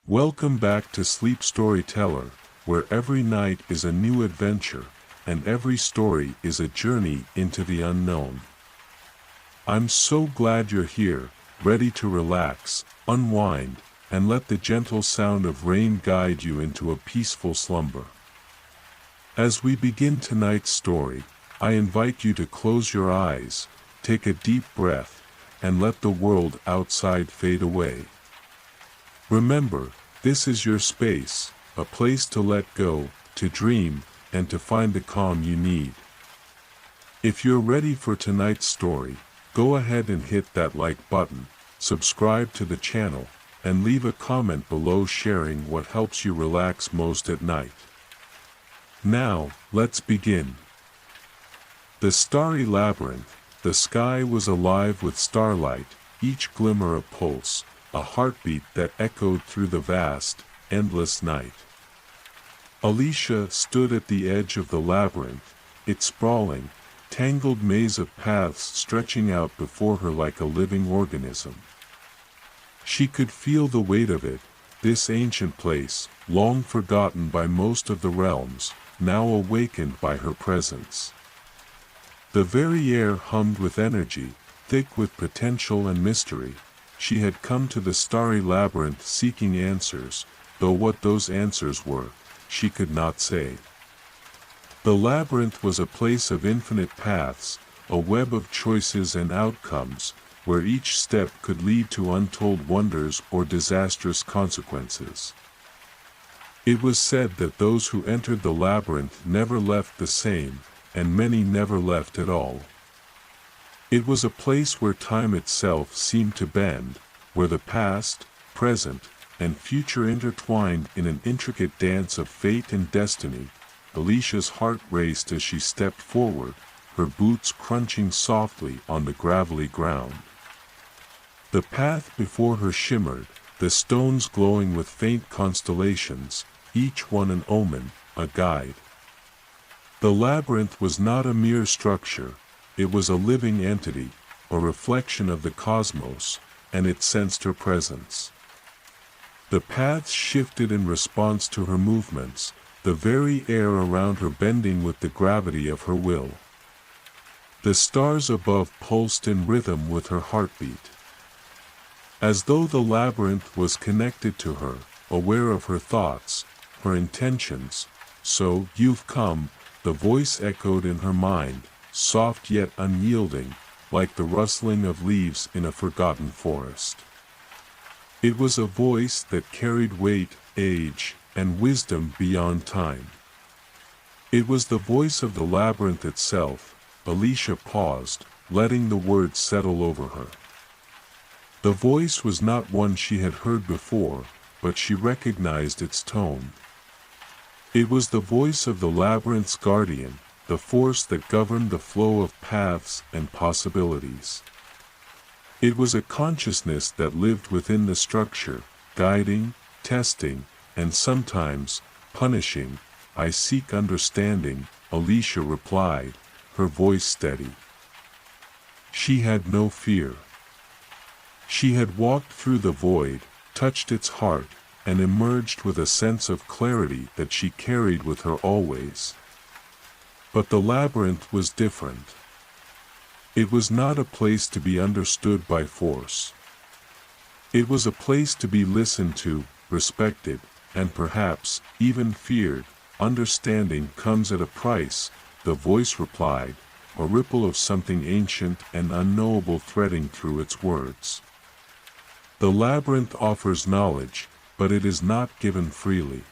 Welcome back to Sleep Storyteller, where every night is a new adventure, and every story is a journey into the unknown. I'm so glad you're here, ready to relax, unwind, and let the gentle sound of rain guide you into a peaceful slumber. As we begin tonight's story, I invite you to close your eyes, take a deep breath, and let the world outside fade away. Remember, this is your space, a place to let go, to dream, and to find the calm you need. If you're ready for tonight's story, go ahead and hit that like button, subscribe to the channel, and leave a comment below sharing what helps you relax most at night. Now, let's begin. The Starry Labyrinth. The sky was alive with starlight, each glimmer a pulse, a heartbeat that echoed through the vast, endless night. Alicia stood at the edge of the labyrinth, its sprawling, tangled maze of paths stretching out before her like a living organism. She could feel the weight of it, this ancient place, long forgotten by most of the realms, now awakened by her presence. The very air hummed with energy, thick with potential and mystery. She had come to the starry labyrinth seeking answers, though what those answers were, she could not say. The labyrinth was a place of infinite paths, a web of choices and outcomes, where each step could lead to untold wonders or disastrous consequences. It was said that those who entered the labyrinth never left the same, and many never left at all. It was a place where time itself seemed to bend, where the past, present, and future intertwined in an intricate dance of fate and destiny. Alicia's heart raced as she stepped forward, her boots crunching softly on the gravelly ground. The path before her shimmered, the stones glowing with faint constellations, each one an omen, a guide. The labyrinth was not a mere structure. It was a living entity, a reflection of the cosmos, and it sensed her presence. The paths shifted in response to her movements, the very air around her bending with the gravity of her will. The stars above pulsed in rhythm with her heartbeat. As though the labyrinth was connected to her, aware of her thoughts, her intentions, so, "You've come," the voice echoed in her mind, soft yet unyielding, like the rustling of leaves in a forgotten forest. It was a voice that carried weight, age, and wisdom beyond time. It was the voice of the labyrinth itself. Alicia paused, letting the words settle over her. The voice was not one she had heard before, but she recognized its tone. It was the voice of the labyrinth's guardian, the force that governed the flow of paths and possibilities. It was a consciousness that lived within the structure, guiding, testing, and sometimes punishing. "I seek understanding," Alicia replied, her voice steady. She had no fear. She had walked through the void, touched its heart, and emerged with a sense of clarity that she carried with her always. But the labyrinth was different. It was not a place to be understood by force. It was a place to be listened to, respected, and perhaps even feared. "Understanding comes at a price," the voice replied, a ripple of something ancient and unknowable threading through its words. "The labyrinth offers knowledge, but it is not given freely.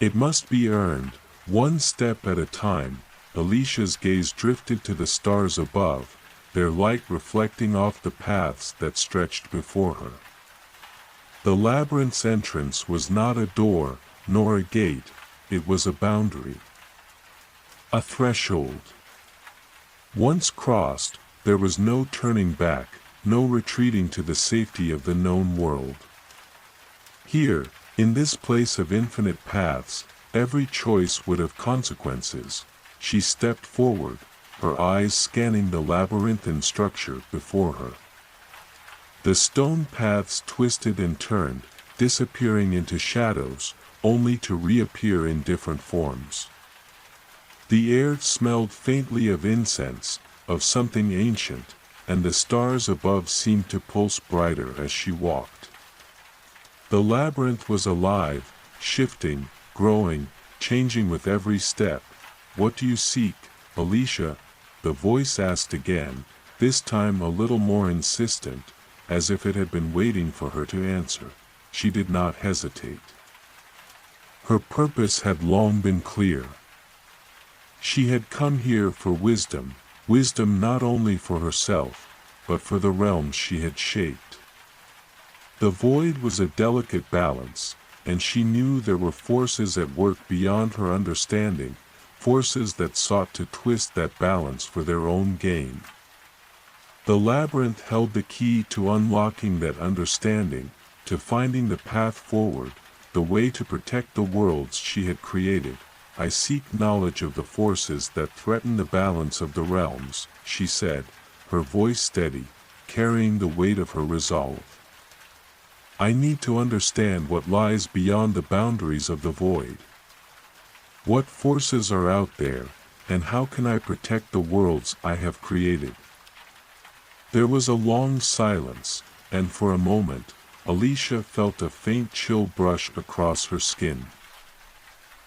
It must be earned, one step at a time." Alicia's gaze drifted to the stars above, their light reflecting off the paths that stretched before her. The labyrinth's entrance was not a door, nor a gate, it was a boundary. A threshold. Once crossed, there was no turning back, no retreating to the safety of the known world. Here, in this place of infinite paths, every choice would have consequences. She stepped forward, her eyes scanning the labyrinthine structure before her. The stone paths twisted and turned, disappearing into shadows, only to reappear in different forms. The air smelled faintly of incense, of something ancient, and the stars above seemed to pulse brighter as she walked. The labyrinth was alive, shifting, growing, changing with every step. "What do you seek, Alicia?" the voice asked again, this time a little more insistent, as if it had been waiting for her to answer. She did not hesitate. Her purpose had long been clear. She had come here for wisdom, wisdom not only for herself, but for the realms she had shaped. The void was a delicate balance, and she knew there were forces at work beyond her understanding, forces that sought to twist that balance for their own gain. The labyrinth held the key to unlocking that understanding, to finding the path forward, the way to protect the worlds she had created. "I seek knowledge of the forces that threaten the balance of the realms," she said, her voice steady, carrying the weight of her resolve. "I need to understand what lies beyond the boundaries of the void. What forces are out there, and how can I protect the worlds I have created?" There was a long silence, and for a moment, Alicia felt a faint chill brush across her skin.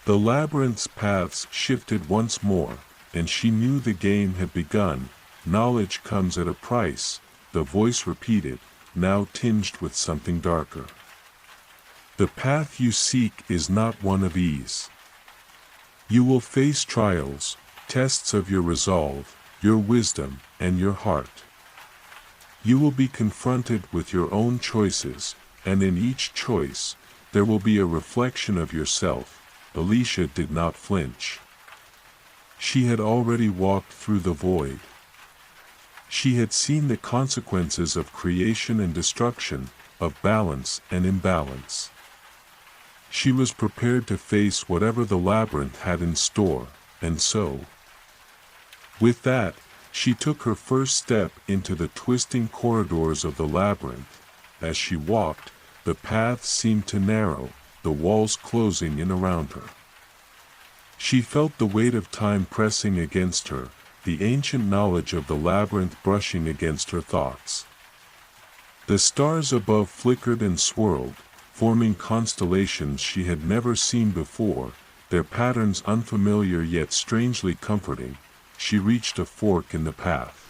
The labyrinth's paths shifted once more, and she knew the game had begun. "Knowledge comes at a price," the voice repeated, now tinged with something darker. "The path you seek is not one of ease. You will face trials, tests of your resolve, your wisdom, and your heart. You will be confronted with your own choices, and in each choice, there will be a reflection of yourself." Alicia did not flinch. She had already walked through the void. She had seen the consequences of creation and destruction, of balance and imbalance. She was prepared to face whatever the labyrinth had in store, and so, with that, she took her first step into the twisting corridors of the labyrinth. As she walked, the path seemed to narrow, the walls closing in around her. She felt the weight of time pressing against her, the ancient knowledge of the labyrinth brushing against her thoughts. The stars above flickered and swirled, forming constellations she had never seen before, their patterns unfamiliar yet strangely comforting. She reached a fork in the path.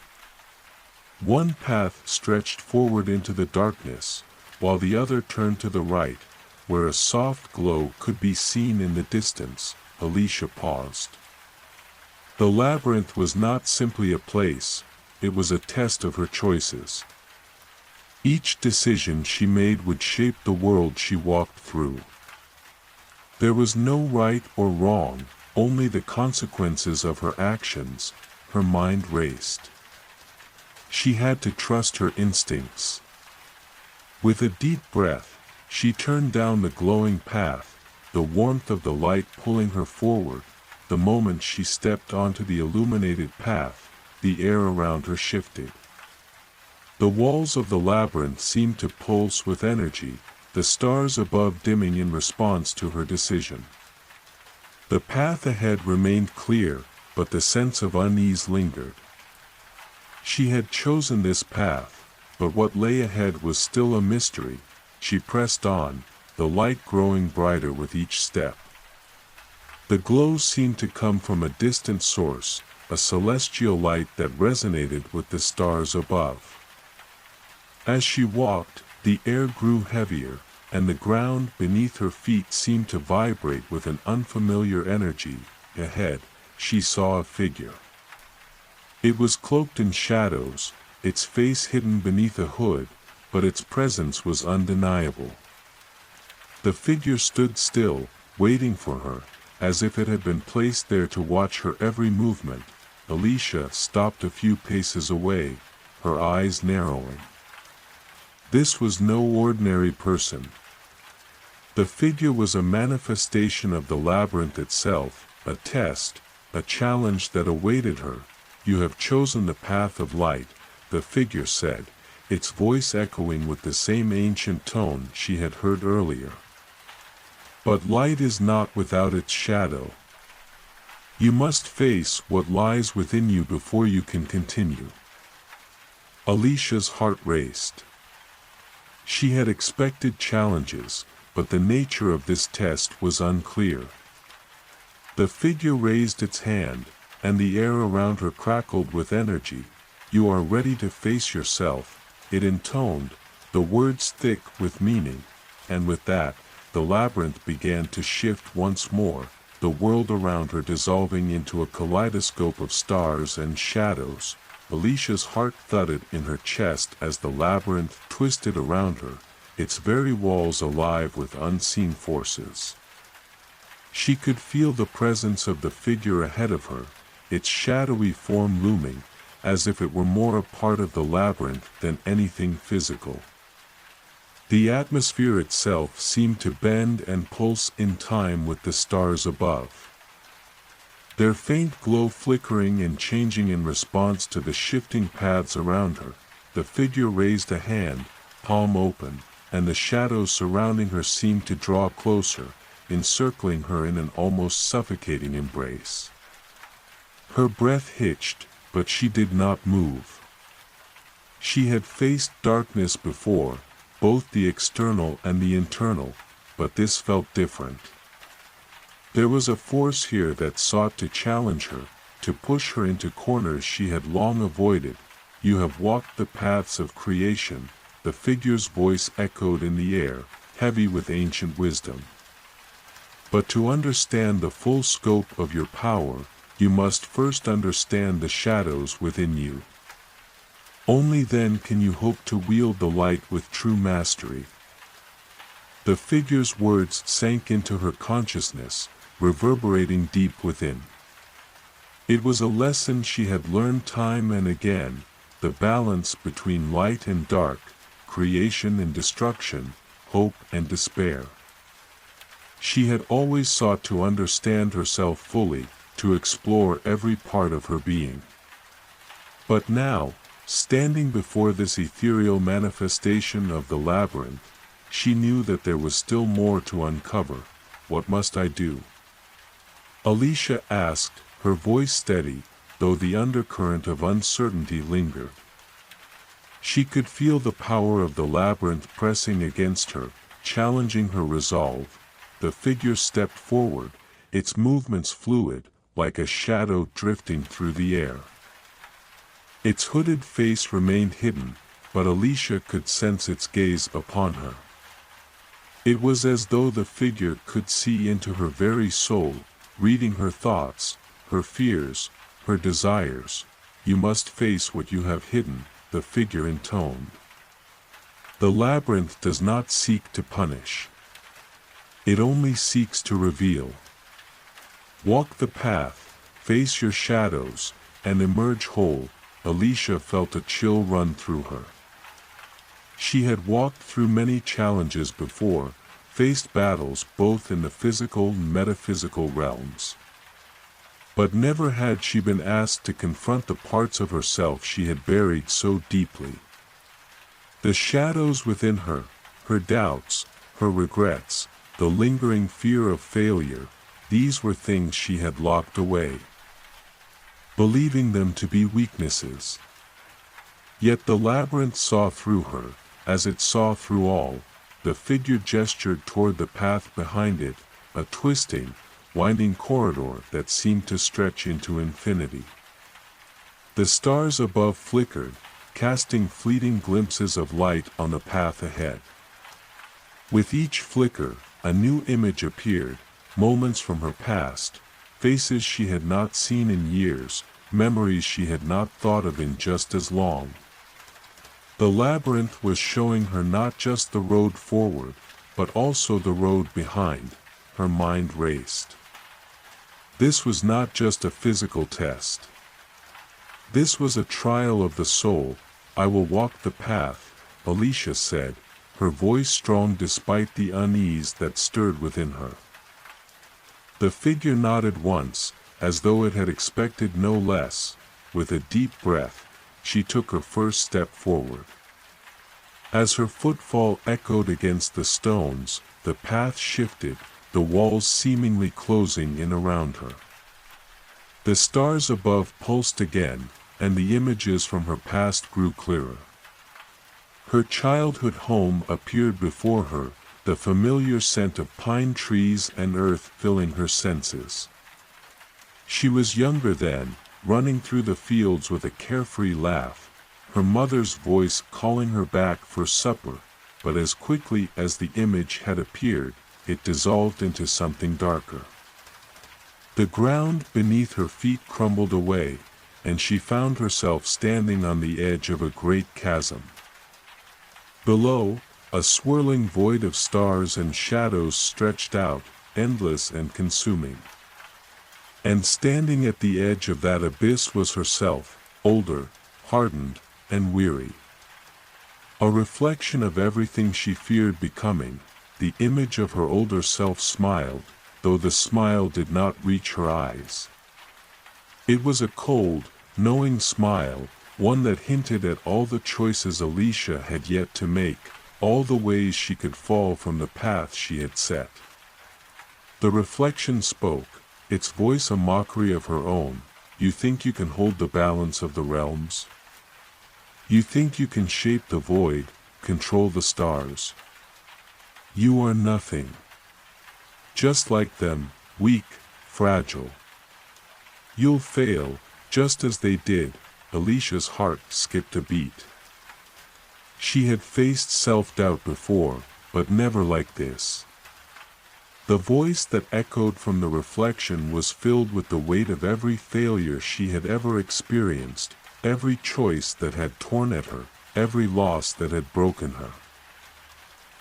One path stretched forward into the darkness, while the other turned to the right, where a soft glow could be seen in the distance. Alicia paused. The labyrinth was not simply a place, it was a test of her choices. Each decision she made would shape the world she walked through. There was no right or wrong, only the consequences of her actions. Her mind raced. She had to trust her instincts. With a deep breath, she turned down the glowing path, the warmth of the light pulling her forward. The moment she stepped onto the illuminated path, the air around her shifted. The walls of the labyrinth seemed to pulse with energy, the stars above dimming in response to her decision. The path ahead remained clear, but the sense of unease lingered. She had chosen this path, but what lay ahead was still a mystery. She pressed on, the light growing brighter with each step. The glow seemed to come from a distant source, a celestial light that resonated with the stars above. As she walked, the air grew heavier, and the ground beneath her feet seemed to vibrate with an unfamiliar energy. Ahead, she saw a figure. It was cloaked in shadows, its face hidden beneath a hood, but its presence was undeniable. The figure stood still, waiting for her, as if it had been placed there to watch her every movement. Alicia stopped a few paces away, her eyes narrowing. This was no ordinary person. The figure was a manifestation of the labyrinth itself, a test, a challenge that awaited her. "You have chosen the path of light," the figure said, its voice echoing with the same ancient tone she had heard earlier. But light is not without its shadow. You must face what lies within you before you can continue. Alicia's heart raced. She had expected challenges, but the nature of this test was unclear. The figure raised its hand, and the air around her crackled with energy. "You are ready to face yourself," it intoned, the words thick with meaning, and with that, the labyrinth began to shift once more, the world around her dissolving into a kaleidoscope of stars and shadows. Alicia's heart thudded in her chest as the labyrinth twisted around her, its very walls alive with unseen forces. She could feel the presence of the figure ahead of her, its shadowy form looming, as if it were more a part of the labyrinth than anything physical. The atmosphere itself seemed to bend and pulse in time with the stars above, their faint glow flickering and changing in response to the shifting paths around her. The figure raised a hand, palm open, and the shadows surrounding her seemed to draw closer, encircling her in an almost suffocating embrace. Her breath hitched, but she did not move. She had faced darkness before, both the external and the internal, but this felt different. There was a force here that sought to challenge her, to push her into corners she had long avoided. "You have walked the paths of creation," the figure's voice echoed in the air, heavy with ancient wisdom. "But to understand the full scope of your power, you must first understand the shadows within you. Only then can you hope to wield the light with true mastery." The figure's words sank into her consciousness, reverberating deep within. It was a lesson she had learned time and again, the balance between light and dark, creation and destruction, hope and despair. She had always sought to understand herself fully, to explore every part of her being. But now, standing before this ethereal manifestation of the labyrinth, she knew that there was still more to uncover. "What must I do?" Alicia asked, her voice steady, though the undercurrent of uncertainty lingered. She could feel the power of the labyrinth pressing against her, challenging her resolve. The figure stepped forward, its movements fluid, like a shadow drifting through the air. Its hooded face remained hidden, but Alicia could sense its gaze upon her. It was as though the figure could see into her very soul, reading her thoughts, her fears, her desires. "You must face what you have hidden," the figure intoned. "The labyrinth does not seek to punish. It only seeks to reveal. Walk the path, face your shadows, and emerge whole." Alicia felt a chill run through her. She had walked through many challenges before, faced battles both in the physical and metaphysical realms. But never had she been asked to confront the parts of herself she had buried so deeply. The shadows within her, her doubts, her regrets, the lingering fear of failure, these were things she had locked away, believing them to be weaknesses. Yet the labyrinth saw through her, as it saw through all. The figure gestured toward the path behind it, a twisting, winding corridor that seemed to stretch into infinity. The stars above flickered, casting fleeting glimpses of light on the path ahead. With each flicker, a new image appeared, moments from her past, faces she had not seen in years, memories she had not thought of in just as long. The labyrinth was showing her not just the road forward, but also the road behind. Her mind raced. This was not just a physical test. This was a trial of the soul. "I will walk the path," Alicia said, her voice strong despite the unease that stirred within her. The figure nodded once, as though it had expected no less. With a deep breath, she took her first step forward. As her footfall echoed against the stones, the path shifted, the walls seemingly closing in around her. The stars above pulsed again, and the images from her past grew clearer. Her childhood home appeared before her, the familiar scent of pine trees and earth filling her senses. She was younger then, running through the fields with a carefree laugh, her mother's voice calling her back for supper, but as quickly as the image had appeared, it dissolved into something darker. The ground beneath her feet crumbled away, and she found herself standing on the edge of a great chasm. Below, a swirling void of stars and shadows stretched out, endless and consuming. And standing at the edge of that abyss was herself, older, hardened, and weary. A reflection of everything she feared becoming, the image of her older self smiled, though the smile did not reach her eyes. It was a cold, knowing smile, one that hinted at all the choices Alicia had yet to make, all the ways she could fall from the path she had set. The reflection spoke, its voice a mockery of her own. You think you can hold the balance of the realms? You think you can shape the void, control the stars? You are nothing. Just like them, weak, fragile. You'll fail, just as they did. Alicia's heart skipped a beat. She had faced self-doubt before, but never like this. The voice that echoed from the reflection was filled with the weight of every failure she had ever experienced, every choice that had torn at her, every loss that had broken her.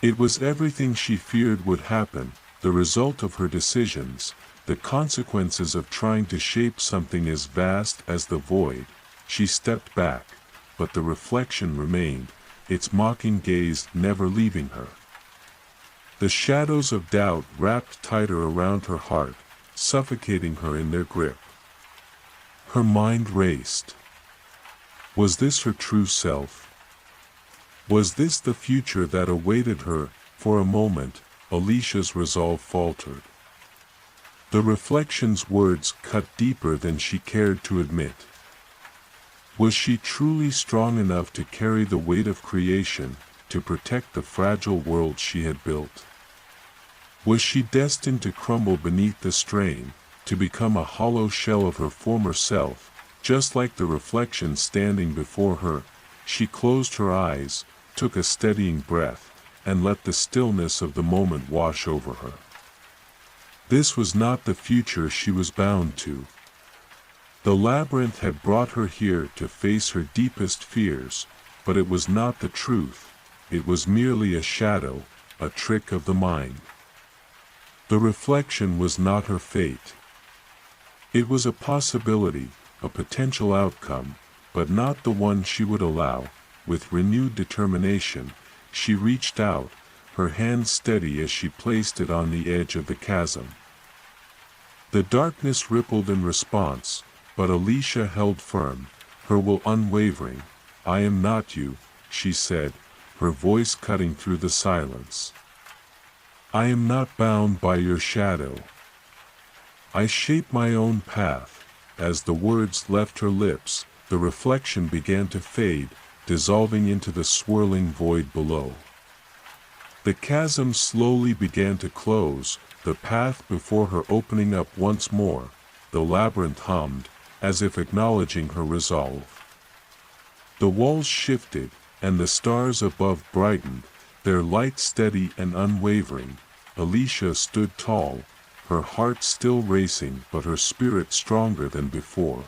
It was everything she feared would happen, the result of her decisions, the consequences of trying to shape something as vast as the void. She stepped back, but the reflection remained, its mocking gaze never leaving her. The shadows of doubt wrapped tighter around her heart, suffocating her in their grip. Her mind raced. Was this her true self? Was this the future that awaited her? For a moment, Alicia's resolve faltered. The reflection's words cut deeper than she cared to admit. Was she truly strong enough to carry the weight of creation, to protect the fragile world she had built? Was she destined to crumble beneath the strain, to become a hollow shell of her former self, just like the reflection standing before her? She closed her eyes, took a steadying breath, and let the stillness of the moment wash over her. This was not the future she was bound to. The labyrinth had brought her here to face her deepest fears, but it was not the truth. It was merely a shadow, a trick of the mind. The reflection was not her fate. It was a possibility, a potential outcome, but not the one she would allow. With renewed determination, she reached out, her hand steady as she placed it on the edge of the chasm. The darkness rippled in response, but Alicia held firm, her will unwavering. I am not you, she said, her voice cutting through the silence. I am not bound by your shadow. I shape my own path. As the words left her lips, the reflection began to fade, dissolving into the swirling void below. The chasm slowly began to close, the path before her opening up once more. The labyrinth hummed, as if acknowledging her resolve. The walls shifted, and the stars above brightened, their light steady and unwavering. Alicia stood tall, her heart still racing but her spirit stronger than before.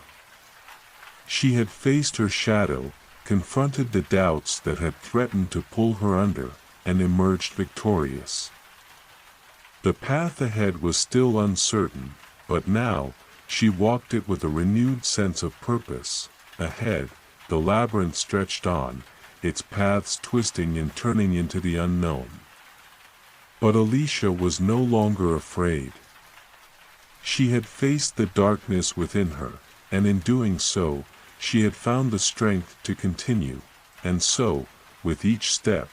She had faced her shadow, confronted the doubts that had threatened to pull her under, and emerged victorious. The path ahead was still uncertain, but now, she walked it with a renewed sense of purpose. Ahead, the labyrinth stretched on, its paths twisting and turning into the unknown. But Alicia was no longer afraid. She had faced the darkness within her, and in doing so, she had found the strength to continue. And so, with each step,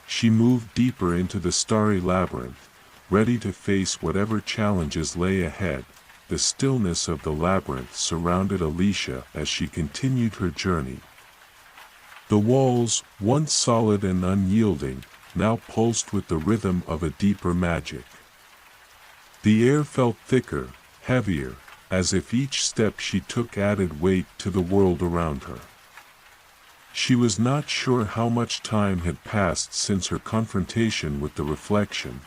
she moved deeper into the starry labyrinth, ready to face whatever challenges lay ahead. The stillness of the labyrinth surrounded Alicia as she continued her journey. The walls, once solid and unyielding, now pulsed with the rhythm of a deeper magic. The air felt thicker, heavier, as if each step she took added weight to the world around her. She was not sure how much time had passed since her confrontation with the reflection.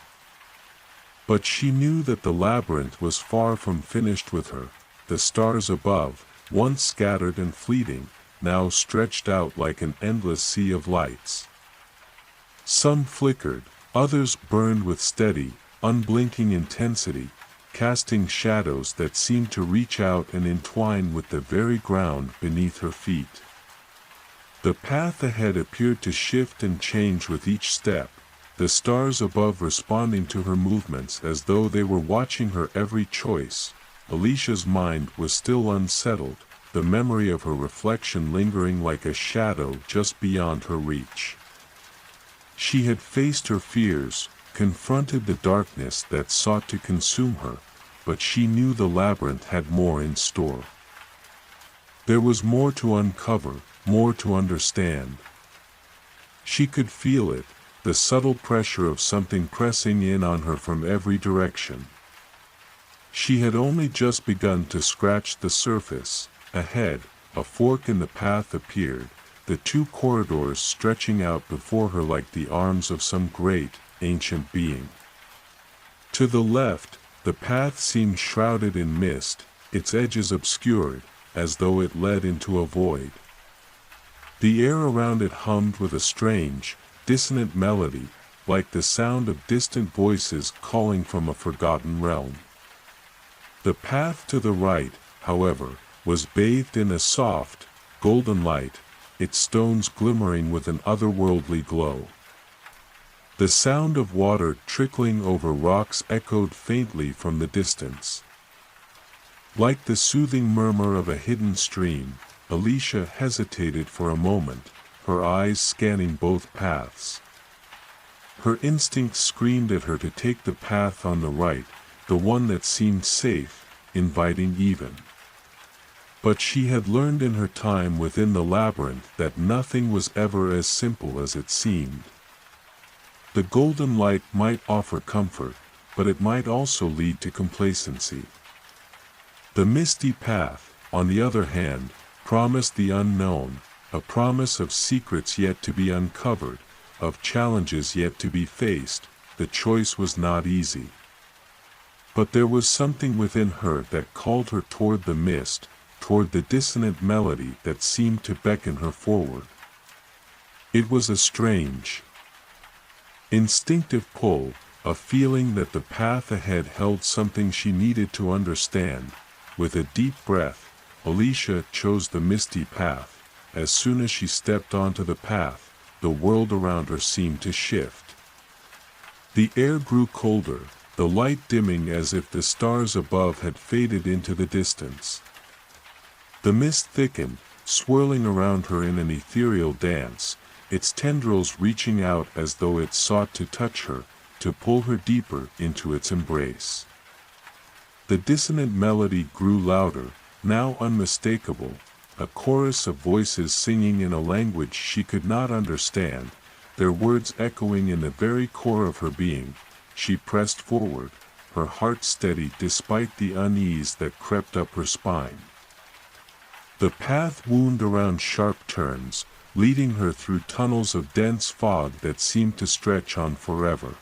But she knew that the labyrinth was far from finished with her. The stars above, once scattered and fleeting, now stretched out like an endless sea of lights. Some flickered, others burned with steady, unblinking intensity, casting shadows that seemed to reach out and entwine with the very ground beneath her feet. The path ahead appeared to shift and change with each step, the stars above responding to her movements as though they were watching her every choice. Alicia's mind was still unsettled, the memory of her reflection lingering like a shadow just beyond her reach. She had faced her fears, confronted the darkness that sought to consume her, but she knew the labyrinth had more in store. There was more to uncover, more to understand. She could feel it, the subtle pressure of something pressing in on her from every direction. She had only just begun to scratch the surface. Ahead, a fork in the path appeared, the two corridors stretching out before her like the arms of some great, ancient being. To the left, the path seemed shrouded in mist, its edges obscured, as though it led into a void. The air around it hummed with a strange, dissonant melody, like the sound of distant voices calling from a forgotten realm. The path to the right, however, was bathed in a soft, golden light, its stones glimmering with an otherworldly glow. The sound of water trickling over rocks echoed faintly from the distance. Like the soothing murmur of a hidden stream, Alicia hesitated for a moment, her eyes scanning both paths. Her instinct screamed at her to take the path on the right, the one that seemed safe, inviting even. But she had learned in her time within the labyrinth that nothing was ever as simple as it seemed. The golden light might offer comfort, but it might also lead to complacency. The misty path, on the other hand, promised the unknown, a promise of secrets yet to be uncovered, of challenges yet to be faced. The choice was not easy. But there was something within her that called her toward the mist, toward the dissonant melody that seemed to beckon her forward. It was a strange, instinctive pull, a feeling that the path ahead held something she needed to understand. With a deep breath, Alicia chose the misty path. As soon as she stepped onto the path, the world around her seemed to shift. The air grew colder, the light dimming as if the stars above had faded into the distance. The mist thickened, swirling around her in an ethereal dance, its tendrils reaching out as though it sought to touch her, to pull her deeper into its embrace. The dissonant melody grew louder, now unmistakable, a chorus of voices singing in a language she could not understand, their words echoing in the very core of her being. She pressed forward, her heart steady despite the unease that crept up her spine. The path wound around sharp turns, leading her through tunnels of dense fog that seemed to stretch on forever.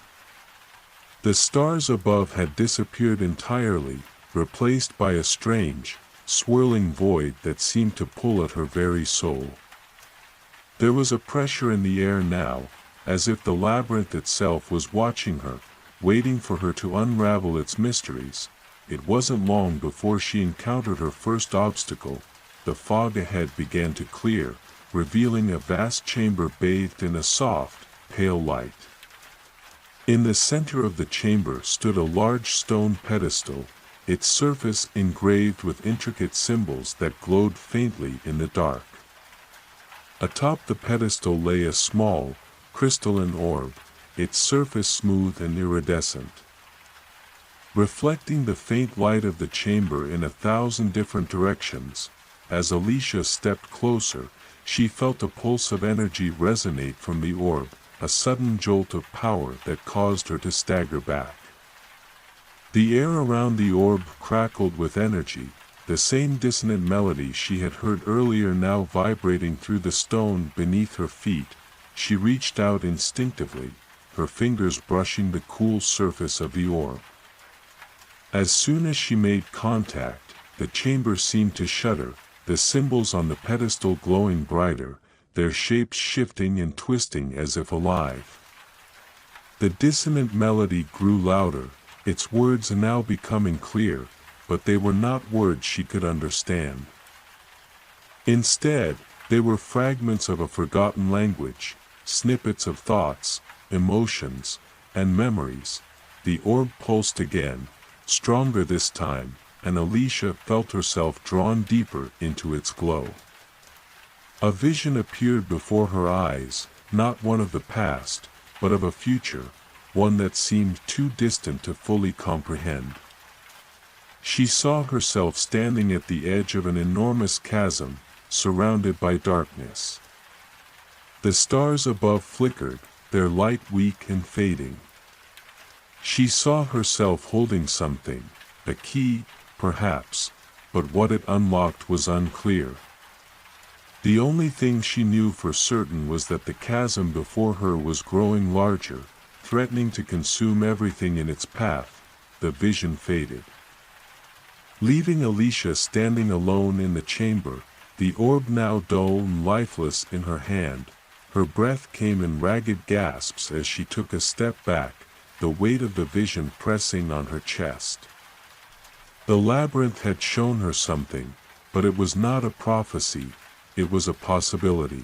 The stars above had disappeared entirely, replaced by a strange, swirling void that seemed to pull at her very soul. There was a pressure in the air now, as if the labyrinth itself was watching her, waiting for her to unravel its mysteries. It wasn't long before she encountered her first obstacle. The fog ahead began to clear, revealing a vast chamber bathed in a soft, pale light. In the center of the chamber stood a large stone pedestal, its surface engraved with intricate symbols that glowed faintly in the dark. Atop the pedestal lay a small, crystalline orb, its surface smooth and iridescent. Reflecting the faint light of the chamber in 1,000 different directions, as Alicia stepped closer, she felt a pulse of energy resonate from the orb, a sudden jolt of power that caused her to stagger back. The air around the orb crackled with energy, the same dissonant melody she had heard earlier now vibrating through the stone beneath her feet. She reached out instinctively, her fingers brushing the cool surface of the orb. As soon as she made contact, the chamber seemed to shudder, the symbols on the pedestal glowing brighter, their shapes shifting and twisting as if alive. The dissonant melody grew louder, its words now becoming clear, but they were not words she could understand. Instead, they were fragments of a forgotten language, snippets of thoughts, emotions, and memories. The orb pulsed again, stronger this time, and Alicia felt herself drawn deeper into its glow. A vision appeared before her eyes, not one of the past, but of a future, one that seemed too distant to fully comprehend. She saw herself standing at the edge of an enormous chasm, surrounded by darkness. The stars above flickered, their light weak and fading. She saw herself holding something, a key, perhaps, but what it unlocked was unclear. The only thing she knew for certain was that the chasm before her was growing larger, threatening to consume everything in its path. The vision faded. Leaving Alicia standing alone in the chamber, the orb now dull and lifeless in her hand, her breath came in ragged gasps as she took a step back, the weight of the vision pressing on her chest. The labyrinth had shown her something, but it was not a prophecy, it was a possibility.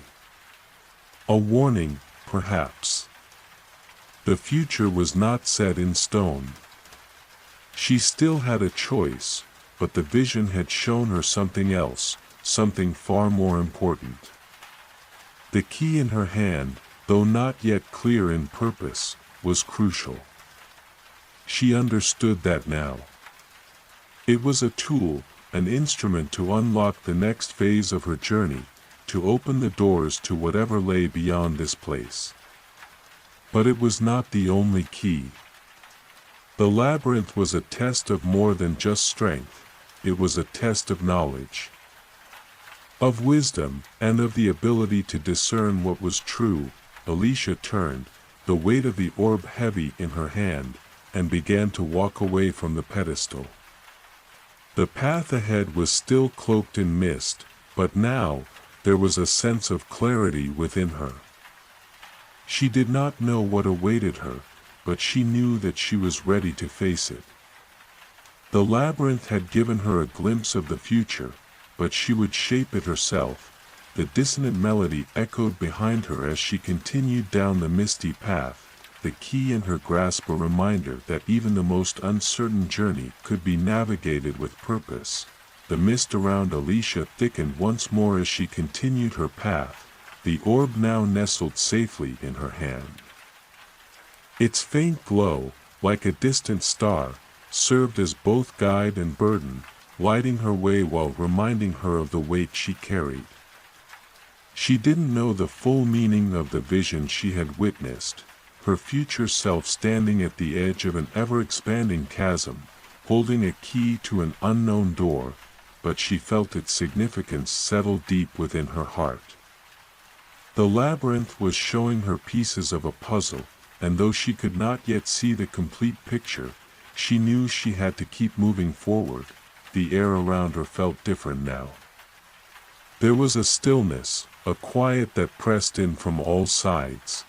A warning, perhaps. The future was not set in stone. She still had a choice, but the vision had shown her something else, something far more important. The key in her hand, though not yet clear in purpose, was crucial. She understood that now. It was a tool, an instrument to unlock the next phase of her journey, to open the doors to whatever lay beyond this place. But it was not the only key. The labyrinth was a test of more than just strength, it was a test of knowledge, of wisdom, and of the ability to discern what was true. Alicia turned, the weight of the orb heavy in her hand, and began to walk away from the pedestal. The path ahead was still cloaked in mist, but now, there was a sense of clarity within her. She did not know what awaited her, but she knew that she was ready to face it. The labyrinth had given her a glimpse of the future, but she would shape it herself. The dissonant melody echoed behind her as she continued down the misty path, the key in her grasp a reminder that even the most uncertain journey could be navigated with purpose. The mist around Alicia thickened once more as she continued her path, the orb now nestled safely in her hand. Its faint glow, like a distant star, served as both guide and burden, lighting her way while reminding her of the weight she carried. She didn't know the full meaning of the vision she had witnessed, her future self standing at the edge of an ever-expanding chasm, holding a key to an unknown door, but she felt its significance settle deep within her heart. The labyrinth was showing her pieces of a puzzle, and though she could not yet see the complete picture, she knew she had to keep moving forward. The air around her felt different now. There was a stillness, a quiet that pressed in from all sides.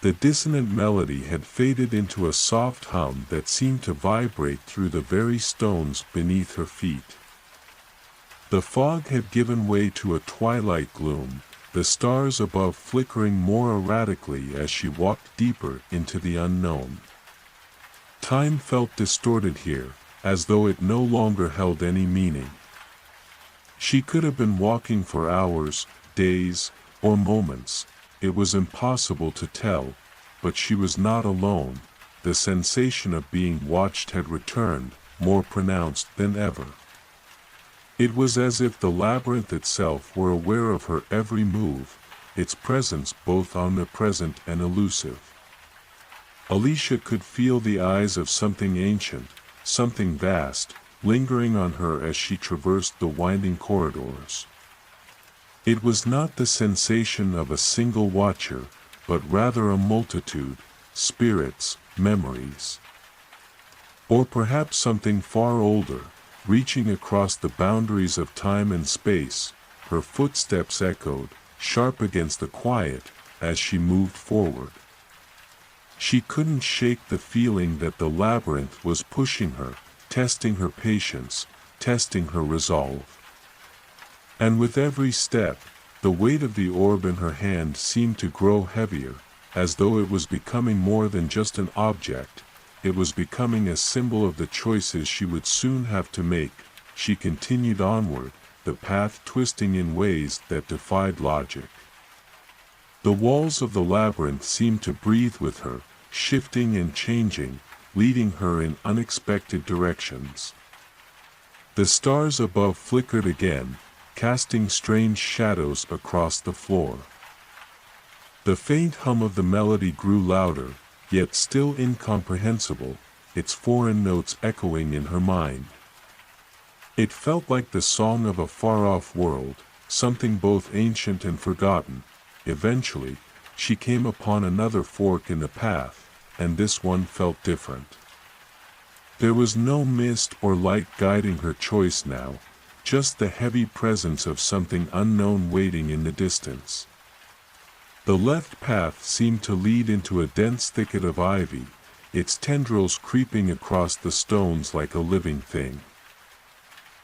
The dissonant melody had faded into a soft hum that seemed to vibrate through the very stones beneath her feet. The fog had given way to a twilight gloom, the stars above flickering more erratically as she walked deeper into the unknown. Time felt distorted here, as though it no longer held any meaning. She could have been walking for hours, days, or moments, it was impossible to tell, but she was not alone. The sensation of being watched had returned, more pronounced than ever. It was as if the labyrinth itself were aware of her every move, its presence both omnipresent and elusive. Alicia could feel the eyes of something ancient, something vast, lingering on her as she traversed the winding corridors. It was not the sensation of a single watcher, but rather a multitude, spirits, memories. Or perhaps something far older, reaching across the boundaries of time and space. Her footsteps echoed, sharp against the quiet, as she moved forward. She couldn't shake the feeling that the labyrinth was pushing her, testing her patience, testing her resolve. And with every step, the weight of the orb in her hand seemed to grow heavier, as though it was becoming more than just an object. It was becoming a symbol of the choices she would soon have to make. She continued onward, the path twisting in ways that defied logic. The walls of the labyrinth seemed to breathe with her, shifting and changing, leading her in unexpected directions. The stars above flickered again, casting strange shadows across the floor. The faint hum of the melody grew louder, yet still incomprehensible, its foreign notes echoing in her mind. It felt like the song of a far-off world, something both ancient and forgotten. Eventually, she came upon another fork in the path, and this one felt different. There was no mist or light guiding her choice now, just the heavy presence of something unknown waiting in the distance. The left path seemed to lead into a dense thicket of ivy, its tendrils creeping across the stones like a living thing.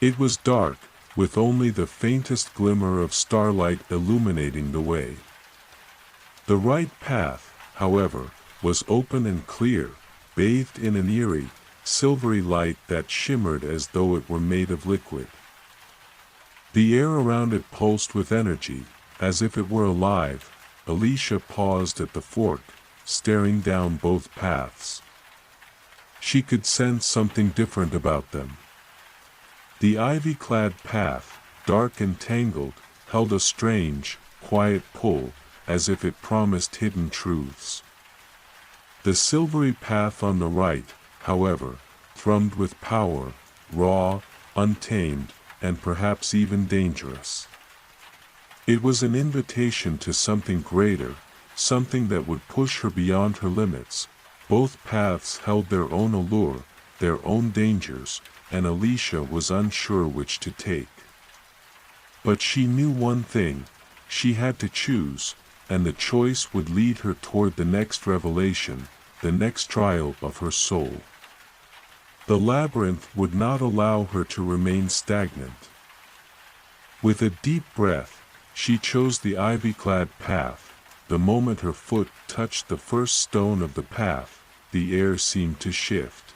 It was dark, with only the faintest glimmer of starlight illuminating the way. The right path, however, was open and clear, bathed in an eerie, silvery light that shimmered as though it were made of liquid. The air around it pulsed with energy, as if it were alive. Alicia paused at the fork, staring down both paths. She could sense something different about them. The ivy-clad path, dark and tangled, held a strange, quiet pull, as if it promised hidden truths. The silvery path on the right, however, thrummed with power, raw, untamed, and perhaps even dangerous. It was an invitation to something greater, something that would push her beyond her limits. Both paths held their own allure, their own dangers, and Alicia was unsure which to take. But she knew one thing: she had to choose, and the choice would lead her toward the next revelation, the next trial of her soul. The labyrinth would not allow her to remain stagnant. With a deep breath, she chose the ivy-clad path. The moment her foot touched the first stone of the path, the air seemed to shift.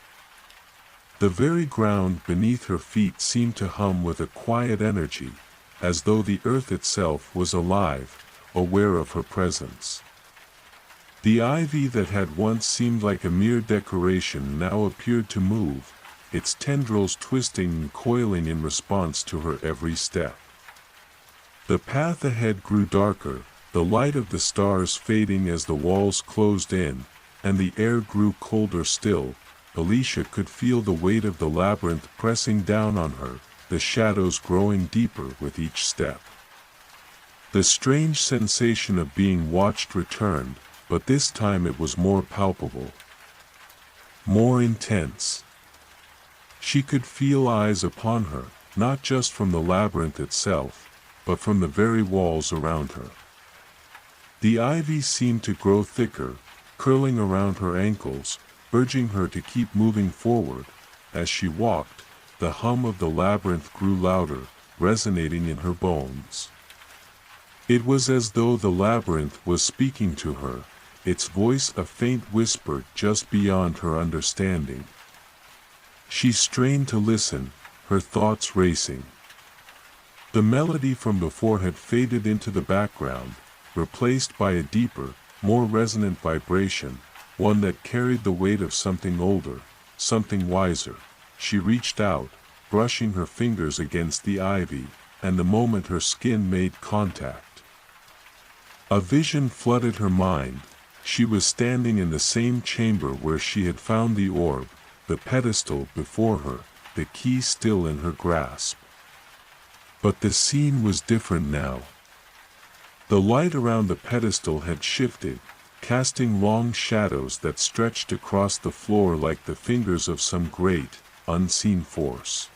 The very ground beneath her feet seemed to hum with a quiet energy, as though the earth itself was alive, aware of her presence. The ivy that had once seemed like a mere decoration now appeared to move, its tendrils twisting and coiling in response to her every step. The path ahead grew darker, the light of the stars fading as the walls closed in, and the air grew colder still. Alicia could feel the weight of the labyrinth pressing down on her, the shadows growing deeper with each step. The strange sensation of being watched returned, but this time it was more palpable, more intense. She could feel eyes upon her, not just from the labyrinth itself, but from the very walls around her. The ivy seemed to grow thicker, curling around her ankles, urging her to keep moving forward. As she walked, the hum of the labyrinth grew louder, resonating in her bones. It was as though the labyrinth was speaking to her, its voice a faint whisper just beyond her understanding. She strained to listen, her thoughts racing. The melody from before had faded into the background, replaced by a deeper, more resonant vibration, one that carried the weight of something older, something wiser. She reached out, brushing her fingers against the ivy, and the moment her skin made contact, a vision flooded her mind. She was standing in the same chamber where she had found the orb, the pedestal before her, the key still in her grasp. But the scene was different now. The light around the pedestal had shifted, casting long shadows that stretched across the floor like the fingers of some great, unseen force.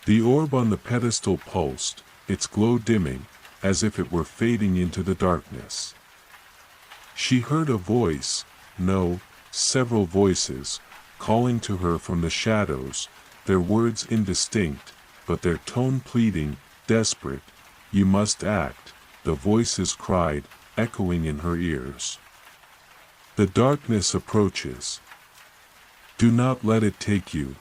The orb on the pedestal pulsed, its glow dimming, as if it were fading into the darkness. She heard a voice, no, several voices, calling to her from the shadows, their words indistinct, but their tone pleading, desperate. "You must act," the voices cried, echoing in her ears. "The darkness approaches. Do not let it take you.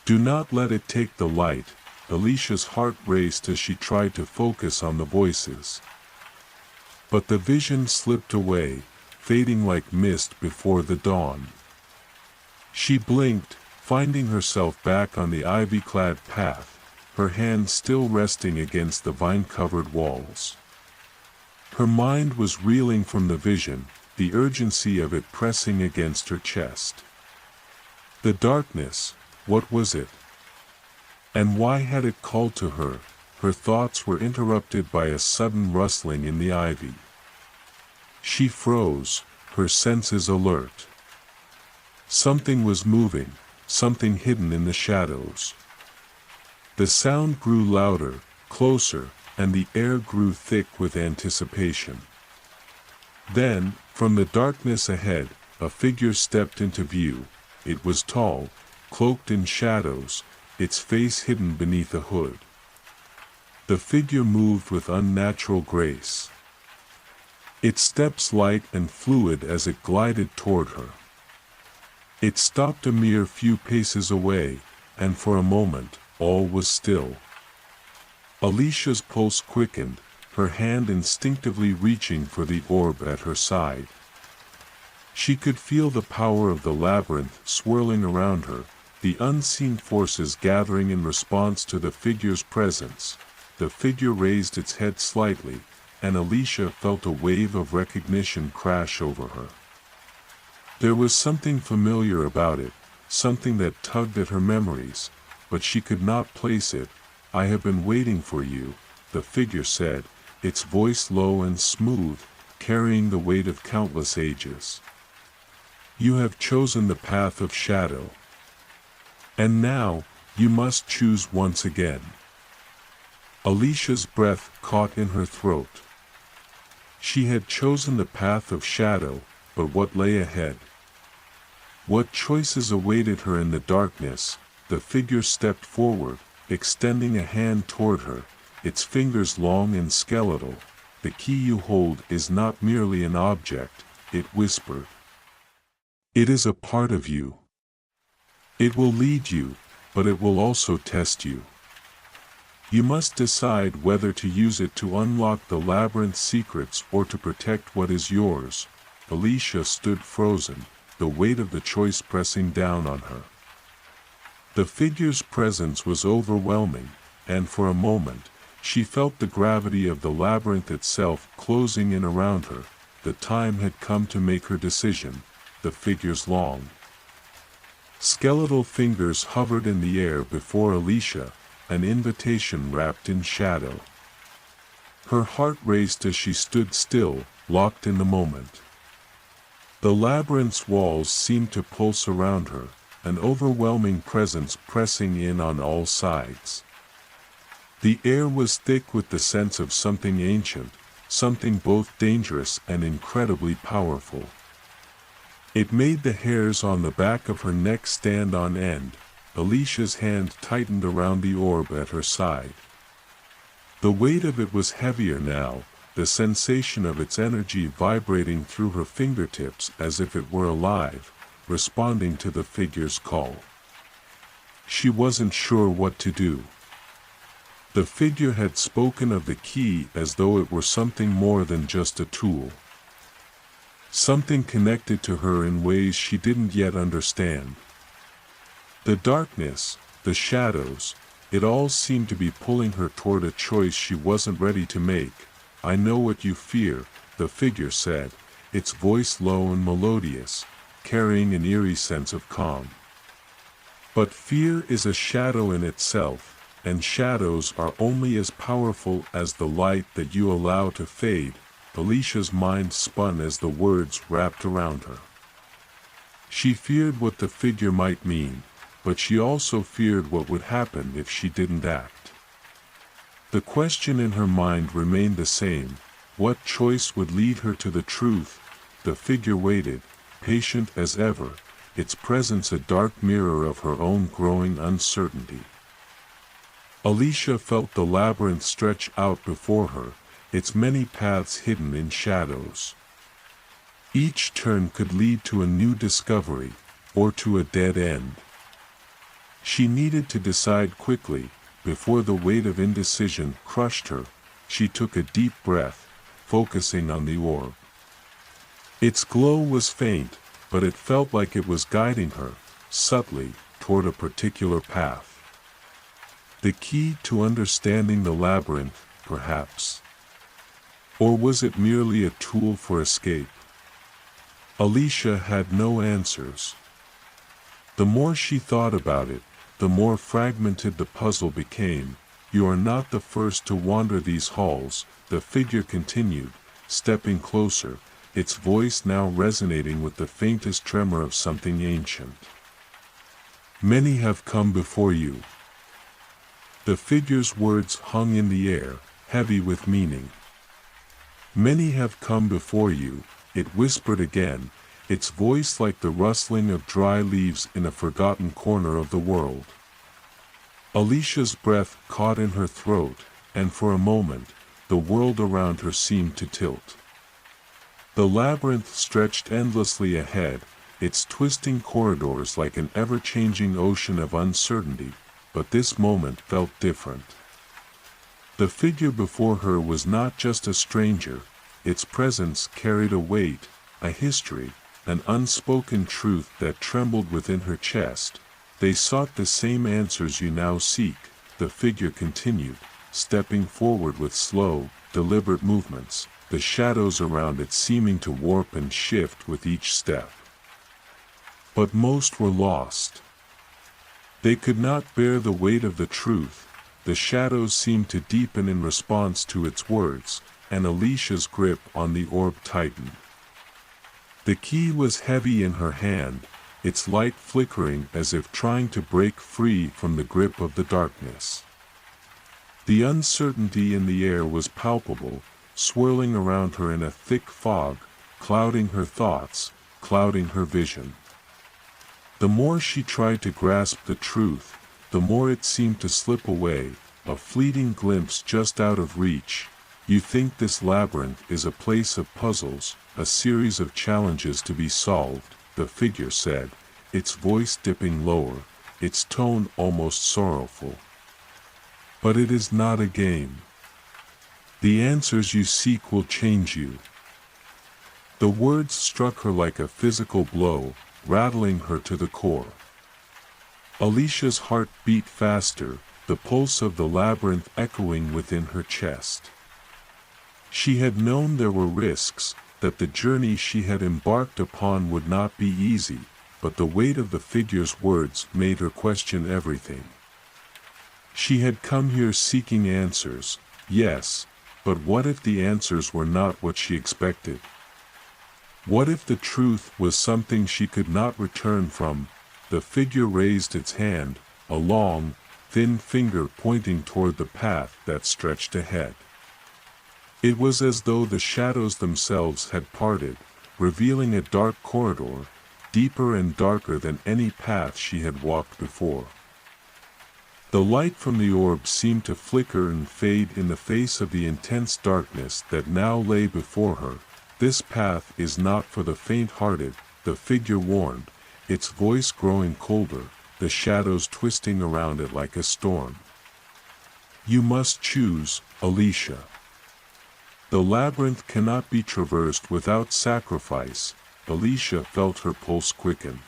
Do not let it take the light." Alicia's heart raced as she tried to focus on the voices. But the vision slipped away, fading like mist before the dawn. She blinked, finding herself back on the ivy-clad path, her hand still resting against the vine-covered walls. Her mind was reeling from the vision, the urgency of it pressing against her chest. The darkness, what was it? And why had it called to her? Her thoughts were interrupted by a sudden rustling in the ivy. She froze, her senses alert. Something was moving, something hidden in the shadows. The sound grew louder, closer, and the air grew thick with anticipation. Then, from the darkness ahead, a figure stepped into view. It was tall, cloaked in shadows, its face hidden beneath a hood. The figure moved with unnatural grace. Its steps light and fluid as it glided toward her. It stopped a mere few paces away, and for a moment, all was still. Alicia's pulse quickened, her hand instinctively reaching for the orb at her side. She could feel the power of the labyrinth swirling around her, the unseen forces gathering in response to the figure's presence. The figure raised its head slightly, and Alicia felt a wave of recognition crash over her. There was something familiar about it, something that tugged at her memories, but she could not place it. "I have been waiting for you," the figure said, its voice low and smooth, carrying the weight of countless ages. "You have chosen the path of shadow. And now, you must choose once again." Alicia's breath caught in her throat. She had chosen the path of shadow, but what lay ahead? What choices awaited her in the darkness? The figure stepped forward, extending a hand toward her, its fingers long and skeletal. "The key you hold is not merely an object," it whispered. "It is a part of you. It will lead you, but it will also test you. You must decide whether to use it to unlock the labyrinth's secrets or to protect what is yours." Alicia stood frozen, the weight of the choice pressing down on her. The figure's presence was overwhelming, and for a moment, she felt the gravity of the labyrinth itself closing in around her. The time had come to make her decision. The figure's long, skeletal fingers hovered in the air before Alicia, an invitation wrapped in shadow. Her heart raced as she stood still, locked in the moment. The labyrinth's walls seemed to pulse around her, an overwhelming presence pressing in on all sides. The air was thick with the sense of something ancient, something both dangerous and incredibly powerful. It made the hairs on the back of her neck stand on end. Alicia's hand tightened around the orb at her side. The weight of it was heavier now, the sensation of its energy vibrating through her fingertips as if it were alive, responding to the figure's call. She wasn't sure what to do. The figure had spoken of the key as though it were something more than just a tool. Something connected to her in ways she didn't yet understand. The darkness, the shadows, it all seemed to be pulling her toward a choice she wasn't ready to make. "I know what you fear," the figure said, its voice low and melodious, carrying an eerie sense of calm. "But fear is a shadow in itself, and shadows are only as powerful as the light that you allow to fade." Alicia's mind spun as the words wrapped around her. She feared what the figure might mean, but she also feared what would happen if she didn't act. The question in her mind remained the same: what choice would lead her to the truth? The figure waited, patient as ever, its presence a dark mirror of her own growing uncertainty. Alicia felt the labyrinth stretch out before her, its many paths hidden in shadows. Each turn could lead to a new discovery, or to a dead end. She needed to decide quickly, before the weight of indecision crushed her. She took a deep breath, focusing on the orb. Its glow was faint, but it felt like it was guiding her, subtly, toward a particular path. The key to understanding the labyrinth, perhaps. Or was it merely a tool for escape? Alicia had no answers. The more she thought about it, the more fragmented the puzzle became. "You are not the first to wander these halls," the figure continued, stepping closer, its voice now resonating with the faintest tremor of something ancient. "Many have come before you." The figure's words hung in the air, heavy with meaning. "Many have come before you," it whispered again, its voice like the rustling of dry leaves in a forgotten corner of the world. Alicia's breath caught in her throat, and for a moment, the world around her seemed to tilt. The labyrinth stretched endlessly ahead, its twisting corridors like an ever-changing ocean of uncertainty, but this moment felt different. The figure before her was not just a stranger, its presence carried a weight, a history, an unspoken truth that trembled within her chest. "They sought the same answers you now seek," the figure continued, stepping forward with slow, deliberate movements, the shadows around it seeming to warp and shift with each step. "But most were lost. They could not bear the weight of the truth." The shadows seemed to deepen in response to its words, and Alicia's grip on the orb tightened. The key was heavy in her hand, its light flickering as if trying to break free from the grip of the darkness. The uncertainty in the air was palpable, swirling around her in a thick fog, clouding her thoughts, clouding her vision. The more she tried to grasp the truth, the more it seemed to slip away, a fleeting glimpse just out of reach. "You think this labyrinth is a place of puzzles, a series of challenges to be solved," the figure said, its voice dipping lower, its tone almost sorrowful. "But it is not a game. The answers you seek will change you." The words struck her like a physical blow, rattling her to the core. Alicia's heart beat faster, the pulse of the labyrinth echoing within her chest. She had known there were risks, that the journey she had embarked upon would not be easy, but the weight of the figure's words made her question everything. She had come here seeking answers, yes, but what if the answers were not what she expected? What if the truth was something she could not return from? The figure raised its hand, a long, thin finger pointing toward the path that stretched ahead. It was as though the shadows themselves had parted, revealing a dark corridor, deeper and darker than any path she had walked before. The light from the orb seemed to flicker and fade in the face of the intense darkness that now lay before her. "This path is not for the faint-hearted," the figure warned, its voice growing colder, the shadows twisting around it like a storm. You must choose, Alicia. The labyrinth cannot be traversed without sacrifice. Alicia felt her pulse quicken.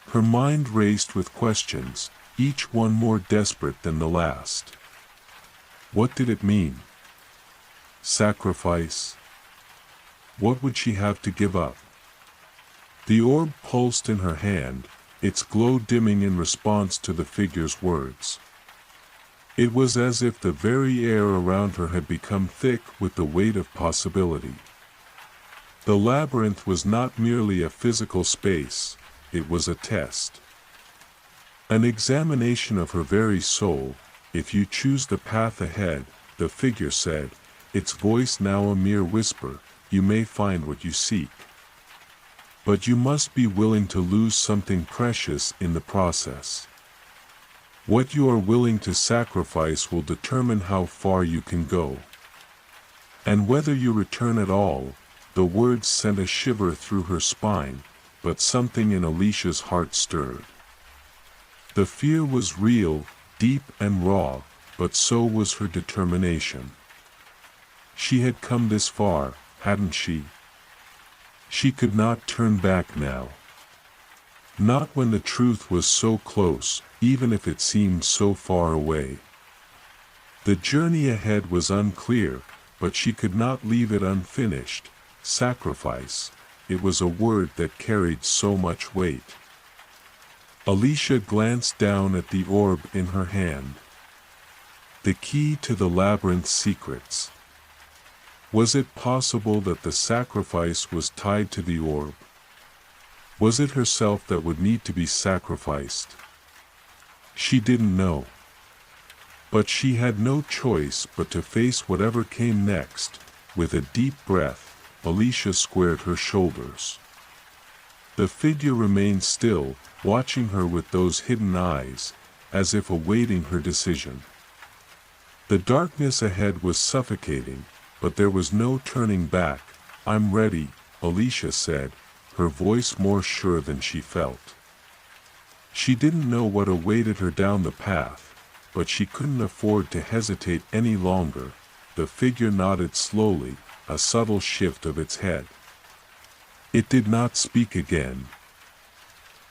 Her mind raced with questions, each one more desperate than the last. What did it mean? Sacrifice? What would she have to give up? The orb pulsed in her hand, its glow dimming in response to the figure's words. It was as if the very air around her had become thick with the weight of possibility. The labyrinth was not merely a physical space, it was a test. An examination of her very soul. If you choose the path ahead, the figure said, its voice now a mere whisper, you may find what you seek. But you must be willing to lose something precious in the process. What you are willing to sacrifice will determine how far you can go. And whether you return at all. The words sent a shiver through her spine, but something in Alicia's heart stirred. The fear was real, deep and raw, but so was her determination. She had come this far, hadn't she? She could not turn back now. Not when the truth was so close, even if it seemed so far away. The journey ahead was unclear, but she could not leave it unfinished. Sacrifice. It was a word that carried so much weight. Alicia glanced down at the orb in her hand. The key to the labyrinth's secrets. Was it possible that the sacrifice was tied to the orb? Was it herself that would need to be sacrificed? She didn't know. But she had no choice but to face whatever came next. With a deep breath, Alicia squared her shoulders. The figure remained still, watching her with those hidden eyes, as if awaiting her decision. The darkness ahead was suffocating, but there was no turning back. I'm ready, Alicia said, her voice more sure than she felt. She didn't know what awaited her down the path, but she couldn't afford to hesitate any longer. The figure nodded slowly, a subtle shift of its head. It did not speak again.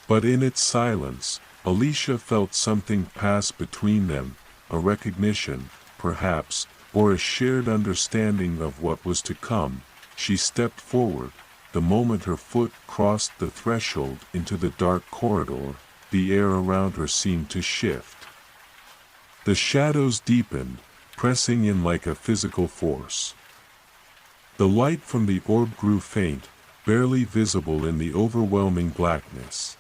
But in its silence, Alicia felt something pass between them, a recognition, perhaps, or a shared understanding of what was to come. She stepped forward. The moment her foot crossed the threshold into the dark corridor, the air around her seemed to shift. The shadows deepened, pressing in like a physical force. The light from the orb grew faint, barely visible in the overwhelming blackness.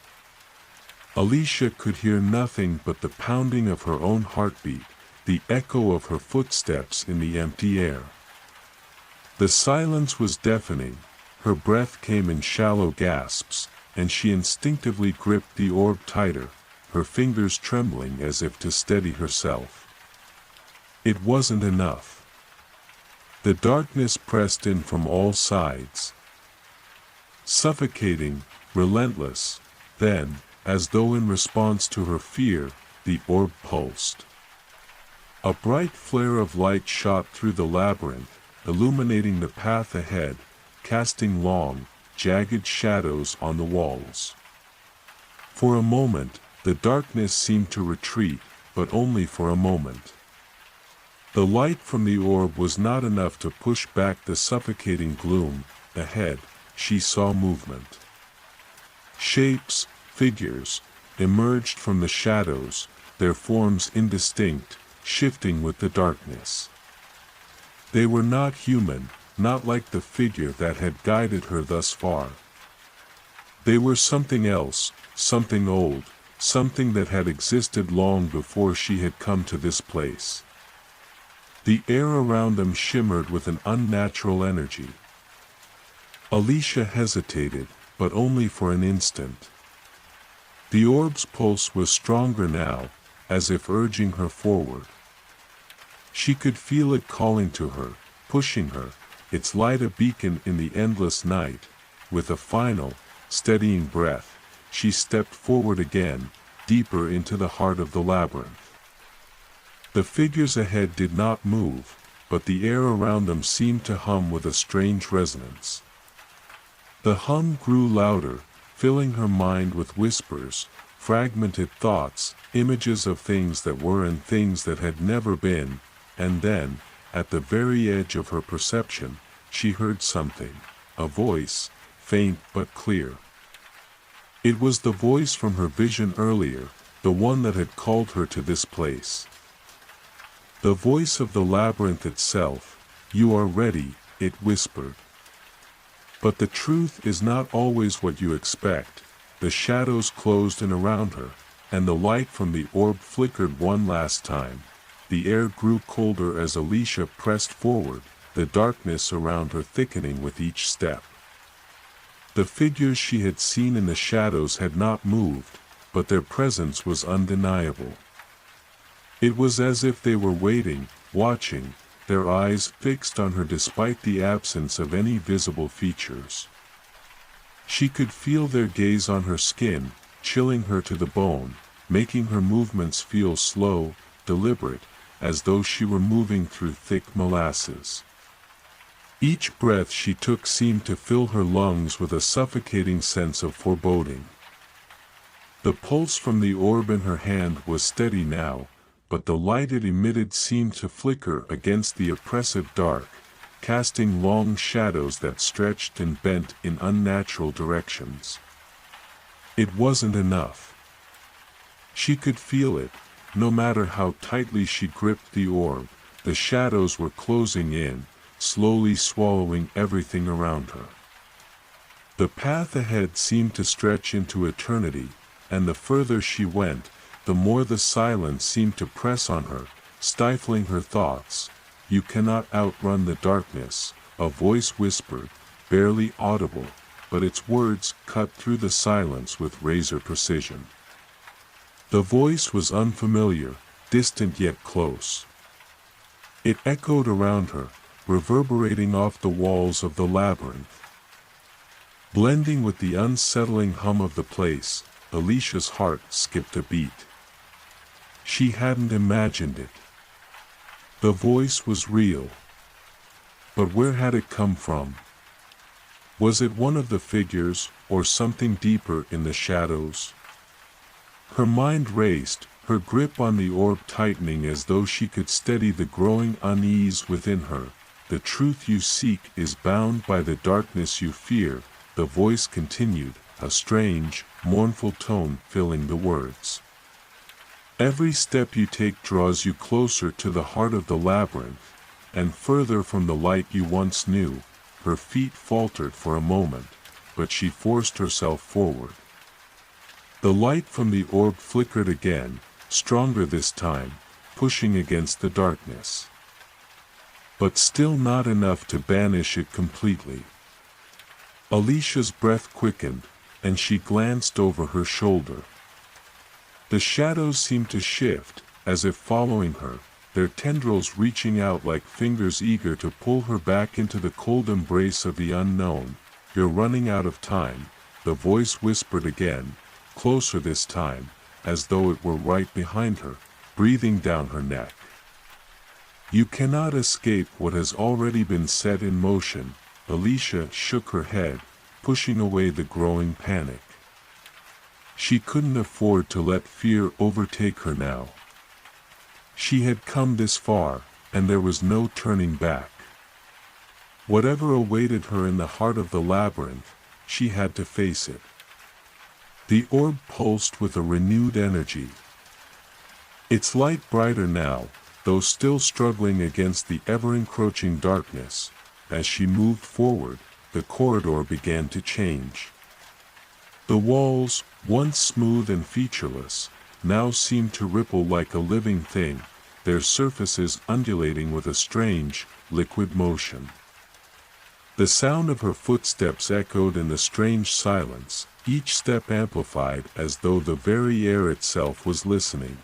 Alicia could hear nothing but the pounding of her own heartbeat, the echo of her footsteps in the empty air. The silence was deafening, her breath came in shallow gasps, and she instinctively gripped the orb tighter, her fingers trembling as if to steady herself. It wasn't enough. The darkness pressed in from all sides. Suffocating, relentless, then, as though in response to her fear, the orb pulsed. A bright flare of light shot through the labyrinth, illuminating the path ahead, casting long, jagged shadows on the walls. For a moment, the darkness seemed to retreat, but only for a moment. The light from the orb was not enough to push back the suffocating gloom. Ahead, she saw movement. Shapes, figures, emerged from the shadows, their forms indistinct, shifting with the darkness. They were not human, not like the figure that had guided her thus far. They were something else, something old, something that had existed long before she had come to this place. The air around them shimmered with an unnatural energy. Alicia hesitated, but only for an instant. The orb's pulse was stronger now, as if urging her forward. She could feel it calling to her, pushing her, its light a beacon in the endless night. With a final, steadying breath, she stepped forward again, deeper into the heart of the labyrinth. The figures ahead did not move, but the air around them seemed to hum with a strange resonance. The hum grew louder, filling her mind with whispers, fragmented thoughts, images of things that were and things that had never been, and then, at the very edge of her perception, she heard something, a voice, faint but clear. It was the voice from her vision earlier, the one that had called her to this place. The voice of the labyrinth itself. "You are ready," it whispered. But the truth is not always what you expect. The shadows closed in around her, and the light from the orb flickered one last time. The air grew colder as Alicia pressed forward, the darkness around her thickening with each step. The figures she had seen in the shadows had not moved, but their presence was undeniable. It was as if they were waiting, watching, their eyes fixed on her despite the absence of any visible features. She could feel their gaze on her skin, chilling her to the bone, making her movements feel slow, deliberate, as though she were moving through thick molasses. Each breath she took seemed to fill her lungs with a suffocating sense of foreboding. The pulse from the orb in her hand was steady now, but the light it emitted seemed to flicker against the oppressive dark, casting long shadows that stretched and bent in unnatural directions. It wasn't enough. She could feel it, no matter how tightly she gripped the orb, the shadows were closing in, slowly swallowing everything around her. The path ahead seemed to stretch into eternity, and the further she went, the more the silence seemed to press on her, stifling her thoughts. "You cannot outrun the darkness," a voice whispered, barely audible, but its words cut through the silence with razor precision. The voice was unfamiliar, distant yet close. It echoed around her, reverberating off the walls of the labyrinth. Blending with the unsettling hum of the place, Alicia's heart skipped a beat. She hadn't imagined it. The voice was real. But where had it come from? Was it one of the figures, or something deeper in the shadows? Her mind raced, her grip on the orb tightening as though she could steady the growing unease within her. "The truth you seek is bound by the darkness you fear," the voice continued, a strange, mournful tone filling the words. "Every step you take draws you closer to the heart of the labyrinth, and further from the light you once knew." Her feet faltered for a moment, but she forced herself forward. The light from the orb flickered again, stronger this time, pushing against the darkness. But still not enough to banish it completely. Alicia's breath quickened, and she glanced over her shoulder. The shadows seemed to shift, as if following her, their tendrils reaching out like fingers eager to pull her back into the cold embrace of the unknown. "You're running out of time," the voice whispered again, closer this time, as though it were right behind her, breathing down her neck. "You cannot escape what has already been set in motion." Alicia shook her head, pushing away the growing panic. She couldn't afford to let fear overtake her now. She had come this far, and there was no turning back. Whatever awaited her in the heart of the labyrinth, she had to face it. The orb pulsed with a renewed energy. Its light brighter now, though still struggling against the ever-encroaching darkness. As she moved forward, the corridor began to change. The walls, once smooth and featureless, now seemed to ripple like a living thing, their surfaces undulating with a strange, liquid motion. The sound of her footsteps echoed in the strange silence, each step amplified as though the very air itself was listening.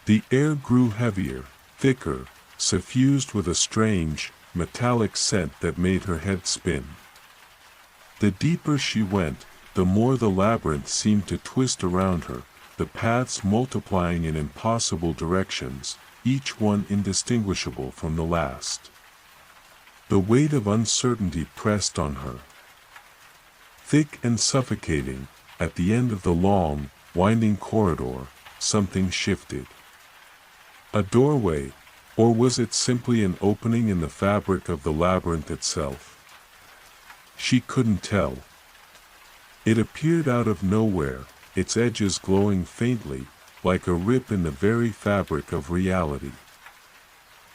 The air grew heavier, thicker, suffused with a strange, metallic scent that made her head spin. The deeper she went, the more the labyrinth seemed to twist around her, the paths multiplying in impossible directions, each one indistinguishable from the last. The weight of uncertainty pressed on her. Thick and suffocating, at the end of the long, winding corridor, something shifted. A doorway, or was it simply an opening in the fabric of the labyrinth itself? She couldn't tell. It appeared out of nowhere, its edges glowing faintly, like a rip in the very fabric of reality.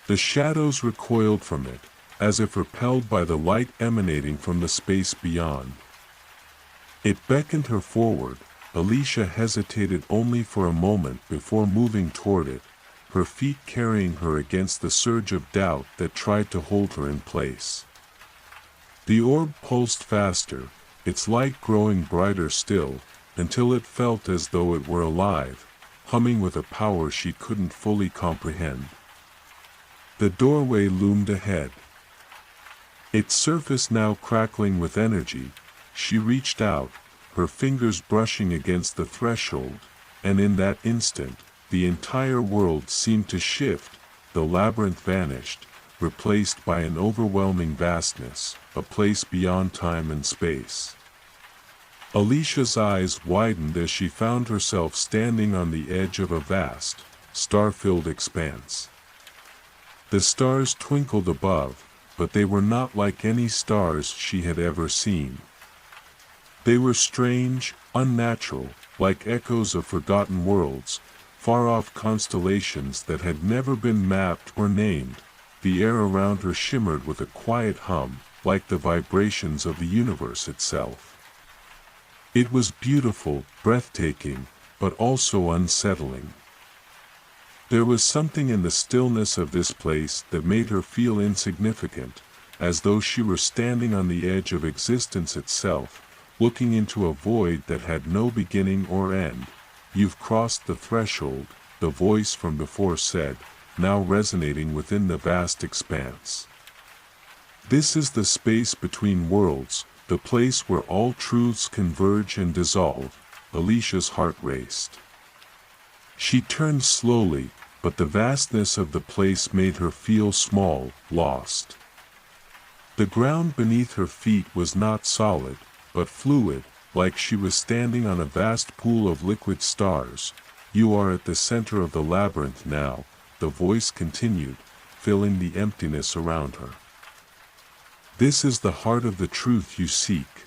The shadows recoiled from it, as if repelled by the light emanating from the space beyond. It beckoned her forward. Alicia hesitated only for a moment before moving toward it, her feet carrying her against the surge of doubt that tried to hold her in place. The orb pulsed faster, its light growing brighter still, until it felt as though it were alive, humming with a power she couldn't fully comprehend. The doorway loomed ahead. Its surface now crackling with energy, she reached out, her fingers brushing against the threshold, and in that instant, the entire world seemed to shift. The labyrinth vanished, replaced by an overwhelming vastness, a place beyond time and space. Alicia's eyes widened as she found herself standing on the edge of a vast, star-filled expanse. The stars twinkled above, but they were not like any stars she had ever seen. They were strange, unnatural, like echoes of forgotten worlds, far-off constellations that had never been mapped or named. The air around her shimmered with a quiet hum, like the vibrations of the universe itself. It was beautiful, breathtaking, but also unsettling. There was something in the stillness of this place that made her feel insignificant, as though she were standing on the edge of existence itself, looking into a void that had no beginning or end. "You've crossed the threshold," the voice from before said, now resonating within the vast expanse. "This is the space between worlds, the place where all truths converge and dissolve." Alicia's heart raced. She turned slowly, but the vastness of the place made her feel small, lost. The ground beneath her feet was not solid, but fluid, like she was standing on a vast pool of liquid stars. "You are at the center of the labyrinth now," the voice continued, filling the emptiness around her. "This is the heart of the truth you seek.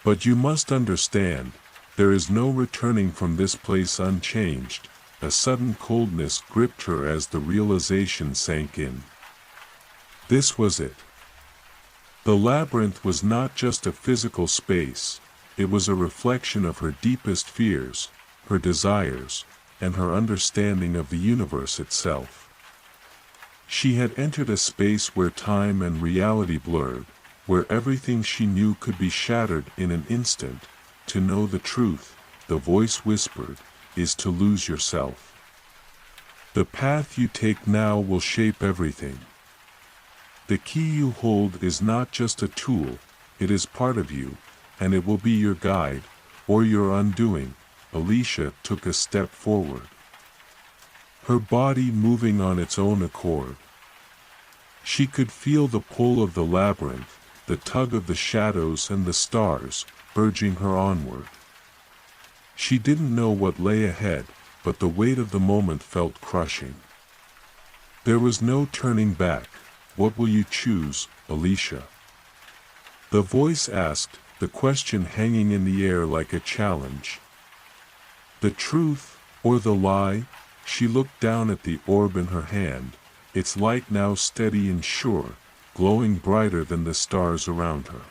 But you must understand, there is no returning from this place unchanged." A sudden coldness gripped her as the realization sank in. This was it. The labyrinth was not just a physical space, it was a reflection of her deepest fears, her desires, and her understanding of the universe itself. She had entered a space where time and reality blurred, where everything she knew could be shattered in an instant. "To know the truth," the voice whispered, "is to lose yourself. The path you take now will shape everything. The key you hold is not just a tool, it is part of you, and it will be your guide, or your undoing." Alicia took a step forward, her body moving on its own accord. She could feel the pull of the labyrinth, the tug of the shadows and the stars, urging her onward. She didn't know what lay ahead, but the weight of the moment felt crushing. There was no turning back. "What will you choose, Alicia?" The voice asked, the question hanging in the air like a challenge. "The truth, or the lie?" She looked down at the orb in her hand, its light now steady and sure, glowing brighter than the stars around her.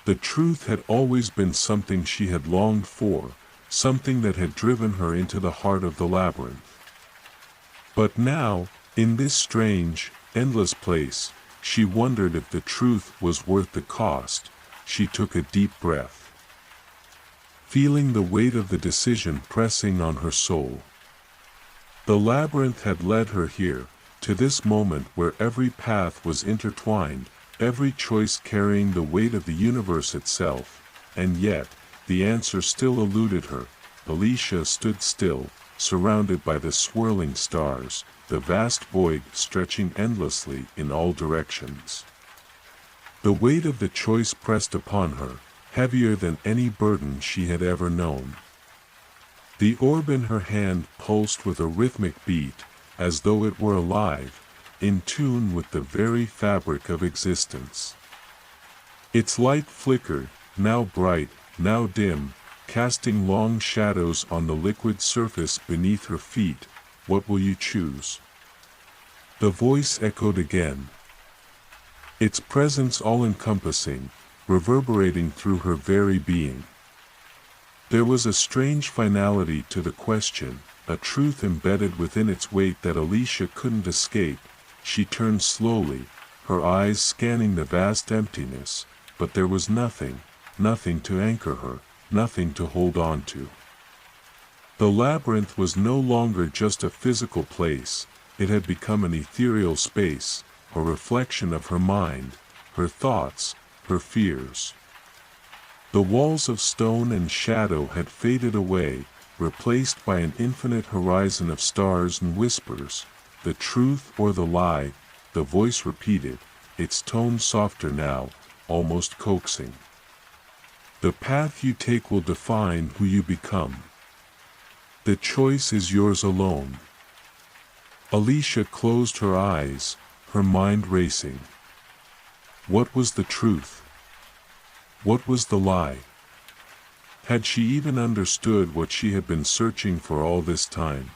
The truth had always been something she had longed for, something that had driven her into the heart of the labyrinth. But now, in this strange, endless place, she wondered if the truth was worth the cost. She took a deep breath, feeling the weight of the decision pressing on her soul. The labyrinth had led her here, to this moment where every path was intertwined, every choice carrying the weight of the universe itself, and yet, the answer still eluded her. Alicia stood still, surrounded by the swirling stars, the vast void stretching endlessly in all directions. The weight of the choice pressed upon her, heavier than any burden she had ever known. The orb in her hand pulsed with a rhythmic beat, as though it were alive, in tune with the very fabric of existence. Its light flickered, now bright, now dim, casting long shadows on the liquid surface beneath her feet. "What will you choose?" The voice echoed again, its presence all-encompassing, reverberating through her very being. There was a strange finality to the question, a truth embedded within its weight that Alicia couldn't escape. She turned slowly, her eyes scanning the vast emptiness, but there was nothing, nothing to anchor her, nothing to hold on to. The labyrinth was no longer just a physical place, it had become an ethereal space, a reflection of her mind, her thoughts, her fears. The walls of stone and shadow had faded away, replaced by an infinite horizon of stars and whispers. "The truth or the lie," the voice repeated, its tone softer now, almost coaxing. "The path you take will define who you become. The choice is yours alone." Alicia closed her eyes, her mind racing. What was the truth? What was the lie? Had she even understood what she had been searching for all this time?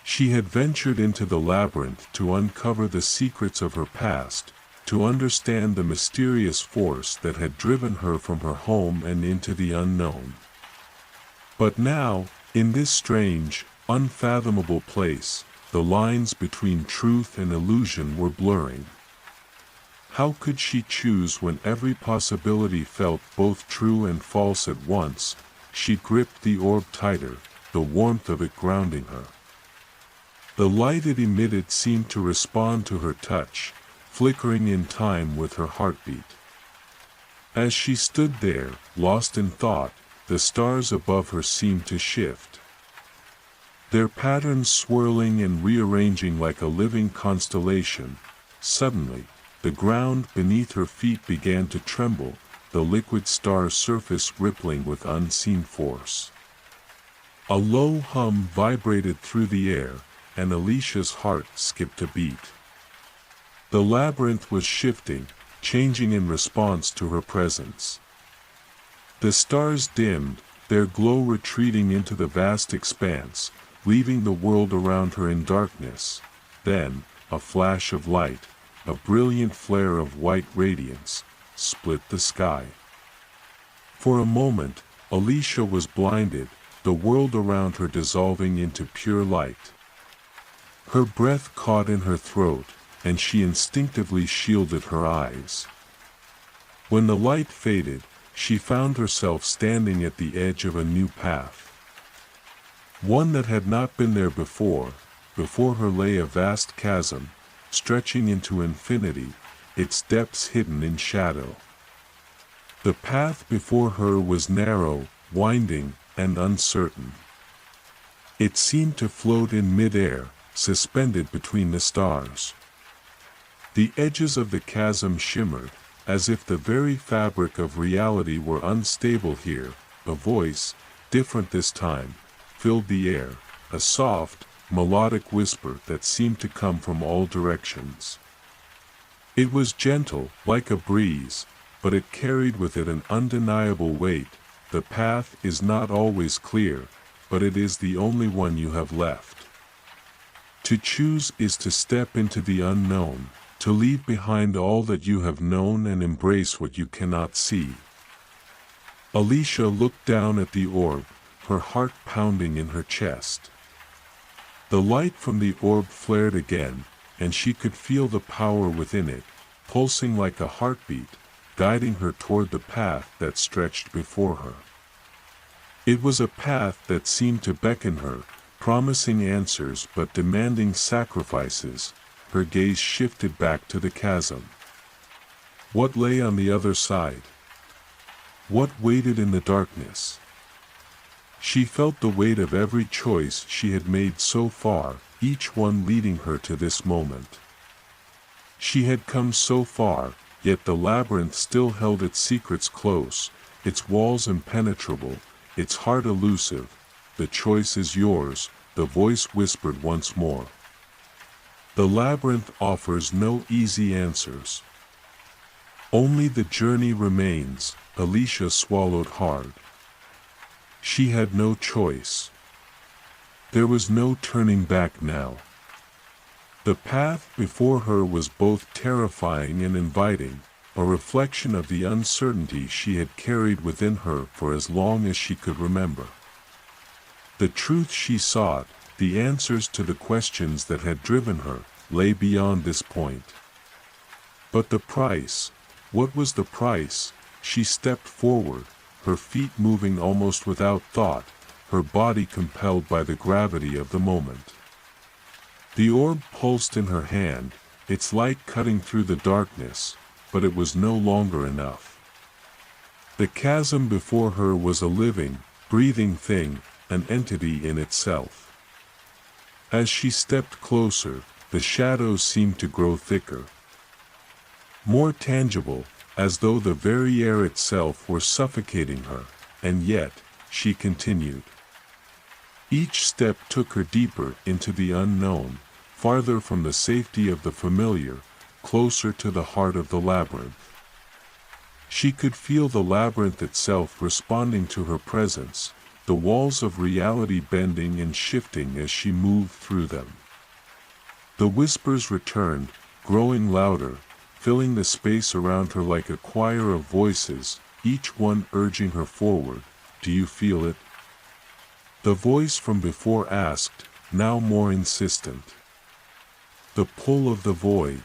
She had ventured into the labyrinth to uncover the secrets of her past, to understand the mysterious force that had driven her from her home and into the unknown. But now, in this strange, unfathomable place, the lines between truth and illusion were blurring. How could she choose when every possibility felt both true and false at once? She gripped the orb tighter, the warmth of it grounding her. The light it emitted seemed to respond to her touch, flickering in time with her heartbeat. As she stood there, lost in thought, the stars above her seemed to shift, their patterns swirling and rearranging like a living constellation. Suddenly, the ground beneath her feet began to tremble, the liquid star surface rippling with unseen force. A low hum vibrated through the air, and Alicia's heart skipped a beat. The labyrinth was shifting, changing in response to her presence. The stars dimmed, their glow retreating into the vast expanse, leaving the world around her in darkness. Then, a flash of light, a brilliant flare of white radiance, split the sky. For a moment, Alicia was blinded, the world around her dissolving into pure light. Her breath caught in her throat, and she instinctively shielded her eyes. When the light faded, she found herself standing at the edge of a new path. One that had not been there before. Before her lay a vast chasm, stretching into infinity, its depths hidden in shadow. The path before her was narrow, winding, and uncertain. It seemed to float in mid-air, suspended between the stars. The edges of the chasm shimmered, as if the very fabric of reality were unstable here. A voice, different this time, filled the air, a soft, melodic whisper that seemed to come from all directions. It was gentle, like a breeze, but it carried with it an undeniable weight. The path is not always clear, but it is the only one you have left. To choose is to step into the unknown, to leave behind all that you have known and embrace what you cannot see. Alicia looked down at the orb, her heart pounding in her chest. The light from the orb flared again, and she could feel the power within it, pulsing like a heartbeat, guiding her toward the path that stretched before her. It was a path that seemed to beckon her, promising answers but demanding sacrifices. Her gaze shifted back to the chasm. What lay on the other side? What waited in the darkness? She felt the weight of every choice she had made so far, each one leading her to this moment. She had come so far, yet the labyrinth still held its secrets close, its walls impenetrable, its heart elusive. The choice is yours, the voice whispered once more. The labyrinth offers no easy answers. Only the journey remains. Alicia swallowed hard. She had no choice. There was no turning back now. The path before her was both terrifying and inviting, a reflection of the uncertainty she had carried within her for as long as she could remember. The truth she sought, the answers to the questions that had driven her, lay beyond this point. But the price, what was the price? She stepped forward, her feet moving almost without thought, her body compelled by the gravity of the moment. The orb pulsed in her hand, its light cutting through the darkness, but it was no longer enough. The chasm before her was a living, breathing thing, an entity in itself. As she stepped closer, the shadows seemed to grow thicker, more tangible, as though the very air itself were suffocating her, and yet, she continued. Each step took her deeper into the unknown, farther from the safety of the familiar, closer to the heart of the labyrinth. She could feel the labyrinth itself responding to her presence, the walls of reality bending and shifting as she moved through them. The whispers returned, growing louder, filling the space around her like a choir of voices, each one urging her forward. Do you feel it? The voice from before asked, now more insistent. The pull of the void.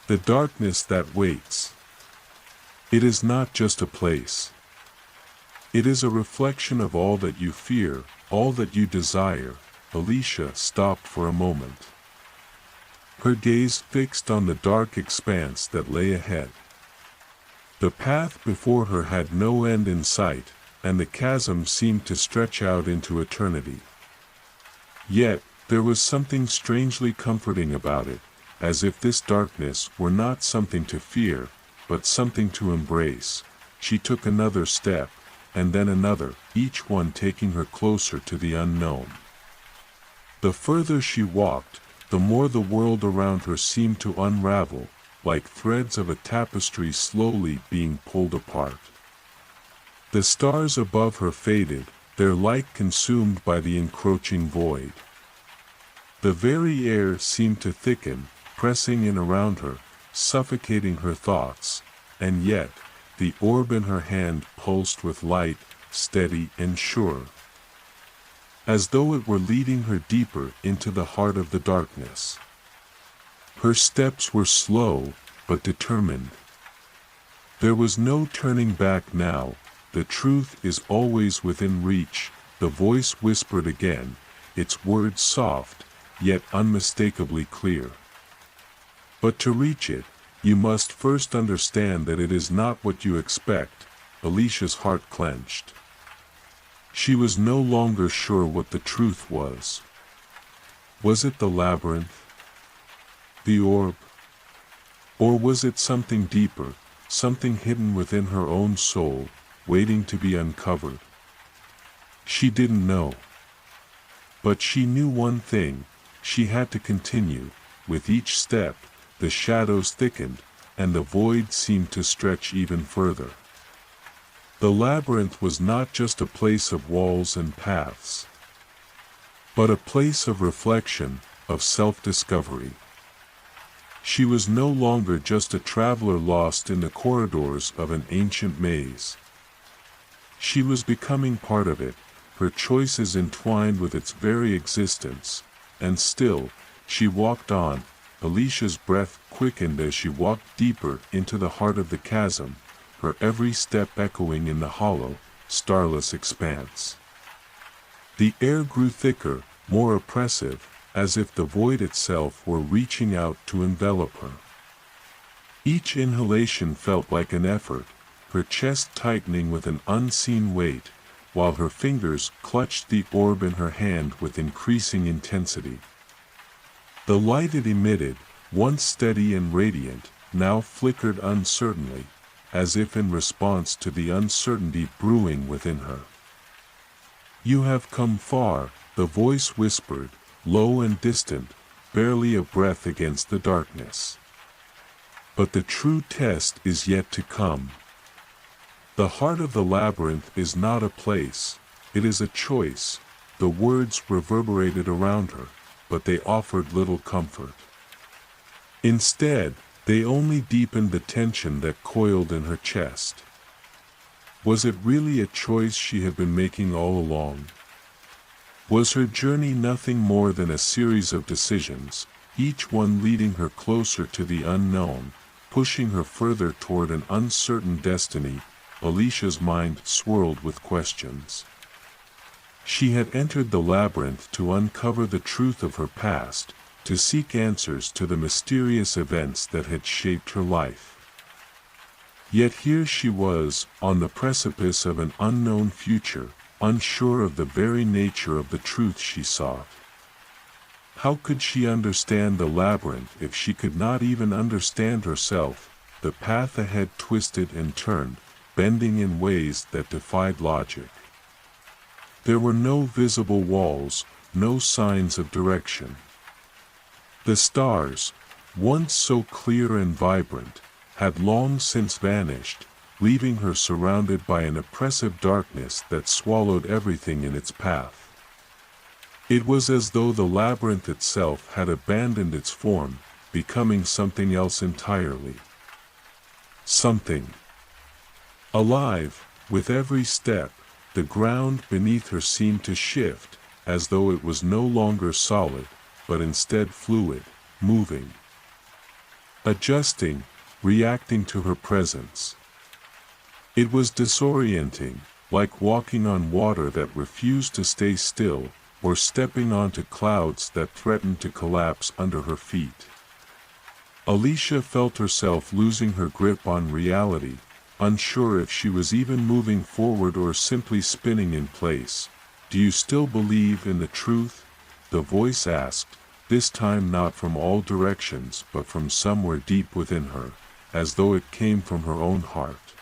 The darkness that waits. It is not just a place. It is a reflection of all that you fear, all that you desire. Alicia stopped for a moment, her gaze fixed on the dark expanse that lay ahead. The path before her had no end in sight, and the chasm seemed to stretch out into eternity. Yet, there was something strangely comforting about it, as if this darkness were not something to fear, but something to embrace. She took another step, and then another, each one taking her closer to the unknown. The further she walked, the more the world around her seemed to unravel, like threads of a tapestry slowly being pulled apart. The stars above her faded, their light consumed by the encroaching void. The very air seemed to thicken, pressing in around her, suffocating her thoughts, and yet, the orb in her hand pulsed with light, steady and sure, as though it were leading her deeper into the heart of the darkness. Her steps were slow, but determined. There was no turning back now. The truth is always within reach, the voice whispered again, its words soft, yet unmistakably clear. But to reach it, you must first understand that it is not what you expect. Alicia's heart clenched. She was no longer sure what the truth was. Was it the labyrinth? The orb? Or was it something deeper, something hidden within her own soul, waiting to be uncovered? She didn't know. But she knew one thing, she had to continue. With each step, the shadows thickened, and the void seemed to stretch even further. The labyrinth was not just a place of walls and paths, but a place of reflection, of self-discovery. She was no longer just a traveler lost in the corridors of an ancient maze. She was becoming part of it, her choices entwined with its very existence, and still, she walked on. Alicia's breath quickened as she walked deeper into the heart of the chasm, her every step echoing in the hollow, starless expanse. The air grew thicker, more oppressive, as if the void itself were reaching out to envelop her. Each inhalation felt like an effort, her chest tightening with an unseen weight, while her fingers clutched the orb in her hand with increasing intensity. The light it emitted, once steady and radiant, now flickered uncertainly, as if in response to the uncertainty brewing within her. "You have come far," the voice whispered, low and distant, barely a breath against the darkness. "But the true test is yet to come. The heart of the labyrinth is not a place, it is a choice." The words reverberated around her, but they offered little comfort. Instead, they only deepened the tension that coiled in her chest. Was it really a choice she had been making all along? Was her journey nothing more than a series of decisions, each one leading her closer to the unknown, pushing her further toward an uncertain destiny? Alicia's mind swirled with questions. She had entered the labyrinth to uncover the truth of her past, to seek answers to the mysterious events that had shaped her life. Yet here she was, on the precipice of an unknown future, unsure of the very nature of the truth she sought. How could she understand the labyrinth if she could not even understand herself? The path ahead twisted and turned, bending in ways that defied logic. There were no visible walls, no signs of direction. The stars, once so clear and vibrant, had long since vanished, leaving her surrounded by an oppressive darkness that swallowed everything in its path. It was as though the labyrinth itself had abandoned its form, becoming something else entirely. Something alive. With every step, the ground beneath her seemed to shift, as though it was no longer solid, but instead fluid, moving, adjusting, reacting to her presence. It was disorienting, like walking on water that refused to stay still, or stepping onto clouds that threatened to collapse under her feet. Alicia felt herself losing her grip on reality, unsure if she was even moving forward or simply spinning in place. "Do you still believe in the truth?" the voice asked, this time not from all directions but from somewhere deep within her, as though it came from her own heart.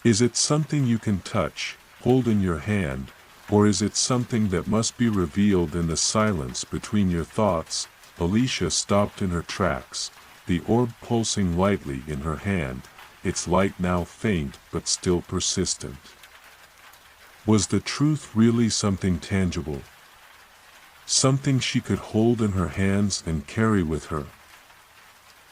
"Is it something you can touch, hold in your hand, or is it something that must be revealed in the silence between your thoughts?" Alicia stopped in her tracks, the orb pulsing lightly in her hand, its light now faint but still persistent. Was the truth really something tangible? Something she could hold in her hands and carry with her?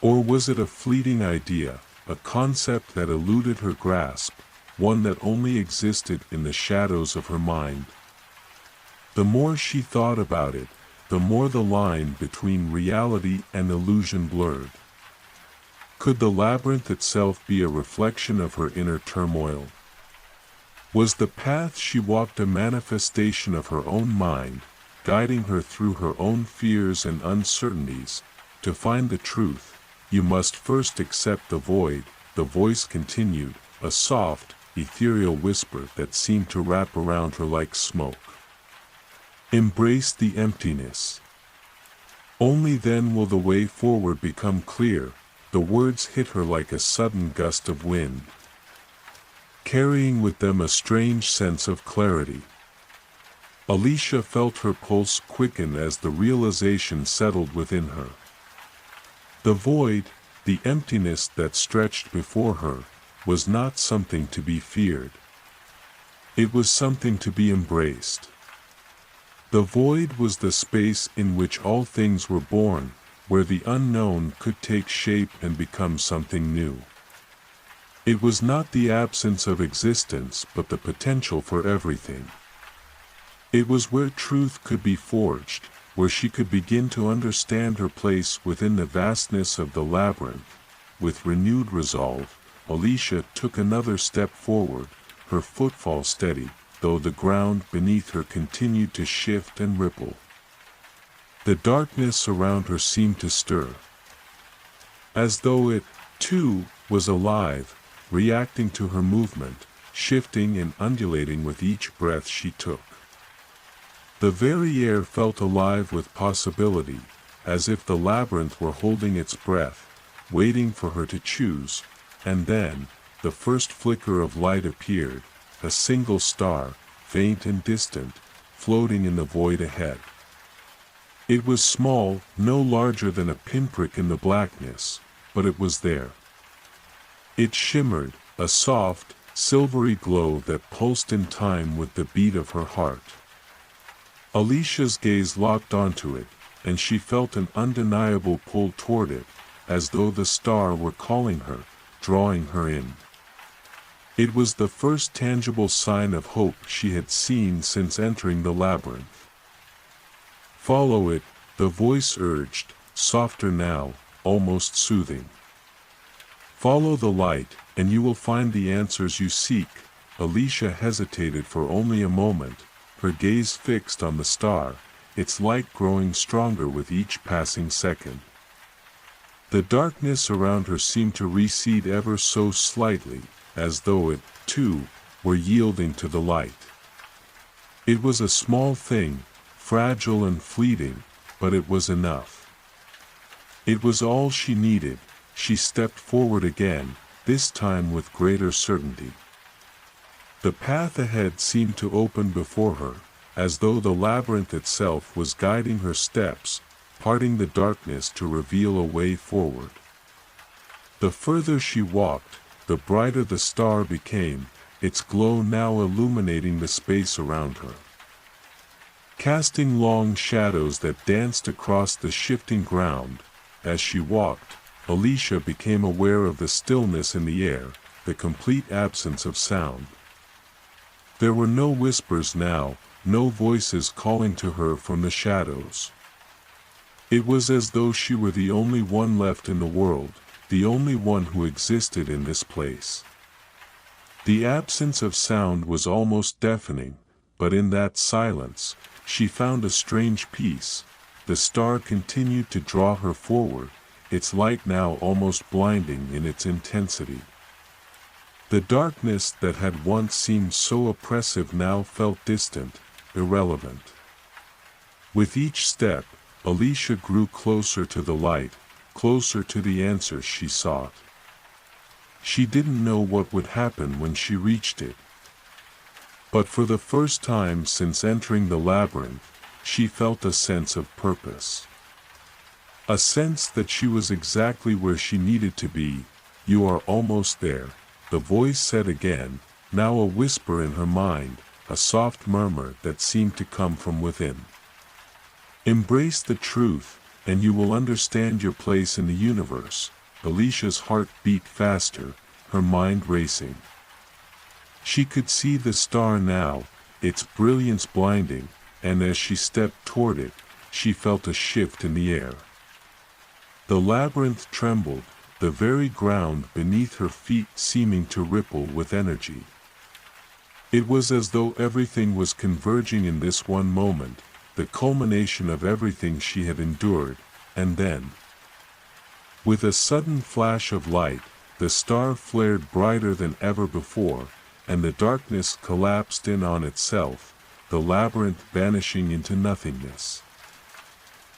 Or was it a fleeting idea, a concept that eluded her grasp, one that only existed in the shadows of her mind? The more she thought about it, the more the line between reality and illusion blurred. Could the labyrinth itself be a reflection of her inner turmoil? Was the path she walked a manifestation of her own mind, guiding her through her own fears and uncertainties? To find the truth, you must first accept the void, the voice continued, a soft, ethereal whisper that seemed to wrap around her like smoke. Embrace the emptiness. Only then will the way forward become clear. The words hit her like a sudden gust of wind, carrying with them a strange sense of clarity. Alicia felt her pulse quicken as the realization settled within her. The void, the emptiness that stretched before her, was not something to be feared. It was something to be embraced. The void was the space in which all things were born, where the unknown could take shape and become something new. It was not the absence of existence but the potential for everything. It was where truth could be forged, where she could begin to understand her place within the vastness of the labyrinth. With renewed resolve, Alicia took another step forward, her footfall steady, though the ground beneath her continued to shift and ripple. The darkness around her seemed to stir, as though it, too, was alive, reacting to her movement. shifting and undulating with each breath she took. The very air felt alive with possibility, as if the labyrinth were holding its breath, waiting for her to choose, and then, the first flicker of light appeared, a single star, faint and distant, floating in the void ahead. It was small, no larger than a pinprick in the blackness, but it was there. It shimmered, a soft, silvery glow that pulsed in time with the beat of her heart. Alicia's gaze locked onto it, and she felt an undeniable pull toward it, as though the star were calling her, drawing her in. It was the first tangible sign of hope she had seen since entering the labyrinth. "Follow it," the voice urged, softer now, almost soothing. "Follow the light, and you will find the answers you seek." Alicia hesitated for only a moment, her gaze fixed on the star, its light growing stronger with each passing second. The darkness around her seemed to recede ever so slightly, as though it, too, were yielding to the light. It was a small thing, fragile and fleeting, but it was enough. It was all she needed. She stepped forward again, this time with greater certainty. The path ahead seemed to open before her, as though the labyrinth itself was guiding her steps, parting the darkness to reveal a way forward. The further she walked, the brighter the star became, its glow now illuminating the space around her. Casting long shadows that danced across the shifting ground, as she walked, Alicia became aware of the stillness in the air, the complete absence of sound. There were no whispers now, no voices calling to her from the shadows. It was as though she were the only one left in the world, the only one who existed in this place. The absence of sound was almost deafening, but in that silence, she found a strange peace. The star continued to draw her forward, its light now almost blinding in its intensity. The darkness that had once seemed so oppressive now felt distant, irrelevant. With each step, Alicia grew closer to the light, closer to the answers she sought. She didn't know what would happen when she reached it. But for the first time since entering the labyrinth, she felt a sense of purpose. A sense that she was exactly where she needed to be. "You are almost there," the voice said again, now a whisper in her mind, a soft murmur that seemed to come from within. "Embrace the truth, and you will understand your place in the universe." Alicia's heart beat faster, her mind racing. She could see the star now, its brilliance blinding, and as she stepped toward it, she felt a shift in the air. The labyrinth trembled, the very ground beneath her feet seeming to ripple with energy. It was as though everything was converging in this one moment, the culmination of everything she had endured, and then, with a sudden flash of light, the star flared brighter than ever before, and the darkness collapsed in on itself, the labyrinth vanishing into nothingness.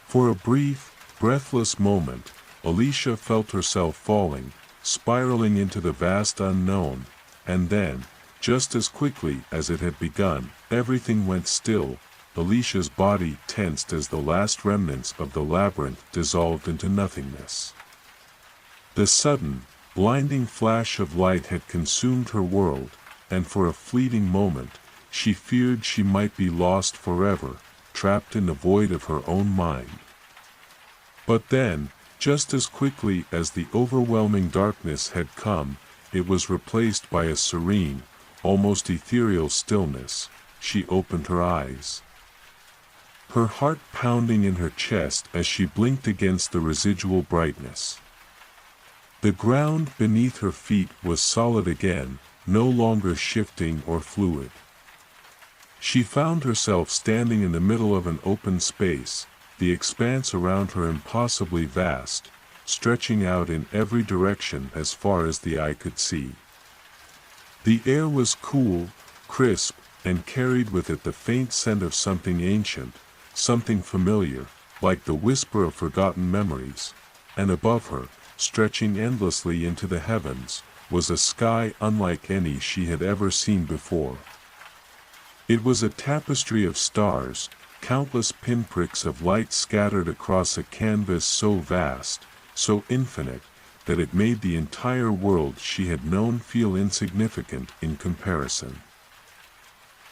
For a brief, breathless moment, Alicia felt herself falling, spiraling into the vast unknown, and then, just as quickly as it had begun, everything went still. Alicia's body tensed as the last remnants of the labyrinth dissolved into nothingness. The sudden, blinding flash of light had consumed her world, and for a fleeting moment, she feared she might be lost forever, trapped in the void of her own mind. But then, just as quickly as the overwhelming darkness had come, it was replaced by a serene, almost ethereal stillness. She opened her eyes, her heart pounding in her chest as she blinked against the residual brightness. The ground beneath her feet was solid again, no longer shifting or fluid. She found herself standing in the middle of an open space, the expanse around her impossibly vast, stretching out in every direction as far as the eye could see. The air was cool, crisp, and carried with it the faint scent of something ancient, something familiar, like the whisper of forgotten memories. And above her, stretching endlessly into the heavens, was a sky unlike any she had ever seen before. It was a tapestry of stars, countless pinpricks of light scattered across a canvas so vast, so infinite, that it made the entire world she had known feel insignificant in comparison.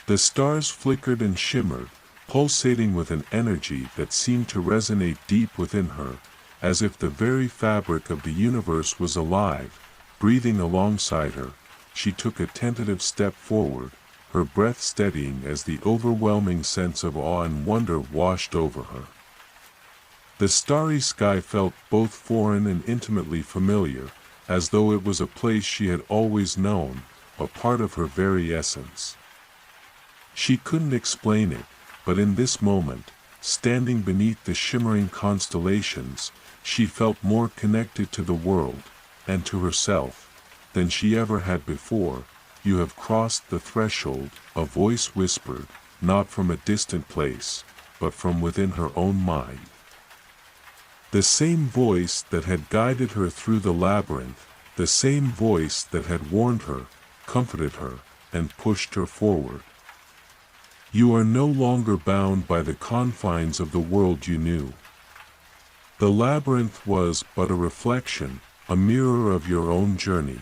The stars flickered and shimmered, pulsating with an energy that seemed to resonate deep within her, as if the very fabric of the universe was alive, breathing alongside her. She took a tentative step forward, her breath steadying as the overwhelming sense of awe and wonder washed over her. The starry sky felt both foreign and intimately familiar, as though it was a place she had always known, a part of her very essence. She couldn't explain it, but in this moment, standing beneath the shimmering constellations, she felt more connected to the world, and to herself, than she ever had before. "You have crossed the threshold," a voice whispered, not from a distant place, but from within her own mind. The same voice that had guided her through the labyrinth, the same voice that had warned her, comforted her, and pushed her forward. "You are no longer bound by the confines of the world you knew. The labyrinth was but a reflection, a mirror of your own journey.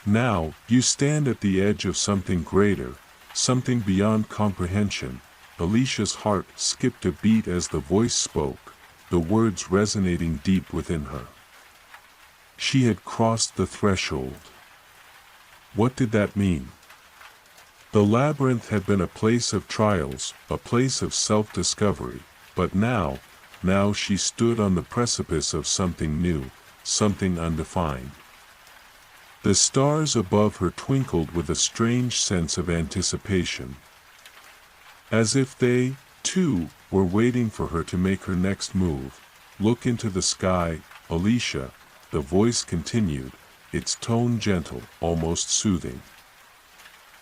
Now, you stand at the edge of something greater, something beyond comprehension." Alicia's heart skipped a beat as the voice spoke, the words resonating deep within her. She had crossed the threshold. What did that mean? The labyrinth had been a place of trials, a place of self-discovery, but now she stood on the precipice of something new, something undefined. The stars above her twinkled with a strange sense of anticipation. As if they, too, were waiting for her to make her next move. "Look into the sky, Alicia," the voice continued, its tone gentle, almost soothing.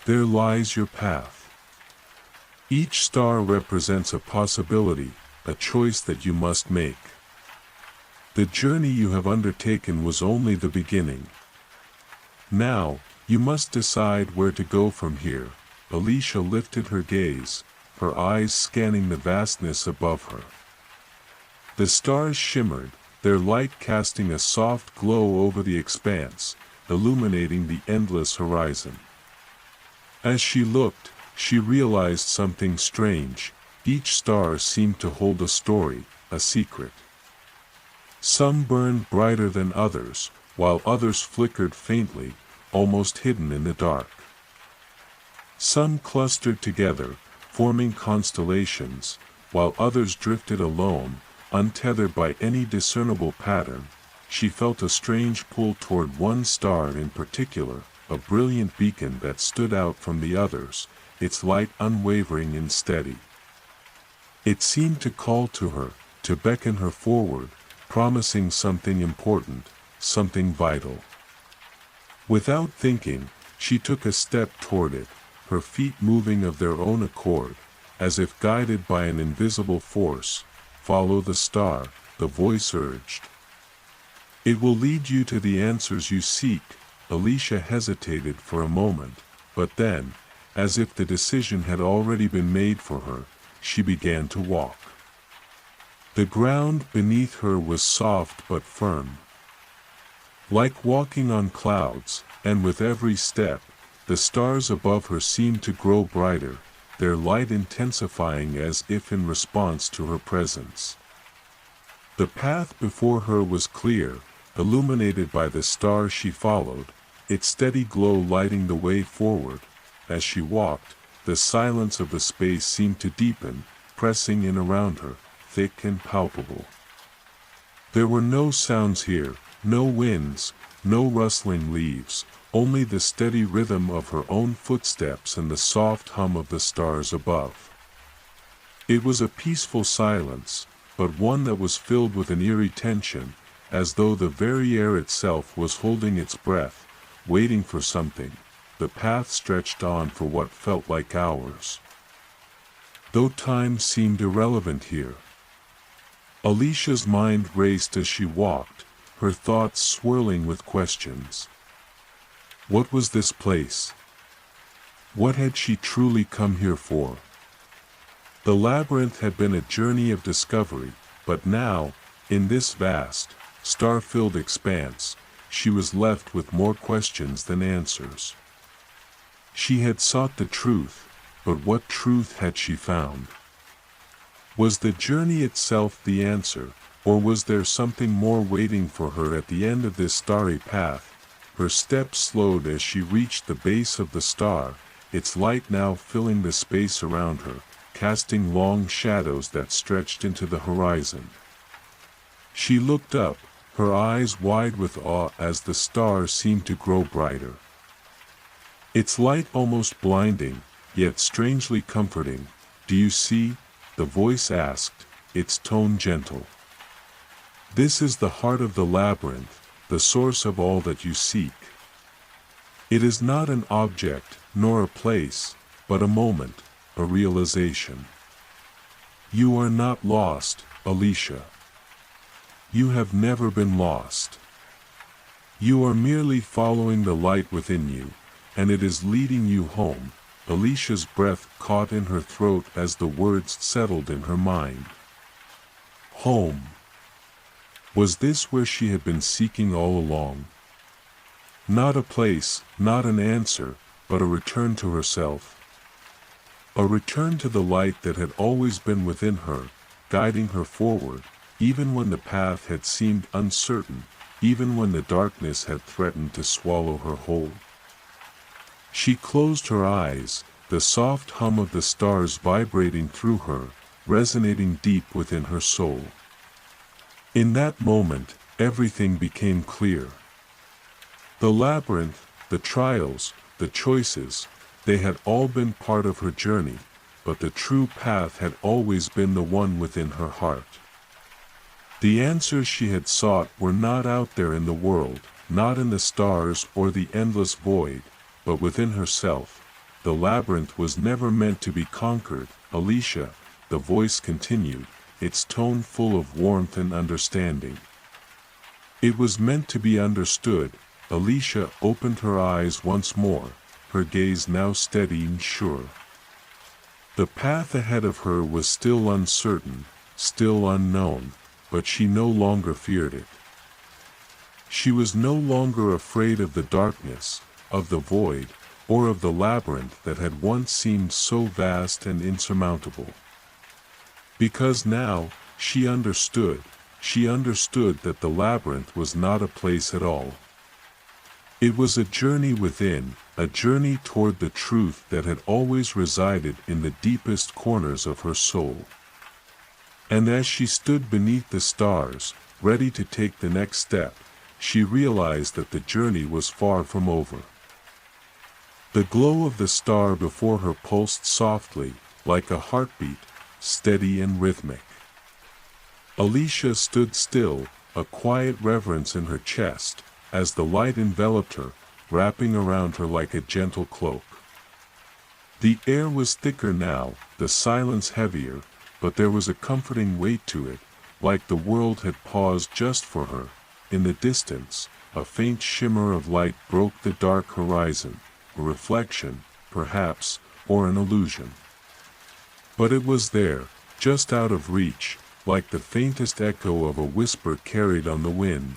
"There lies your path. Each star represents a possibility, a choice that you must make. The journey you have undertaken was only the beginning. Now, you must decide where to go from here." Alicia lifted her gaze, her eyes scanning the vastness above her. The stars shimmered, their light casting a soft glow over the expanse, illuminating the endless horizon. As she looked, she realized something strange. Each star seemed to hold a story, a secret. Some burned brighter than others, while others flickered faintly, almost hidden in the dark. Some clustered together, forming constellations, while others drifted alone, untethered by any discernible pattern. She felt a strange pull toward one star in particular, a brilliant beacon that stood out from the others, its light unwavering and steady. It seemed to call to her, to beckon her forward, promising something important, something vital. Without thinking, she took a step toward it, her feet moving of their own accord, as if guided by an invisible force. "Follow the star," the voice urged. "It will lead you to the answers you seek." Alicia hesitated for a moment, but then, as if the decision had already been made for her, she began to walk. The ground beneath her was soft but firm, like walking on clouds, and with every step, the stars above her seemed to grow brighter, their light intensifying as if in response to her presence. The path before her was clear, illuminated by the stars she followed, its steady glow lighting the way forward. As she walked, the silence of the space seemed to deepen, pressing in around her, thick and palpable. There were no sounds here, no winds, no rustling leaves, only the steady rhythm of her own footsteps and the soft hum of the stars above. It was a peaceful silence, but one that was filled with an eerie tension, as though the very air itself was holding its breath, waiting for something, the path stretched on for what felt like hours. Though time seemed irrelevant here. Alicia's mind raced as she walked, her thoughts swirling with questions. What was this place? What had she truly come here for? The labyrinth had been a journey of discovery, but now, in this vast, star-filled expanse, she was left with more questions than answers. She had sought the truth, but what truth had she found? Was the journey itself the answer, or was there something more waiting for her at the end of this starry path? Her steps slowed as she reached the base of the star, its light now filling the space around her, casting long shadows that stretched into the horizon. She looked up, her eyes wide with awe as the star seemed to grow brighter. Its light almost blinding, yet strangely comforting. "Do you see?" the voice asked, its tone gentle. "This is the heart of the labyrinth, the source of all that you seek. It is not an object, nor a place, but a moment, a realization. You are not lost, Alicia. You have never been lost. You are merely following the light within you, and it is leading you home." Alicia's breath caught in her throat as the words settled in her mind. Home. Was this where she had been seeking all along? Not a place, not an answer, but a return to herself. A return to the light that had always been within her, guiding her forward, even when the path had seemed uncertain, even when the darkness had threatened to swallow her whole. She closed her eyes, the soft hum of the stars vibrating through her, resonating deep within her soul. In that moment, everything became clear. The labyrinth, the trials, the choices, they had all been part of her journey, but the true path had always been the one within her heart. The answers she had sought were not out there in the world, not in the stars or the endless void, but within herself. The labyrinth was never meant to be conquered, Alicia, the voice continued, its tone full of warmth and understanding. It was meant to be understood. Alicia opened her eyes once more, her gaze now steady and sure. The path ahead of her was still uncertain, still unknown, but she no longer feared it. She was no longer afraid of the darkness, of the void, or of the labyrinth that had once seemed so vast and insurmountable. Because now, she understood that the labyrinth was not a place at all. It was a journey within, a journey toward the truth that had always resided in the deepest corners of her soul. And as she stood beneath the stars, ready to take the next step, she realized that the journey was far from over. The glow of the star before her pulsed softly, like a heartbeat, steady and rhythmic. Alicia stood still, a quiet reverence in her chest, as the light enveloped her, wrapping around her like a gentle cloak. The air was thicker now, the silence heavier, but there was a comforting weight to it, like the world had paused just for her. In the distance, a faint shimmer of light broke the dark horizon, a reflection, perhaps, or an illusion. But it was there, just out of reach, like the faintest echo of a whisper carried on the wind.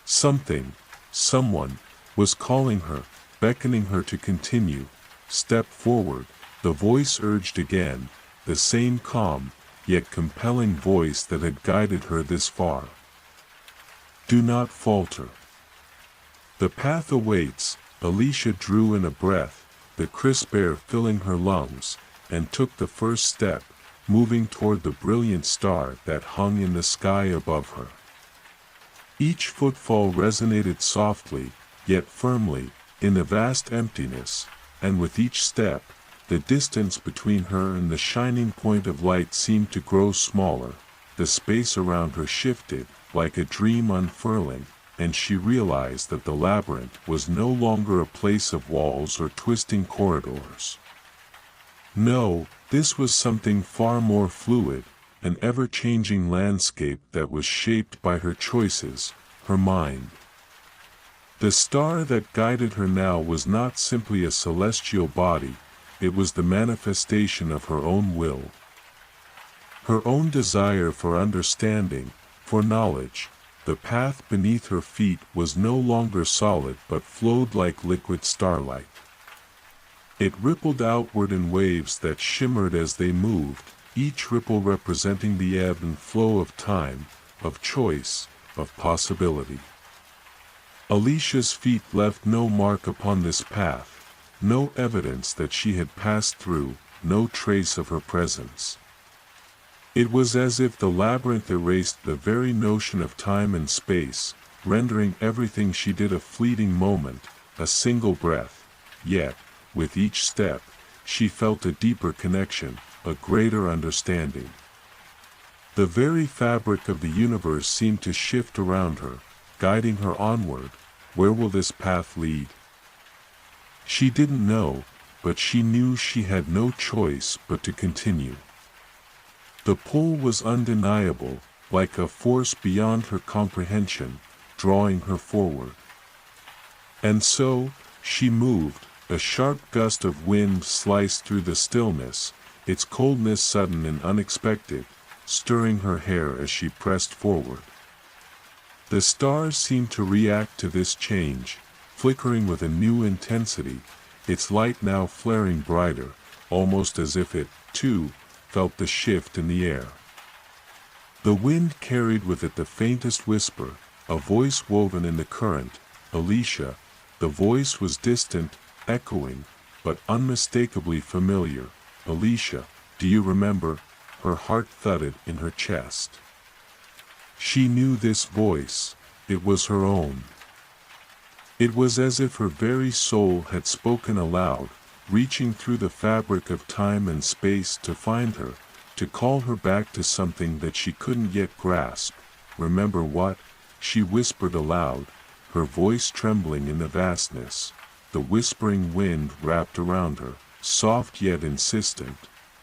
Something, someone, was calling her, beckoning her to continue. "Step forward," the voice urged again, the same calm, yet compelling voice that had guided her this far. "Do not falter. The path awaits." Alicia drew in a breath, the crisp air filling her lungs, and took the first step, moving toward the brilliant star that hung in the sky above her. Each footfall resonated softly, yet firmly, in the vast emptiness, and with each step, the distance between her and the shining point of light seemed to grow smaller. The space around her shifted, like a dream unfurling, and she realized that the labyrinth was no longer a place of walls or twisting corridors. No, this was something far more fluid, an ever-changing landscape that was shaped by her choices, her mind. The star that guided her now was not simply a celestial body, it was the manifestation of her own will. Her own desire for understanding, for knowledge. The path beneath her feet was no longer solid but flowed like liquid starlight. It rippled outward in waves that shimmered as they moved, each ripple representing the ebb and flow of time, of choice, of possibility. Alicia's feet left no mark upon this path, no evidence that she had passed through, no trace of her presence. It was as if the labyrinth erased the very notion of time and space, rendering everything she did a fleeting moment, a single breath. Yet, with each step, she felt a deeper connection, a greater understanding. The very fabric of the universe seemed to shift around her, guiding her onward. Where will this path lead? She didn't know, but she knew she had no choice but to continue. The pull was undeniable, like a force beyond her comprehension, drawing her forward. And so, she moved. A sharp gust of wind sliced through the stillness, its coldness sudden and unexpected, stirring her hair as she pressed forward. The stars seemed to react to this change, flickering with a new intensity, its light now flaring brighter, almost as if it, too, felt the shift in the air. The wind carried with it the faintest whisper, a voice woven in the current, Alicia. The voice was distant, echoing, but unmistakably familiar. Alicia, do you remember? Her heart thudded in her chest. She knew this voice, it was her own. It was as if her very soul had spoken aloud, reaching through the fabric of time and space to find her, to call her back to something that she couldn't yet grasp. Remember what? She whispered aloud, her voice trembling in the vastness. The whispering wind wrapped around her, soft yet insistent.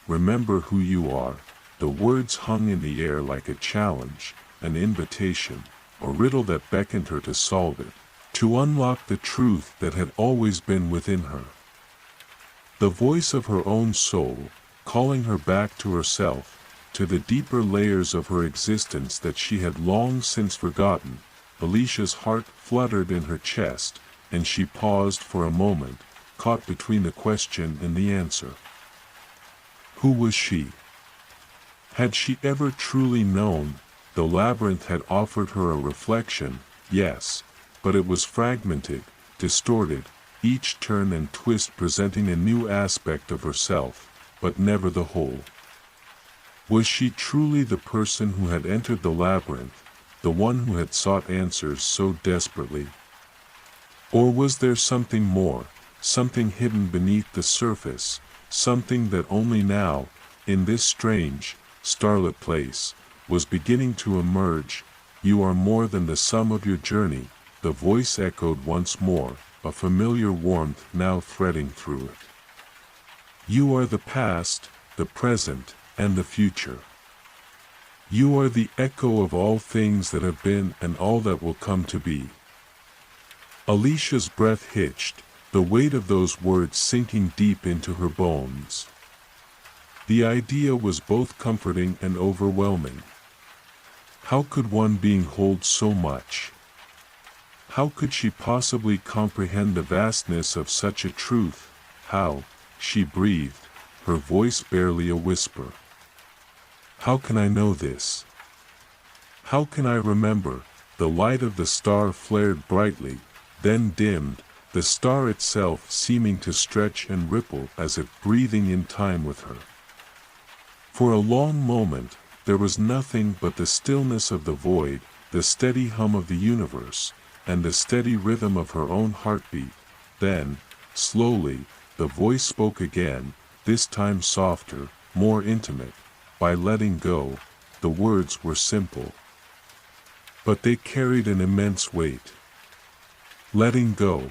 Remember who you are. The words hung in the air like a challenge, an invitation, a riddle that beckoned her to solve it, to unlock the truth that had always been within her. The voice of her own soul, calling her back to herself, to the deeper layers of her existence that she had long since forgotten. Alicia's heart fluttered in her chest, and she paused for a moment, caught between the question and the answer. Who was she? Had she ever truly known? The labyrinth had offered her a reflection, yes, but it was fragmented, distorted, each turn and twist presenting a new aspect of herself, but never the whole. Was she truly the person who had entered the labyrinth, the one who had sought answers so desperately? Or was there something more, something hidden beneath the surface, something that only now, in this strange, starlit place, was beginning to emerge? You are more than the sum of your journey, the voice echoed once more, a familiar warmth now threading through it. You are the past, the present, and the future. You are the echo of all things that have been and all that will come to be. Alicia's breath hitched, the weight of those words sinking deep into her bones. The idea was both comforting and overwhelming. How could one being hold so much? How could she possibly comprehend the vastness of such a truth? How? She breathed, her voice barely a whisper. How can I know this? How can I remember? The light of the star flared brightly, then dimmed, the star itself seeming to stretch and ripple as if breathing in time with her. For a long moment, there was nothing but the stillness of the void, the steady hum of the universe, and the steady rhythm of her own heartbeat. Then, slowly, the voice spoke again, this time softer, more intimate. By letting go, the words were simple. but they carried an immense weight. Letting go.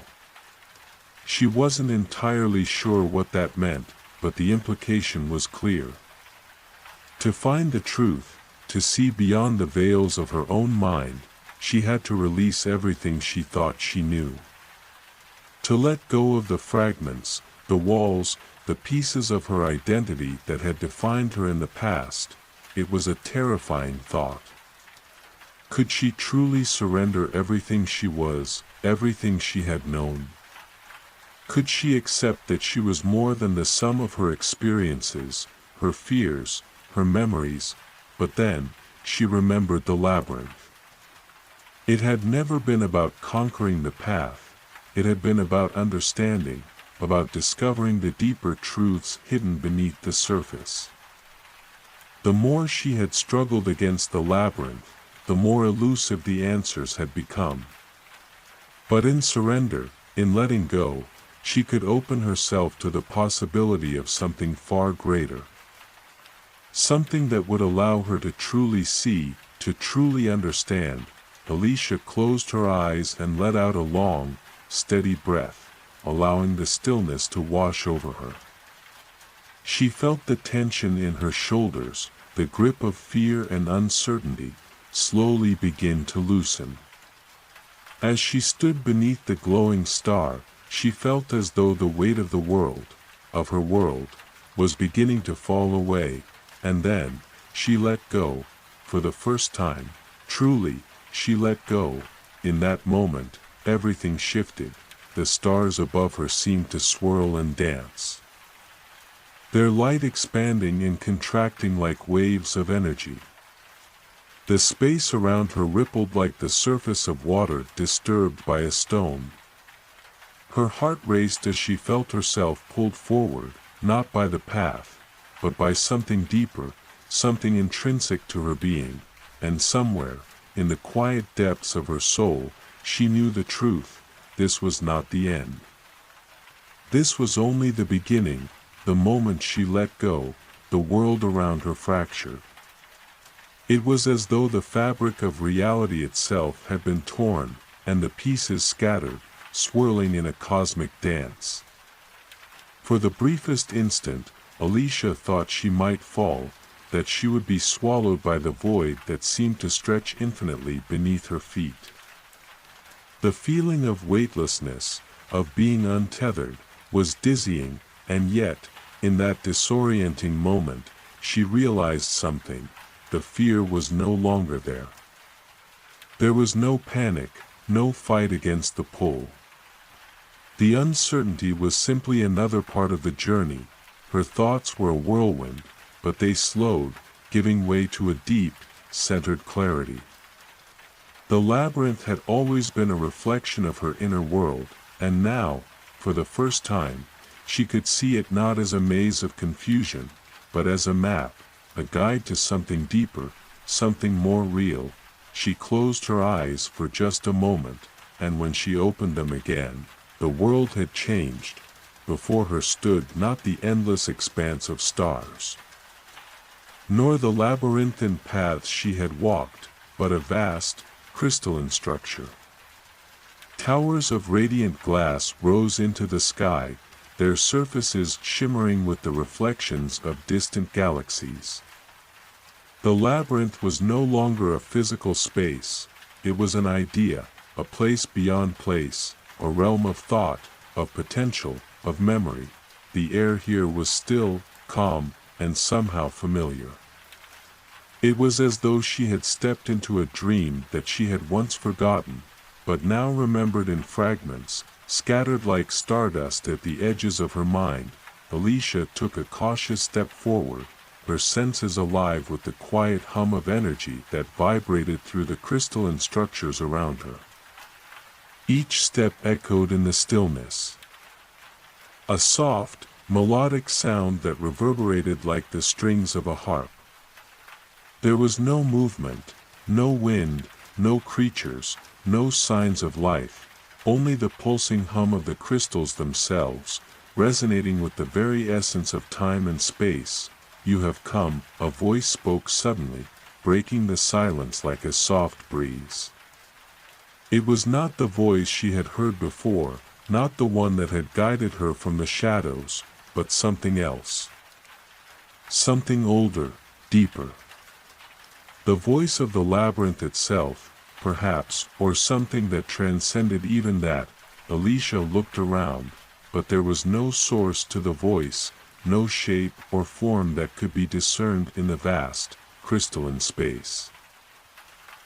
She wasn't entirely sure what that meant, but the implication was clear. To find the truth, to see beyond the veils of her own mind, she had to release everything she thought she knew. To let go of the fragments, the walls, the pieces of her identity that had defined her in the past. It was a terrifying thought. Could she truly surrender everything she was, everything she had known? Could she accept that she was more than the sum of her experiences, her fears, her memories? But then, she remembered the labyrinth. It had never been about conquering the path. It had been about understanding, about discovering the deeper truths hidden beneath the surface. The more she had struggled against the labyrinth, the more elusive the answers had become. But in surrender, in letting go, she could open herself to the possibility of something far greater. Something that would allow her to truly see, to truly understand. Alicia closed her eyes and let out a long, steady breath, allowing the stillness to wash over her. She felt the tension in her shoulders, the grip of fear and uncertainty, slowly begin to loosen. As she stood beneath the glowing star, she felt as though the weight of the world, of her world, was beginning to fall away, and then, she let go, for the first time, truly, she let go. In that moment, everything shifted. The stars above her seemed to swirl and dance, their light expanding and contracting like waves of energy. The space around her rippled like the surface of water disturbed by a stone. Her heart raced as she felt herself pulled forward, not by the path, but by something deeper, something intrinsic to her being, and somewhere, in the quiet depths of her soul, she knew the truth. This was not the end. This was only the beginning. The moment she let go, the world around her fractured. It was as though the fabric of reality itself had been torn, and the pieces scattered, swirling in a cosmic dance. For the briefest instant, Alicia thought she might fall, that she would be swallowed by the void that seemed to stretch infinitely beneath her feet. The feeling of weightlessness, of being untethered, was dizzying, and yet, in that disorienting moment, she realized something. The fear was no longer there. There was no panic, no fight against the pull. The uncertainty was simply another part of the journey. Her thoughts were a whirlwind, but they slowed, giving way to a deep, centered clarity. The labyrinth had always been a reflection of her inner world, and now, for the first time, she could see it not as a maze of confusion, but as a map, a guide to something deeper, something more real. She closed her eyes for just a moment, and when she opened them again, the world had changed. Before her stood not the endless expanse of stars, nor the labyrinthine paths she had walked, but a vast, crystalline structure. Towers of radiant glass rose into the sky, their surfaces shimmering with the reflections of distant galaxies. The labyrinth was no longer a physical space, it was an idea, a place beyond place, a realm of thought, of potential, of memory. The air here was still, calm, and somehow familiar. It was as though she had stepped into a dream that she had once forgotten, but now remembered in fragments, scattered like stardust at the edges of her mind. Alicia took a cautious step forward, her senses alive with the quiet hum of energy that vibrated through the crystalline structures around her. Each step echoed in the stillness. A soft, melodic sound that reverberated like the strings of a harp. There was no movement, no wind, no creatures, no signs of life, only the pulsing hum of the crystals themselves, resonating with the very essence of time and space. "You have come," a voice spoke suddenly, breaking the silence like a soft breeze. It was not the voice she had heard before, not the one that had guided her from the shadows, but something else. Something older, deeper. The voice of the labyrinth itself, perhaps, or something that transcended even that. Alicia looked around, but there was no source to the voice, no shape or form that could be discerned in the vast, crystalline space.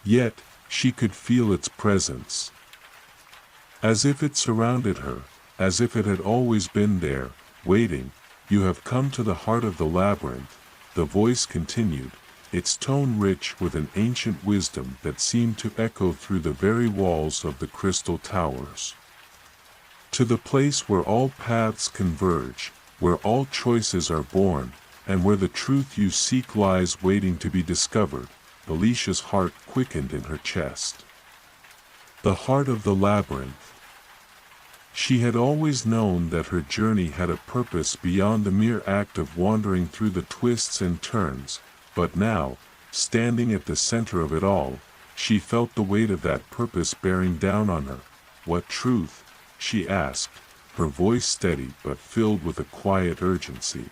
Yet, she could feel its presence. As if it surrounded her, as if it had always been there, waiting. "You have come to the heart of the labyrinth," the voice continued, its tone rich with an ancient wisdom that seemed to echo through the very walls of the crystal towers. "To the place where all paths converge, where all choices are born, and where the truth you seek lies waiting to be discovered." Alicia's heart quickened in her chest. The heart of the labyrinth. She had always known that her journey had a purpose beyond the mere act of wandering through the twists and turns, but now, standing at the center of it all, she felt the weight of that purpose bearing down on her. "What truth?" she asked, her voice steady but filled with a quiet urgency.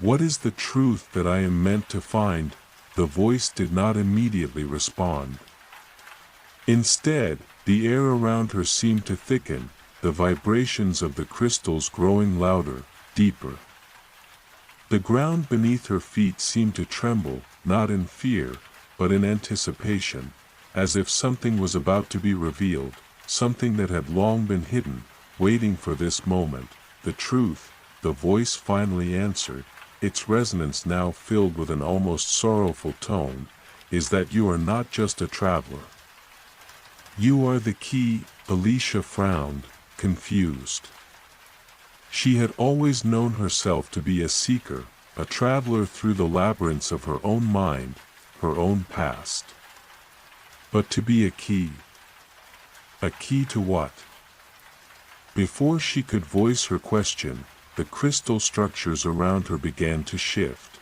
"What is the truth that I am meant to find?" The voice did not immediately respond. Instead, the air around her seemed to thicken, the vibrations of the crystals growing louder, deeper. The ground beneath her feet seemed to tremble, not in fear, but in anticipation, as if something was about to be revealed, something that had long been hidden, waiting for this moment. "The truth," the voice finally answered, its resonance now filled with an almost sorrowful tone, "is that you are not just a traveler. You are the key." Alicia frowned, confused. She had always known herself to be a seeker, a traveler through the labyrinths of her own mind, her own past. But to be a key. A key to what? Before she could voice her question, the crystal structures around her began to shift.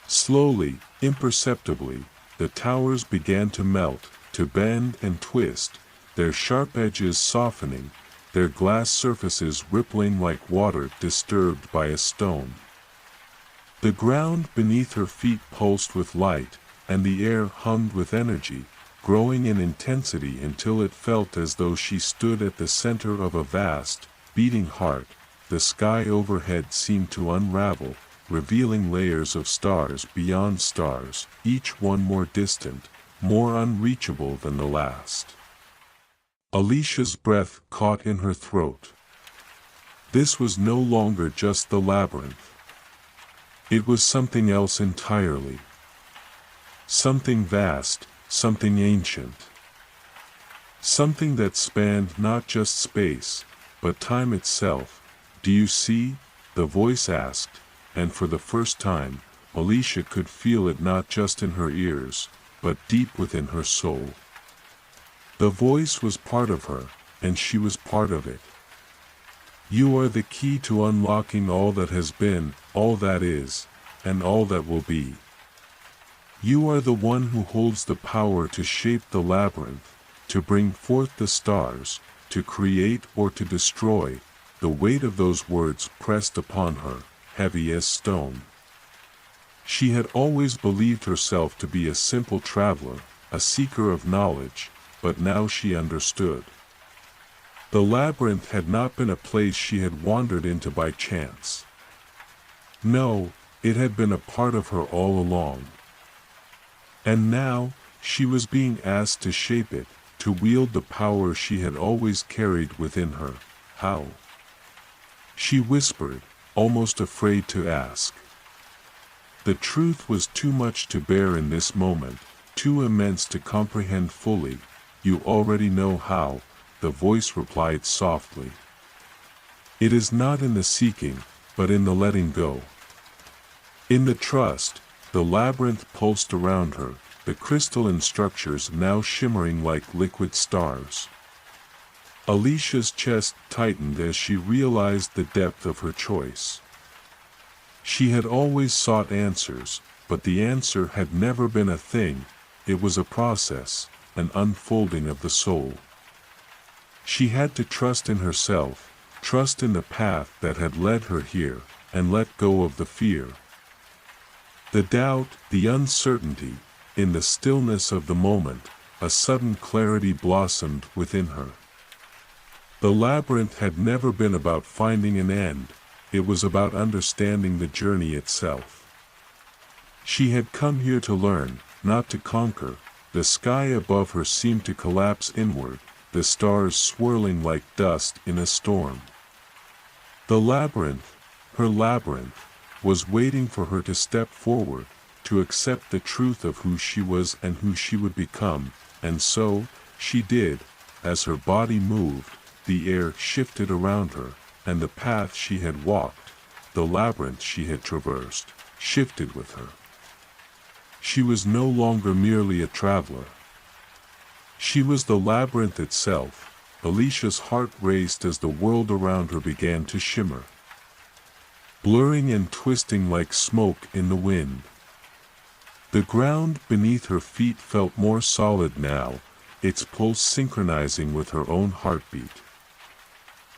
Slowly, imperceptibly, the towers began to melt, to bend and twist, their sharp edges softening, their glass surfaces rippling like water disturbed by a stone. The ground beneath her feet pulsed with light, and the air hummed with energy, growing in intensity until it felt as though she stood at the center of a vast, beating heart. The sky overhead seemed to unravel, revealing layers of stars beyond stars, each one more distant, more unreachable than the last. Alicia's breath caught in her throat. This was no longer just the labyrinth. It was something else entirely. Something vast, something ancient. Something that spanned not just space, but time itself. "Do you see?" the voice asked, and for the first time, Alicia could feel it not just in her ears, but deep within her soul. The voice was part of her, and she was part of it. "You are the key to unlocking all that has been, all that is, and all that will be. You are the one who holds the power to shape the labyrinth, to bring forth the stars, to create or to destroy." The weight of those words pressed upon her, heavy as stone. She had always believed herself to be a simple traveler, a seeker of knowledge, but now she understood. The labyrinth had not been a place she had wandered into by chance. No, it had been a part of her all along. And now, she was being asked to shape it, to wield the power she had always carried within her. How? She whispered, almost afraid to ask. The truth was too much to bear in this moment, too immense to comprehend fully. "You already know how," the voice replied softly. "It is not in the seeking, but in the letting go. In the trust." The labyrinth pulsed around her, the crystalline structures now shimmering like liquid stars. Alicia's chest tightened as she realized the depth of her choice. She had always sought answers, but the answer had never been a thing, it was a process, an unfolding of the soul. She had to trust in herself, trust in the path that had led her here, and let go of the fear. The doubt, the uncertainty, in the stillness of the moment, a sudden clarity blossomed within her. The labyrinth had never been about finding an end, it was about understanding the journey itself. She had come here to learn, not to conquer. The sky above her seemed to collapse inward, the stars swirling like dust in a storm. The labyrinth, her labyrinth, was waiting for her to step forward, to accept the truth of who she was and who she would become, and so, she did. As her body moved, the air shifted around her, and the path she had walked, the labyrinth she had traversed, shifted with her. She was no longer merely a traveler. She was the labyrinth itself. Alicia's heart raced as the world around her began to shimmer, blurring and twisting like smoke in the wind. The ground beneath her feet felt more solid now, its pulse synchronizing with her own heartbeat.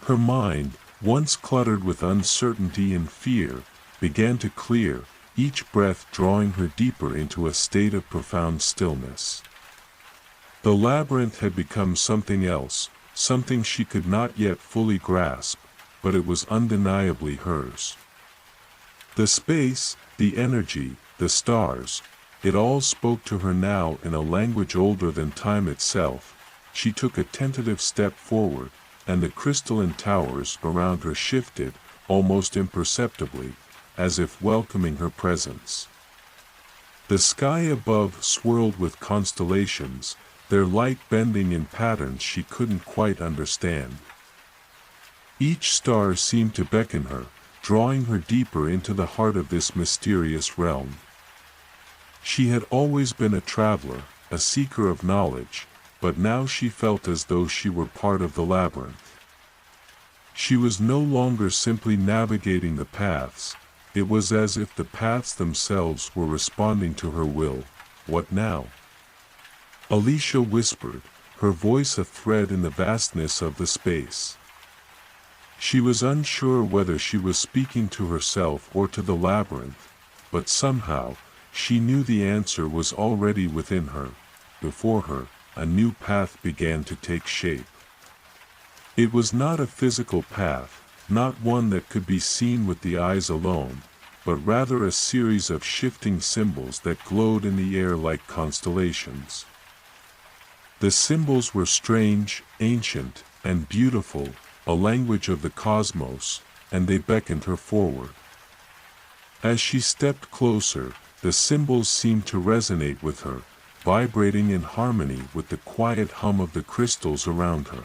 Her mind, once cluttered with uncertainty and fear, began to clear, each breath drawing her deeper into a state of profound stillness. The labyrinth had become something else, something she could not yet fully grasp, but it was undeniably hers. The space, the energy, the stars, it all spoke to her now in a language older than time itself. She took a tentative step forward, and the crystalline towers around her shifted, almost imperceptibly, as if welcoming her presence. The sky above swirled with constellations, their light bending in patterns she couldn't quite understand. Each star seemed to beckon her, drawing her deeper into the heart of this mysterious realm. She had always been a traveler, a seeker of knowledge, but now she felt as though she were part of the labyrinth. She was no longer simply navigating the paths, it was as if the paths themselves were responding to her will. What now? Alicia whispered, her voice a thread in the vastness of the space. She was unsure whether she was speaking to herself or to the labyrinth, but somehow, she knew the answer was already within her. Before her, a new path began to take shape. It was not a physical path, not one that could be seen with the eyes alone, but rather a series of shifting symbols that glowed in the air like constellations. The symbols were strange, ancient, and beautiful, a language of the cosmos, and they beckoned her forward. As she stepped closer, the symbols seemed to resonate with her, vibrating in harmony with the quiet hum of the crystals around her.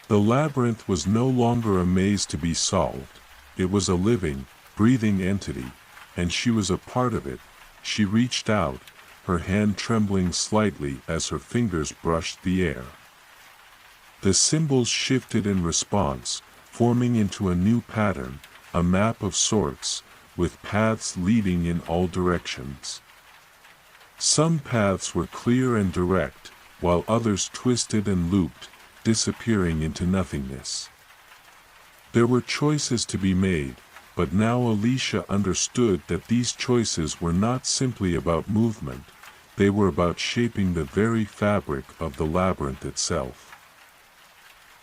The labyrinth was no longer a maze to be solved, it was a living, breathing entity, and she was a part of it. She reached out, her hand trembling slightly as her fingers brushed the air. The symbols shifted in response, forming into a new pattern, a map of sorts, with paths leading in all directions. Some paths were clear and direct, while others twisted and looped, disappearing into nothingness. There were choices to be made, but now Alicia understood that these choices were not simply about movement, they were about shaping the very fabric of the labyrinth itself.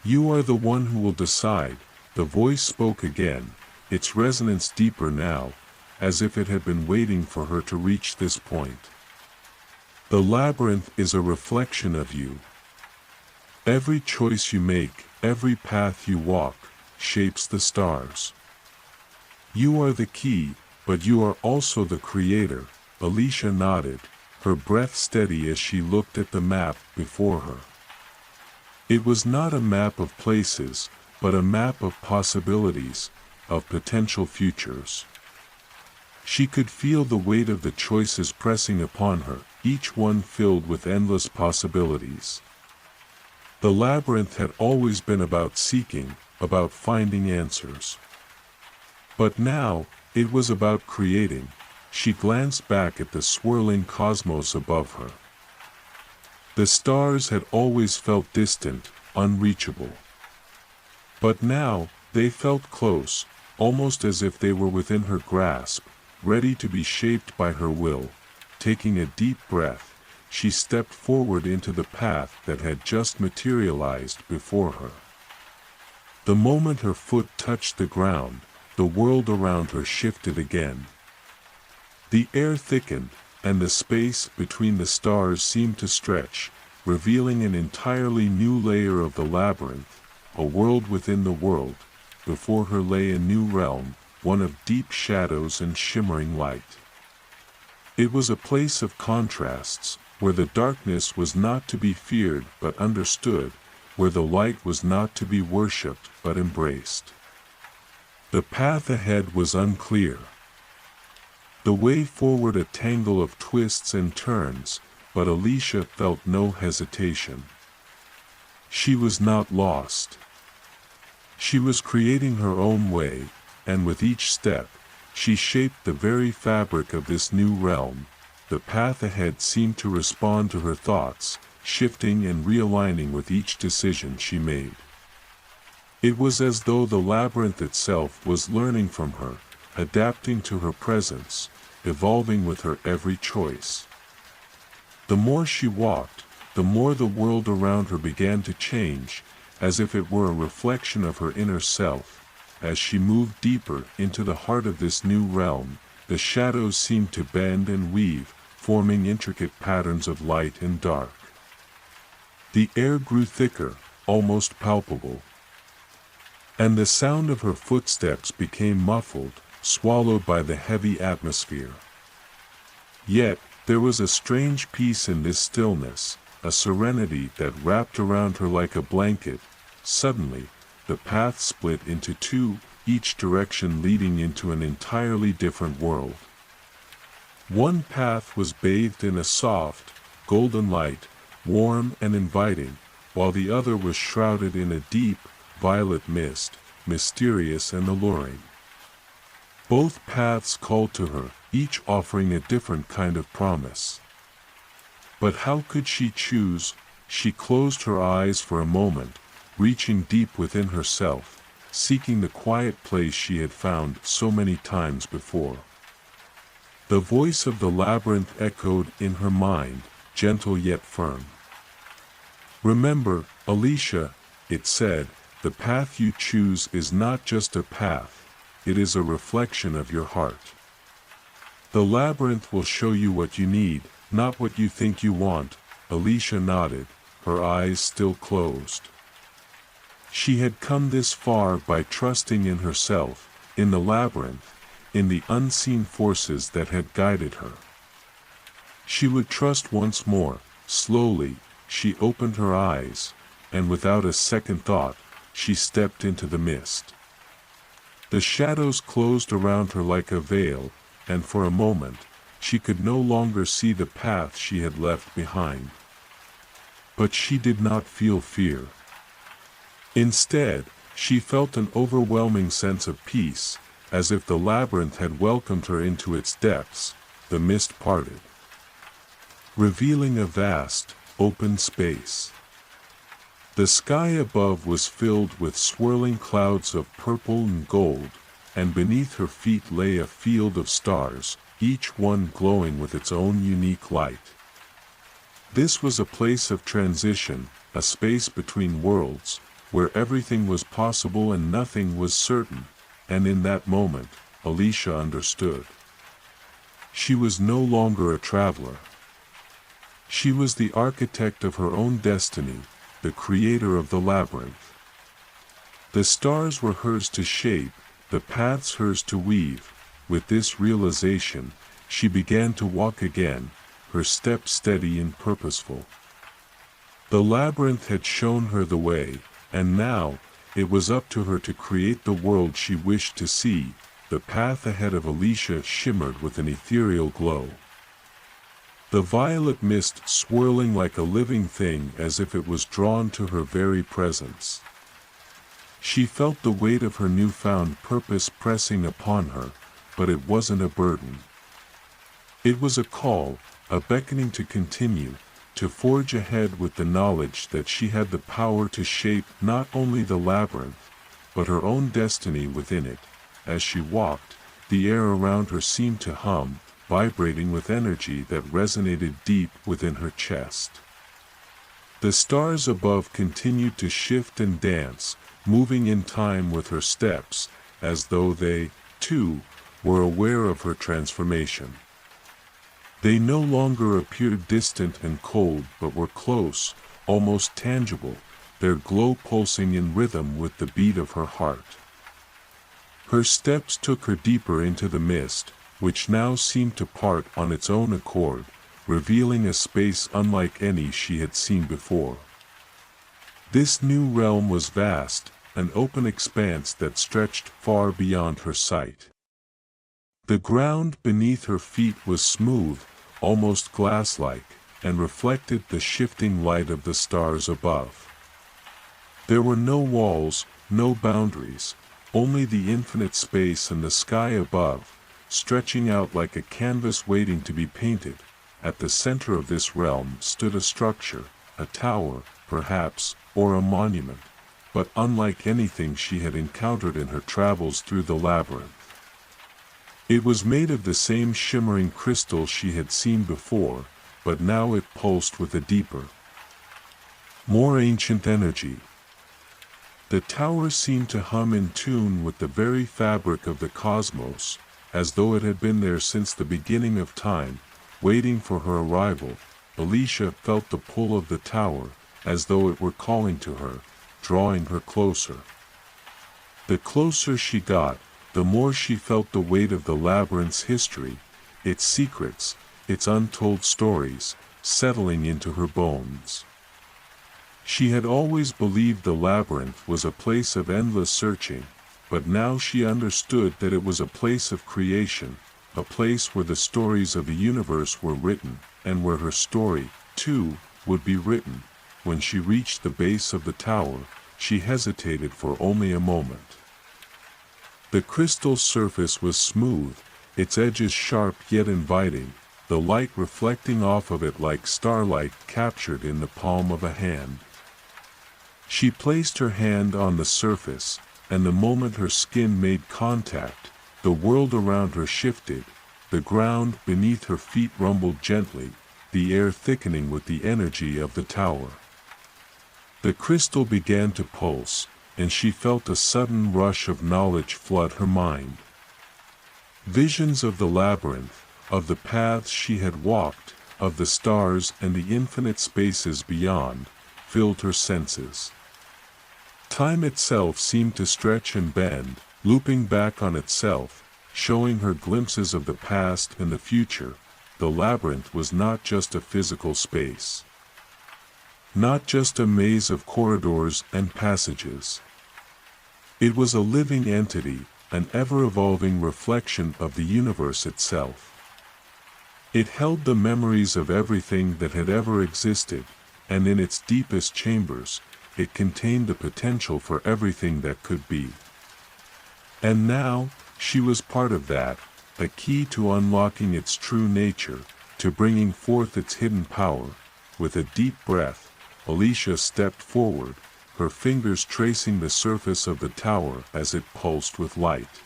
"You are the one who will decide," the voice spoke again, its resonance deeper now, as if it had been waiting for her to reach this point. "The labyrinth is a reflection of you. Every choice you make, every path you walk, shapes the stars. You are the key, but you are also the creator." Alicia nodded, her breath steady as she looked at the map before her. It was not a map of places, but a map of possibilities, of potential futures. She could feel the weight of the choices pressing upon her, each one filled with endless possibilities. The labyrinth had always been about seeking, about finding answers. But now, it was about creating, she glanced back at the swirling cosmos above her. The stars had always felt distant, unreachable. But now, they felt close, almost as if they were within her grasp, ready to be shaped by her will. Taking a deep breath, she stepped forward into the path that had just materialized before her. The moment her foot touched the ground, the world around her shifted again. The air thickened, and the space between the stars seemed to stretch, revealing an entirely new layer of the labyrinth, a world within the world. Before her lay a new realm, one of deep shadows and shimmering light. It was a place of contrasts, where the darkness was not to be feared but understood, where the light was not to be worshipped but embraced. The path ahead was unclear. The way forward a tangle of twists and turns, but Alicia felt no hesitation. She was not lost. She was creating her own way, and with each step, she shaped the very fabric of this new realm. The path ahead seemed to respond to her thoughts, shifting and realigning with each decision she made. It was as though the labyrinth itself was learning from her, adapting to her presence, evolving with her every choice. The more she walked, the more the world around her began to change, as if it were a reflection of her inner self. As she moved deeper into the heart of this new realm, the shadows seemed to bend and weave, forming intricate patterns of light and dark. The air grew thicker, almost palpable, and the sound of her footsteps became muffled, swallowed by the heavy atmosphere. Yet, there was a strange peace in this stillness, a serenity that wrapped around her like a blanket. Suddenly, the path split into two, each direction leading into an entirely different world. One path was bathed in a soft, golden light, warm and inviting, while the other was shrouded in a deep, violet mist, mysterious and alluring. Both paths called to her, each offering a different kind of promise. But how could she choose? She closed her eyes for a moment, reaching deep within herself, seeking the quiet place she had found so many times before. The voice of the labyrinth echoed in her mind, gentle yet firm. "Remember, Alicia," it said, "the path you choose is not just a path, it is a reflection of your heart. The labyrinth will show you what you need, not what you think you want." Alicia nodded, her eyes still closed. She had come this far by trusting in herself, in the labyrinth, in the unseen forces that had guided her. She would trust once more. Slowly, she opened her eyes, and without a second thought, she stepped into the mist. The shadows closed around her like a veil, and for a moment, she could no longer see the path she had left behind. But she did not feel fear. Instead, she felt an overwhelming sense of peace, as if the labyrinth had welcomed her into its depths. The mist parted, revealing a vast, open space. The sky above was filled with swirling clouds of purple and gold, and beneath her feet lay a field of stars, each one glowing with its own unique light. This was a place of transition, a space between worlds, where everything was possible and nothing was certain, and in that moment, Alicia understood. She was no longer a traveler. She was the architect of her own destiny, the creator of the labyrinth. The stars were hers to shape, the paths hers to weave. With this realization, she began to walk again, her steps steady and purposeful. The labyrinth had shown her the way, and now, it was up to her to create the world she wished to see. The path ahead of Alicia shimmered with an ethereal glow, the violet mist swirling like a living thing as if it was drawn to her very presence. She felt the weight of her newfound purpose pressing upon her, but it wasn't a burden. It was a call, a beckoning to continue, to forge ahead with the knowledge that she had the power to shape not only the labyrinth, but her own destiny within it. As she walked, the air around her seemed to hum, vibrating with energy that resonated deep within her chest. The stars above continued to shift and dance, moving in time with her steps, as though they, too, were aware of her transformation. They no longer appeared distant and cold but were close, almost tangible, their glow pulsing in rhythm with the beat of her heart. Her steps took her deeper into the mist, which now seemed to part on its own accord, revealing a space unlike any she had seen before. This new realm was vast, an open expanse that stretched far beyond her sight. The ground beneath her feet was smooth, almost glass-like, and reflected the shifting light of the stars above. There were no walls, no boundaries, only the infinite space and the sky above, stretching out like a canvas waiting to be painted. At the center of this realm stood a structure, a tower, perhaps, or a monument, but unlike anything she had encountered in her travels through the labyrinth. It was made of the same shimmering crystal she had seen before, but now it pulsed with a deeper, more ancient energy. The tower seemed to hum in tune with the very fabric of the cosmos, as though it had been there since the beginning of time, waiting for her arrival. Alicia felt the pull of the tower, as though it were calling to her, drawing her closer. The closer she got, the more she felt the weight of the labyrinth's history, its secrets, its untold stories, settling into her bones. She had always believed the labyrinth was a place of endless searching, but now she understood that it was a place of creation, a place where the stories of the universe were written, and where her story, too, would be written. When she reached the base of the tower, she hesitated for only a moment. The crystal surface was smooth, its edges sharp yet inviting, the light reflecting off of it like starlight captured in the palm of a hand. She placed her hand on the surface, and the moment her skin made contact, the world around her shifted, the ground beneath her feet rumbled gently, the air thickening with the energy of the tower. The crystal began to pulse, and she felt a sudden rush of knowledge flood her mind. Visions of the labyrinth, of the paths she had walked, of the stars and the infinite spaces beyond, filled her senses. Time itself seemed to stretch and bend, looping back on itself, showing her glimpses of the past and the future. The labyrinth was not just a physical space, not just a maze of corridors and passages. It was a living entity, an ever-evolving reflection of the universe itself. It held the memories of everything that had ever existed, and in its deepest chambers, it contained the potential for everything that could be. And now, she was part of that, a key to unlocking its true nature, to bringing forth its hidden power. With a deep breath, Alicia stepped forward, her fingers tracing the surface of the tower as it pulsed with light.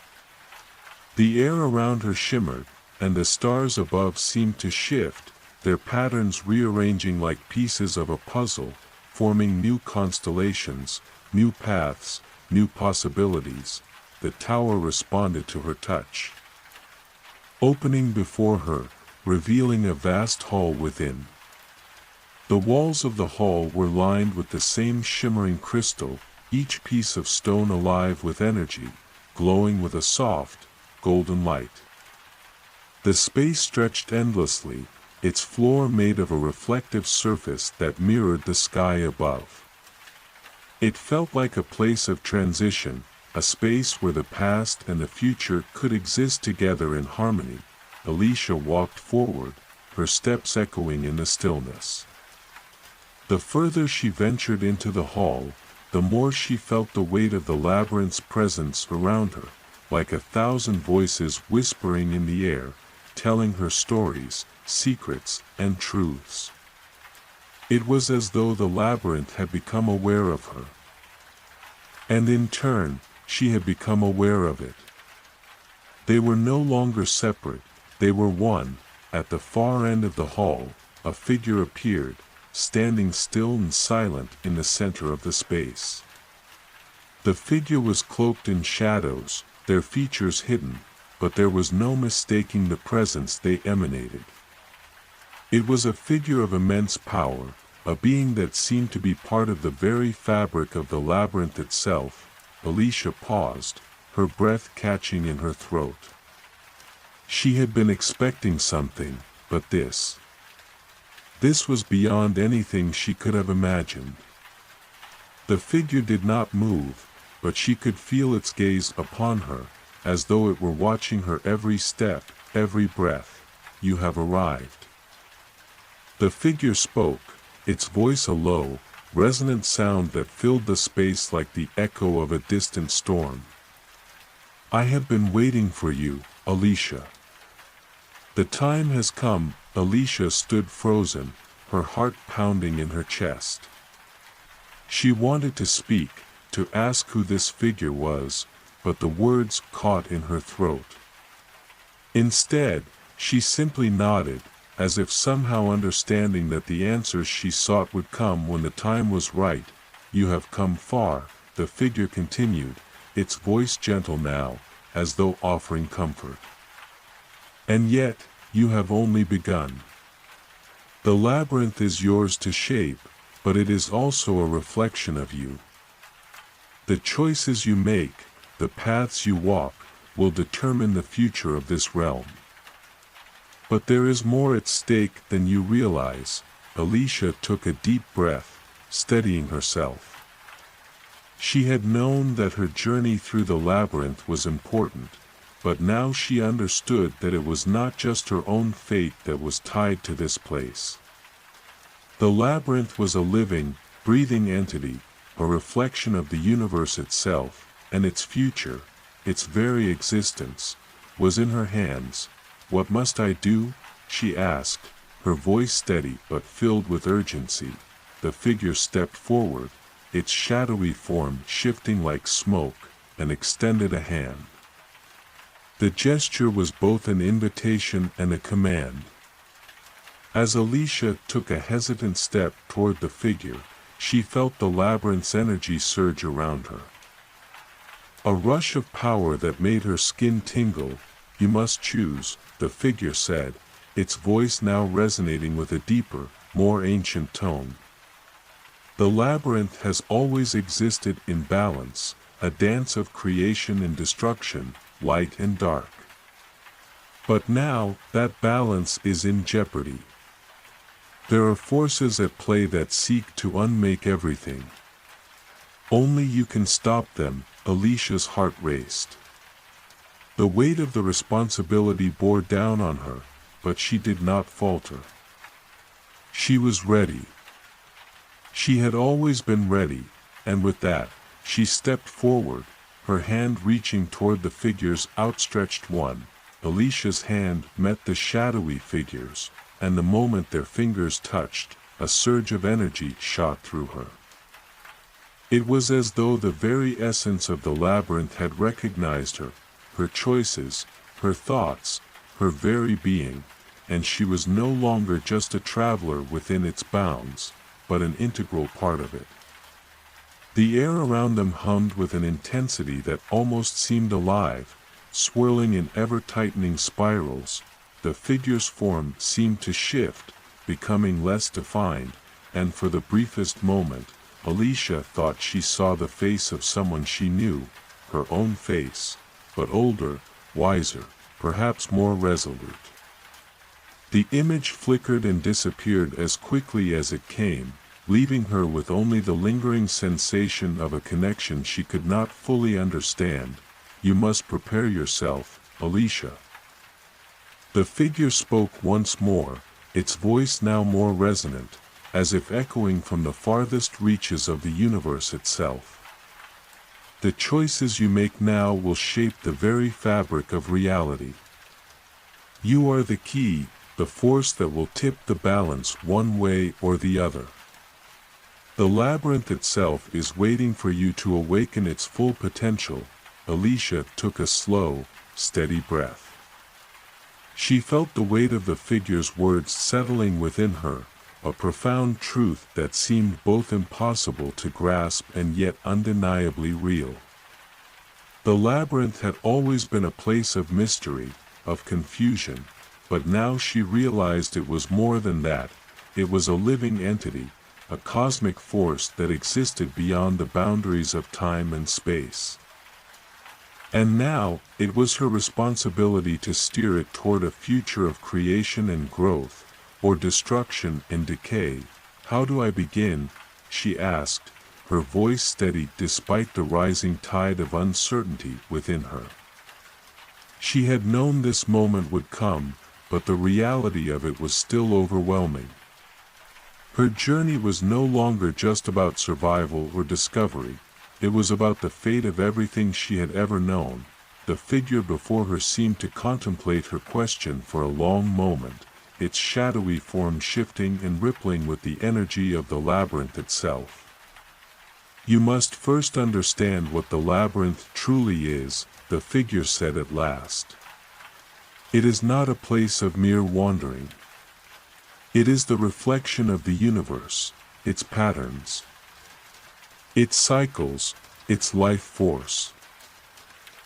The air around her shimmered, and the stars above seemed to shift, their patterns rearranging like pieces of a puzzle, forming new constellations, new paths, new possibilities. The tower responded to her touch, opening before her, revealing a vast hall within. The walls of the hall were lined with the same shimmering crystal, each piece of stone alive with energy, glowing with a soft, golden light. The space stretched endlessly, its floor made of a reflective surface that mirrored the sky above. It felt like a place of transition, a space where the past and the future could exist together in harmony. Alicia walked forward, her steps echoing in the stillness. The further she ventured into the hall, the more she felt the weight of the labyrinth's presence around her, like 1,000 voices whispering in the air, telling her stories, secrets, and truths. It was as though the labyrinth had become aware of her. And in turn, she had become aware of it. They were no longer separate, they were one. At the far end of the hall, a figure appeared, standing still and silent in the center of the space. The figure was cloaked in shadows, their features hidden, but there was no mistaking the presence they emanated. It was a figure of immense power, a being that seemed to be part of the very fabric of the labyrinth itself. Alicia paused, her breath catching in her throat. She had been expecting something, but this was beyond anything she could have imagined. The figure did not move, but she could feel its gaze upon her, as though it were watching her every step, every breath. "You have arrived." The figure spoke, its voice a low, resonant sound that filled the space like the echo of a distant storm. "I have been waiting for you, Alicia. The time has come." Alicia stood frozen, her heart pounding in her chest. She wanted to speak, to ask who this figure was, but the words caught in her throat. Instead, she simply nodded, as if somehow understanding that the answers she sought would come when the time was right. "You have come far," the figure continued, its voice gentle now, as though offering comfort. "And yet, you have only begun. The labyrinth is yours to shape, but it is also a reflection of you. The choices you make, the paths you walk, will determine the future of this realm. But there is more at stake than you realize." Alicia took a deep breath, steadying herself. She had known that her journey through the labyrinth was important, but now she understood that it was not just her own fate that was tied to this place. The labyrinth was a living, breathing entity, a reflection of the universe itself, and its future, its very existence, was in her hands. "What must I do?" she asked, her voice steady but filled with urgency. The figure stepped forward, its shadowy form shifting like smoke, and extended a hand. The gesture was both an invitation and a command. As Alicia took a hesitant step toward the figure, she felt the labyrinth's energy surge around her. A rush of power that made her skin tingle. "You must choose," the figure said, its voice now resonating with a deeper, more ancient tone. "The labyrinth has always existed in balance, a dance of creation and destruction, light and dark. But now, that balance is in jeopardy. There are forces at play that seek to unmake everything. Only you can stop them." Alicia's heart raced. The weight of the responsibility bore down on her, but she did not falter. She was ready. She had always been ready, and with that, she stepped forward, her hand reaching toward the figure's outstretched one. Alicia's hand met the shadowy figure's, and the moment their fingers touched, a surge of energy shot through her. It was as though the very essence of the labyrinth had recognized her, her choices, her thoughts, her very being, and she was no longer just a traveler within its bounds, but an integral part of it. The air around them hummed with an intensity that almost seemed alive, swirling in ever-tightening spirals. The figure's form seemed to shift, becoming less defined, and for the briefest moment, Alicia thought she saw the face of someone she knew, her own face, but older, wiser, perhaps more resolute. The image flickered and disappeared as quickly as it came, leaving her with only the lingering sensation of a connection she could not fully understand. "You must prepare yourself, Alicia." The figure spoke once more, its voice now more resonant, as if echoing from the farthest reaches of the universe itself. "The choices you make now will shape the very fabric of reality. You are the key, the force that will tip the balance one way or the other. The labyrinth itself is waiting for you to awaken its full potential. Alicia took a slow, steady breath. She felt the weight of the figure's words settling within her, a profound truth that seemed both impossible to grasp and yet undeniably real. The labyrinth had always been a place of mystery, of confusion, but now she realized it was more than that. It was a living entity, a cosmic force that existed beyond the boundaries of time and space. And now, it was her responsibility to steer it toward a future of creation and growth, or destruction and decay. How do I begin? She asked, her voice steady despite the rising tide of uncertainty within her. She had known this moment would come, but the reality of it was still overwhelming. Her journey was no longer just about survival or discovery, it was about the fate of everything she had ever known. The figure before her seemed to contemplate her question for a long moment, its shadowy form shifting and rippling with the energy of the labyrinth itself. You must first understand what the labyrinth truly is, the figure said at last. It is not a place of mere wandering. It is the reflection of the universe, its patterns, its cycles, its life force.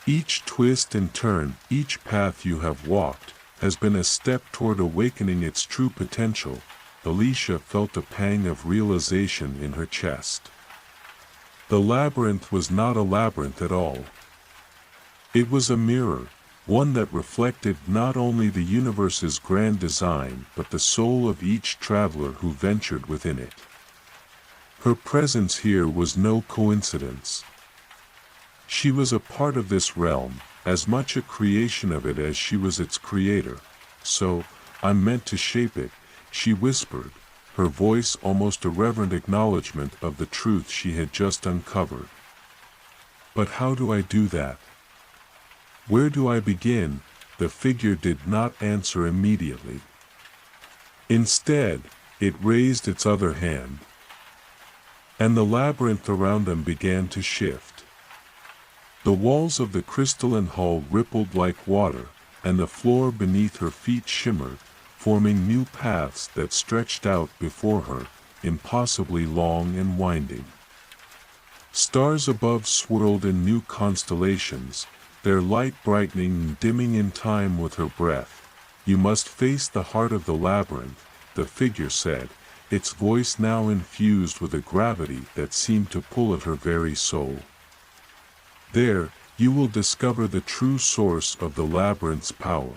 Each twist and turn, each path you have walked, has been a step toward awakening its true potential. Alicia felt a pang of realization in her chest. The labyrinth was not a labyrinth at all. It was a mirror, one that reflected not only the universe's grand design but the soul of each traveler who ventured within it. Her presence here was no coincidence. She was a part of this realm, as much a creation of it as she was its creator. So, I'm meant to shape it, she whispered, her voice almost a reverent acknowledgement of the truth she had just uncovered. But how do I do that? Where do I begin? The figure did not answer immediately. Instead, it raised its other hand, and the labyrinth around them began to shift. The walls of the crystalline hall rippled like water, and the floor beneath her feet shimmered, forming new paths that stretched out before her, impossibly long and winding. Stars above swirled in new constellations, their light brightening and dimming in time with her breath. You must face the heart of the labyrinth, the figure said, its voice now infused with a gravity that seemed to pull at her very soul. There, you will discover the true source of the labyrinth's power.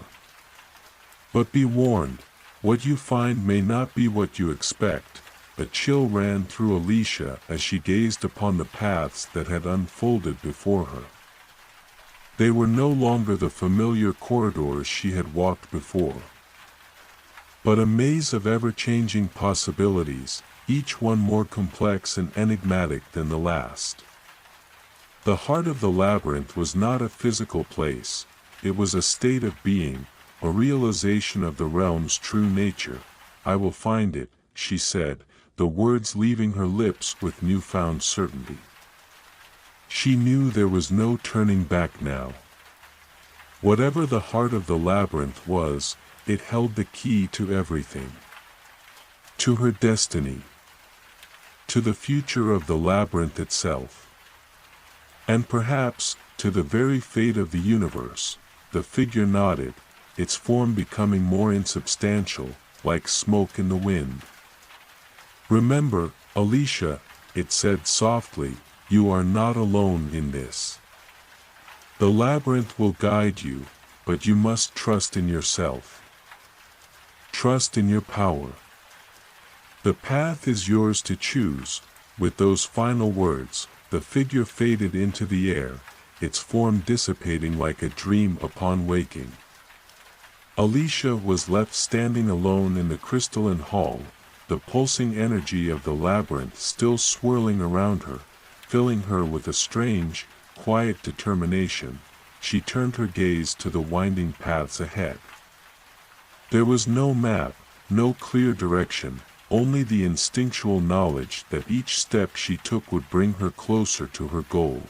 But be warned, what you find may not be what you expect. A chill ran through Alicia as she gazed upon the paths that had unfolded before her. They were no longer the familiar corridors she had walked before, but a maze of ever-changing possibilities, each one more complex and enigmatic than the last. The heart of the labyrinth was not a physical place, it was a state of being, a realization of the realm's true nature. I will find it, she said, the words leaving her lips with newfound certainty. She knew there was no turning back now. Whatever the heart of the labyrinth was, it held the key to everything. To her destiny. To the future of the labyrinth itself. And perhaps, to the very fate of the universe. The figure nodded, its form becoming more insubstantial, like smoke in the wind. Remember, Alicia, it said softly, you are not alone in this. The labyrinth will guide you, but you must trust in yourself. Trust in your power. The path is yours to choose. With those final words, the figure faded into the air, its form dissipating like a dream upon waking. Alicia was left standing alone in the crystalline hall, the pulsing energy of the labyrinth still swirling around her, filling her with a strange, quiet determination. She turned her gaze to the winding paths ahead. There was no map, no clear direction, only the instinctual knowledge that each step she took would bring her closer to her goal.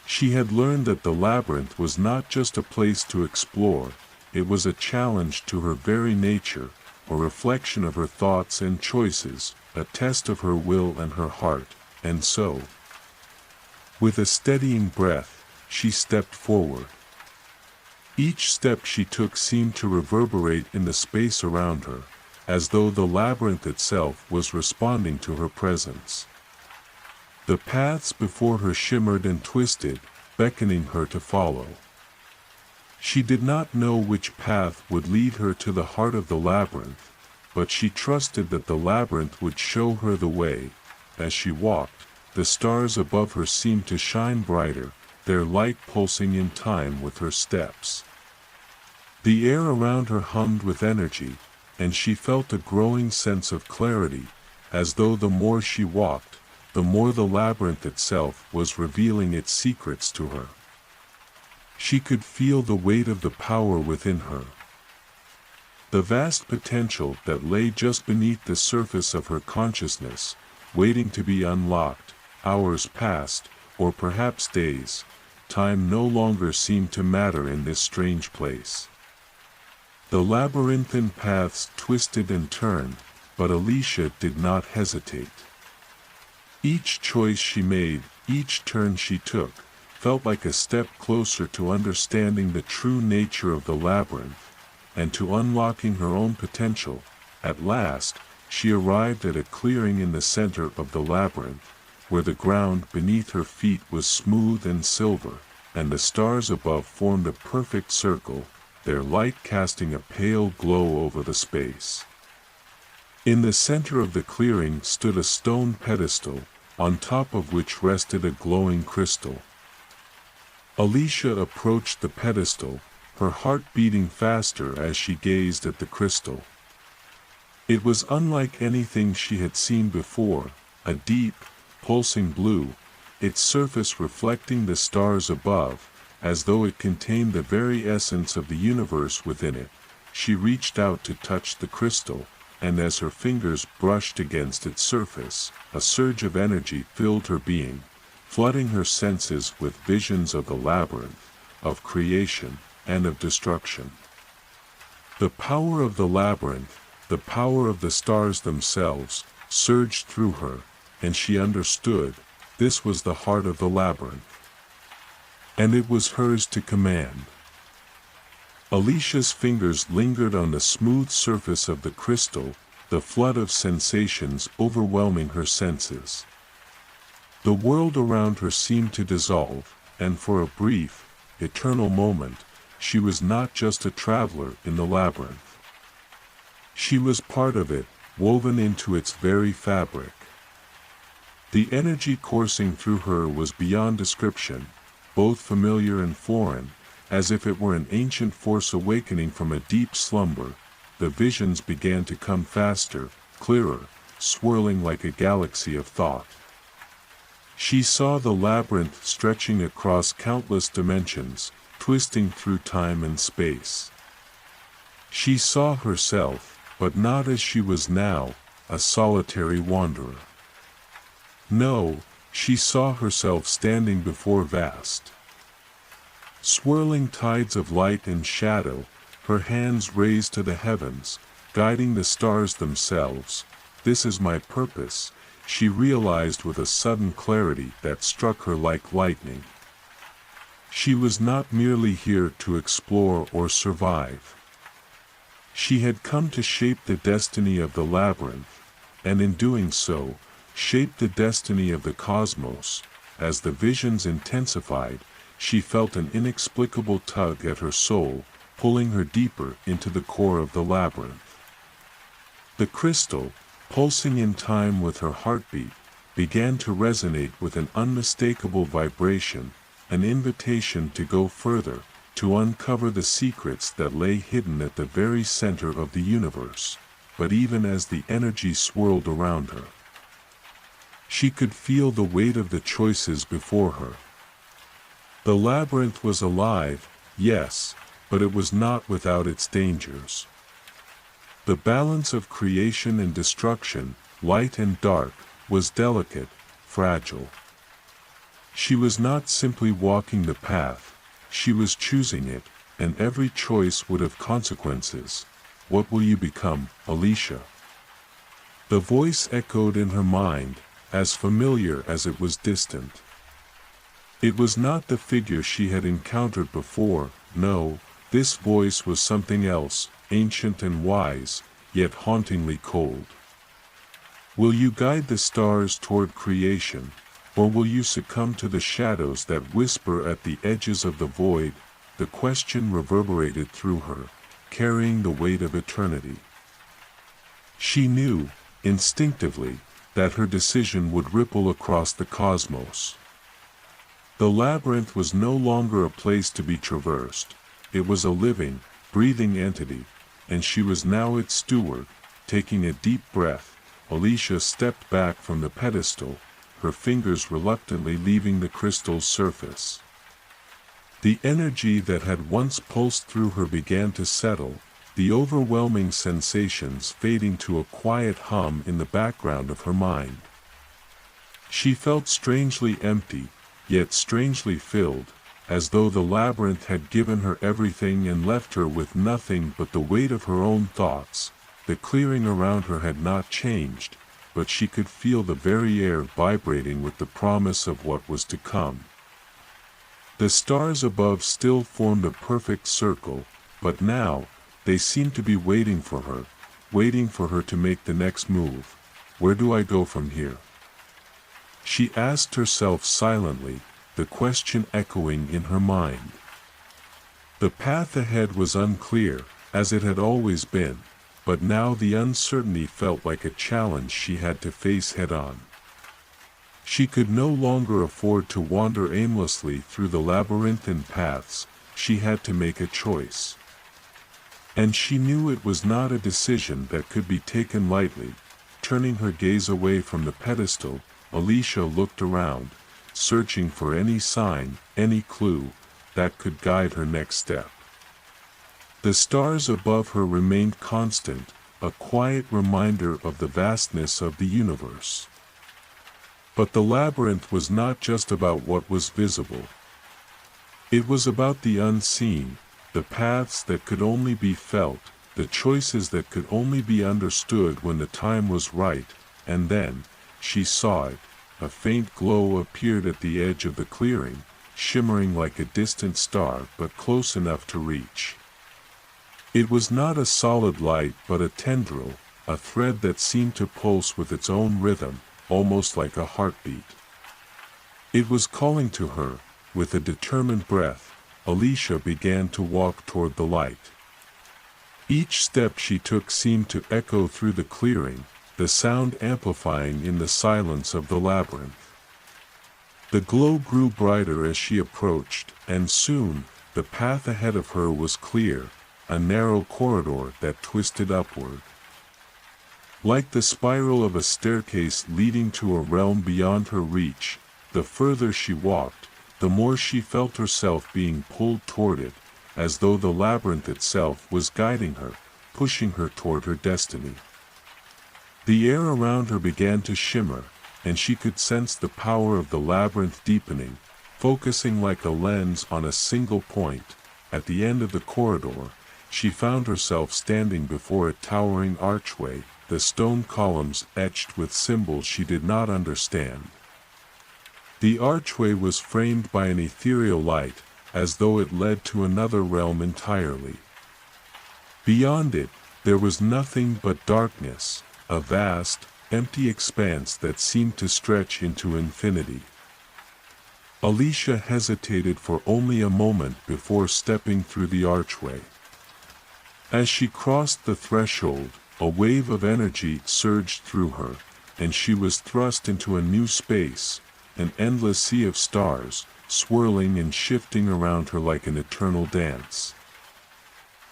She had learned that the labyrinth was not just a place to explore, it was a challenge to her very nature, a reflection of her thoughts and choices, a test of her will and her heart, and so, with a steadying breath, she stepped forward. Each step she took seemed to reverberate in the space around her, as though the labyrinth itself was responding to her presence. The paths before her shimmered and twisted, beckoning her to follow. She did not know which path would lead her to the heart of the labyrinth, but she trusted that the labyrinth would show her the way. As she walked, the stars above her seemed to shine brighter, their light pulsing in time with her steps. The air around her hummed with energy, and she felt a growing sense of clarity, as though the more she walked, the more the labyrinth itself was revealing its secrets to her. She could feel the weight of the power within her. The vast potential that lay just beneath the surface of her consciousness, waiting to be unlocked. Hours passed, or perhaps days. Time no longer seemed to matter in this strange place. The labyrinthine paths twisted and turned, but Alicia did not hesitate. Each choice she made, each turn she took, felt like a step closer to understanding the true nature of the labyrinth, and to unlocking her own potential. At last, she arrived at a clearing in the center of the labyrinth, where the ground beneath her feet was smooth and silver, and the stars above formed a perfect circle, their light casting a pale glow over the space. In the center of the clearing stood a stone pedestal, on top of which rested a glowing crystal. Alicia approached the pedestal, her heart beating faster as she gazed at the crystal. It was unlike anything she had seen before, a deep, pulsing blue, its surface reflecting the stars above, as though it contained the very essence of the universe within it. She reached out to touch the crystal, and as her fingers brushed against its surface, a surge of energy filled her being, flooding her senses with visions of the labyrinth, of creation, and of destruction. The power of the labyrinth, the power of the stars themselves, surged through her, and she understood, this was the heart of the labyrinth. And it was hers to command. Alicia's fingers lingered on the smooth surface of the crystal, the flood of sensations overwhelming her senses. The world around her seemed to dissolve, and for a brief, eternal moment, she was not just a traveler in the labyrinth. She was part of it, woven into its very fabric. The energy coursing through her was beyond description, both familiar and foreign, as if it were an ancient force awakening from a deep slumber. The visions began to come faster, clearer, swirling like a galaxy of thought. She saw the labyrinth stretching across countless dimensions, twisting through time and space. She saw herself, but not as she was now, a solitary wanderer. No, she saw herself standing before vast, swirling tides of light and shadow, her hands raised to the heavens, guiding the stars themselves. This is my purpose, she realized with a sudden clarity that struck her like lightning. She was not merely here to explore or survive. She had come to shape the destiny of the labyrinth, and in doing so, shape the destiny of the cosmos. As the visions intensified, she felt an inexplicable tug at her soul, pulling her deeper into the core of the labyrinth. The crystal, pulsing in time with her heartbeat, began to resonate with an unmistakable vibration, an invitation to go further, to uncover the secrets that lay hidden at the very center of the universe. But even as the energy swirled around her, she could feel the weight of the choices before her. The labyrinth was alive, yes, but it was not without its dangers. The balance of creation and destruction, light and dark, was delicate, fragile. She was not simply walking the path, she was choosing it, and every choice would have consequences. What will you become, Alicia? The voice echoed in her mind, as familiar as it was distant. It was not the figure she had encountered before, no, this voice was something else, ancient and wise, yet hauntingly cold. Will you guide the stars toward creation, or will you succumb to the shadows that whisper at the edges of the void? The question reverberated through her, carrying the weight of eternity. She knew, instinctively, that her decision would ripple across the cosmos. The labyrinth was no longer a place to be traversed, it was a living, breathing entity, and she was now its steward. Taking a deep breath, Alicia stepped back from the pedestal, her fingers reluctantly leaving the crystal's surface. The energy that had once pulsed through her began to settle, the overwhelming sensations fading to a quiet hum in the background of her mind. She felt strangely empty, yet strangely filled, as though the labyrinth had given her everything and left her with nothing but the weight of her own thoughts. The clearing around her had not changed, but she could feel the very air vibrating with the promise of what was to come. The stars above still formed a perfect circle, but now, they seemed to be waiting for her to make the next move. Where do I go from here? She asked herself silently, the question echoing in her mind. The path ahead was unclear, as it had always been, but now the uncertainty felt like a challenge she had to face head-on. She could no longer afford to wander aimlessly through the labyrinthine paths, she had to make a choice. And she knew it was not a decision that could be taken lightly. Turning her gaze away from the pedestal, Alicia looked around, searching for any sign, any clue, that could guide her next step. The stars above her remained constant, a quiet reminder of the vastness of the universe. But the labyrinth was not just about what was visible. It was about the unseen, the paths that could only be felt, the choices that could only be understood when the time was right, and then, she saw it, a faint glow appeared at the edge of the clearing, shimmering like a distant star but close enough to reach. It was not a solid light but a tendril, a thread that seemed to pulse with its own rhythm, almost like a heartbeat. It was calling to her. With a determined breath, Alicia began to walk toward the light. Each step she took seemed to echo through the clearing, the sound amplifying in the silence of the labyrinth. The glow grew brighter as she approached, and soon, the path ahead of her was clear, a narrow corridor that twisted upward. Like the spiral of a staircase leading to a realm beyond her reach, the further she walked, the more she felt herself being pulled toward it, as though the labyrinth itself was guiding her, pushing her toward her destiny. The air around her began to shimmer, and she could sense the power of the labyrinth deepening, focusing like a lens on a single point. At the end of the corridor, she found herself standing before a towering archway, the stone columns etched with symbols she did not understand. The archway was framed by an ethereal light, as though it led to another realm entirely. Beyond it, there was nothing but darkness, a vast, empty expanse that seemed to stretch into infinity. Alicia hesitated for only a moment before stepping through the archway. As she crossed the threshold, a wave of energy surged through her, and she was thrust into a new space, an endless sea of stars, swirling and shifting around her like an eternal dance.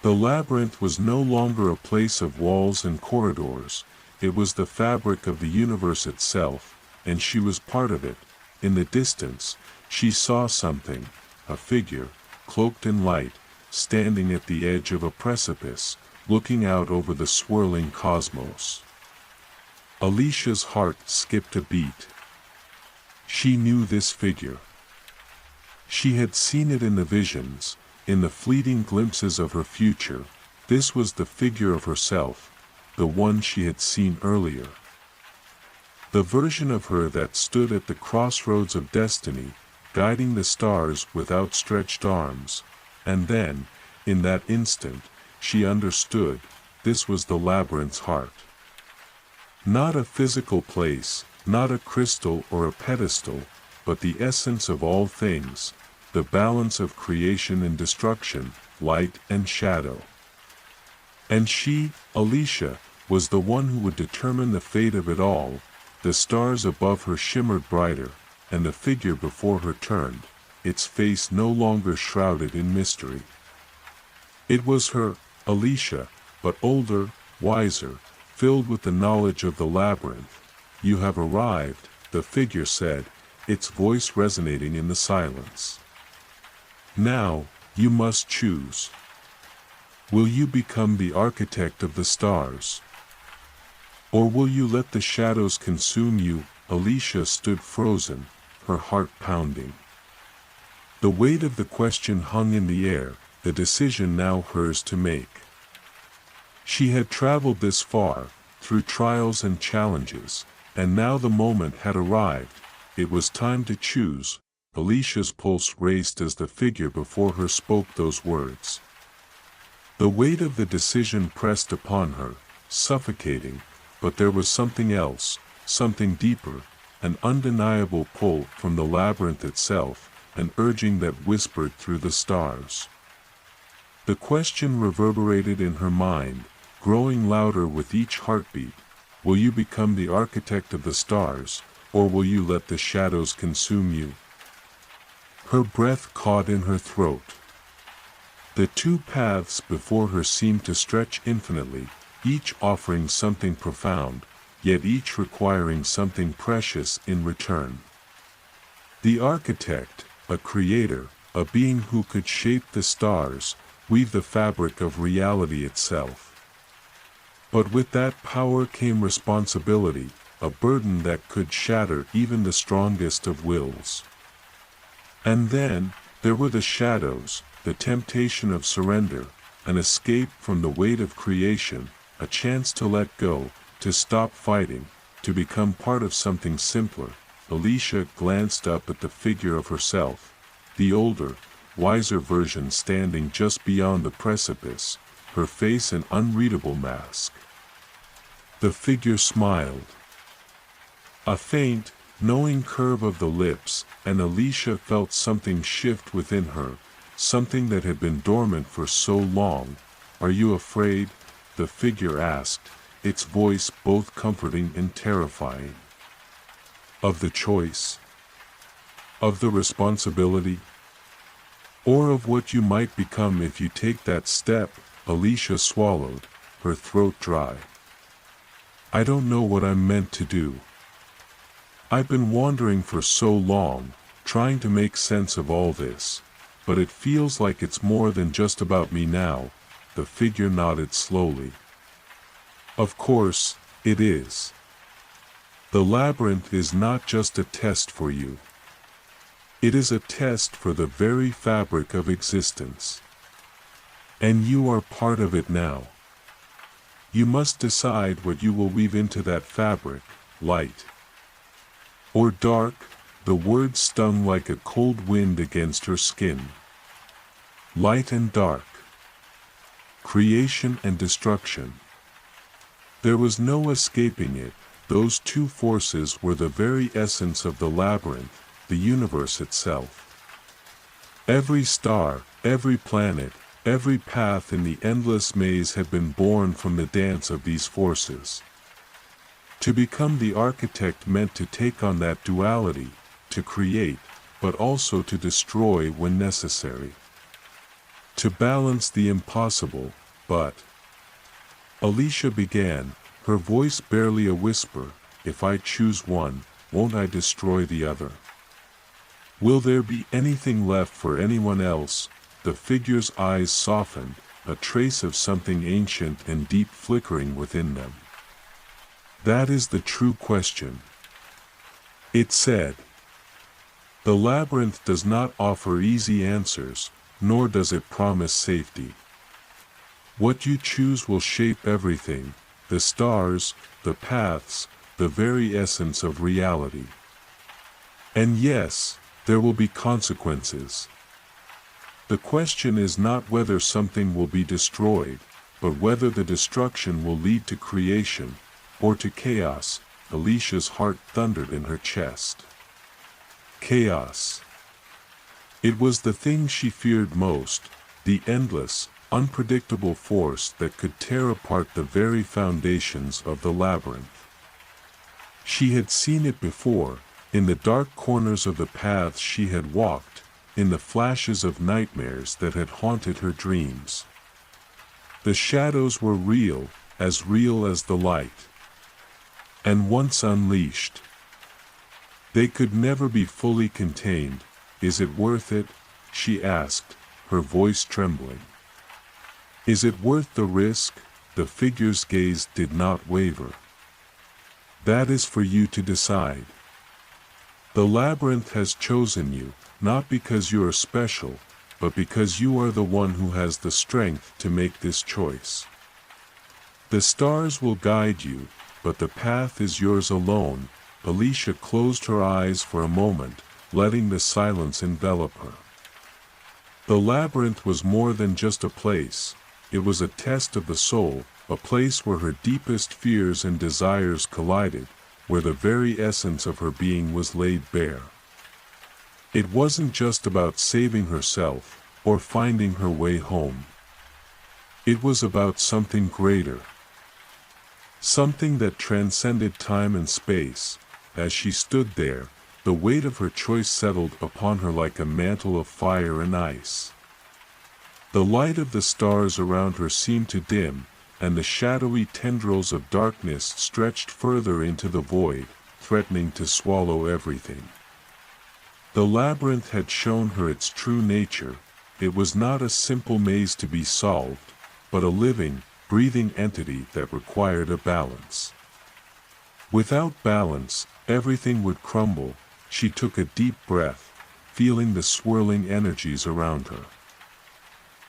The labyrinth was no longer a place of walls and corridors, it was the fabric of the universe itself, and she was part of it. In the distance, she saw something, a figure, cloaked in light, standing at the edge of a precipice, looking out over the swirling cosmos. Alicia's heart skipped a beat. She knew this figure. She had seen it in the visions, in the fleeting glimpses of her future. This was the figure of herself, the one she had seen earlier. The version of her that stood at the crossroads of destiny, guiding the stars with outstretched arms. And then, in that instant, she understood, this was the labyrinth's heart. Not a physical place, not a crystal or a pedestal, but the essence of all things, the balance of creation and destruction, light and shadow. And she, Alicia, was the one who would determine the fate of it all. The stars above her shimmered brighter, and the figure before her turned, its face no longer shrouded in mystery. It was her, Alicia, but older, wiser, filled with the knowledge of the labyrinth. "You have arrived," the figure said, its voice resonating in the silence. "Now, you must choose. Will you become the architect of the stars? Or will you let the shadows consume you?" Alicia stood frozen, her heart pounding. The weight of the question hung in the air, the decision now hers to make. She had traveled this far, through trials and challenges, and now the moment had arrived. It was time to choose. Alicia's pulse raced as the figure before her spoke those words. The weight of the decision pressed upon her, suffocating, but there was something else, something deeper, an undeniable pull from the labyrinth itself, an urging that whispered through the stars. The question reverberated in her mind, growing louder with each heartbeat. Will you become the architect of the stars, or will you let the shadows consume you? Her breath caught in her throat. The two paths before her seemed to stretch infinitely, each offering something profound, yet each requiring something precious in return. The architect, a creator, a being who could shape the stars, weave the fabric of reality itself. But with that power came responsibility, a burden that could shatter even the strongest of wills. And then, there were the shadows, the temptation of surrender, an escape from the weight of creation, a chance to let go, to stop fighting, to become part of something simpler. Alicia glanced up at the figure of herself, the older, wiser version standing just beyond the precipice, her face an unreadable mask. The figure smiled. A faint, knowing curve of the lips, and Alicia felt something shift within her, something that had been dormant for so long. "Are you afraid?" the figure asked, its voice both comforting and terrifying. "Of the choice? Of the responsibility? Or of what you might become if you take that step?" Alicia swallowed, her throat dry. "I don't know what I'm meant to do. I've been wandering for so long, trying to make sense of all this, but it feels like it's more than just about me now." The figure nodded slowly. "Of course, it is. The labyrinth is not just a test for you. It is a test for the very fabric of existence. And you are part of it now. You must decide what you will weave into that fabric, light or dark." The words stung like a cold wind against her skin. Light and dark. Creation and destruction. There was no escaping it. Those two forces were the very essence of the labyrinth, the universe itself. Every star, every planet, every path in the endless maze had been born from the dance of these forces. To become the architect meant to take on that duality, to create, but also to destroy when necessary. To balance the impossible, but... Alicia began, her voice barely a whisper, "If I choose one, won't I destroy the other? Will there be anything left for anyone else?" the figure's eyes softened, a trace of something ancient and deep flickering within them. "That is the true question," it said. "The labyrinth does not offer easy answers, nor does it promise safety. What you choose will shape everything, the stars, the paths, the very essence of reality. And yes, there will be consequences. The question is not whether something will be destroyed, but whether the destruction will lead to creation, or to chaos." Alicia's heart thundered in her chest. Chaos. It was the thing she feared most, the endless, unpredictable force that could tear apart the very foundations of the labyrinth. She had seen it before, in the dark corners of the paths she had walked, in the flashes of nightmares that had haunted her dreams. The shadows were real as the light. And once unleashed, they could never be fully contained. "Is it worth it?" she asked, her voice trembling. "Is it worth the risk?" The figure's gaze did not waver. "That is for you to decide. The labyrinth has chosen you, not because you are special, but because you are the one who has the strength to make this choice. The stars will guide you, but the path is yours alone." Alicia closed her eyes for a moment, letting the silence envelop her. The labyrinth was more than just a place. It was a test of the soul, a place where her deepest fears and desires collided, where the very essence of her being was laid bare. It wasn't just about saving herself, or finding her way home. It was about something greater. Something that transcended time and space. As she stood there, the weight of her choice settled upon her like a mantle of fire and ice. The light of the stars around her seemed to dim, and the shadowy tendrils of darkness stretched further into the void, threatening to swallow everything. The labyrinth had shown her its true nature. It was not a simple maze to be solved, but a living, breathing entity that required a balance. Without balance, everything would crumble. She took a deep breath, feeling the swirling energies around her.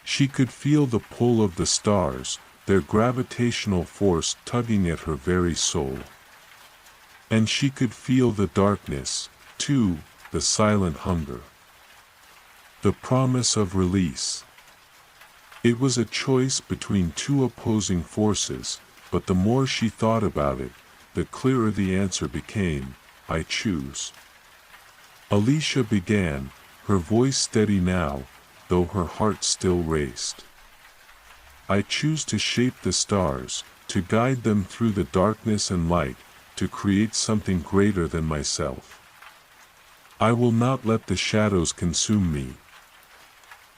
She could feel the pull of the stars, their gravitational force tugging at her very soul. And she could feel the darkness, too, the silent hunger. The promise of release. It was a choice between two opposing forces, but the more she thought about it, the clearer the answer became. "I choose." Alicia began, her voice steady now, though her heart still raced. "I choose to shape the stars, to guide them through the darkness and light, to create something greater than myself. I will not let the shadows consume me.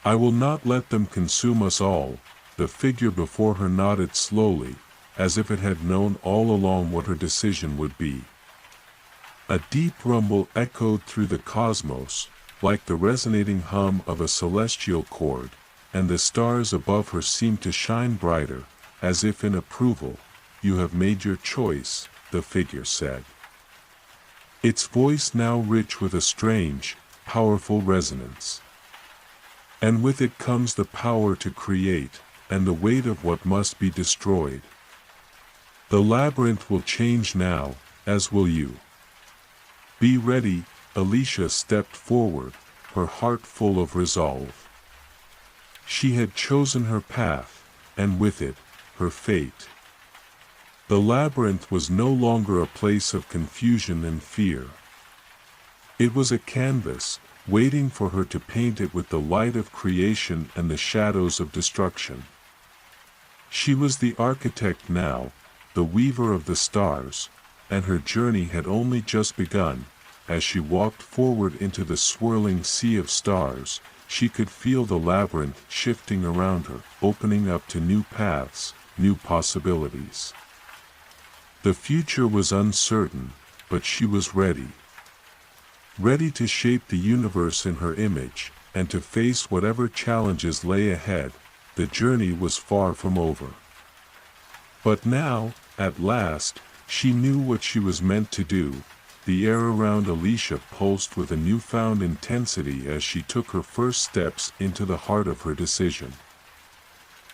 I will not let them consume us all." The figure before her nodded slowly, as if it had known all along what her decision would be. A deep rumble echoed through the cosmos, like the resonating hum of a celestial chord, and the stars above her seemed to shine brighter, as if in approval. "You have made your choice," the figure said. Its voice now rich with a strange, powerful resonance. "And with it comes the power to create, and the weight of what must be destroyed. The labyrinth will change now, as will you. Be ready." Alicia stepped forward, her heart full of resolve. She had chosen her path, and with it, her fate. The labyrinth was no longer a place of confusion and fear. It was a canvas, waiting for her to paint it with the light of creation and the shadows of destruction. She was the architect now, the weaver of the stars, and her journey had only just begun. As she walked forward into the swirling sea of stars, she could feel the labyrinth shifting around her, opening up to new paths, new possibilities. The future was uncertain, but she was ready. Ready to shape the universe in her image, and to face whatever challenges lay ahead. The journey was far from over. But now, at last, she knew what she was meant to do. The air around Alicia pulsed with a newfound intensity as she took her first steps into the heart of her decision.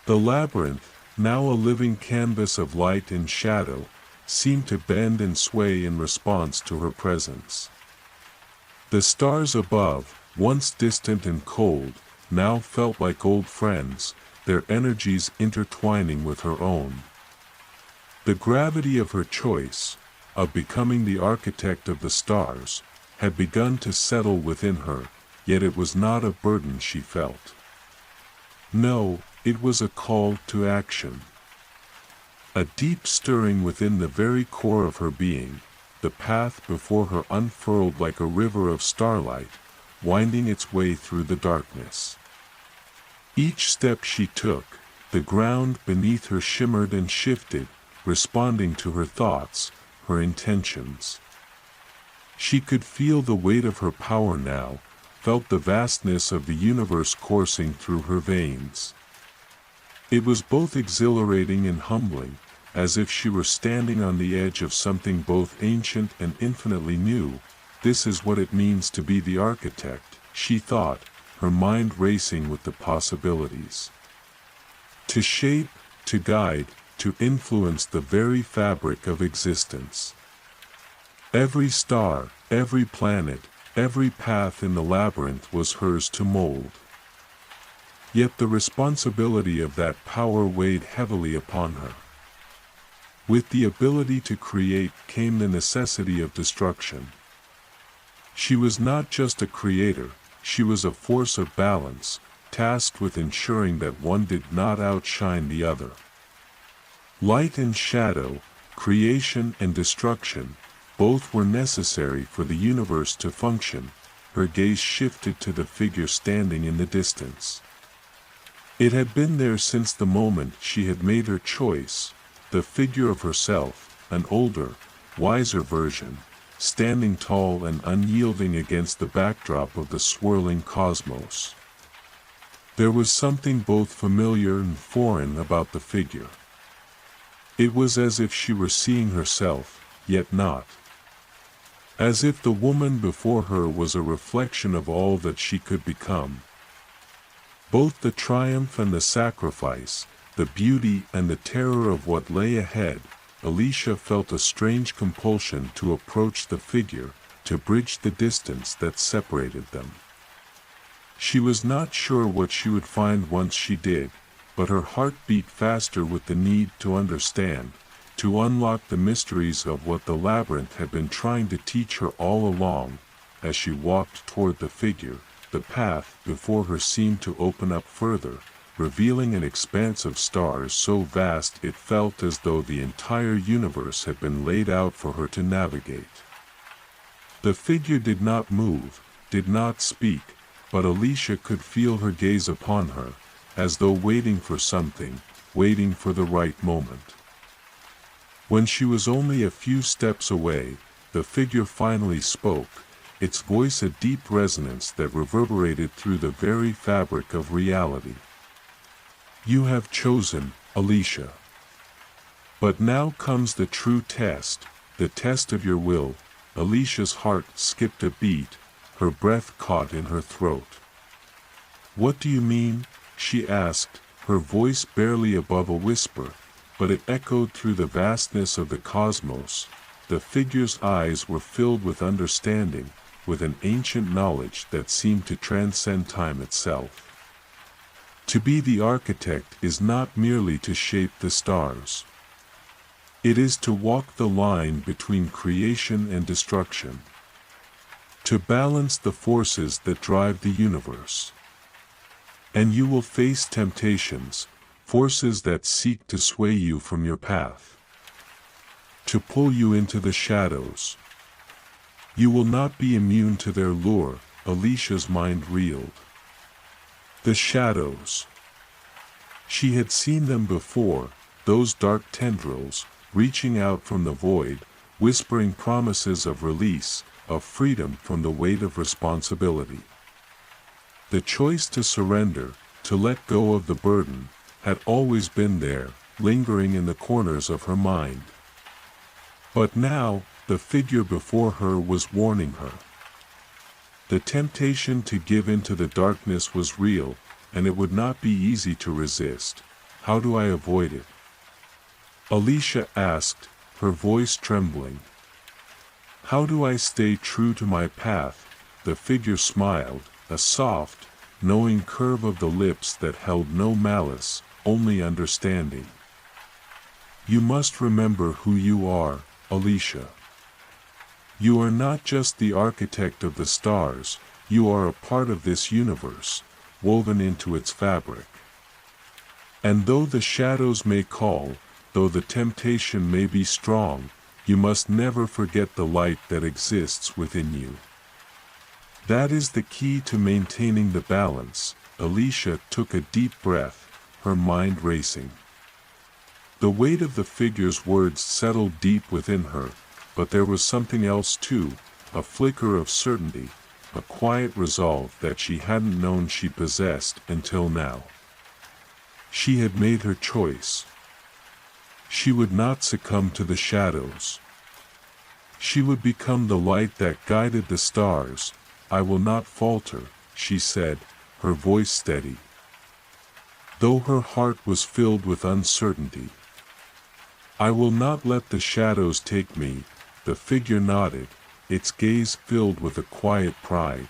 The labyrinth, now a living canvas of light and shadow, seemed to bend and sway in response to her presence. The stars above, once distant and cold, now felt like old friends, their energies intertwining with her own. The gravity of her choice, of becoming the architect of the stars, had begun to settle within her, yet it was not a burden she felt. No, it was a call to action. A deep stirring within the very core of her being, the path before her unfurled like a river of starlight, winding its way through the darkness. Each step she took, the ground beneath her shimmered and shifted, responding to her thoughts, her intentions. She could feel the weight of her power now, felt the vastness of the universe coursing through her veins. It was both exhilarating and humbling, as if she were standing on the edge of something both ancient and infinitely new. This is what it means to be the architect, she thought, her mind racing with the possibilities. To shape, to guide, to influence the very fabric of existence. Every star, every planet, every path in the labyrinth was hers to mold. Yet the responsibility of that power weighed heavily upon her. With the ability to create came the necessity of destruction. She was not just a creator, she was a force of balance, tasked with ensuring that one did not outshine the other. Light and shadow, creation and destruction, both were necessary for the universe to function. Her gaze shifted to the figure standing in the distance. It had been there since the moment she had made her choice, the figure of herself, an older, wiser version, standing tall and unyielding against the backdrop of the swirling cosmos. There was something both familiar and foreign about the figure. It was as if she were seeing herself, yet not. As if the woman before her was a reflection of all that she could become. Both the triumph and the sacrifice, the beauty and the terror of what lay ahead, Alicia felt a strange compulsion to approach the figure, to bridge the distance that separated them. She was not sure what she would find once she did, but her heart beat faster with the need to understand, to unlock the mysteries of what the labyrinth had been trying to teach her all along. As she walked toward the figure, the path before her seemed to open up further, revealing an expanse of stars so vast it felt as though the entire universe had been laid out for her to navigate. The figure did not move, did not speak, but Alicia could feel her gaze upon her, as though waiting for something, waiting for the right moment. When she was only a few steps away, the figure finally spoke, its voice a deep resonance that reverberated through the very fabric of reality. "You have chosen, Alicia. But now comes the true test, the test of your will." Alicia's heart skipped a beat, her breath caught in her throat. "What do you mean?" she asked, her voice barely above a whisper, but it echoed through the vastness of the cosmos. The figure's eyes were filled with understanding, with an ancient knowledge that seemed to transcend time itself. To be the architect is not merely to shape the stars. It is to walk the line between creation and destruction. To balance the forces that drive the universe. And you will face temptations, forces that seek to sway you from your path. To pull you into the shadows. You will not be immune to their lure. Alicia's mind reeled. The shadows. She had seen them before, those dark tendrils, reaching out from the void, whispering promises of release, of freedom from the weight of responsibility. The choice to surrender, to let go of the burden, had always been there, lingering in the corners of her mind. But now, the figure before her was warning her. The temptation to give in to the darkness was real, and it would not be easy to resist. How do I avoid it? Alicia asked, her voice trembling. How do I stay true to my path? The figure smiled, a soft, knowing curve of the lips that held no malice, only understanding. You must remember who you are, Alicia. You are not just the architect of the stars, you are a part of this universe, woven into its fabric. And though the shadows may call, though the temptation may be strong, you must never forget the light that exists within you. That is the key to maintaining the balance. Alicia took a deep breath, her mind racing. The weight of the figure's words settled deep within her, but there was something else too, a flicker of certainty, a quiet resolve that she hadn't known she possessed until now. She had made her choice. She would not succumb to the shadows. She would become the light that guided the stars. I will not falter, she said, her voice steady, though her heart was filled with uncertainty. I will not let the shadows take me. The figure nodded, its gaze filled with a quiet pride.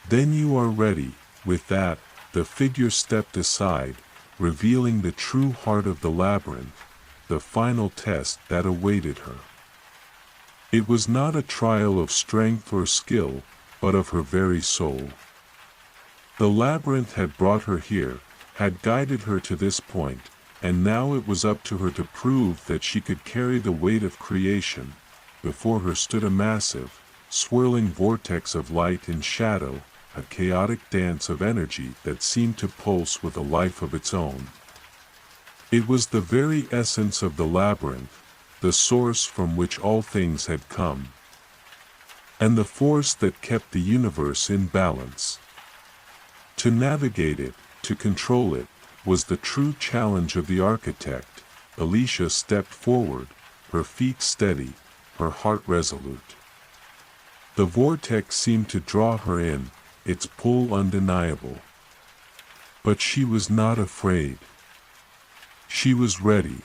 Then you are ready. With that, the figure stepped aside, revealing the true heart of the labyrinth, the final test that awaited her. It was not a trial of strength or skill, but of her very soul. The labyrinth had brought her here, had guided her to this point, and now it was up to her to prove that she could carry the weight of creation. Before her stood a massive, swirling vortex of light and shadow, a chaotic dance of energy that seemed to pulse with a life of its own. It was the very essence of the labyrinth, the source from which all things had come, and the force that kept the universe in balance. To navigate it, to control it, was the true challenge of the architect. Alicia stepped forward, her feet steady, her heart resolute. The vortex seemed to draw her in, its pull undeniable. But she was not afraid. She was ready.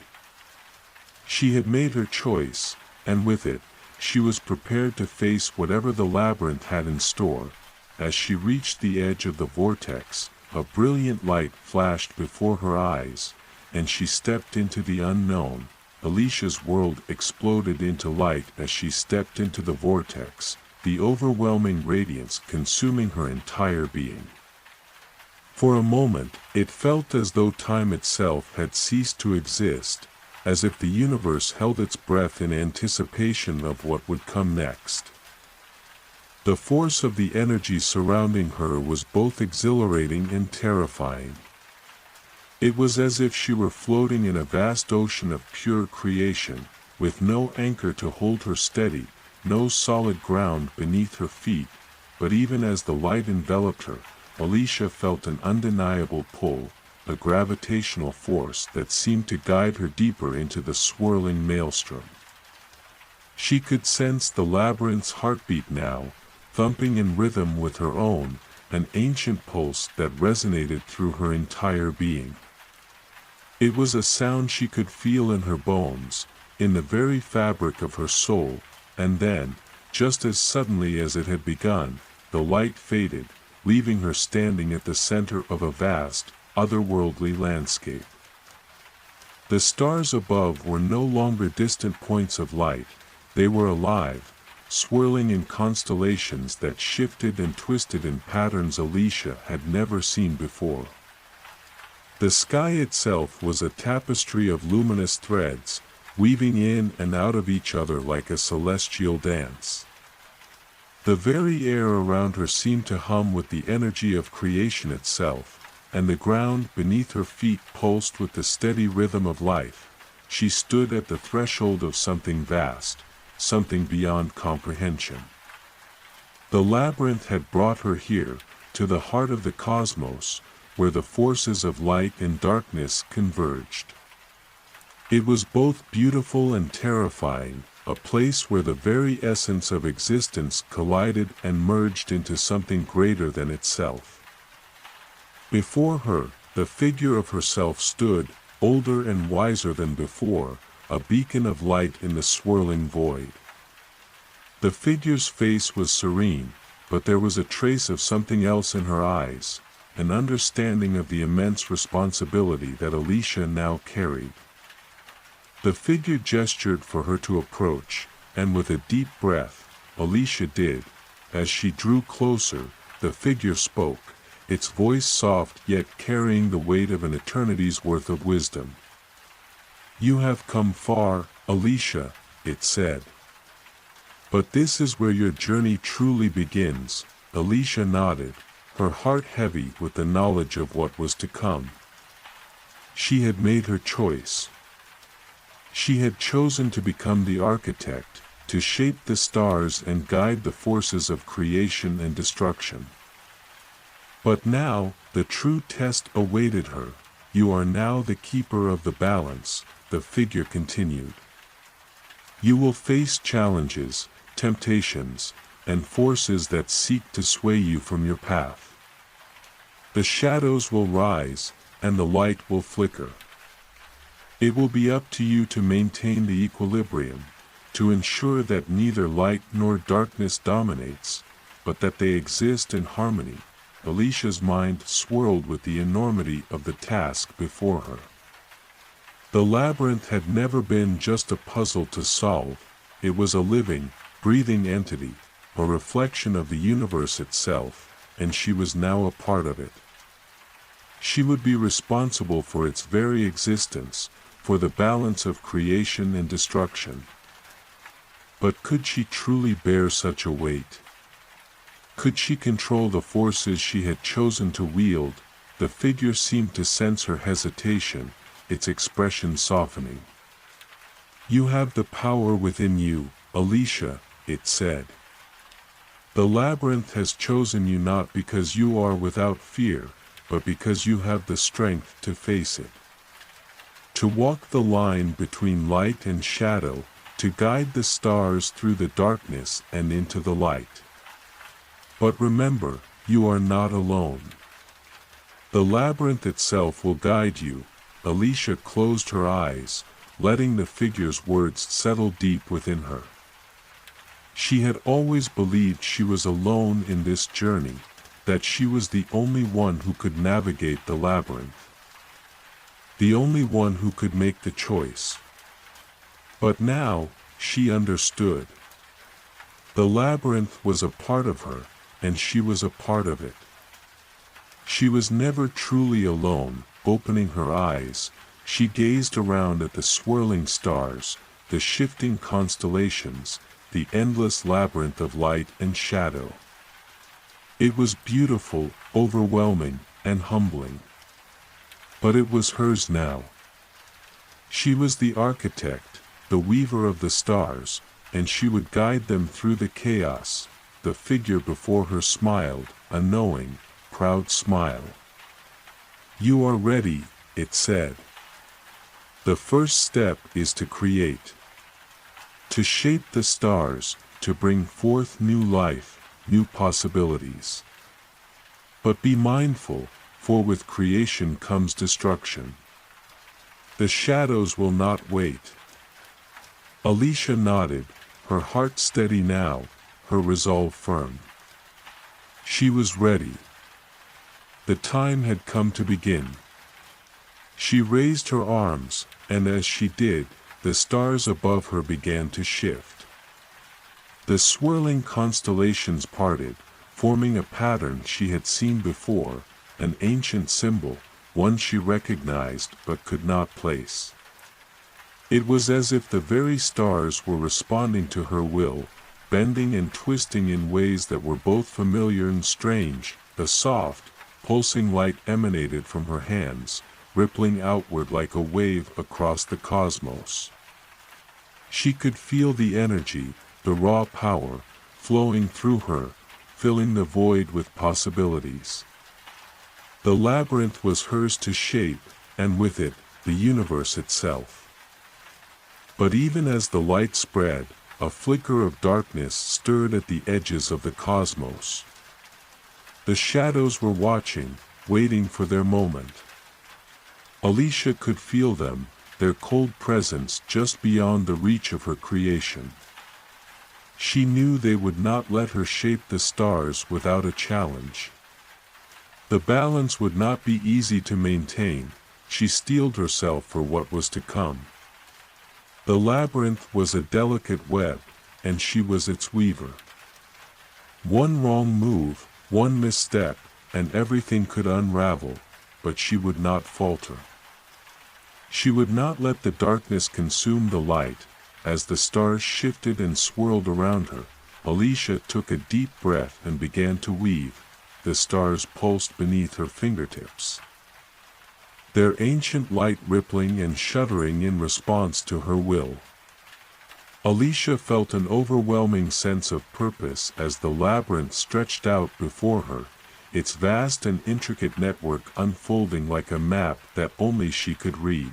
She had made her choice, and with it, she was prepared to face whatever the labyrinth had in store. As she reached the edge of the vortex, a brilliant light flashed before her eyes, and she stepped into the unknown. Alicia's world exploded into light as she stepped into the vortex, the overwhelming radiance consuming her entire being. For a moment, it felt as though time itself had ceased to exist, as if the universe held its breath in anticipation of what would come next. The force of the energy surrounding her was both exhilarating and terrifying. It was as if she were floating in a vast ocean of pure creation, with no anchor to hold her steady, no solid ground beneath her feet. But even as the light enveloped her, Alicia felt an undeniable pull, a gravitational force that seemed to guide her deeper into the swirling maelstrom. She could sense the labyrinth's heartbeat now, thumping in rhythm with her own, an ancient pulse that resonated through her entire being. It was a sound she could feel in her bones, in the very fabric of her soul, and then, just as suddenly as it had begun, the light faded, leaving her standing at the center of a vast, otherworldly landscape. The stars above were no longer distant points of light, they were alive, swirling in constellations that shifted and twisted in patterns Alicia had never seen before. The sky itself was a tapestry of luminous threads, weaving in and out of each other like a celestial dance. The very air around her seemed to hum with the energy of creation itself, and the ground beneath her feet pulsed with the steady rhythm of life. She stood at the threshold of something vast, something beyond comprehension. The labyrinth had brought her here, to the heart of the cosmos, where the forces of light and darkness converged. It was both beautiful and terrifying, a place where the very essence of existence collided and merged into something greater than itself. Before her, the figure of herself stood, older and wiser than before, a beacon of light in the swirling void. The figure's face was serene, but there was a trace of something else in her eyes, an understanding of the immense responsibility that Alicia now carried. The figure gestured for her to approach, and with a deep breath, Alicia did. As she drew closer, the figure spoke, its voice soft yet carrying the weight of an eternity's worth of wisdom. "You have come far, Alicia," it said. "But this is where your journey truly begins." Alicia nodded, her heart heavy with the knowledge of what was to come. She had made her choice. She had chosen to become the architect, to shape the stars and guide the forces of creation and destruction. But now, the true test awaited her. "You are now the keeper of the balance," the figure continued. "You will face challenges, temptations, and forces that seek to sway you from your path. The shadows will rise, and the light will flicker. It will be up to you to maintain the equilibrium, to ensure that neither light nor darkness dominates, but that they exist in harmony." Alicia's mind swirled with the enormity of the task before her. The labyrinth had never been just a puzzle to solve, it was a living, breathing entity, a reflection of the universe itself, and she was now a part of it. She would be responsible for its very existence, for the balance of creation and destruction. But could she truly bear such a weight? Could she control the forces she had chosen to wield? The figure seemed to sense her hesitation, its expression softening. "You have the power within you, Alicia," it said. "The labyrinth has chosen you not because you are without fear, but because you have the strength to face it. To walk the line between light and shadow, to guide the stars through the darkness and into the light. But remember, you are not alone. The labyrinth itself will guide you." Alicia closed her eyes, letting the figure's words settle deep within her. She had always believed she was alone in this journey, that she was the only one who could navigate the labyrinth. The only one who could make the choice. But now, she understood. The labyrinth was a part of her, and she was a part of it. She was never truly alone. Opening her eyes, she gazed around at the swirling stars, the shifting constellations, the endless labyrinth of light and shadow. It was beautiful, overwhelming, and humbling. But it was hers now. She was the architect, the weaver of the stars, and she would guide them through the chaos. The figure before her smiled, a knowing, proud smile. "You are ready," it said. "The first step is to create. To shape the stars, to bring forth new life, new possibilities. But be mindful, for with creation comes destruction. The shadows will not wait." Alicia nodded, her heart steady now, her resolve firm. She was ready. The time had come to begin. She raised her arms, and as she did, the stars above her began to shift. The swirling constellations parted, forming a pattern she had seen before, an ancient symbol, one she recognized but could not place. It was as if the very stars were responding to her will, bending and twisting in ways that were both familiar and strange. The soft, pulsing light emanated from her hands, rippling outward like a wave across the cosmos. She could feel the energy, the raw power, flowing through her, filling the void with possibilities. The labyrinth was hers to shape, and with it, the universe itself. But even as the light spread, a flicker of darkness stirred at the edges of the cosmos. The shadows were watching, waiting for their moment. Alicia could feel them, their cold presence just beyond the reach of her creation. She knew they would not let her shape the stars without a challenge. The balance would not be easy to maintain. She steeled herself for what was to come. The labyrinth was a delicate web, and she was its weaver. One wrong move, one misstep, and everything could unravel, but she would not falter. She would not let the darkness consume the light. As the stars shifted and swirled around her, Alicia took a deep breath and began to weave. The stars pulsed beneath her fingertips, their ancient light rippling and shuddering in response to her will. Alicia felt an overwhelming sense of purpose as the labyrinth stretched out before her, its vast and intricate network unfolding like a map that only she could read.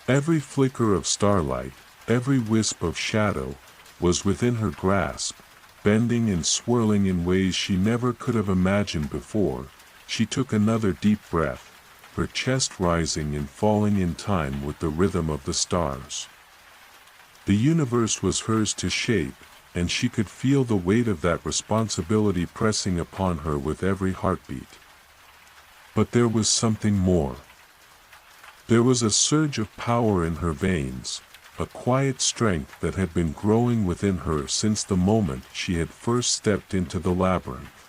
Every flicker of starlight, every wisp of shadow, was within her grasp, bending and swirling in ways she never could have imagined before. She took another deep breath, her chest rising and falling in time with the rhythm of the stars. The universe was hers to shape, and she could feel the weight of that responsibility pressing upon her with every heartbeat. But there was something more. There was a surge of power in her veins, a quiet strength that had been growing within her since the moment she had first stepped into the labyrinth.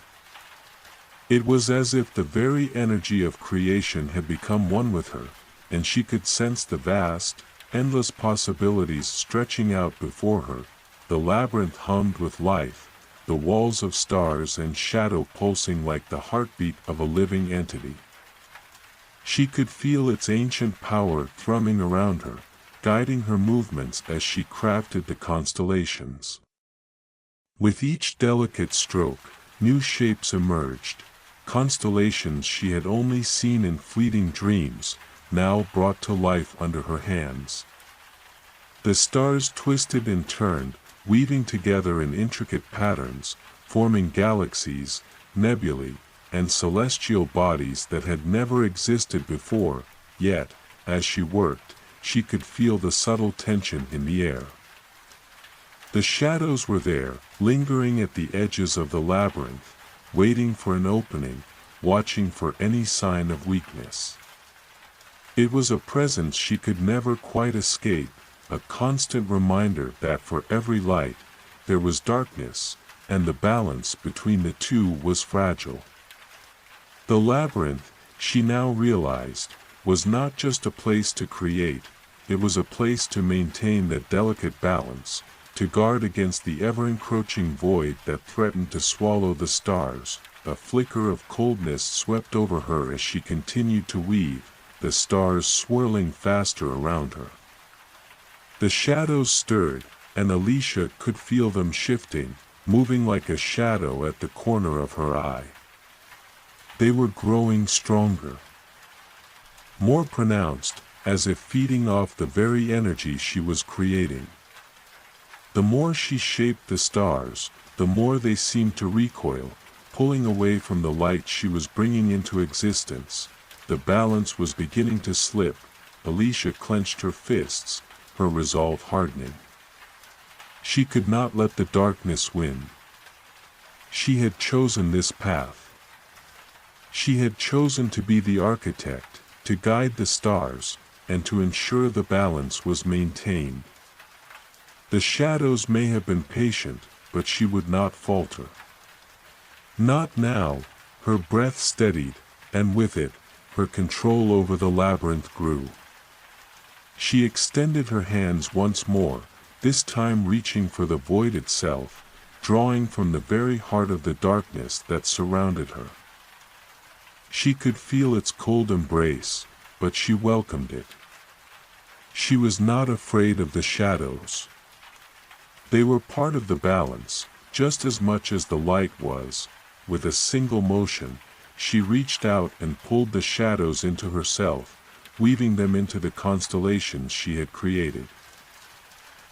It was as if the very energy of creation had become one with her, and she could sense the vast, endless possibilities stretching out before her. The labyrinth hummed with life, the walls of stars and shadow pulsing like the heartbeat of a living entity. She could feel its ancient power thrumming around her, guiding her movements as she crafted the constellations. With each delicate stroke, new shapes emerged, constellations she had only seen in fleeting dreams, now brought to life under her hands. The stars twisted and turned, weaving together in intricate patterns, forming galaxies, nebulae, and celestial bodies that had never existed before, yet, as she worked, she could feel the subtle tension in the air. The shadows were there, lingering at the edges of the labyrinth, waiting for an opening, watching for any sign of weakness. It was a presence she could never quite escape, a constant reminder that for every light, there was darkness, and the balance between the two was fragile. The labyrinth, she now realized, was not just a place to create, it was a place to maintain that delicate balance, to guard against the ever-encroaching void that threatened to swallow the stars. A flicker of coldness swept over her as she continued to weave, the stars swirling faster around her. The shadows stirred, and Alicia could feel them shifting, moving like a shadow at the corner of her eye. They were growing stronger, more pronounced, as if feeding off the very energy she was creating. The more she shaped the stars, the more they seemed to recoil, pulling away from the light she was bringing into existence. The balance was beginning to slip. Alicia clenched her fists, her resolve hardening. She could not let the darkness win. She had chosen this path. She had chosen to be the architect, to guide the stars, and to ensure the balance was maintained. The shadows may have been patient, but she would not falter. Not now. Her breath steadied, and with it, her control over the labyrinth grew. She extended her hands once more, this time reaching for the void itself, drawing from the very heart of the darkness that surrounded her. She could feel its cold embrace, but she welcomed it. She was not afraid of the shadows. They were part of the balance, just as much as the light was. With a single motion, she reached out and pulled the shadows into herself, weaving them into the constellations she had created.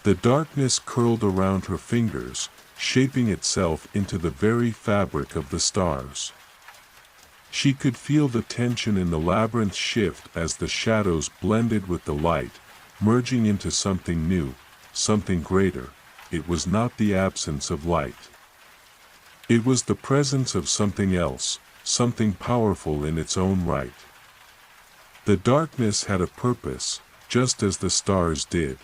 The darkness curled around her fingers, shaping itself into the very fabric of the stars. She could feel the tension in the labyrinth shift as the shadows blended with the light, merging into something new, something greater. It was not the absence of light. It was the presence of something else, something powerful in its own right. The darkness had a purpose, just as the stars did.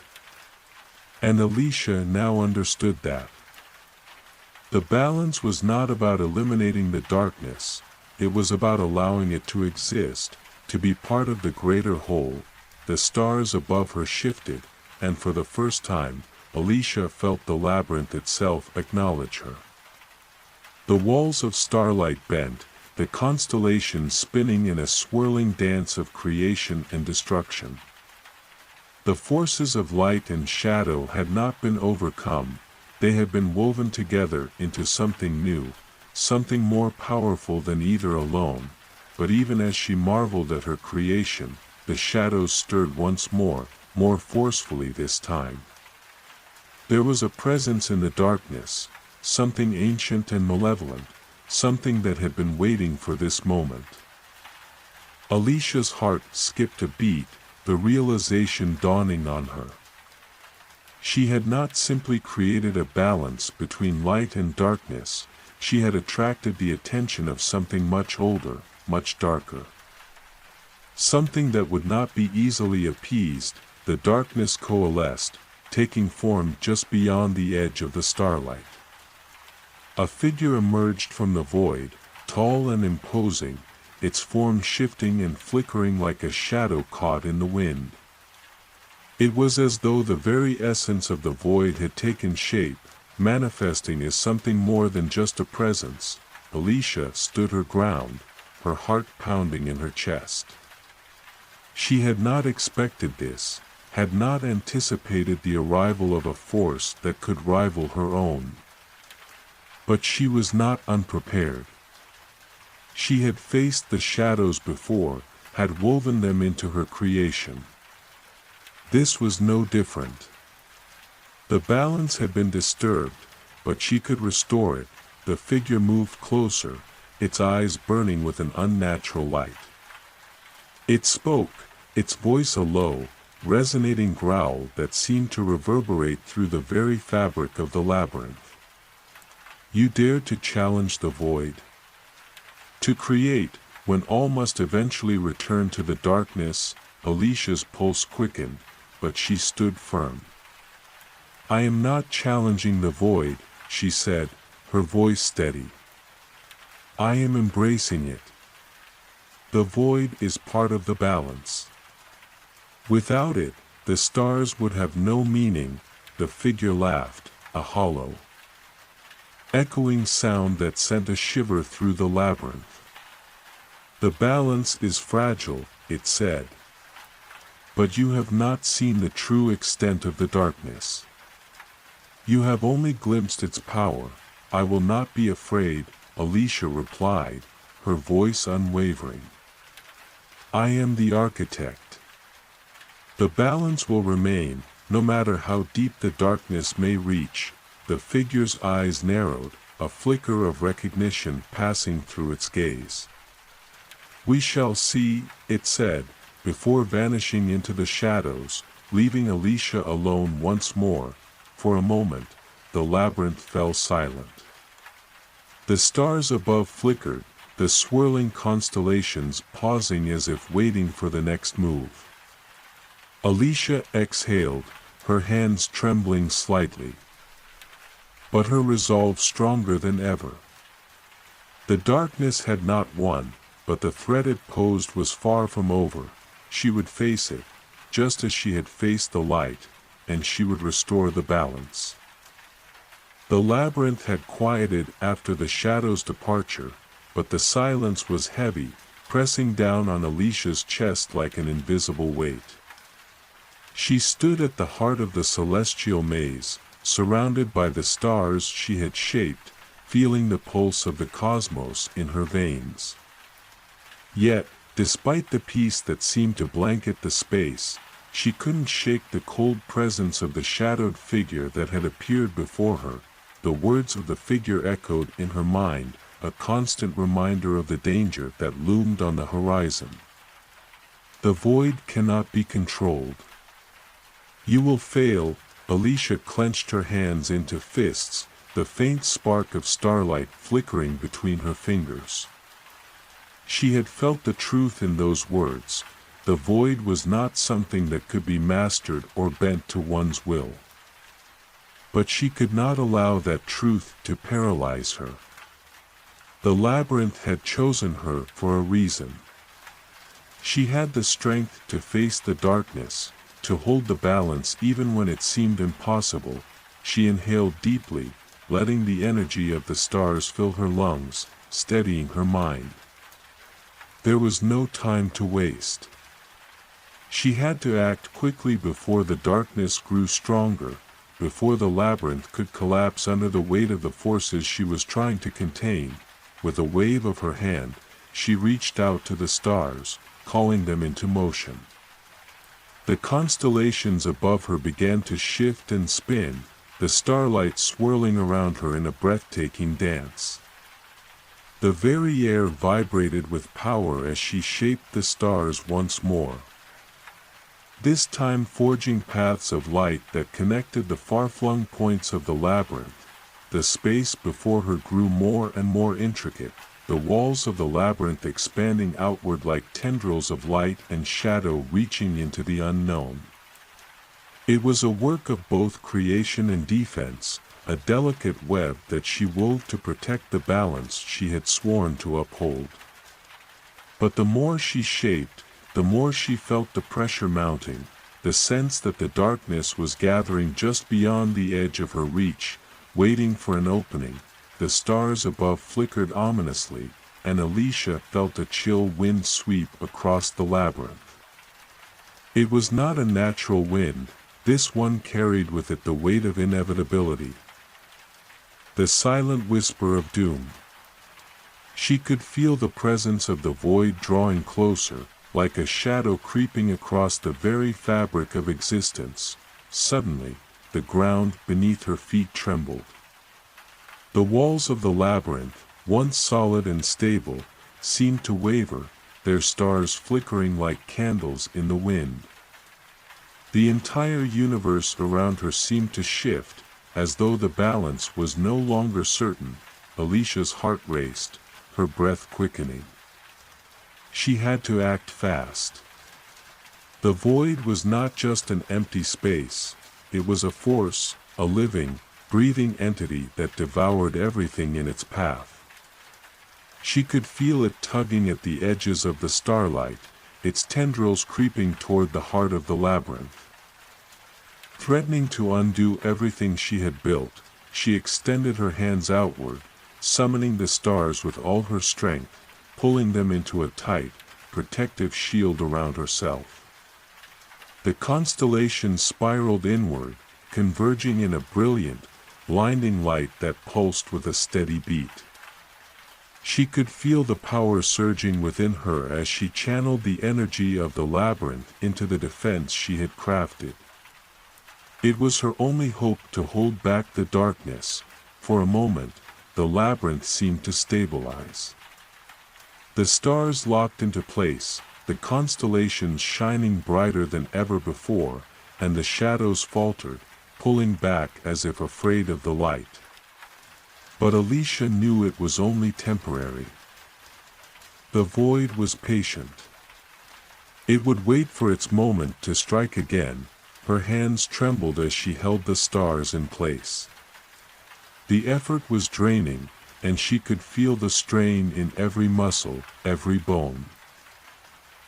And Alicia now understood that. The balance was not about eliminating the darkness, it was about allowing it to exist, to be part of the greater whole. The stars above her shifted, and for the first time, Alicia felt the labyrinth itself acknowledge her. The walls of starlight bent, the constellations spinning in a swirling dance of creation and destruction. The forces of light and shadow had not been overcome, they had been woven together into something new, something more powerful than either alone. But even as she marveled at her creation, the shadows stirred once more forcefully this time. There was a presence in the darkness, something ancient and malevolent, something that had been waiting for this moment. Alicia's heart skipped a beat, the realization dawning on her. She had not simply created a balance between light and darkness, she had attracted the attention of something much older, much darker. Something that would not be easily appeased. The darkness coalesced, taking form just beyond the edge of the starlight. A figure emerged from the void, tall and imposing, its form shifting and flickering like a shadow caught in the wind. It was as though the very essence of the void had taken shape, manifesting as something more than just a presence. Alicia stood her ground, her heart pounding in her chest. She had not expected this, had not anticipated the arrival of a force that could rival her own. But she was not unprepared. She had faced the shadows before, had woven them into her creation. This was no different. The balance had been disturbed, but she could restore it. The figure moved closer, its eyes burning with an unnatural light. It spoke, its voice a low, resonating growl that seemed to reverberate through the very fabric of the labyrinth. You dare to challenge the void? To create, when all must eventually return to the darkness? Alicia's pulse quickened, but she stood firm. I am not challenging the void, she said, her voice steady. I am embracing it. The void is part of the balance. Without it, the stars would have no meaning. The figure laughed, a hollow, echoing sound that sent a shiver through the labyrinth. The balance is fragile, it said. But you have not seen the true extent of the darkness. You have only glimpsed its power. I will not be afraid, Alicia replied, her voice unwavering. I am the architect. The balance will remain, no matter how deep the darkness may reach. The figure's eyes narrowed, a flicker of recognition passing through its gaze. We shall see, it said, before vanishing into the shadows, leaving Alicia alone once more. For a moment, the labyrinth fell silent. The stars above flickered, the swirling constellations pausing as if waiting for the next move. Alicia exhaled, her hands trembling slightly, but her resolve stronger than ever. The darkness had not won, but the threat it posed was far from over. She would face it, just as she had faced the light, and she would restore the balance. The labyrinth had quieted after the shadow's departure, but the silence was heavy, pressing down on Alicia's chest like an invisible weight. She stood at the heart of the celestial maze, surrounded by the stars she had shaped, feeling the pulse of the cosmos in her veins. Yet, despite the peace that seemed to blanket the space, she couldn't shake the cold presence of the shadowed figure that had appeared before her. The words of the figure echoed in her mind, a constant reminder of the danger that loomed on the horizon. The void cannot be controlled. You will fail. Alicia clenched her hands into fists, the faint spark of starlight flickering between her fingers. She had felt the truth in those words. The void was not something that could be mastered or bent to one's will. But she could not allow that truth to paralyze her. The labyrinth had chosen her for a reason. She had the strength to face the darkness, to hold the balance even when it seemed impossible. She inhaled deeply, letting the energy of the stars fill her lungs, steadying her mind. There was no time to waste. She had to act quickly before the darkness grew stronger, before the labyrinth could collapse under the weight of the forces she was trying to contain. With a wave of her hand, she reached out to the stars, calling them into motion. The constellations above her began to shift and spin, the starlight swirling around her in a breathtaking dance. The very air vibrated with power as she shaped the stars once more. This time forging paths of light that connected the far-flung points of the labyrinth. The space before her grew more and more intricate, the walls of the labyrinth expanding outward like tendrils of light and shadow reaching into the unknown. It was a work of both creation and defense, a delicate web that she wove to protect the balance she had sworn to uphold. But the more she shaped, the more she felt the pressure mounting, the sense that the darkness was gathering just beyond the edge of her reach, waiting for an opening. The stars above flickered ominously, and Alicia felt a chill wind sweep across the labyrinth. It was not a natural wind, this one carried with it the weight of inevitability. The silent whisper of doom. She could feel the presence of the void drawing closer, like a shadow creeping across the very fabric of existence. Suddenly, the ground beneath her feet trembled. The walls of the labyrinth, once solid and stable, seemed to waver, their stars flickering like candles in the wind. The entire universe around her seemed to shift, as though the balance was no longer certain. Alicia's heart raced, her breath quickening. She had to act fast. The void was not just an empty space, it was a force, a living, breathing entity that devoured everything in its path. She could feel it tugging at the edges of the starlight, its tendrils creeping toward the heart of the labyrinth. Threatening to undo everything she had built, she extended her hands outward, summoning the stars with all her strength, pulling them into a tight, protective shield around herself. The constellations spiraled inward, converging in a brilliant, blinding light that pulsed with a steady beat. She could feel the power surging within her as she channeled the energy of the labyrinth into the defense she had crafted. It was her only hope to hold back the darkness. For a moment, the labyrinth seemed to stabilize. The stars locked into place, the constellations shining brighter than ever before, and the shadows faltered, pulling back as if afraid of the light. But Alicia knew it was only temporary. The void was patient. It would wait for its moment to strike again. Her hands trembled as she held the stars in place. The effort was draining, and she could feel the strain in every muscle, every bone.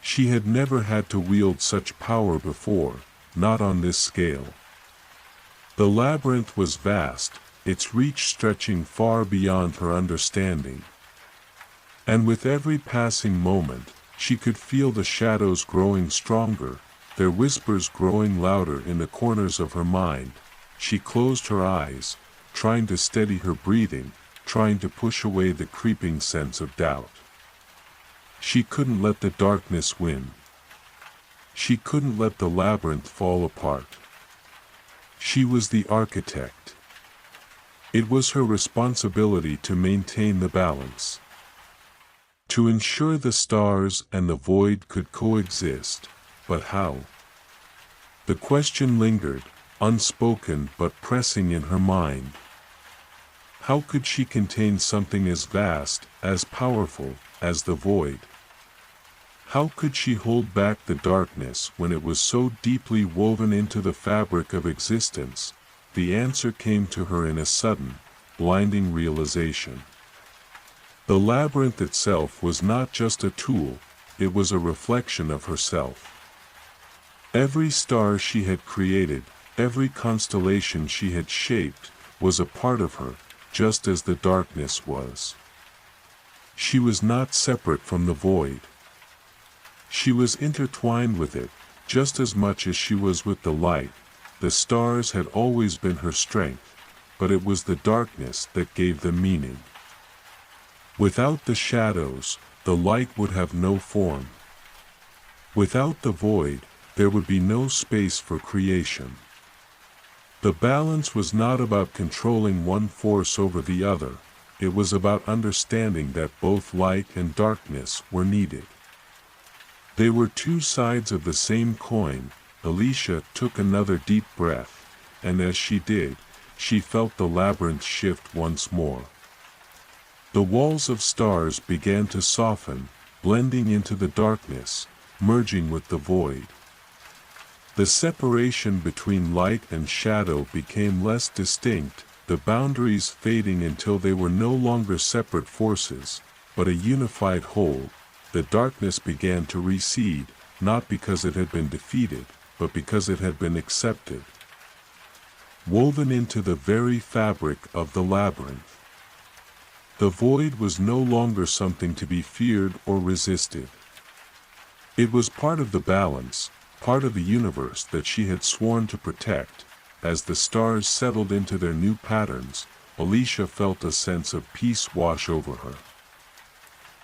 She had never had to wield such power before, not on this scale. The labyrinth was vast, its reach stretching far beyond her understanding. And with every passing moment, she could feel the shadows growing stronger, their whispers growing louder in the corners of her mind. She closed her eyes, trying to steady her breathing, trying to push away the creeping sense of doubt. She couldn't let the darkness win. She couldn't let the labyrinth fall apart. She was the architect. It was her responsibility to maintain the balance, to ensure the stars and the void could coexist. But how? The question lingered, unspoken but pressing in her mind. How could she contain something as vast, as powerful, as the void? How could she hold back the darkness when it was so deeply woven into the fabric of existence? The answer came to her in a sudden, blinding realization. The labyrinth itself was not just a tool, it was a reflection of herself. Every star she had created, every constellation she had shaped, was a part of her, just as the darkness was. She was not separate from the void. She was intertwined with it, just as much as she was with the light. The stars had always been her strength, but it was the darkness that gave them meaning. Without the shadows, the light would have no form. Without the void, there would be no space for creation. The balance was not about controlling one force over the other, it was about understanding that both light and darkness were needed. They were two sides of the same coin. Alicia took another deep breath, and as she did, she felt the labyrinth shift once more. The walls of stars began to soften, blending into the darkness, merging with the void. The separation between light and shadow became less distinct, the boundaries fading until they were no longer separate forces, but a unified whole. The darkness began to recede, not because it had been defeated, but because it had been accepted. Woven into the very fabric of the labyrinth. The void was no longer something to be feared or resisted. It was part of the balance, part of the universe that she had sworn to protect. As the stars settled into their new patterns, Alicia felt a sense of peace wash over her.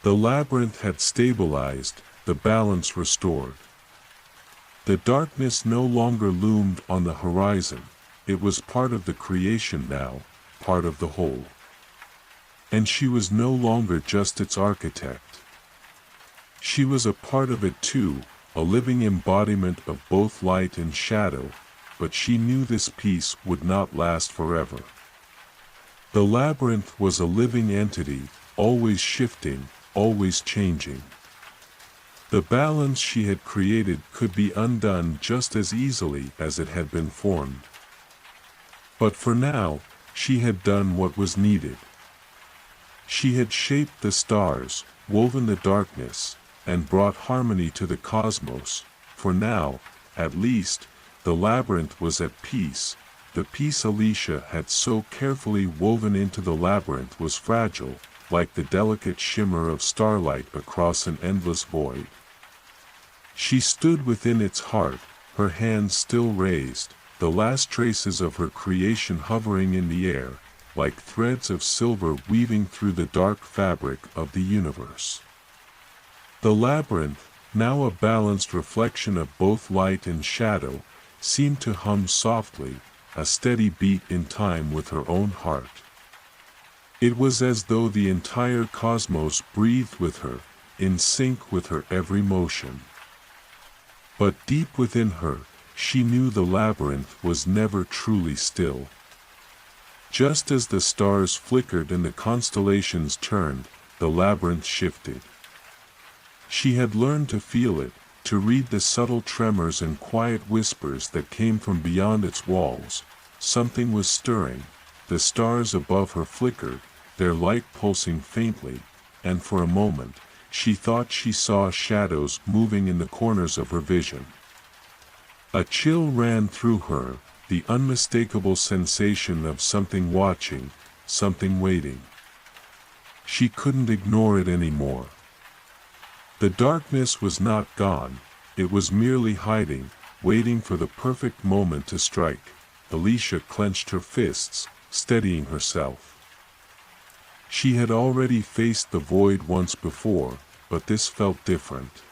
The labyrinth had stabilized, the balance restored. The darkness no longer loomed on the horizon, it was part of the creation now, part of the whole. And she was no longer just its architect. She was a part of it too, a living embodiment of both light and shadow, but she knew this peace would not last forever. The labyrinth was a living entity, always shifting, always changing. The balance she had created could be undone just as easily as it had been formed. But for now, she had done what was needed. She had shaped the stars, woven the darkness, and brought harmony to the cosmos. For now, at least, the labyrinth was at peace. The peace Alicia had so carefully woven into the labyrinth was fragile, like the delicate shimmer of starlight across an endless void. She stood within its heart, her hands still raised, the last traces of her creation hovering in the air, like threads of silver weaving through the dark fabric of the universe. The labyrinth, now a balanced reflection of both light and shadow, seemed to hum softly, a steady beat in time with her own heart. It was as though the entire cosmos breathed with her, in sync with her every motion. But deep within her, she knew the labyrinth was never truly still. Just as the stars flickered and the constellations turned, the labyrinth shifted. She had learned to feel it, to read the subtle tremors and quiet whispers that came from beyond its walls. Something was stirring. The stars above her flickered, their light pulsing faintly, and for a moment, she thought she saw shadows moving in the corners of her vision. A chill ran through her, the unmistakable sensation of something watching, something waiting. She couldn't ignore it anymore. The darkness was not gone, it was merely hiding, waiting for the perfect moment to strike. Alicia clenched her fists, steadying herself. She had already faced the void once before, but this felt different.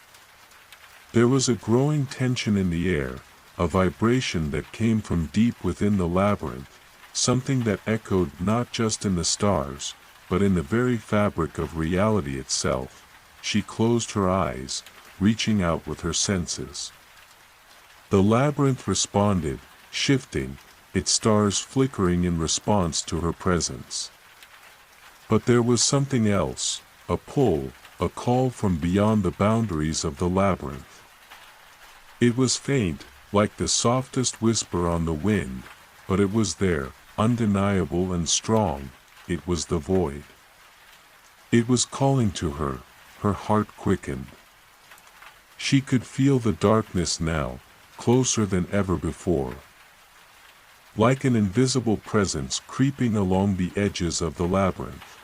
There was a growing tension in the air, a vibration that came from deep within the labyrinth, something that echoed not just in the stars, but in the very fabric of reality itself. She closed her eyes, reaching out with her senses. The labyrinth responded, shifting, its stars flickering in response to her presence. But there was something else, a pull, a call from beyond the boundaries of the labyrinth. It was faint, like the softest whisper on the wind, but it was there, undeniable and strong. It was the void. It was calling to her, her heart quickened. She could feel the darkness now, closer than ever before. Like an invisible presence creeping along the edges of the labyrinth.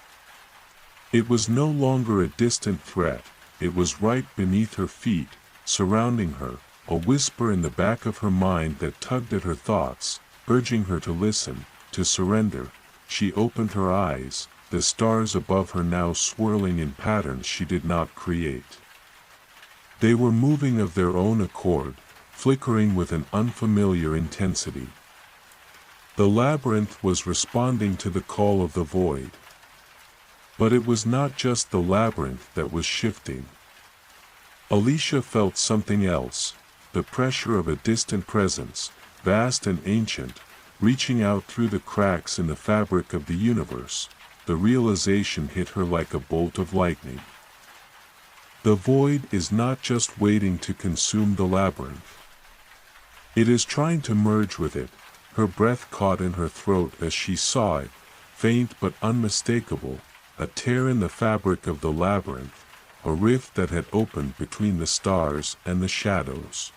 It was no longer a distant threat, it was right beneath her feet, surrounding her, a whisper in the back of her mind that tugged at her thoughts, urging her to listen, to surrender. She opened her eyes, the stars above her now swirling in patterns she did not create. They were moving of their own accord, flickering with an unfamiliar intensity. The labyrinth was responding to the call of the void. But it was not just the labyrinth that was shifting. Alicia felt something else, the pressure of a distant presence, vast and ancient, reaching out through the cracks in the fabric of the universe. The realization hit her like a bolt of lightning. The void is not just waiting to consume the labyrinth. It is trying to merge with it. Her breath caught in her throat as she saw it, faint but unmistakable, a tear in the fabric of the labyrinth, a rift that had opened between the stars and the shadows.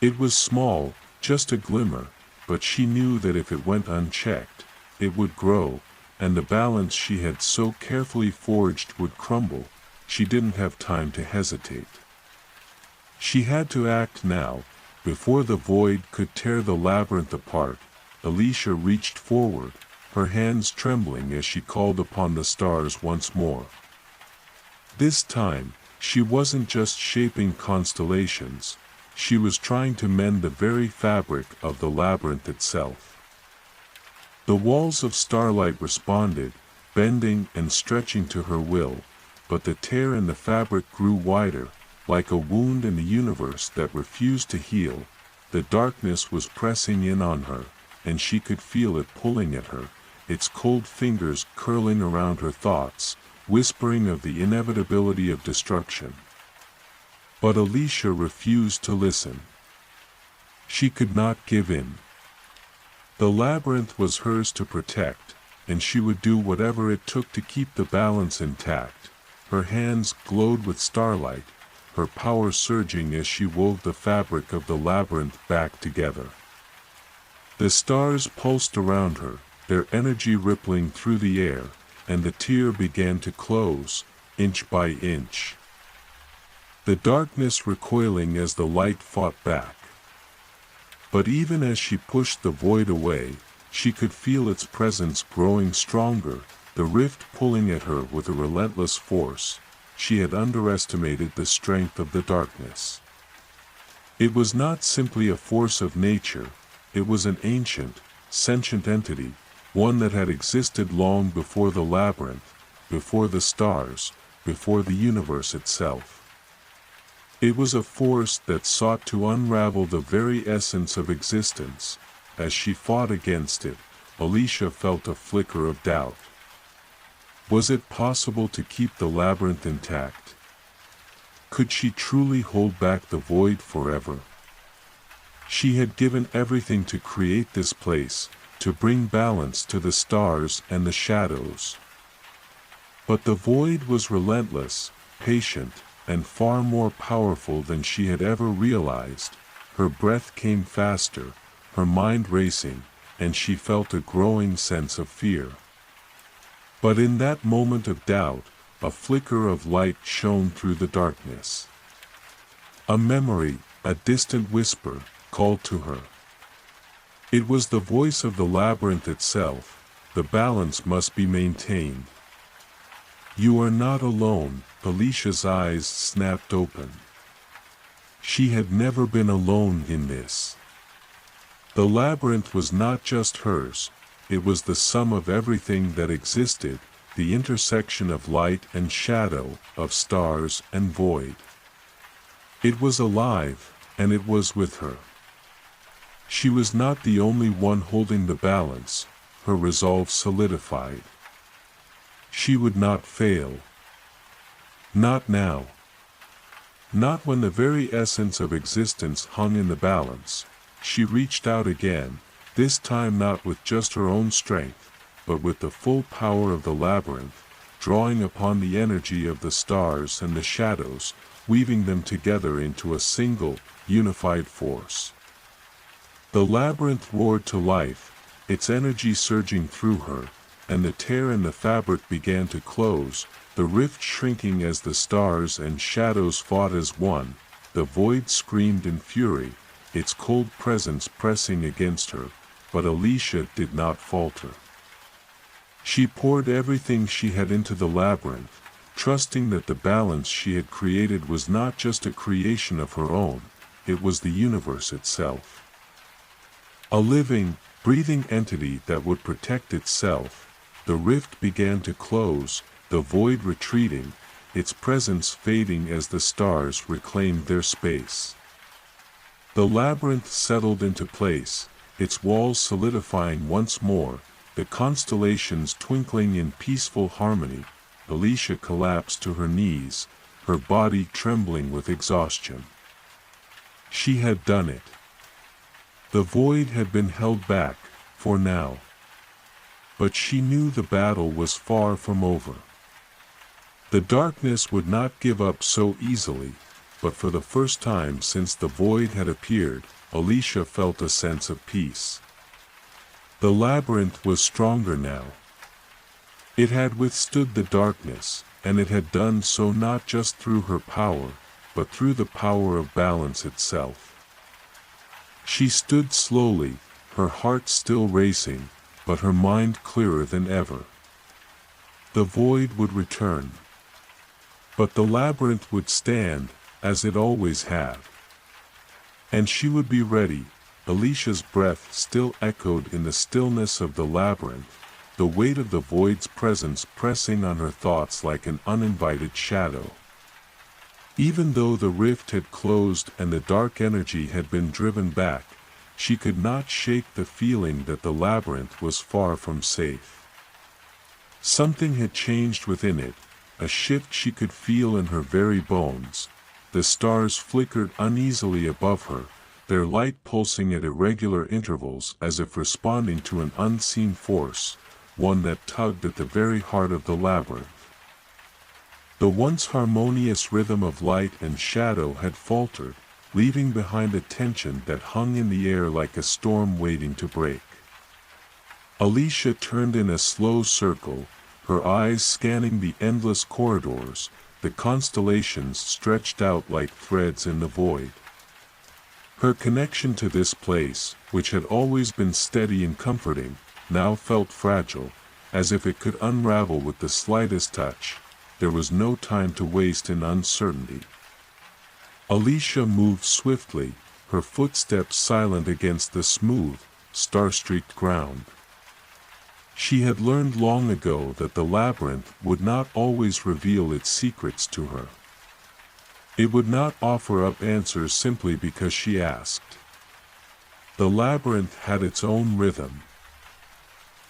It was small, just a glimmer, but she knew that if it went unchecked, it would grow, and the balance she had so carefully forged would crumble. She didn't have time to hesitate. She had to act now, before the void could tear the labyrinth apart. Alicia reached forward, her hands trembling as she called upon the stars once more. This time, she wasn't just shaping constellations, she was trying to mend the very fabric of the labyrinth itself. The walls of starlight responded, bending and stretching to her will, but the tear in the fabric grew wider, like a wound in the universe that refused to heal. The darkness was pressing in on her, and she could feel it pulling at her, its cold fingers curling around her thoughts, whispering of the inevitability of destruction. But Alicia refused to listen. She could not give in. The labyrinth was hers to protect, and she would do whatever it took to keep the balance intact. Her hands glowed with starlight, her power surging as she wove the fabric of the labyrinth back together. The stars pulsed around her, their energy rippling through the air, and the tear began to close, inch by inch. The darkness recoiling as the light fought back. But even as she pushed the void away, she could feel its presence growing stronger, the rift pulling at her with a relentless force. She had underestimated the strength of the darkness. It was not simply a force of nature, it was an ancient, sentient entity, one that had existed long before the labyrinth, before the stars, before the universe itself. It was a force that sought to unravel the very essence of existence. As she fought against it, Alicia felt a flicker of doubt. Was it possible to keep the labyrinth intact? Could she truly hold back the void forever? She had given everything to create this place, to bring balance to the stars and the shadows. But the void was relentless, patient, and far more powerful than she had ever realized. Her breath came faster, her mind racing, and she felt a growing sense of fear. But in that moment of doubt, a flicker of light shone through the darkness. A memory, a distant whisper, called to her. It was the voice of the labyrinth itself. The balance must be maintained. You are not alone. Alicia's eyes snapped open. She had never been alone in this. The labyrinth was not just hers, it was the sum of everything that existed, the intersection of light and shadow, of stars and void. It was alive, and it was with her. She was not the only one holding the balance, her resolve solidified. She would not fail. Not now. Not when the very essence of existence hung in the balance. She reached out again, this time not with just her own strength, but with the full power of the labyrinth, drawing upon the energy of the stars and the shadows, weaving them together into a single, unified force. The labyrinth roared to life, its energy surging through her, and the tear in the fabric began to close, the rift shrinking as the stars and shadows fought as one. The void screamed in fury, its cold presence pressing against her, but Alicia did not falter. She poured everything she had into the labyrinth, trusting that the balance she had created was not just a creation of her own, it was the universe itself. A living, breathing entity that would protect itself. The rift began to close, the void retreating, its presence fading as the stars reclaimed their space. The labyrinth settled into place, its walls solidifying once more, the constellations twinkling in peaceful harmony. Alicia collapsed to her knees, her body trembling with exhaustion. She had done it. The void had been held back, for now. But she knew the battle was far from over. The darkness would not give up so easily, but for the first time since the void had appeared, Alicia felt a sense of peace. The labyrinth was stronger now. It had withstood the darkness, and it had done so not just through her power, but through the power of balance itself. She stood slowly, her heart still racing, but her mind clearer than ever. The void would return. But the labyrinth would stand, as it always had. And she would be ready. Alicia's breath still echoed in the stillness of the labyrinth, the weight of the void's presence pressing on her thoughts like an uninvited shadow. Even though the rift had closed and the dark energy had been driven back, she could not shake the feeling that the labyrinth was far from safe. Something had changed within it, a shift she could feel in her very bones. The stars flickered uneasily above her, their light pulsing at irregular intervals as if responding to an unseen force, one that tugged at the very heart of the labyrinth. The once harmonious rhythm of light and shadow had faltered, leaving behind a tension that hung in the air like a storm waiting to break. Alicia turned in a slow circle, her eyes scanning the endless corridors, the constellations stretched out like threads in the void. Her connection to this place, which had always been steady and comforting, now felt fragile, as if it could unravel with the slightest touch. There was no time to waste in uncertainty. Alicia moved swiftly, her footsteps silent against the smooth, star-streaked ground. She had learned long ago that the labyrinth would not always reveal its secrets to her. It would not offer up answers simply because she asked. The labyrinth had its own rhythm,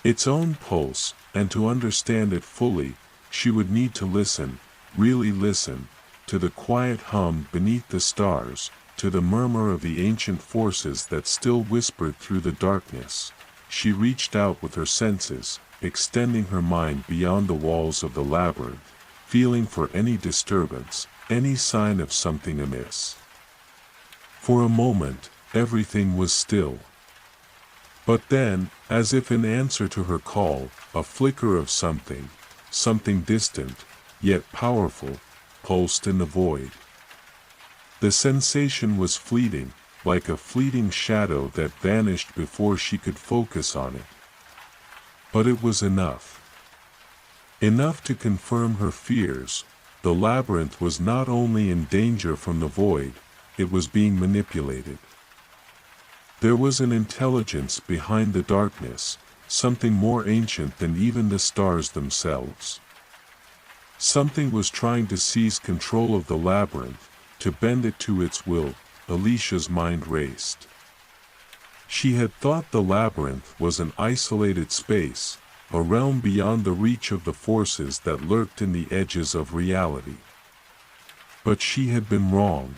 its own pulse, and to understand it fully, she would need to listen, really listen, to the quiet hum beneath the stars, to the murmur of the ancient forces that still whispered through the darkness. She reached out with her senses, extending her mind beyond the walls of the labyrinth, feeling for any disturbance, any sign of something amiss. For a moment, everything was still. But then, as if in answer to her call, a flicker of something distant, yet powerful, pulsed in the void. The sensation was fleeting, like a fleeting shadow that vanished before she could focus on it. But it was enough. Enough to confirm her fears. The labyrinth was not only in danger from the void, it was being manipulated. There was an intelligence behind the darkness, something more ancient than even the stars themselves. Something was trying to seize control of the labyrinth, to bend it to its will. Alicia's mind raced. She had thought the labyrinth was an isolated space, a realm beyond the reach of the forces that lurked in the edges of reality. But she had been wrong.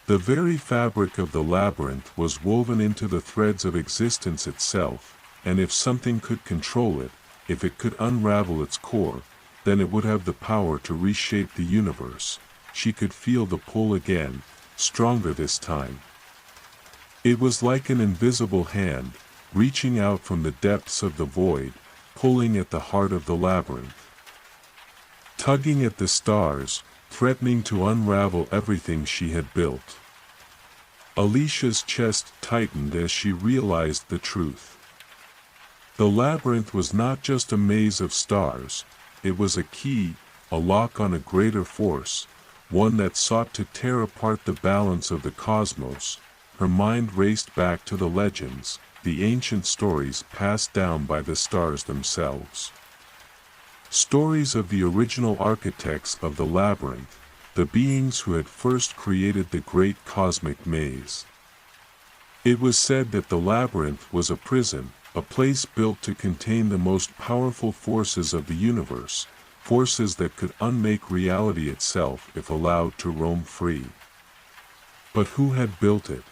The very fabric of the labyrinth was woven into the threads of existence itself, and if something could control it, if it could unravel its core, then it would have the power to reshape the universe. She could feel the pull again, stronger this time. It was like an invisible hand, reaching out from the depths of the void, pulling at the heart of the labyrinth. Tugging at the stars, threatening to unravel everything she had built. Alicia's chest tightened as she realized the truth. The labyrinth was not just a maze of stars, it was a key, a lock on a greater force, one that sought to tear apart the balance of the cosmos. Her mind raced back to the legends, the ancient stories passed down by the stars themselves. Stories of the original architects of the labyrinth, the beings who had first created the great cosmic maze. It was said that the labyrinth was a prison, a place built to contain the most powerful forces of the universe, forces that could unmake reality itself if allowed to roam free. But who had built it?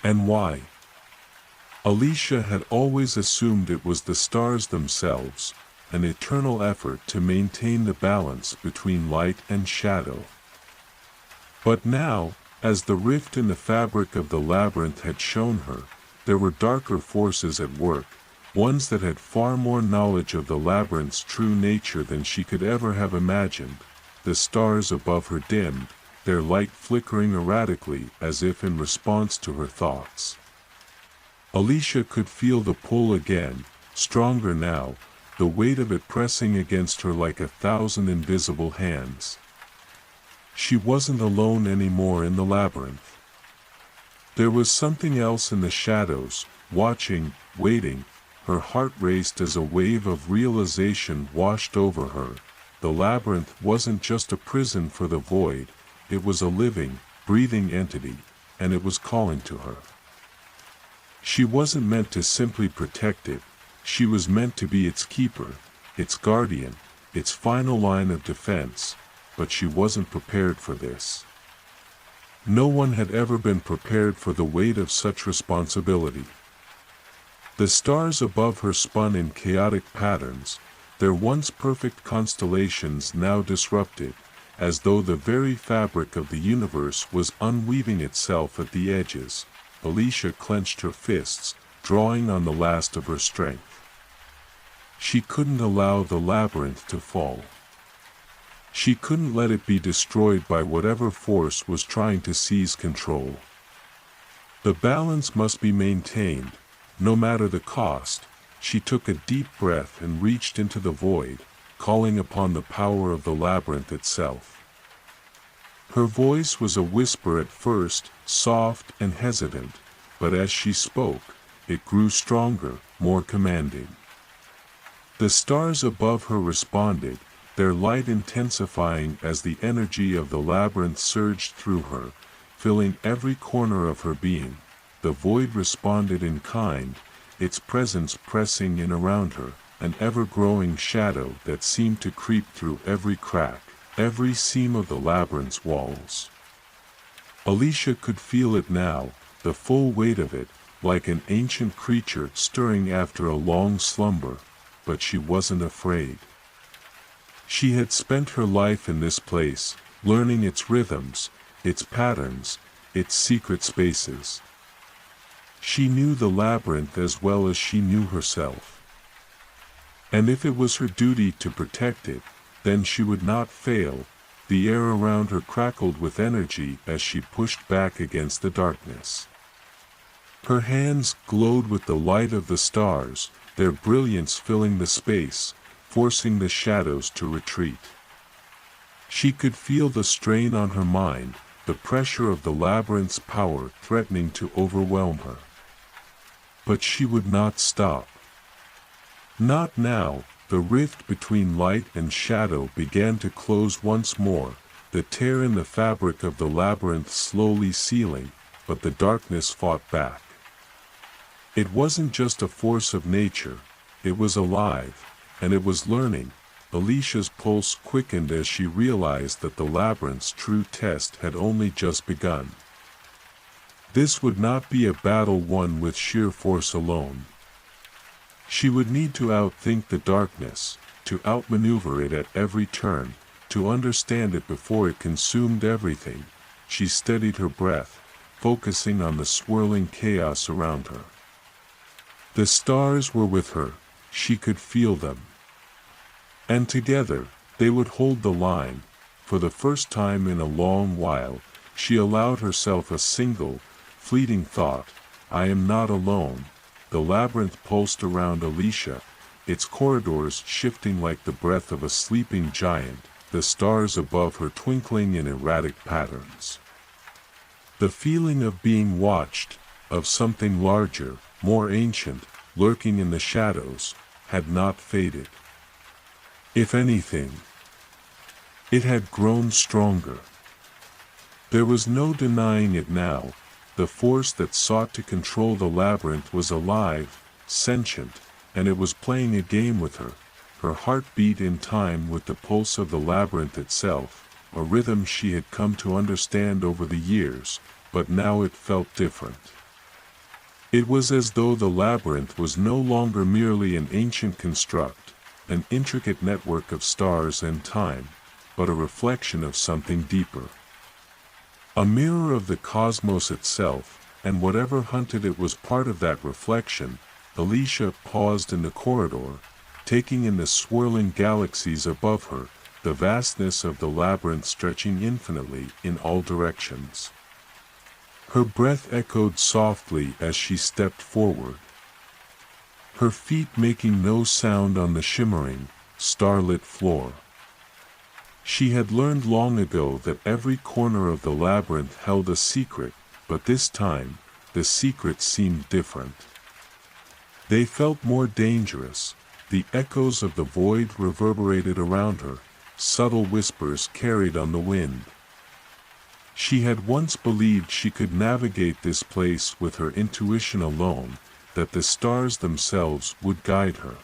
And why? Alicia had always assumed it was the stars themselves, an eternal effort to maintain the balance between light and shadow. But now, as the rift in the fabric of the labyrinth had shown her, there were darker forces at work, ones that had far more knowledge of the labyrinth's true nature than she could ever have imagined. The stars above her dimmed, their light flickering erratically as if in response to her thoughts. Alicia could feel the pull again, stronger now, the weight of it pressing against her like 1,000 invisible hands. She wasn't alone anymore in the labyrinth. There was something else in the shadows, watching, waiting. Her heart raced as a wave of realization washed over her. The labyrinth wasn't just a prison for the void, it was a living, breathing entity, and it was calling to her. She wasn't meant to simply protect it, she was meant to be its keeper, its guardian, its final line of defense, but she wasn't prepared for this. No one had ever been prepared for the weight of such responsibility. The stars above her spun in chaotic patterns, their once perfect constellations now disrupted, as though the very fabric of the universe was unweaving itself at the edges. Alicia clenched her fists, drawing on the last of her strength. She couldn't allow the labyrinth to fall. She couldn't let it be destroyed by whatever force was trying to seize control. The balance must be maintained, no matter the cost. She took a deep breath and reached into the void, calling upon the power of the labyrinth itself. Her voice was a whisper at first, soft and hesitant, but as she spoke, it grew stronger, more commanding. The stars above her responded, their light intensifying as the energy of the labyrinth surged through her, filling every corner of her being. The void responded in kind, its presence pressing in around her, an ever-growing shadow that seemed to creep through every crack, every seam of the labyrinth's walls. Alicia could feel it now, the full weight of it, like an ancient creature stirring after a long slumber, but she wasn't afraid. She had spent her life in this place, learning its rhythms, its patterns, its secret spaces. She knew the labyrinth as well as she knew herself. And if it was her duty to protect it, then she would not fail. The air around her crackled with energy as she pushed back against the darkness. Her hands glowed with the light of the stars, their brilliance filling the space, forcing the shadows to retreat. She could feel the strain on her mind, the pressure of the labyrinth's power threatening to overwhelm her. But she would not stop. Not now. The rift between light and shadow began to close once more, the tear in the fabric of the labyrinth slowly sealing, but the darkness fought back. It wasn't just a force of nature, it was alive, and it was learning. Alicia's pulse quickened as she realized that the labyrinth's true test had only just begun. This would not be a battle won with sheer force alone. She would need to outthink the darkness, to outmaneuver it at every turn, to understand it before it consumed everything. She steadied her breath, focusing on the swirling chaos around her. The stars were with her, she could feel them. And together, they would hold the line. For the first time in a long while, she allowed herself a single, fleeting thought: I am not alone. The labyrinth pulsed around Alicia, its corridors shifting like the breath of a sleeping giant, the stars above her twinkling in erratic patterns. The feeling of being watched, of something larger, more ancient, lurking in the shadows, had not faded. If anything, it had grown stronger. There was no denying it now. The force that sought to control the labyrinth was alive, sentient, and it was playing a game with her. Her heart beat in time with the pulse of the labyrinth itself, a rhythm she had come to understand over the years, but now it felt different. It was as though the labyrinth was no longer merely an ancient construct, an intricate network of stars and time, but a reflection of something deeper. A mirror of the cosmos itself, and whatever hunted it was part of that reflection. Alicia paused in the corridor, taking in the swirling galaxies above her, the vastness of the labyrinth stretching infinitely in all directions. Her breath echoed softly as she stepped forward, her feet making no sound on the shimmering, starlit floor. She had learned long ago that every corner of the labyrinth held a secret, but this time, the secret seemed different. They felt more dangerous. The echoes of the void reverberated around her, subtle whispers carried on the wind. She had once believed she could navigate this place with her intuition alone, that the stars themselves would guide her.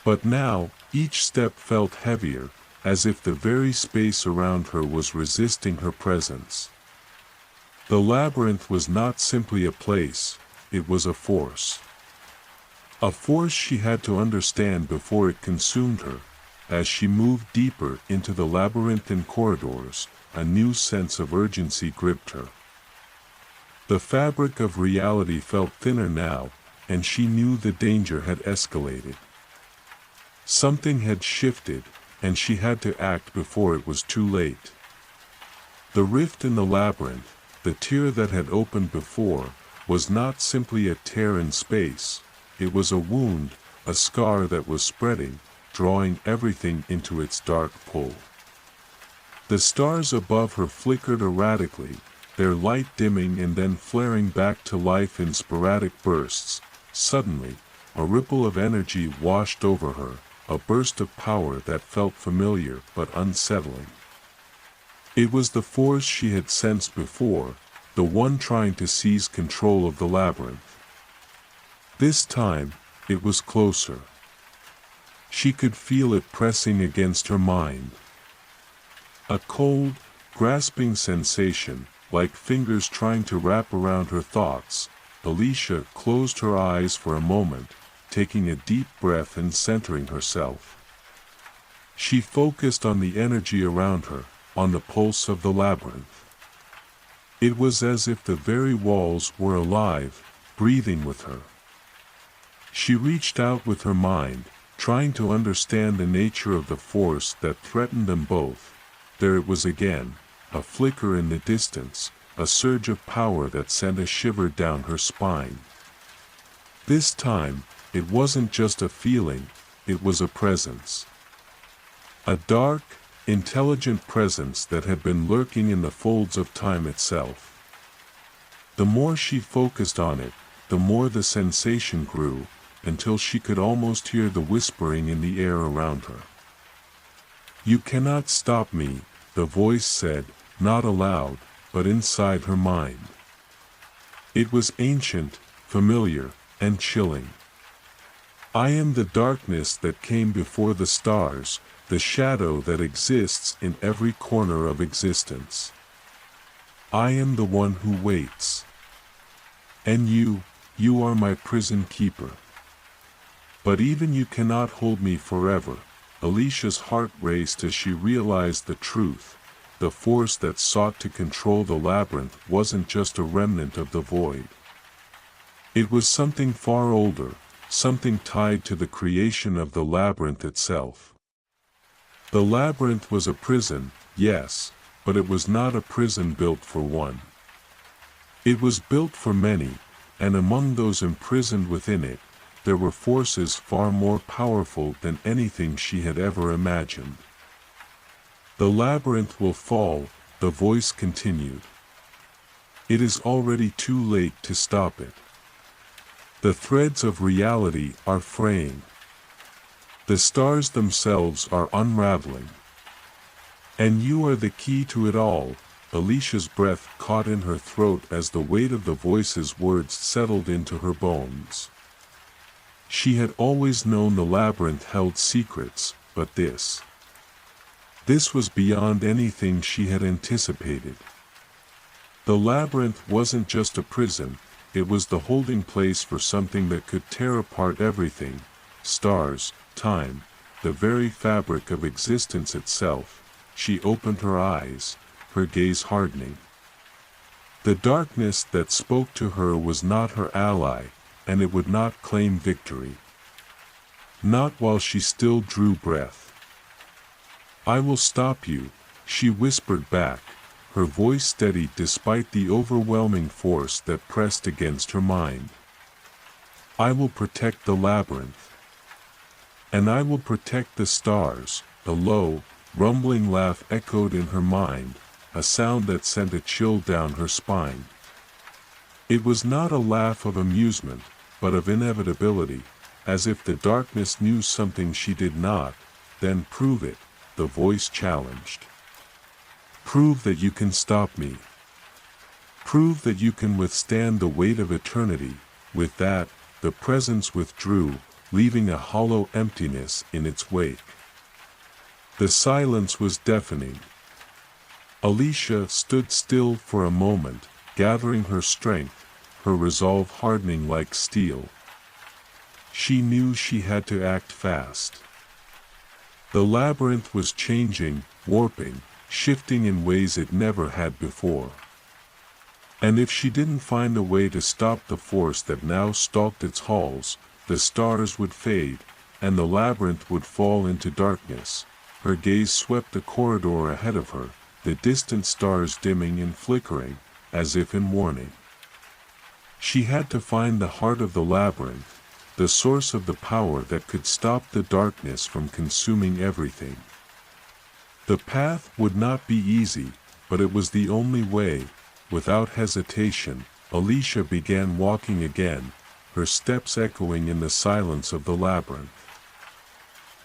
But now, each step felt heavier, as if the very space around her was resisting her presence. The labyrinth was not simply a place, it was a force. A force she had to understand before it consumed her. As she moved deeper into the labyrinthine corridors, a new sense of urgency gripped her. The fabric of reality felt thinner now, and she knew the danger had escalated. Something had shifted, and she had to act before it was too late. The rift in the labyrinth, the tear that had opened before, was not simply a tear in space. It was a wound, a scar that was spreading, drawing everything into its dark pull. The stars above her flickered erratically, their light dimming and then flaring back to life in sporadic bursts. Suddenly, a ripple of energy washed over her, a burst of power that felt familiar but unsettling. It was the force she had sensed before, the one trying to seize control of the labyrinth. This time, it was closer. She could feel it pressing against her mind. A cold, grasping sensation, like fingers trying to wrap around her thoughts. Alicia closed her eyes for a moment, taking a deep breath and centering herself. She focused on the energy around her, on the pulse of the labyrinth. It was as if the very walls were alive, breathing with her. She reached out with her mind, trying to understand the nature of the force that threatened them both. there it was again, a flicker in the distance, a surge of power that sent a shiver down her spine. This time, it wasn't just a feeling, it was a presence. A dark, intelligent presence that had been lurking in the folds of time itself. The more she focused on it, the more the sensation grew, until she could almost hear the whispering in the air around her. "You cannot stop me," the voice said, not aloud, but inside her mind. It was ancient, familiar, and chilling. "I am the darkness that came before the stars, the shadow that exists in every corner of existence. I am the one who waits. And you are my prison keeper. But even you cannot hold me forever." Alicia's heart raced as she realized the truth. The force that sought to control the labyrinth wasn't just a remnant of the void. It was something far older, something tied to the creation of the labyrinth itself. The labyrinth was a prison, yes, but it was not a prison built for one. It was built for many, and among those imprisoned within it, there were forces far more powerful than anything she had ever imagined. "The labyrinth will fall," the voice continued. "It is already too late to stop it. The threads of reality are fraying. The stars themselves are unraveling. And you are the key to it all." Alicia's breath caught in her throat as the weight of the voice's words settled into her bones. She had always known the labyrinth held secrets, but this was beyond anything she had anticipated. The labyrinth wasn't just a prison, it was the holding place for something that could tear apart everything: stars, time, the very fabric of existence itself. She opened her eyes, her gaze hardening. The darkness that spoke to her was not her ally, and it would not claim victory. Not while she still drew breath. "I will stop you," she whispered back, her voice steady despite the overwhelming force that pressed against her mind. "I will protect the labyrinth. And I will protect the stars." A low, rumbling laugh echoed in her mind, a sound that sent a chill down her spine. It was not a laugh of amusement, but of inevitability, as if the darkness knew something she did not. "Then prove it," the voice challenged. "Prove that you can stop me. Prove that you can withstand the weight of eternity." With that, the presence withdrew, leaving a hollow emptiness in its wake. The silence was deafening. Alicia stood still for a moment, gathering her strength, her resolve hardening like steel. She knew she had to act fast. The labyrinth was changing, warping, shifting in ways it never had before. And if she didn't find a way to stop the force that now stalked its halls, the stars would fade, and the labyrinth would fall into darkness. Her gaze swept the corridor ahead of her, the distant stars dimming and flickering, as if in warning. She had to find the heart of the labyrinth, the source of the power that could stop the darkness from consuming everything. The path would not be easy, but it was the only way. Without hesitation, Alicia began walking again, her steps echoing in the silence of the labyrinth.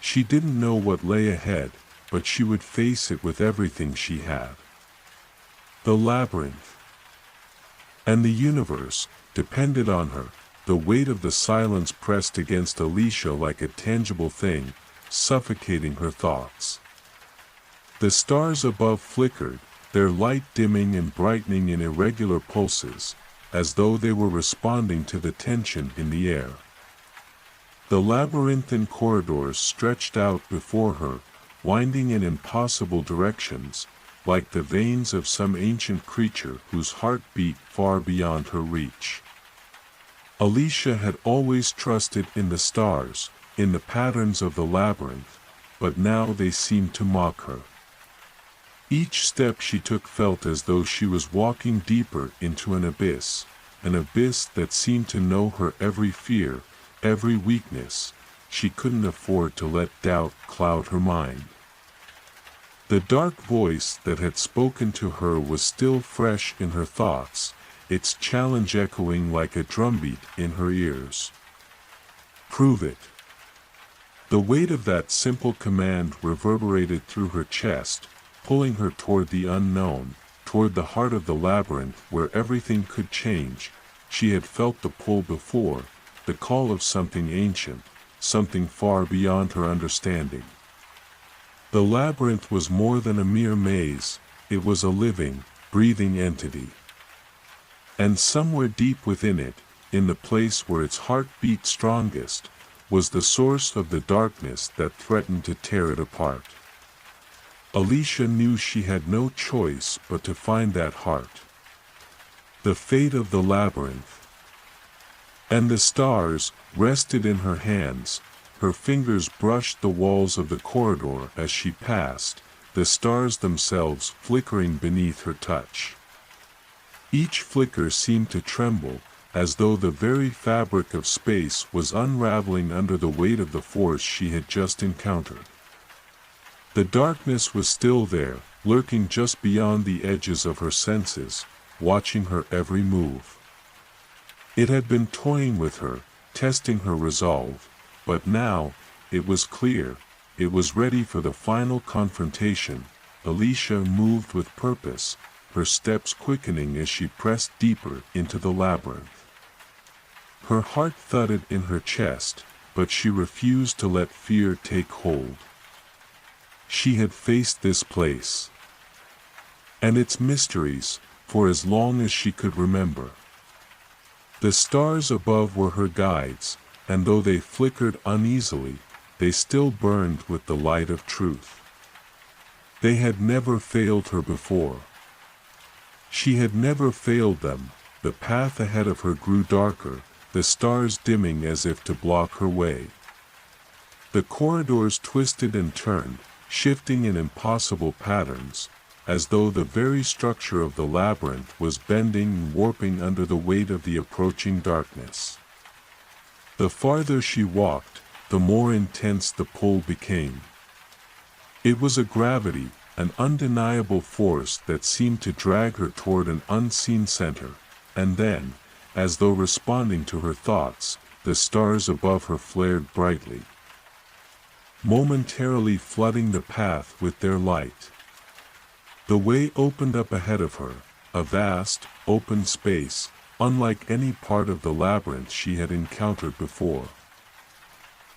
She didn't know what lay ahead, but she would face it with everything she had. The labyrinth and the universe depended on her. The weight of the silence pressed against Alicia like a tangible thing, suffocating her thoughts. The stars above flickered, their light dimming and brightening in irregular pulses, as though they were responding to the tension in the air. The labyrinthine corridors stretched out before her, winding in impossible directions, like the veins of some ancient creature whose heart beat far beyond her reach. Alicia had always trusted in the stars, in the patterns of the labyrinth, but now they seemed to mock her. Each step she took felt as though she was walking deeper into an abyss that seemed to know her every fear, every weakness. She couldn't afford to let doubt cloud her mind. The dark voice that had spoken to her was still fresh in her thoughts, its challenge echoing like a drumbeat in her ears. Prove it. The weight of that simple command reverberated through her chest, pulling her toward the unknown, toward the heart of the labyrinth where everything could change. She had felt the pull before, the call of something ancient, something far beyond her understanding. The labyrinth was more than a mere maze, it was a living, breathing entity. And somewhere deep within it, in the place where its heart beat strongest, was the source of the darkness that threatened to tear it apart. Alicia knew she had no choice but to find that heart. The fate of the labyrinth. And the stars rested in her hands. Her fingers brushed the walls of the corridor as she passed, the stars themselves flickering beneath her touch. Each flicker seemed to tremble, as though the very fabric of space was unraveling under the weight of the force she had just encountered. The darkness was still there, lurking just beyond the edges of her senses, watching her every move. It had been toying with her, testing her resolve, but now, it was clear, it was ready for the final confrontation. Alicia moved with purpose, her steps quickening as she pressed deeper into the labyrinth. Her heart thudded in her chest, but she refused to let fear take hold. She had faced this place and its mysteries for as long as she could remember. The stars above were her guides, and though they flickered uneasily, they still burned with the light of truth. They had never failed her before. She had never failed them. The path ahead of her grew darker, the stars dimming as if to block her way. The corridors twisted and turned, shifting in impossible patterns, as though the very structure of the labyrinth was bending and warping under the weight of the approaching darkness. The farther she walked, the more intense the pull became. It was a gravity, an undeniable force that seemed to drag her toward an unseen center, and then, as though responding to her thoughts, the stars above her flared brightly, momentarily flooding the path with their light. The way opened up ahead of her, a vast, open space, unlike any part of the labyrinth she had encountered before.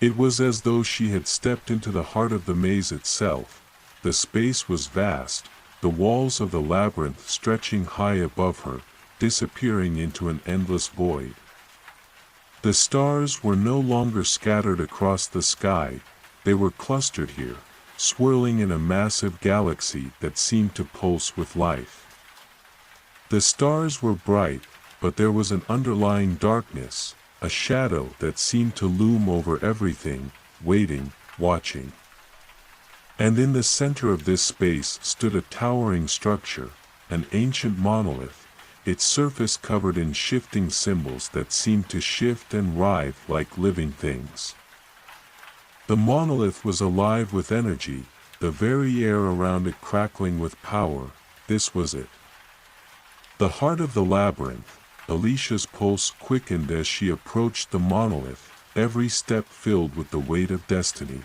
It was as though she had stepped into the heart of the maze itself. The space was vast, the walls of the labyrinth stretching high above her, disappearing into an endless void. The stars were no longer scattered across the sky, they were clustered here, swirling in a massive galaxy that seemed to pulse with life. The stars were bright, but there was an underlying darkness, a shadow that seemed to loom over everything, waiting, watching. And in the center of this space stood a towering structure, an ancient monolith, its surface covered in shifting symbols that seemed to shift and writhe like living things. The monolith was alive with energy, the very air around it crackling with power. This was it. The heart of the labyrinth. Alicia's pulse quickened as she approached the monolith, every step filled with the weight of destiny.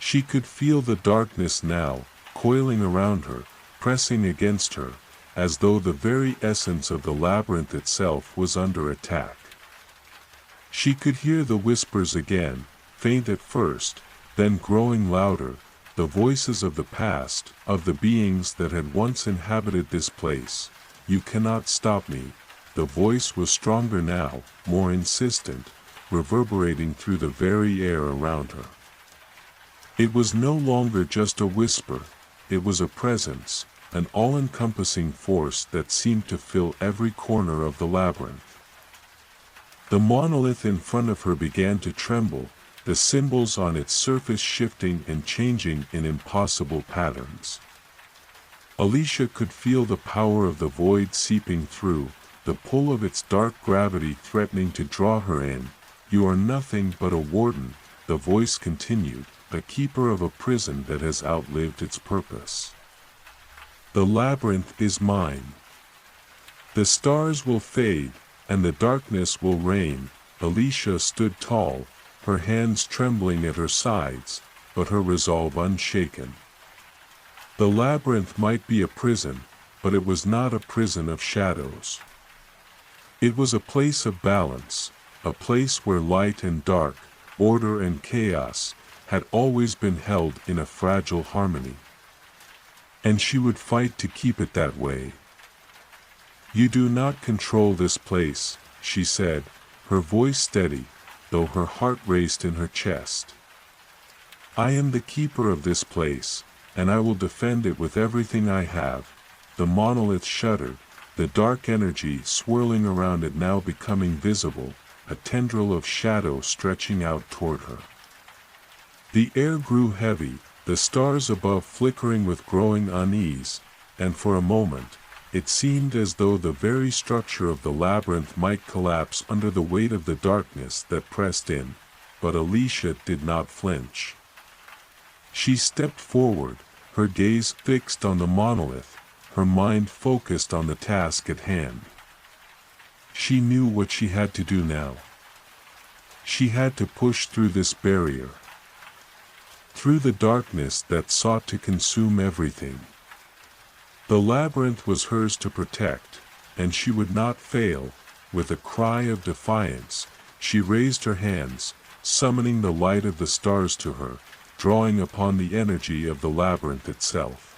She could feel the darkness now, coiling around her, pressing against her, as though the very essence of the labyrinth itself was under attack. She could hear the whispers again, faint at first, then growing louder, the voices of the past, of the beings that had once inhabited this place. "You cannot stop me." The voice was stronger now, more insistent, reverberating through the very air around her. It was no longer just a whisper, it was a presence, an all-encompassing force that seemed to fill every corner of the labyrinth. The monolith in front of her began to tremble, the symbols on its surface shifting and changing in impossible patterns. Alicia could feel the power of the void seeping through, the pull of its dark gravity threatening to draw her in. "You are nothing but a warden," the voice continued, "a keeper of a prison that has outlived its purpose. The labyrinth is mine. The stars will fade, and the darkness will reign." Alicia stood tall, her hands trembling at her sides, but her resolve unshaken. The labyrinth might be a prison, but it was not a prison of shadows. It was a place of balance, a place where light and dark, order and chaos, had always been held in a fragile harmony. And she would fight to keep it that way. "You do not control this place," she said, her voice steady, though her heart raced in her chest. "I am the keeper of this place, and I will defend it with everything I have." The monolith shuddered, the dark energy swirling around it now becoming visible, a tendril of shadow stretching out toward her. The air grew heavy, the stars above flickering with growing unease, and for a moment, it seemed as though the very structure of the labyrinth might collapse under the weight of the darkness that pressed in, but Alicia did not flinch. She stepped forward, her gaze fixed on the monolith, her mind focused on the task at hand. She knew what she had to do now. She had to push through this barrier, through the darkness that sought to consume everything. The labyrinth was hers to protect, and she would not fail. With a cry of defiance, she raised her hands, summoning the light of the stars to her, drawing upon the energy of the labyrinth itself.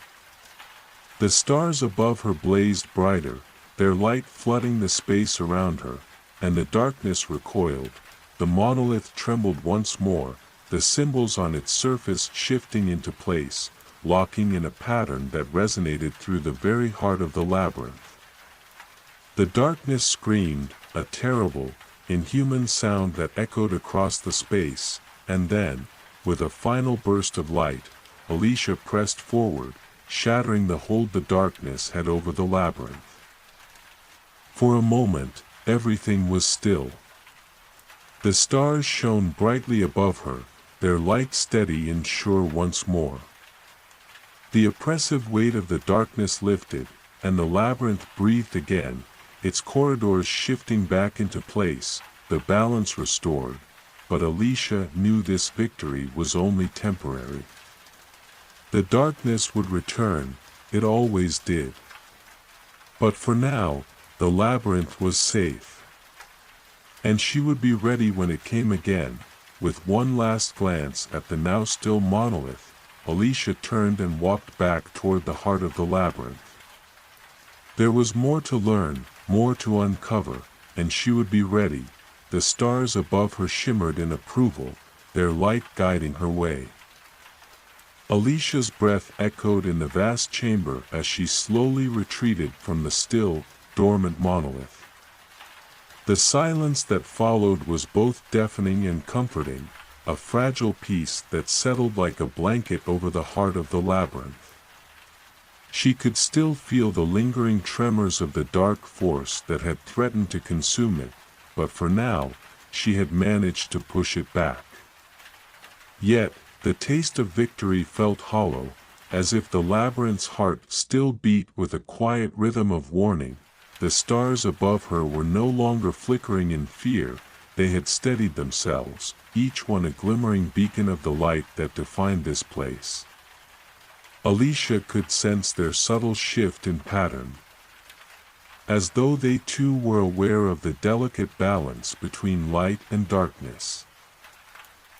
The stars above her blazed brighter, their light flooding the space around her, and the darkness recoiled. The monolith trembled once more, the symbols on its surface shifting into place, locking in a pattern that resonated through the very heart of the labyrinth. The darkness screamed, a terrible, inhuman sound that echoed across the space, and then, with a final burst of light, Alicia pressed forward, shattering the hold the darkness had over the labyrinth. For a moment, everything was still. The stars shone brightly above her, their light steady and sure once more. The oppressive weight of the darkness lifted, and the labyrinth breathed again, its corridors shifting back into place, the balance restored. But Alicia knew this victory was only temporary. The darkness would return, it always did. But for now, the labyrinth was safe. And she would be ready when it came again. With one last glance at the now still monolith, Alicia turned and walked back toward the heart of the labyrinth. There was more to learn, more to uncover, and she would be ready. The stars above her shimmered in approval, their light guiding her way. Alicia's breath echoed in the vast chamber as she slowly retreated from the still, dormant monolith. The silence that followed was both deafening and comforting, a fragile peace that settled like a blanket over the heart of the labyrinth. She could still feel the lingering tremors of the dark force that had threatened to consume it, but for now, she had managed to push it back. Yet, the taste of victory felt hollow, as if the labyrinth's heart still beat with a quiet rhythm of warning. The stars above her were no longer flickering in fear, they had steadied themselves, each one a glimmering beacon of the light that defined this place. Alicia could sense their subtle shift in pattern, as though they too were aware of the delicate balance between light and darkness.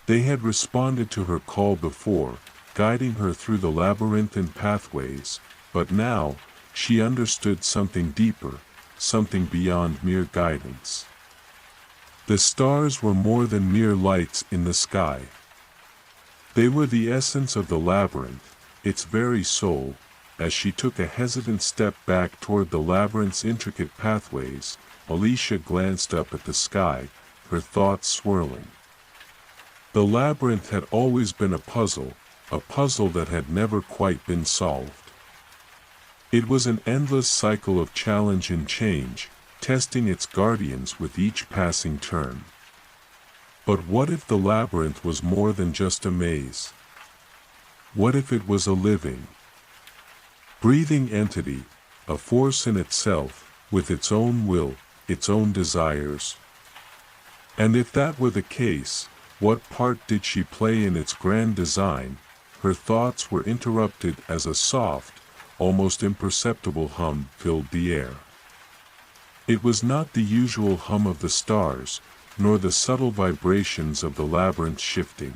They had responded to her call before, guiding her through the labyrinthine pathways, but now, she understood something deeper, something beyond mere guidance. The stars were more than mere lights in the sky. They were the essence of the labyrinth, its very soul. As she took a hesitant step back toward the labyrinth's intricate pathways, Alicia glanced up at the sky, her thoughts swirling. The labyrinth had always been a puzzle that had never quite been solved. It was an endless cycle of challenge and change, testing its guardians with each passing turn. But what if the labyrinth was more than just a maze? What if it was a living, breathing entity, a force in itself, with its own will, its own desires? And if that were the case, what part did she play in its grand design? Her thoughts were interrupted as a soft, almost imperceptible hum filled the air. It was not the usual hum of the stars, nor the subtle vibrations of the labyrinth shifting.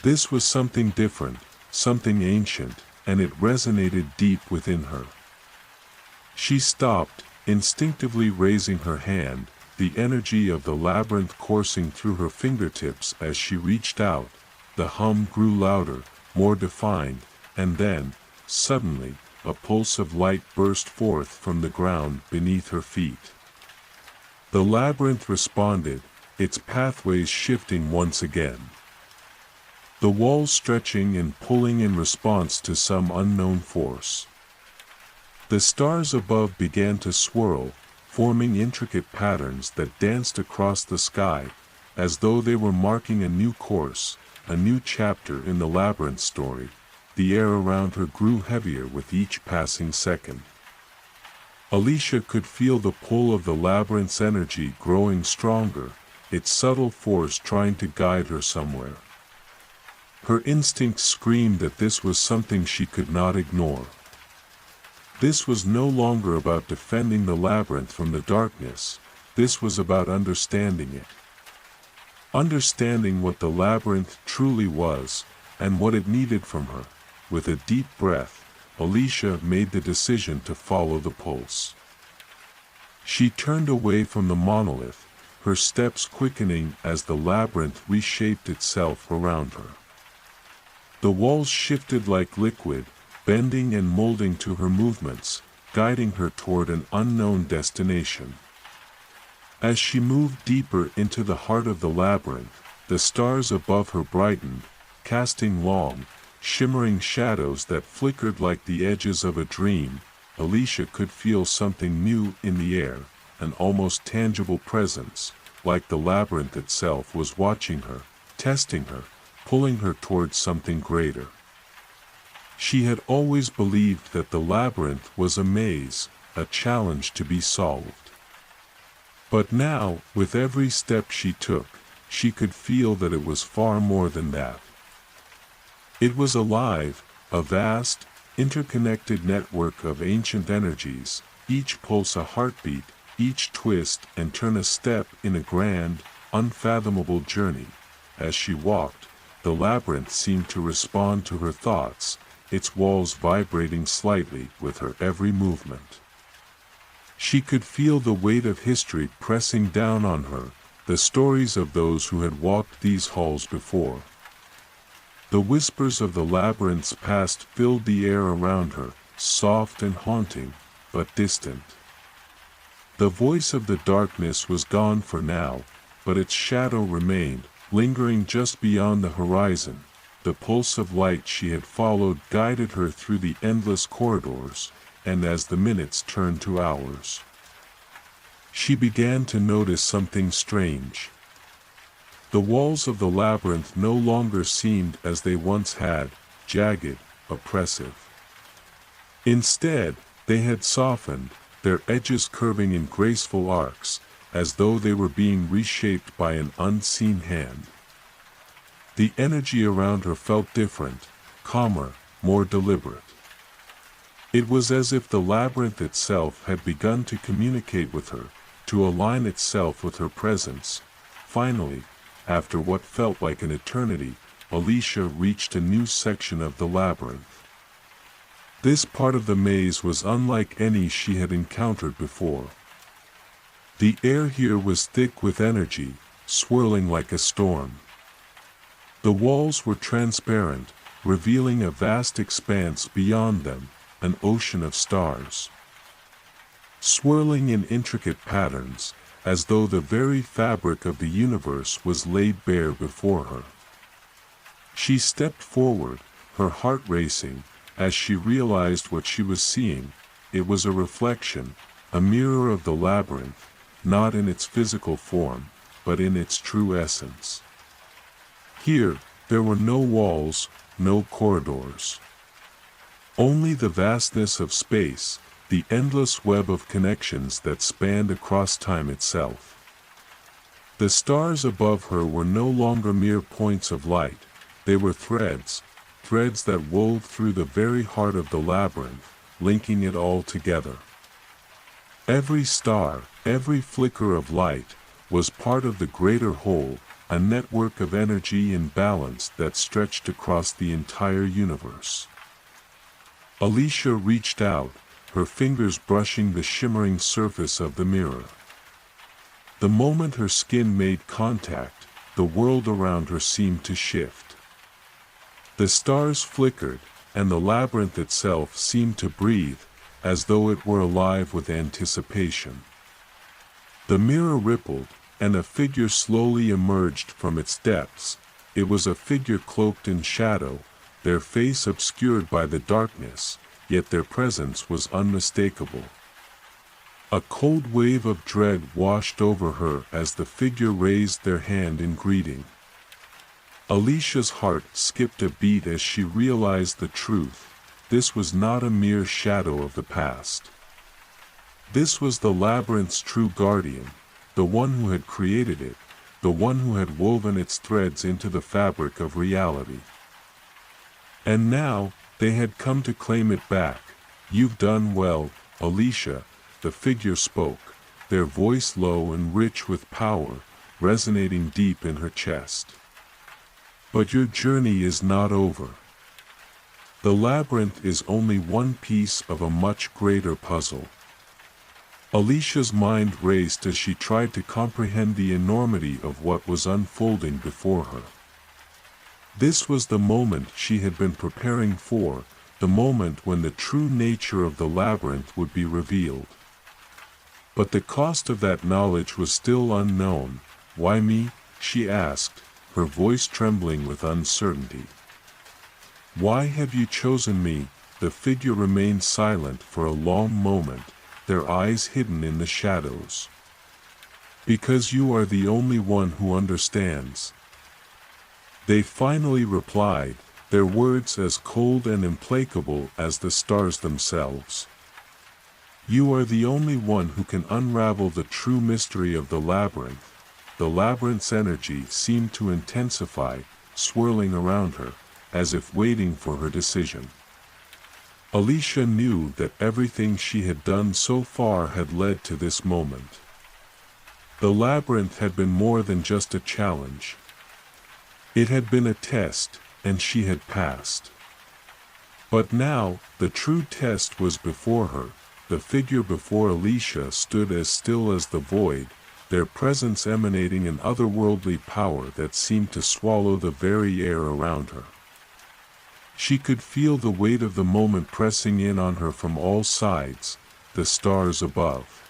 This was something different, something ancient, and it resonated deep within her. She stopped, instinctively raising her hand, the energy of the labyrinth coursing through her fingertips as she reached out. The hum grew louder, more defined, and then, suddenly, a pulse of light burst forth from the ground beneath her feet. The labyrinth responded, its pathways shifting once again. The walls stretching and pulling in response to some unknown force. The stars above began to swirl, forming intricate patterns that danced across the sky, as though they were marking a new course, a new chapter in the labyrinth story. The air around her grew heavier with each passing second. Alicia could feel the pull of the labyrinth's energy growing stronger, its subtle force trying to guide her somewhere. Her instincts screamed that this was something she could not ignore. This was no longer about defending the labyrinth from the darkness, this was about understanding it. Understanding what the labyrinth truly was, and what it needed from her. With a deep breath, Alicia made the decision to follow the pulse. She turned away from the monolith, her steps quickening as the labyrinth reshaped itself around her. The walls shifted like liquid, bending and molding to her movements, guiding her toward an unknown destination. As she moved deeper into the heart of the labyrinth, the stars above her brightened, casting long, shimmering shadows that flickered like the edges of a dream. Alicia could feel something new in the air, an almost tangible presence, like the labyrinth itself was watching her, testing her, pulling her towards something greater. She had always believed that the labyrinth was a maze, a challenge to be solved. But now, with every step she took, she could feel that it was far more than that. It was alive, a vast, interconnected network of ancient energies, each pulse a heartbeat, each twist and turn a step in a grand, unfathomable journey. As she walked, the labyrinth seemed to respond to her thoughts, its walls vibrating slightly with her every movement. She could feel the weight of history pressing down on her, the stories of those who had walked these halls before. The whispers of the labyrinth's past filled the air around her, soft and haunting, but distant. The voice of the darkness was gone for now, but its shadow remained, lingering just beyond the horizon. The pulse of light she had followed guided her through the endless corridors, and as the minutes turned to hours, she began to notice something strange. The walls of the labyrinth no longer seemed as they once had, jagged, oppressive. Instead, they had softened, their edges curving in graceful arcs, as though they were being reshaped by an unseen hand. The energy around her felt different, calmer, more deliberate. It was as if the labyrinth itself had begun to communicate with her, to align itself with her presence. Finally, after what felt like an eternity, Alicia reached a new section of the labyrinth. This part of the maze was unlike any she had encountered before. The air here was thick with energy, swirling like a storm. The walls were transparent, revealing a vast expanse beyond them, an ocean of stars, swirling in intricate patterns, as though the very fabric of the universe was laid bare before her. She stepped forward, her heart racing, as she realized what she was seeing. It was a reflection, a mirror of the labyrinth, not in its physical form, but in its true essence. Here, there were no walls, no corridors. Only the vastness of space, the endless web of connections that spanned across time itself. The stars above her were no longer mere points of light, they were threads that wove through the very heart of the labyrinth, linking it all together. Every star, every flicker of light, was part of the greater whole, a network of energy and balance that stretched across the entire universe. Alicia reached out, her fingers brushing the shimmering surface of the mirror. The moment her skin made contact, the world around her seemed to shift. The stars flickered, and the labyrinth itself seemed to breathe, as though it were alive with anticipation. The mirror rippled, and a figure slowly emerged from its depths. It was a figure cloaked in shadow, their face obscured by the darkness, yet their presence was unmistakable. A cold wave of dread washed over her as the figure raised their hand in greeting. Alicia's heart skipped a beat as she realized the truth. This was not a mere shadow of the past. This was the labyrinth's true guardian, the one who had created it, the one who had woven its threads into the fabric of reality. And now, they had come to claim it back. "You've done well, Alicia," the figure spoke, their voice low and rich with power, resonating deep in her chest. "But your journey is not over. The labyrinth is only one piece of a much greater puzzle." Alicia's mind raced as she tried to comprehend the enormity of what was unfolding before her. This was the moment she had been preparing for, the moment when the true nature of the labyrinth would be revealed. But the cost of that knowledge was still unknown. "Why me?" she asked, her voice trembling with uncertainty. "Why have you chosen me?" The figure remained silent for a long moment, their eyes hidden in the shadows. "Because you are the only one who understands," they finally replied, their words as cold and implacable as the stars themselves. "You are the only one who can unravel the true mystery of the labyrinth." The labyrinth's energy seemed to intensify, swirling around her, as if waiting for her decision. Alicia knew that everything she had done so far had led to this moment. The labyrinth had been more than just a challenge. It had been a test, and she had passed. But now, the true test was before her. The figure before Alicia stood as still as the void, their presence emanating an otherworldly power that seemed to swallow the very air around her. She could feel the weight of the moment pressing in on her from all sides, the stars above.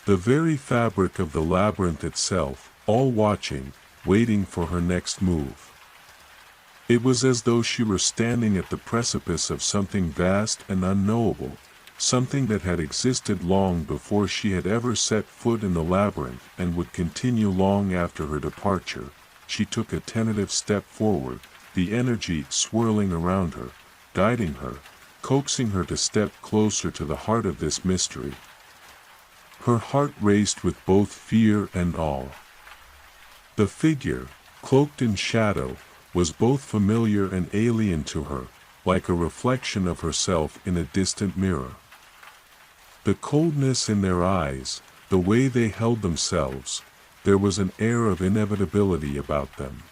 The very fabric of the labyrinth itself, all watching, waiting for her next move. It was as though she were standing at the precipice of something vast and unknowable, something that had existed long before she had ever set foot in the labyrinth and would continue long after her departure. She took a tentative step forward, the energy swirling around her, guiding her, coaxing her to step closer to the heart of this mystery. Her heart raced with both fear and awe. The figure, cloaked in shadow, was both familiar and alien to her, like a reflection of herself in a distant mirror. The coldness in their eyes, the way they held themselves, there was an air of inevitability about them.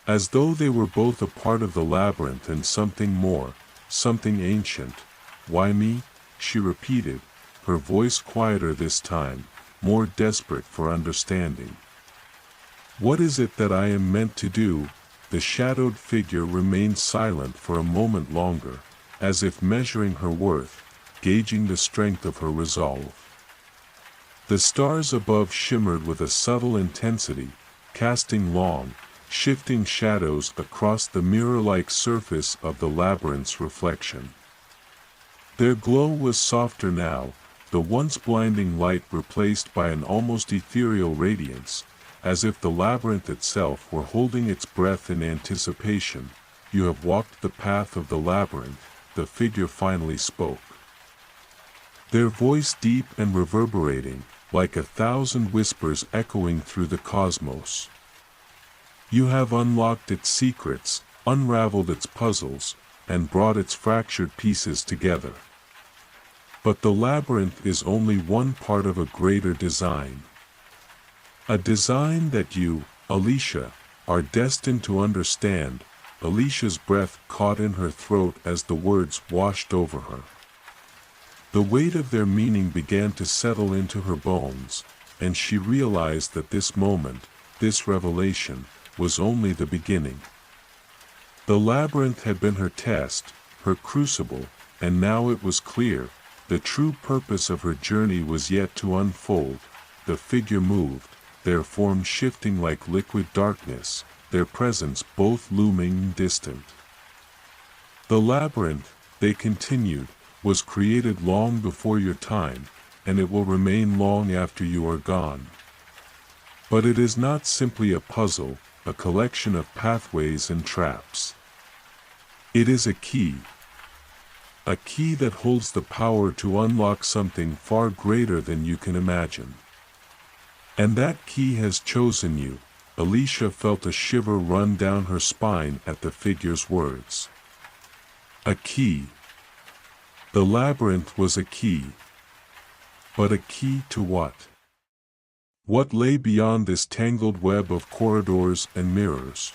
As though they were both a part of the labyrinth and something more, something ancient. "Why me?" she repeated, her voice quieter this time, more desperate for understanding. "What is it that I am meant to do?" The shadowed figure remained silent for a moment longer, as if measuring her worth, gauging the strength of her resolve. The stars above shimmered with a subtle intensity, casting long, shifting shadows across the mirror-like surface of the labyrinth's reflection. Their glow was softer now, the once blinding light replaced by an almost ethereal radiance, as if the labyrinth itself were holding its breath in anticipation. "You have walked the path of the labyrinth," the figure finally spoke. Their voice deep and reverberating, like 1,000 whispers echoing through the cosmos. "You have unlocked its secrets, unraveled its puzzles, and brought its fractured pieces together. But the labyrinth is only one part of a greater design. A design that you, Alicia, are destined to understand." Alicia's breath caught in her throat as the words washed over her. The weight of their meaning began to settle into her bones, and she realized that this moment, this revelation, was only the beginning. The labyrinth had been her test, her crucible, and now it was clear, the true purpose of her journey was yet to unfold. The figure moved, their form shifting like liquid darkness, their presence both looming distant. "The labyrinth," they continued, "was created long before your time, and it will remain long after you are gone. But it is not simply a puzzle, a collection of pathways and traps. It is a key that holds the power to unlock something far greater than you can imagine. And that key has chosen you." Alicia felt a shiver run down her spine at the figure's words. A key. The labyrinth was a key. But a key to what? What lay beyond this tangled web of corridors and mirrors?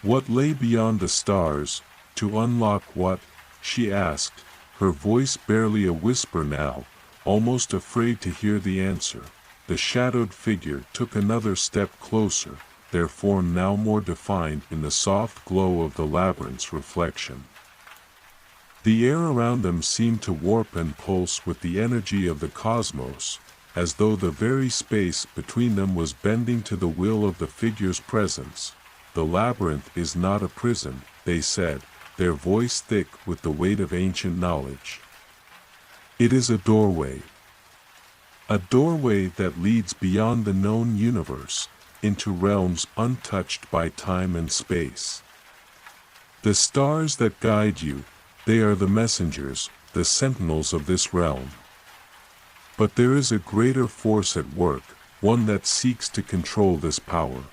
What lay beyond the stars? To unlock what? She asked, her voice barely a whisper now, almost afraid to hear the answer. The shadowed figure took another step closer, their form now more defined in the soft glow of the labyrinth's reflection. The air around them seemed to warp and pulse with the energy of the cosmos, as though the very space between them was bending to the will of the figure's presence. "The labyrinth is not a prison," they said, their voice thick with the weight of ancient knowledge. "It is a doorway. A doorway that leads beyond the known universe, into realms untouched by time and space. The stars that guide you, they are the messengers, the sentinels of this realm. But there is a greater force at work, one that seeks to control this power.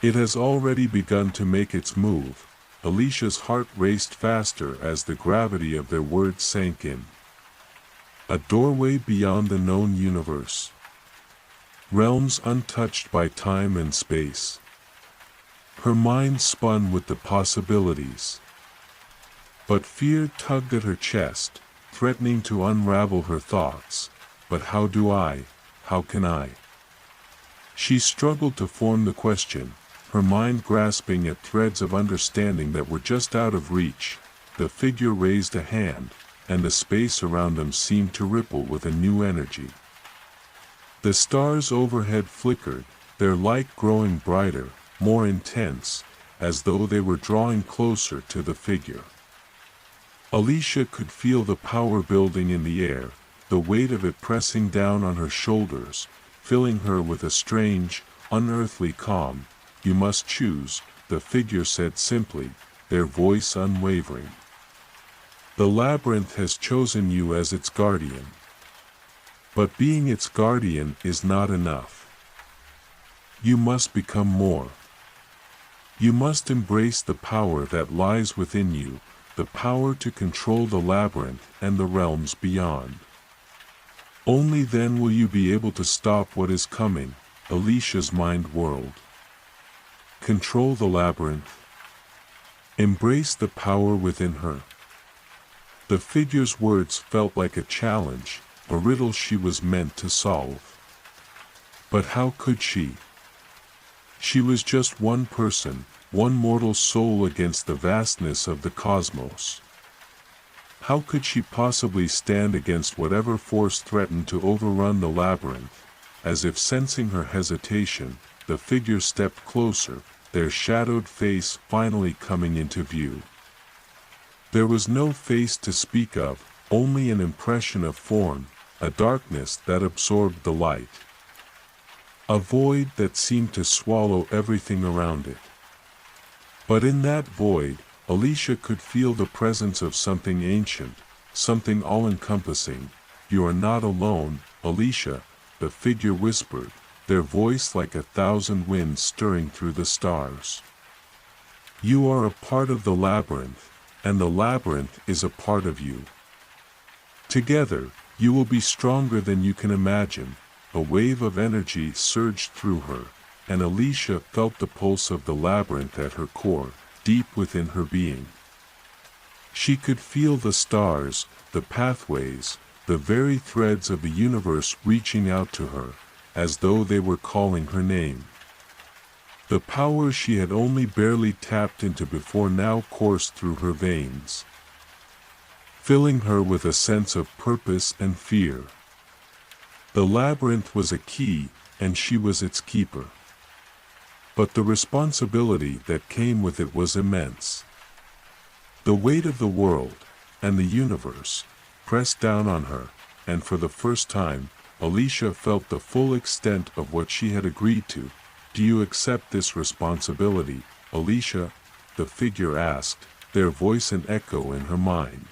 It has already begun to make its move." Alicia's heart raced faster as the gravity of their words sank in. A doorway beyond the known universe. Realms untouched by time and space. Her mind spun with the possibilities. But fear tugged at her chest, threatening to unravel her thoughts. "But how can I?" She struggled to form the question, her mind grasping at threads of understanding that were just out of reach. The figure raised a hand, and the space around them seemed to ripple with a new energy. The stars overhead flickered, their light growing brighter, more intense, as though they were drawing closer to the figure. Alicia could feel the power building in the air, the weight of it pressing down on her shoulders, filling her with a strange, unearthly calm. "You must choose," the figure said simply, their voice unwavering. "The labyrinth has chosen you as its guardian. But being its guardian is not enough. You must become more. You must embrace the power that lies within you, the power to control the labyrinth and the realms beyond. Only then will you be able to stop what is coming." Alicia's mind whirled. Control the labyrinth. Embrace the power within her. The figure's words felt like a challenge, a riddle she was meant to solve. But how could she? She was just one person, one mortal soul against the vastness of the cosmos. How could she possibly stand against whatever force threatened to overrun the labyrinth? As if sensing her hesitation, the figure stepped closer, their shadowed face finally coming into view. There was no face to speak of, only an impression of form, a darkness that absorbed the light. A void that seemed to swallow everything around it. But in that void, Alicia could feel the presence of something ancient, something all-encompassing. "You are not alone, Alicia," the figure whispered, their voice like 1,000 winds stirring through the stars. "You are a part of the labyrinth, and the labyrinth is a part of you. Together, you will be stronger than you can imagine." A wave of energy surged through her, and Alicia felt the pulse of the labyrinth at her core, deep within her being. She could feel the stars, the pathways, the very threads of the universe reaching out to her, as though they were calling her name. The power she had only barely tapped into before now coursed through her veins, filling her with a sense of purpose and fear. The labyrinth was a key, and she was its keeper. But the responsibility that came with it was immense. The weight of the world, and the universe, pressed down on her, and for the first time, Alicia felt the full extent of what she had agreed to. "Do you accept this responsibility, Alicia?" the figure asked, their voice an echo in her mind.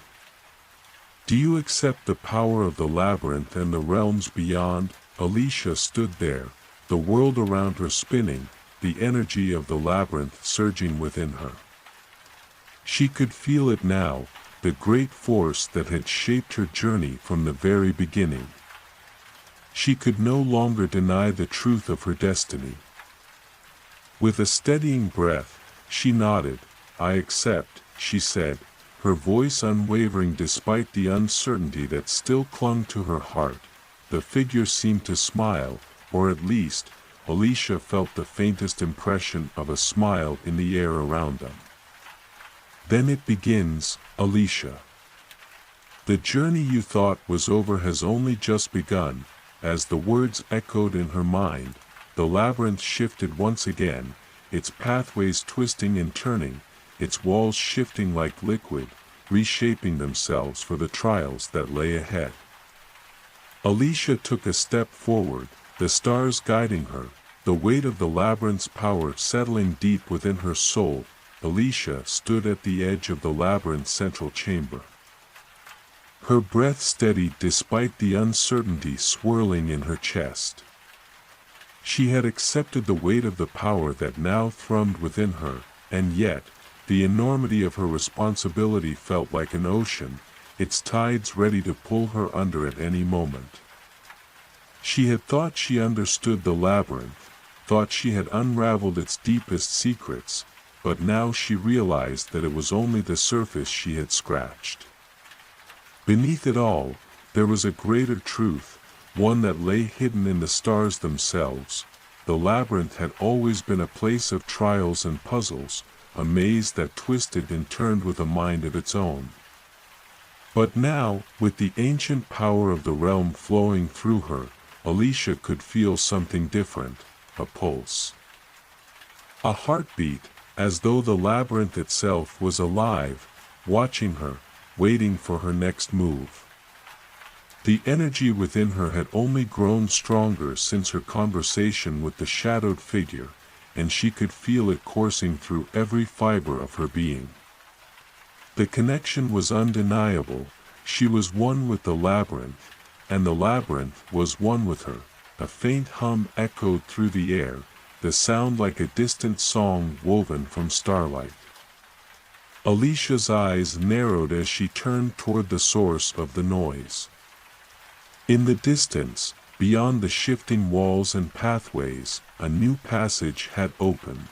"Do you accept the power of the labyrinth and the realms beyond?" Alicia stood there, the world around her spinning, the energy of the labyrinth surging within her. She could feel it now, the great force that had shaped her journey from the very beginning. She could no longer deny the truth of her destiny. With a steadying breath, she nodded. "I accept," she said, her voice unwavering despite the uncertainty that still clung to her heart. The figure seemed to smile, or at least, Alicia felt the faintest impression of a smile in the air around them. "Then it begins, Alicia. The journey you thought was over has only just begun." As the words echoed in her mind, the labyrinth shifted once again, its pathways twisting and turning, its walls shifting like liquid, reshaping themselves for the trials that lay ahead. Alicia took a step forward, the stars guiding her, the weight of the labyrinth's power settling deep within her soul. Alicia stood at the edge of the labyrinth's central chamber. Her breath steadied despite the uncertainty swirling in her chest. She had accepted the weight of the power that now thrummed within her, and yet, the enormity of her responsibility felt like an ocean, its tides ready to pull her under at any moment. She had thought she understood the labyrinth, thought she had unraveled its deepest secrets, but now she realized that it was only the surface she had scratched. Beneath it all, there was a greater truth, one that lay hidden in the stars themselves. The labyrinth had always been a place of trials and puzzles, a maze that twisted and turned with a mind of its own. But now, with the ancient power of the realm flowing through her, Alicia could feel something different, a pulse. A heartbeat, as though the labyrinth itself was alive, watching her, waiting for her next move. The energy within her had only grown stronger since her conversation with the shadowed figure, and she could feel it coursing through every fiber of her being. The connection was undeniable. She was one with the labyrinth, and the labyrinth was one with her. A faint hum echoed through the air, the sound like a distant song woven from starlight. Alicia's eyes narrowed as she turned toward the source of the noise. In the distance, beyond the shifting walls and pathways, a new passage had opened.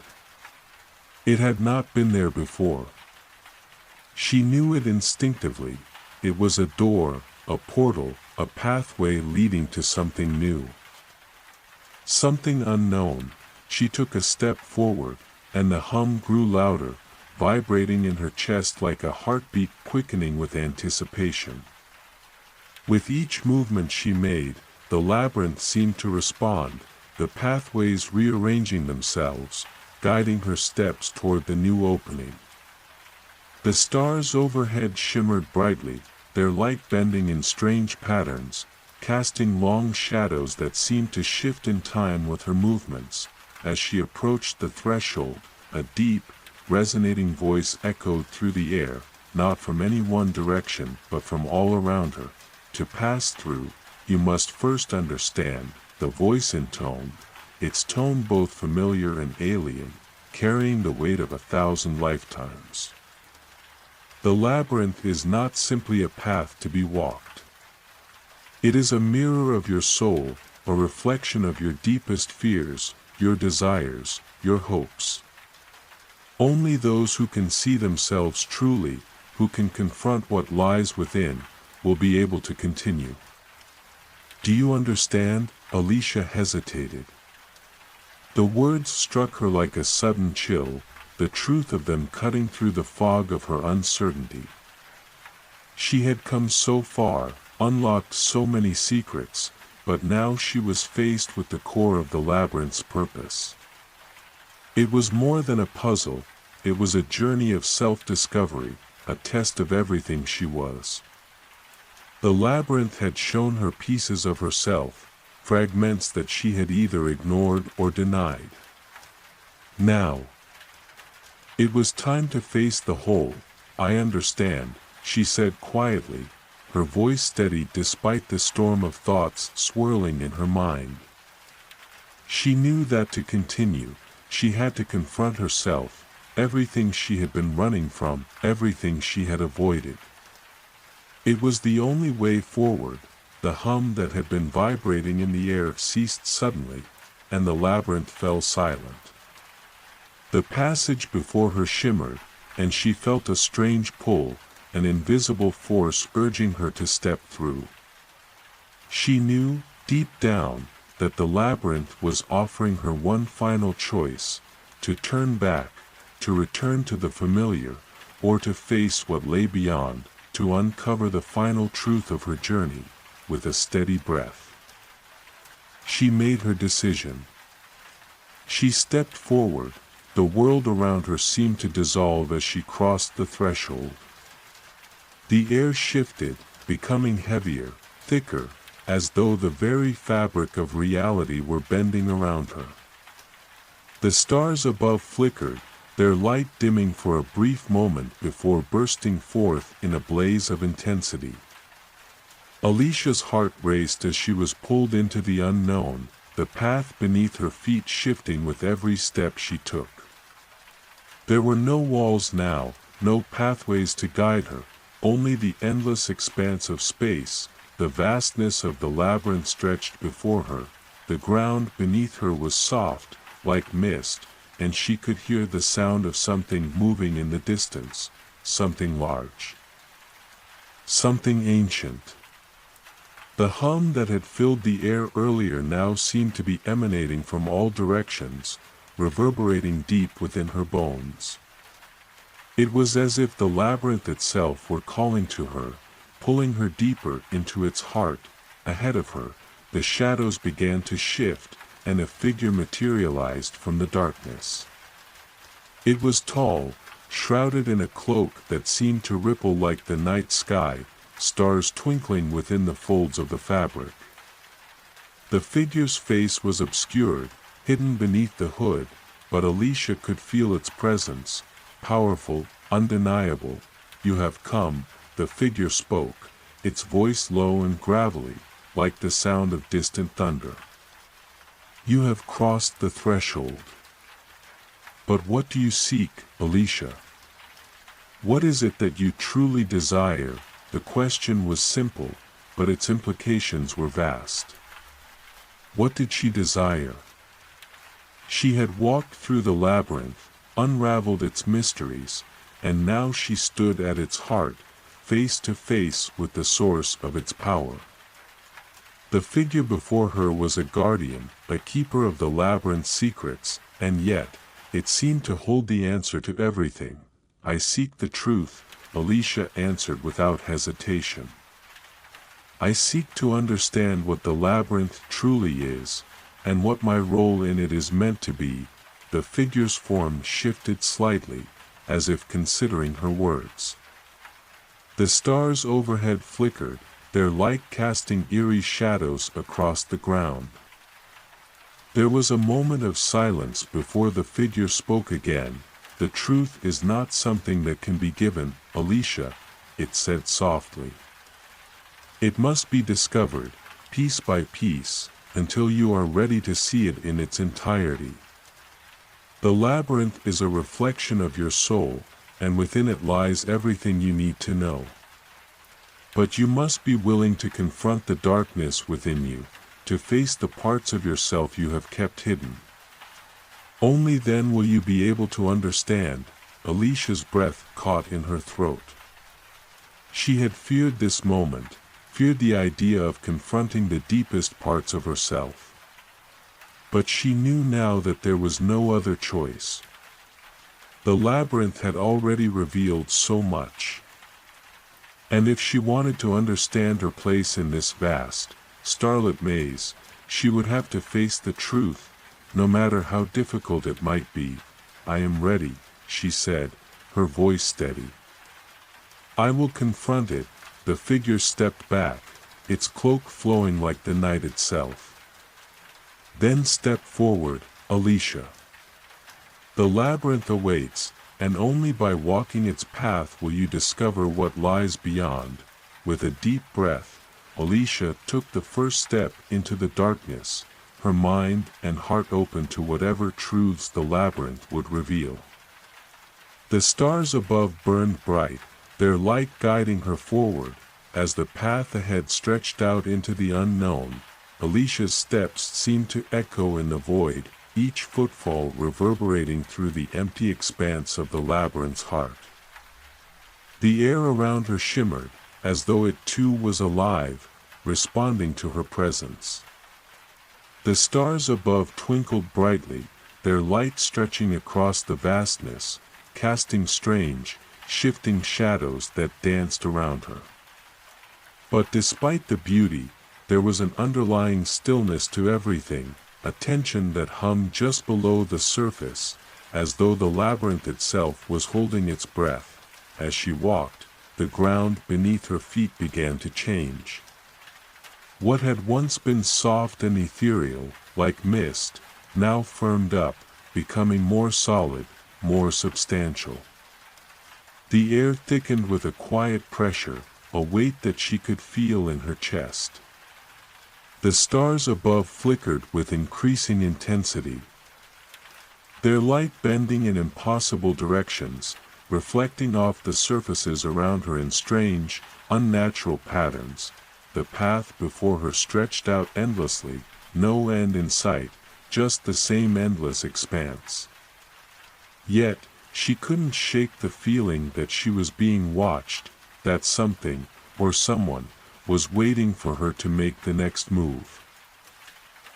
It had not been there before. She knew it instinctively. It was a door, a portal, a pathway leading to something new. Something unknown. She took a step forward, and the hum grew louder, vibrating in her chest like a heartbeat quickening with anticipation. With each movement she made, the labyrinth seemed to respond, the pathways rearranging themselves, guiding her steps toward the new opening. The stars overhead shimmered brightly, their light bending in strange patterns, casting long shadows that seemed to shift in time with her movements. As she approached the threshold, a deep, resonating voice echoed through the air, not from any one direction but from all around her. To pass through, you must first understand, the voice intoned, its tone both familiar and alien, carrying the weight of 1,000 lifetimes. The labyrinth is not simply a path to be walked. It is a mirror of your soul, a reflection of your deepest fears, your desires, your hopes. Only those who can see themselves truly, who can confront what lies within, will be able to continue. Do you understand? Alicia hesitated. The words struck her like a sudden chill, the truth of them cutting through the fog of her uncertainty. She had come so far, unlocked so many secrets, but now she was faced with the core of the labyrinth's purpose. It was more than a puzzle, it was a journey of self-discovery, a test of everything she was. The labyrinth had shown her pieces of herself, fragments that she had either ignored or denied. Now, it was time to face the whole. I understand, she said quietly, her voice steady despite the storm of thoughts swirling in her mind. She knew that to continue, she had to confront herself, everything she had been running from, everything she had avoided. It was the only way forward. The hum that had been vibrating in the air ceased suddenly, and the labyrinth fell silent. The passage before her shimmered, and she felt a strange pull, an invisible force urging her to step through. She knew, deep down, that the labyrinth was offering her one final choice, to turn back, to return to the familiar, or to face what lay beyond, to uncover the final truth of her journey, with a steady breath. She made her decision. She stepped forward, the world around her seemed to dissolve as she crossed the threshold. The air shifted, becoming heavier, thicker, as though the very fabric of reality were bending around her. The stars above flickered, their light dimming for a brief moment before bursting forth in a blaze of intensity. Alicia's heart raced as she was pulled into the unknown, the path beneath her feet shifting with every step she took. There were no walls now, no pathways to guide her, only the endless expanse of space. The vastness of the labyrinth stretched before her, the ground beneath her was soft, like mist, and she could hear the sound of something moving in the distance, something large. Something ancient. The hum that had filled the air earlier now seemed to be emanating from all directions, reverberating deep within her bones. It was as if the labyrinth itself were calling to her, pulling her deeper into its heart. Ahead of her, the shadows began to shift, and a figure materialized from the darkness. It was tall, shrouded in a cloak that seemed to ripple like the night sky, stars twinkling within the folds of the fabric. The figure's face was obscured, hidden beneath the hood, but Alicia could feel its presence, powerful, undeniable. "You have come," the figure spoke, its voice low and gravelly, like the sound of distant thunder. "You have crossed the threshold. But what do you seek, Alicia? What is it that you truly desire?" The question was simple, but its implications were vast. What did she desire? She had walked through the labyrinth, unraveled its mysteries, and now she stood at its heart, face to face with the source of its power. The figure before her was a guardian, a keeper of the labyrinth's secrets, and yet, it seemed to hold the answer to everything. "I seek the truth," Alicia answered without hesitation. "I seek to understand what the labyrinth truly is, and what my role in it is meant to be." The figure's form shifted slightly, as if considering her words. The stars overhead flickered, their light casting eerie shadows across the ground. There was a moment of silence before the figure spoke again. "The truth is not something that can be given, Alicia," it said softly. "It must be discovered, piece by piece, until you are ready to see it in its entirety. The labyrinth is a reflection of your soul, and within it lies everything you need to know. But you must be willing to confront the darkness within you, to face the parts of yourself you have kept hidden. Only then will you be able to understand." Alicia's breath caught in her throat. She had feared this moment, feared the idea of confronting the deepest parts of herself. But she knew now that there was no other choice. The labyrinth had already revealed so much. And if she wanted to understand her place in this vast, starlit maze, she would have to face the truth, no matter how difficult it might be. "I am ready," she said, her voice steady. "I will confront it." The figure stepped back, its cloak flowing like the night itself. "Then step forward, Alicia. The labyrinth awaits, and only by walking its path will you discover what lies beyond." With a deep breath, Alicia took the first step into the darkness, her mind and heart open to whatever truths the labyrinth would reveal. The stars above burned bright, their light guiding her forward. As the path ahead stretched out into the unknown, Alicia's steps seemed to echo in the void, each footfall reverberating through the empty expanse of the labyrinth's heart. The air around her shimmered, as though it too was alive, responding to her presence. The stars above twinkled brightly, their light stretching across the vastness, casting strange, shifting shadows that danced around her. But despite the beauty, there was an underlying stillness to everything, a tension that hung just below the surface, as though the labyrinth itself was holding its breath. As she walked, the ground beneath her feet began to change. What had once been soft and ethereal, like mist, now firmed up, becoming more solid, more substantial. The air thickened with a quiet pressure, a weight that she could feel in her chest. The stars above flickered with increasing intensity, their light bending in impossible directions, reflecting off the surfaces around her in strange, unnatural patterns. The path before her stretched out endlessly, no end in sight, just the same endless expanse. Yet, she couldn't shake the feeling that she was being watched, that something, or someone, was waiting for her to make the next move.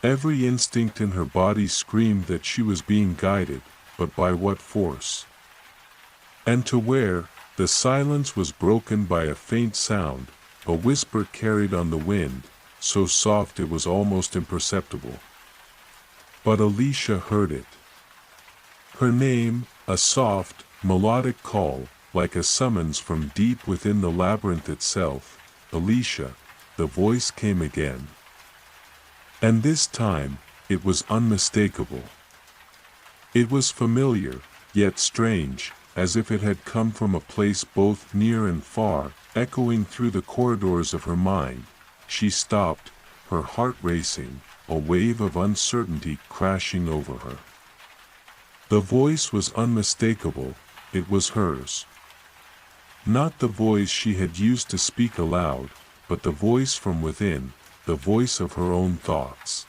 Every instinct in her body screamed that she was being guided, but by what force? And to where? The silence was broken by a faint sound, a whisper carried on the wind, so soft it was almost imperceptible. But Alicia heard it. Her name, a soft, melodic call, like a summons from deep within the labyrinth itself. "Alicia," the voice came again. And this time, it was unmistakable. It was familiar, yet strange, as if it had come from a place both near and far, echoing through the corridors of her mind. She stopped, her heart racing, a wave of uncertainty crashing over her. The voice was unmistakable, it was hers. Not the voice she had used to speak aloud, but the voice from within, the voice of her own thoughts.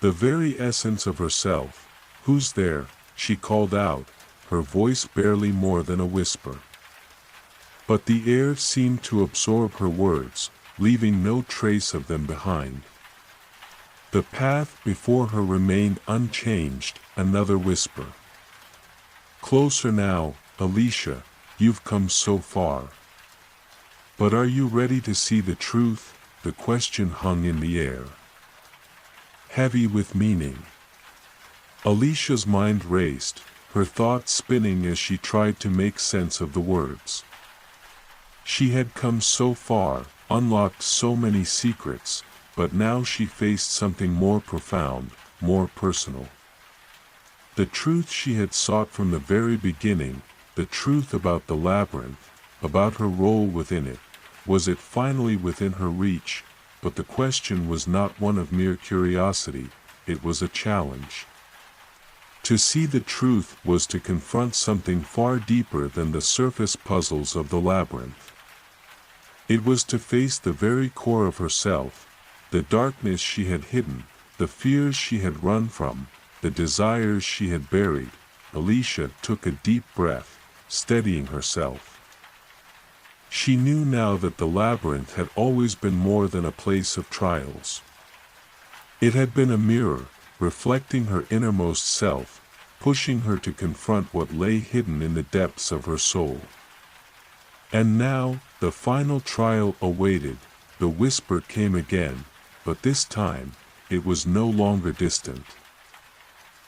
The very essence of herself. "Who's there?" she called out, her voice barely more than a whisper. But the air seemed to absorb her words, leaving no trace of them behind. The path before her remained unchanged, another whisper. "Closer now, Alicia, you've come so far. But are you ready to see the truth?" The question hung in the air. heavy with meaning. Alicia's mind raced, her thoughts spinning as she tried to make sense of the words. She had come so far, unlocked so many secrets, but now she faced something more profound, more personal. The truth she had sought from the very beginning, the truth about the labyrinth, about her role within it, was it finally within her reach? But the question was not one of mere curiosity, it was a challenge. To see the truth was to confront something far deeper than the surface puzzles of the labyrinth. It was to face the very core of herself, the darkness she had hidden, the fears she had run from, the desires she had buried. Alicia took a deep breath, steadying herself. She knew now that the labyrinth had always been more than a place of trials. It had been a mirror, reflecting her innermost self, pushing her to confront what lay hidden in the depths of her soul. And now, the final trial awaited. The whisper came again, but this time, it was no longer distant.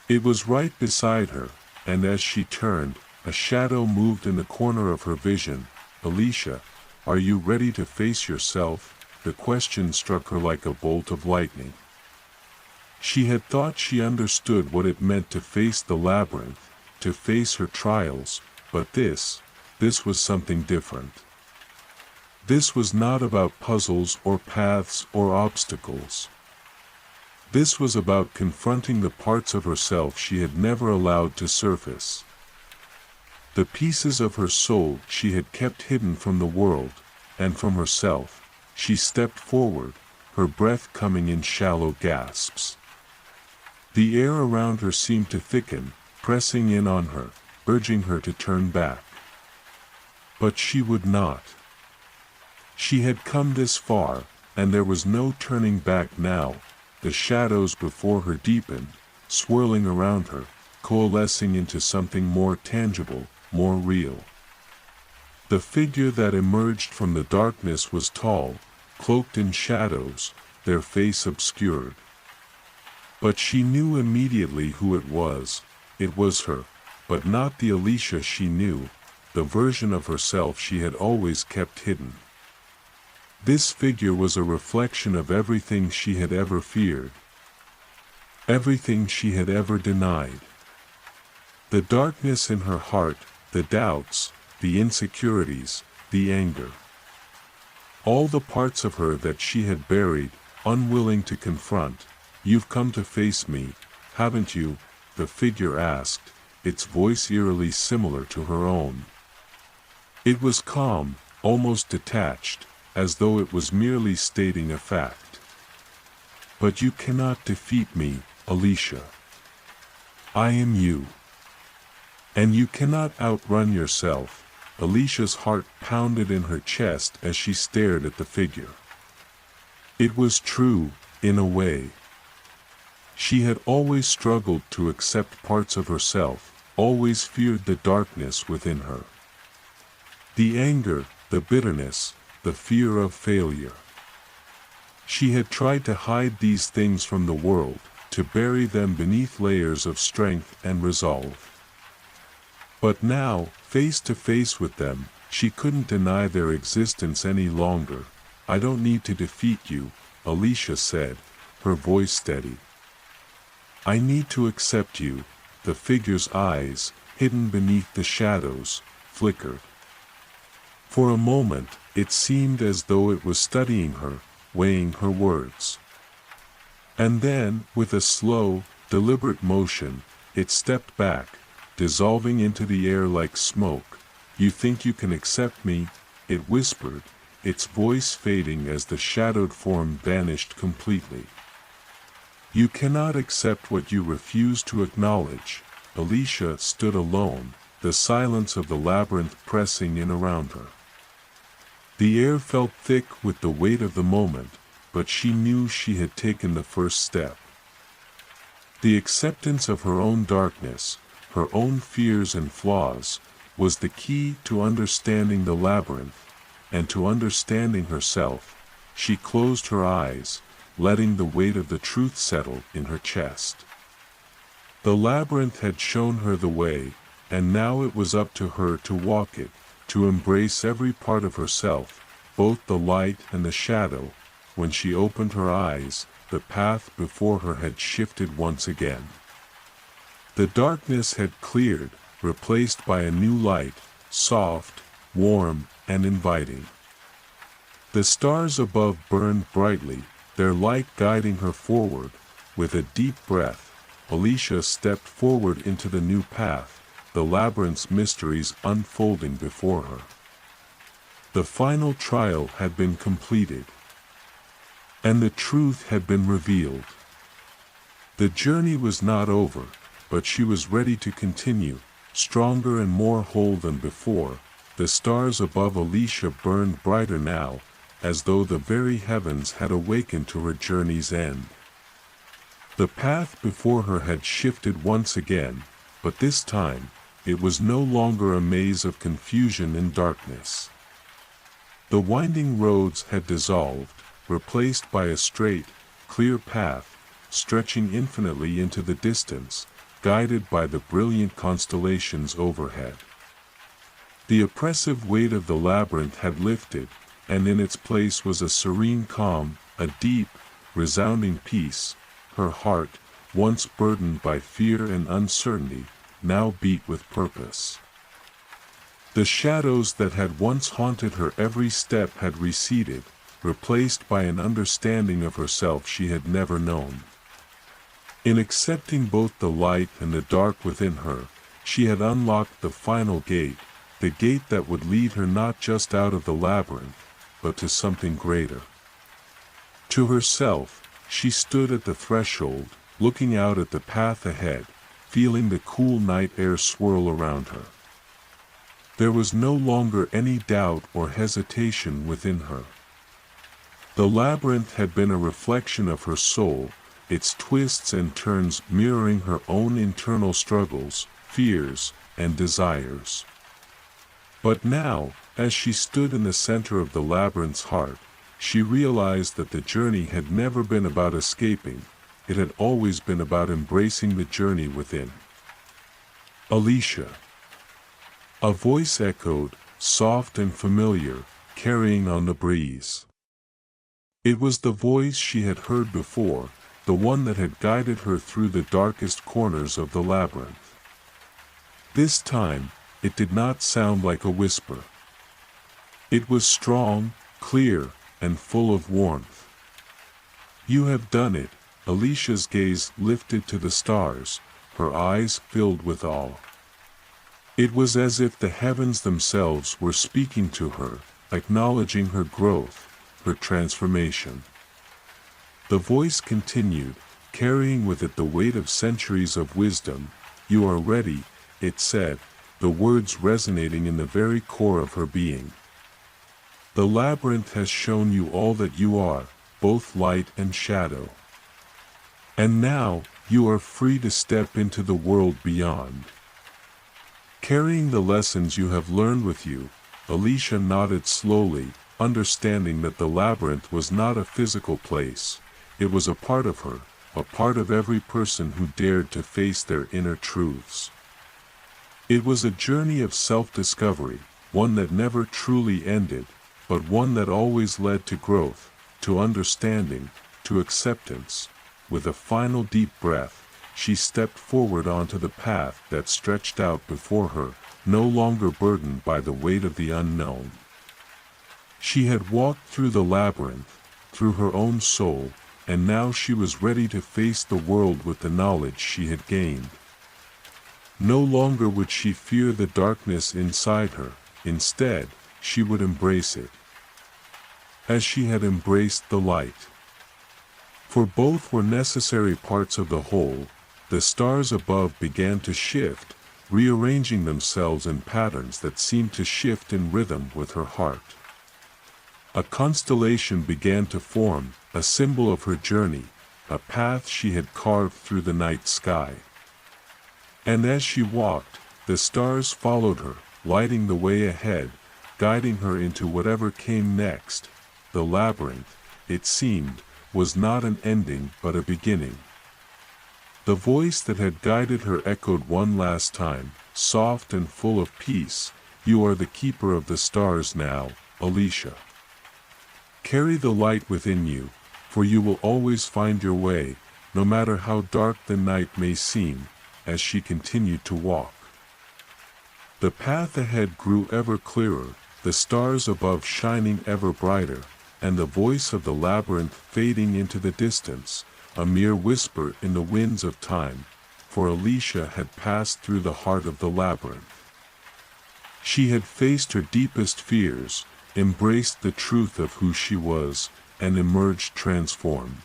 It was right beside her, and as she turned, a shadow moved in the corner of her vision. Alicia, are you ready to face yourself? The question struck her like a bolt of lightning. She had thought she understood what it meant to face the labyrinth, to face her trials, but this was something different. This was not about puzzles or paths or obstacles. This was about confronting the parts of herself she had never allowed to surface. The pieces of her soul she had kept hidden from the world, and from herself. She stepped forward, her breath coming in shallow gasps. The air around her seemed to thicken, pressing in on her, urging her to turn back. But she would not. She had come this far, and there was no turning back now. The shadows before her deepened, swirling around her, coalescing into something more tangible, more real. The figure that emerged from the darkness was tall, cloaked in shadows, their face obscured. But she knew immediately who it was. It was her, but not the Alicia she knew, the version of herself she had always kept hidden. This figure was a reflection of everything she had ever feared, everything she had ever denied. The darkness in her heart, the doubts, the insecurities, the anger. All the parts of her that she had buried, unwilling to confront. You've come to face me, haven't you? The figure asked, its voice eerily similar to her own. It was calm, almost detached, as though it was merely stating a fact. But you cannot defeat me, Alicia. I am you. And you cannot outrun yourself. Alicia's heart pounded in her chest as she stared at the figure. It was true, in a way. She had always struggled to accept parts of herself, always feared the darkness within her. The anger, the bitterness, the fear of failure. She had tried to hide these things from the world, to bury them beneath layers of strength and resolve. But now, face to face with them, she couldn't deny their existence any longer. I don't need to defeat you, Alicia said, her voice steady. I need to accept you. The figure's eyes, hidden beneath the shadows, flickered. For a moment, it seemed as though it was studying her, weighing her words. And then, with a slow, deliberate motion, it stepped back, dissolving into the air like smoke. You think you can accept me? It whispered, its voice fading as the shadowed form vanished completely. You cannot accept what you refuse to acknowledge. Alicia stood alone, the silence of the labyrinth pressing in around her. The air felt thick with the weight of the moment, but she knew she had taken the first step. The acceptance of her own darkness, her own fears and flaws, was the key to understanding the labyrinth, and to understanding herself. She closed her eyes, letting the weight of the truth settle in her chest. The labyrinth had shown her the way, and now it was up to her to walk it, to embrace every part of herself, both the light and the shadow. When she opened her eyes, the path before her had shifted once again. The darkness had cleared, replaced by a new light, soft, warm, and inviting. The stars above burned brightly, their light guiding her forward. With a deep breath, Alicia stepped forward into the new path, the labyrinth's mysteries unfolding before her. The final trial had been completed, and the truth had been revealed. The journey was not over, but she was ready to continue, stronger and more whole than before. The stars above Alicia burned brighter now, as though the very heavens had awakened to her journey's end. The path before her had shifted once again, but this time, it was no longer a maze of confusion and darkness. The winding roads had dissolved, replaced by a straight, clear path, stretching infinitely into the distance, guided by the brilliant constellations overhead. The oppressive weight of the labyrinth had lifted, and in its place was a serene calm, a deep, resounding peace. Her heart, once burdened by fear and uncertainty, now beat with purpose. The shadows that had once haunted her every step had receded, replaced by an understanding of herself she had never known. In accepting both the light and the dark within her, she had unlocked the final gate, the gate that would lead her not just out of the labyrinth, but to something greater. To herself, she stood at the threshold, looking out at the path ahead, feeling the cool night air swirl around her. There was no longer any doubt or hesitation within her. The labyrinth had been a reflection of her soul, its twists and turns mirroring her own internal struggles, fears, and desires. But now, as she stood in the center of the labyrinth's heart, she realized that the journey had never been about escaping, it had always been about embracing the journey within. Alicia. A voice echoed, soft and familiar, carrying on the breeze. It was the voice she had heard before, the one that had guided her through the darkest corners of the labyrinth. This time, it did not sound like a whisper. It was strong, clear, and full of warmth. "You have done it," Alicia's gaze lifted to the stars, her eyes filled with awe. It was as if the heavens themselves were speaking to her, acknowledging her growth, her transformation. The voice continued, carrying with it the weight of centuries of wisdom. "You are ready," it said, the words resonating in the very core of her being. "The labyrinth has shown you all that you are, both light and shadow. And now, you are free to step into the world beyond." Carrying the lessons you have learned with you, Alicia nodded slowly, understanding that the labyrinth was not a physical place. It was a part of her, a part of every person who dared to face their inner truths. It was a journey of self-discovery, one that never truly ended, but one that always led to growth, to understanding, to acceptance. With a final deep breath, she stepped forward onto the path that stretched out before her, no longer burdened by the weight of the unknown. She had walked through the labyrinth, through her own soul, and now she was ready to face the world with the knowledge she had gained. No longer would she fear the darkness inside her, instead, she would embrace it, as she had embraced the light. For both were necessary parts of the whole. The stars above began to shift, rearranging themselves in patterns that seemed to shift in rhythm with her heart. A constellation began to form, a symbol of her journey, a path she had carved through the night sky. And as she walked, the stars followed her, lighting the way ahead, guiding her into whatever came next. The labyrinth, it seemed, was not an ending but a beginning. The voice that had guided her echoed one last time, soft and full of peace, "You are the keeper of the stars now, Alicia. Carry the light within you, for you will always find your way, no matter how dark the night may seem," as she continued to walk. The path ahead grew ever clearer, the stars above shining ever brighter, and the voice of the labyrinth fading into the distance, a mere whisper in the winds of time, for Alicia had passed through the heart of the labyrinth. She had faced her deepest fears, embraced the truth of who she was, and emerged transformed.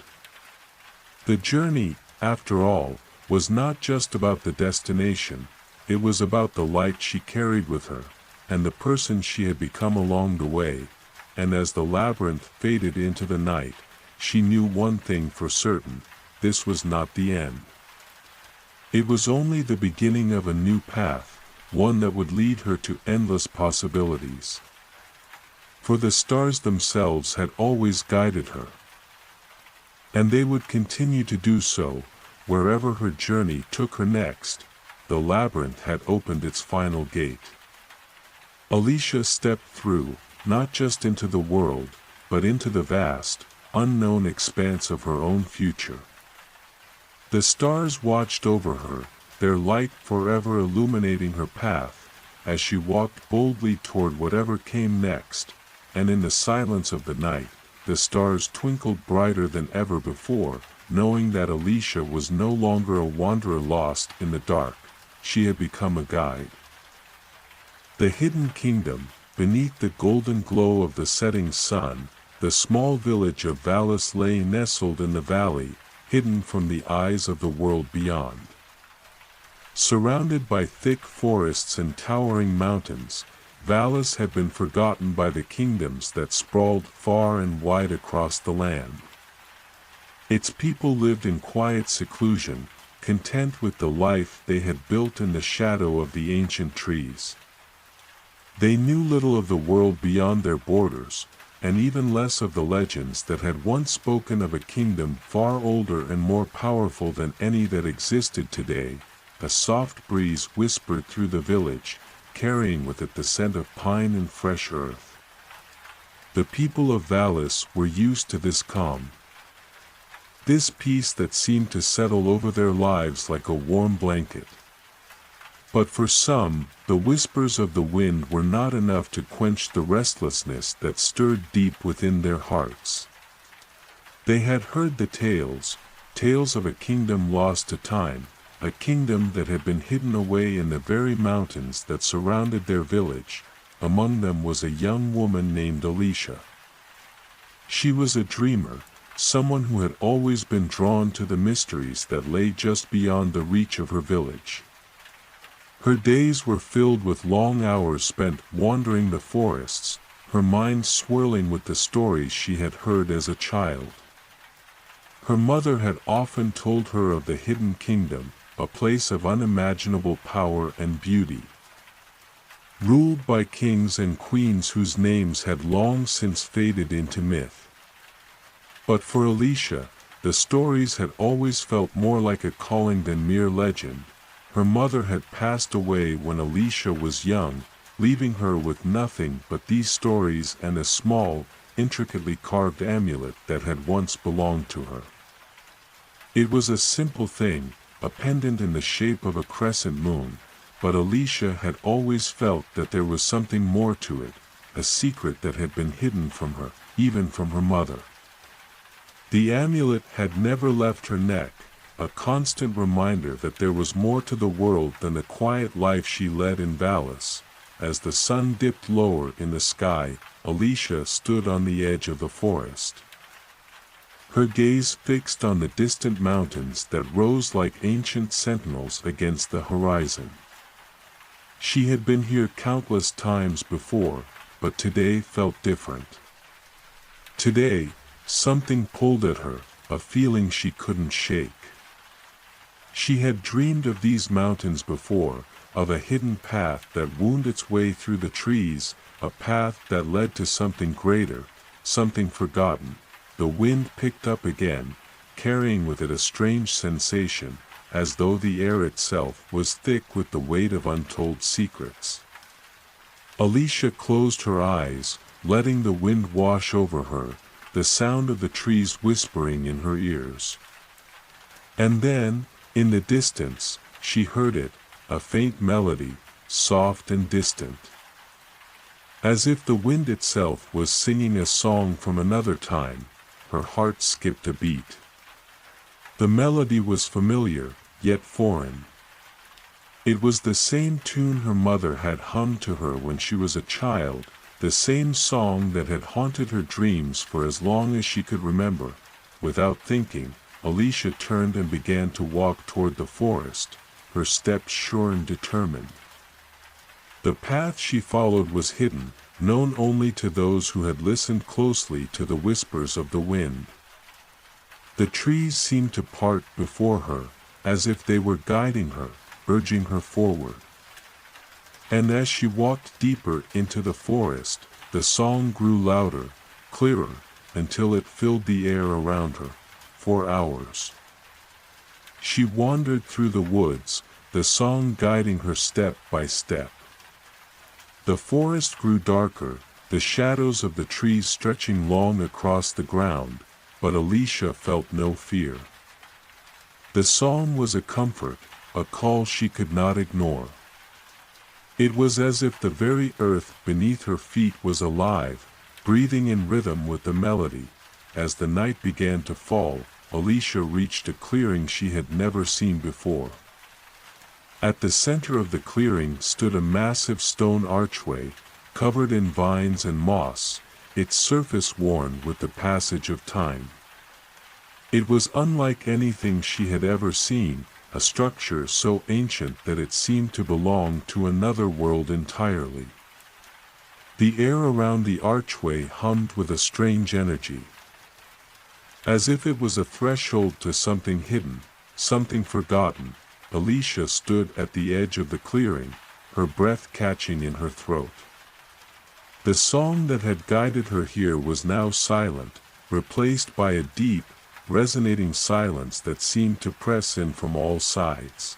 The journey, after all, was not just about the destination, it was about the light she carried with her, and the person she had become along the way, and as the labyrinth faded into the night, she knew one thing for certain: this was not the end. It was only the beginning of a new path, one that would lead her to endless possibilities. For the stars themselves had always guided her. And they would continue to do so, wherever her journey took her next. The labyrinth had opened its final gate. Alicia stepped through, not just into the world, but into the vast, unknown expanse of her own future. The stars watched over her, their light forever illuminating her path, as she walked boldly toward whatever came next, and in the silence of the night, the stars twinkled brighter than ever before, knowing that Alicia was no longer a wanderer lost in the dark, she had become a guide. The hidden kingdom, beneath the golden glow of the setting sun, the small village of Vallis lay nestled in the valley, hidden from the eyes of the world beyond. Surrounded by thick forests and towering mountains, Vallis had been forgotten by the kingdoms that sprawled far and wide across the land. Its people lived in quiet seclusion, content with the life they had built in the shadow of the ancient trees. They knew little of the world beyond their borders, and even less of the legends that had once spoken of a kingdom far older and more powerful than any that existed today. A soft breeze whispered through the village, carrying with it the scent of pine and fresh earth. The people of Vallis were used to this calm, this peace that seemed to settle over their lives like a warm blanket. But for some, the whispers of the wind were not enough to quench the restlessness that stirred deep within their hearts. They had heard the tales of a kingdom lost to time, a kingdom that had been hidden away in the very mountains that surrounded their village. Among them was a young woman named Alicia. She was a dreamer, someone who had always been drawn to the mysteries that lay just beyond the reach of her village. Her days were filled with long hours spent wandering the forests, her mind swirling with the stories she had heard as a child. Her mother had often told her of the hidden kingdom, a place of unimaginable power and beauty, ruled by kings and queens whose names had long since faded into myth. But for Alicia, the stories had always felt more like a calling than mere legend. Her mother had passed away when Alicia was young, leaving her with nothing but these stories and a small, intricately carved amulet that had once belonged to her. It was a simple thing, a pendant in the shape of a crescent moon, but Alicia had always felt that there was something more to it, a secret that had been hidden from her, even from her mother. The amulet had never left her neck, a constant reminder that there was more to the world than the quiet life she led in Vallis. As the sun dipped lower in the sky, Alicia stood on the edge of the forest, her gaze fixed on the distant mountains that rose like ancient sentinels against the horizon. She had been here countless times before, but today felt different. Today, something pulled at her, a feeling she couldn't shake. She had dreamed of these mountains before, of a hidden path that wound its way through the trees, a path that led to something greater, something forgotten, the wind picked up again, carrying with it a strange sensation, as though the air itself was thick with the weight of untold secrets. Alicia closed her eyes, letting the wind wash over her, the sound of the trees whispering in her ears. And then, in the distance, she heard it, a faint melody, soft and distant. As if the wind itself was singing a song from another time, her heart skipped a beat. The melody was familiar, yet foreign. It was the same tune her mother had hummed to her when she was a child, the same song that had haunted her dreams for as long as she could remember. Without thinking, Alicia turned and began to walk toward the forest, her steps sure and determined. The path she followed was hidden, known only to those who had listened closely to the whispers of the wind. The trees seemed to part before her, as if they were guiding her, urging her forward. And as she walked deeper into the forest, the song grew louder, clearer, until it filled the air around her, for hours. She wandered through the woods, the song guiding her step by step. The forest grew darker, the shadows of the trees stretching long across the ground, but Alicia felt no fear. The song was a comfort, a call she could not ignore. It was as if the very earth beneath her feet was alive, breathing in rhythm with the melody. As the night began to fall, Alicia reached a clearing she had never seen before. At the center of the clearing stood a massive stone archway, covered in vines and moss, its surface worn with the passage of time. It was unlike anything she had ever seen, a structure so ancient that it seemed to belong to another world entirely. The air around the archway hummed with a strange energy. As if it was a threshold to something hidden, something forgotten, Alicia stood at the edge of the clearing, her breath catching in her throat. The song that had guided her here was now silent, replaced by a deep, resonating silence that seemed to press in from all sides.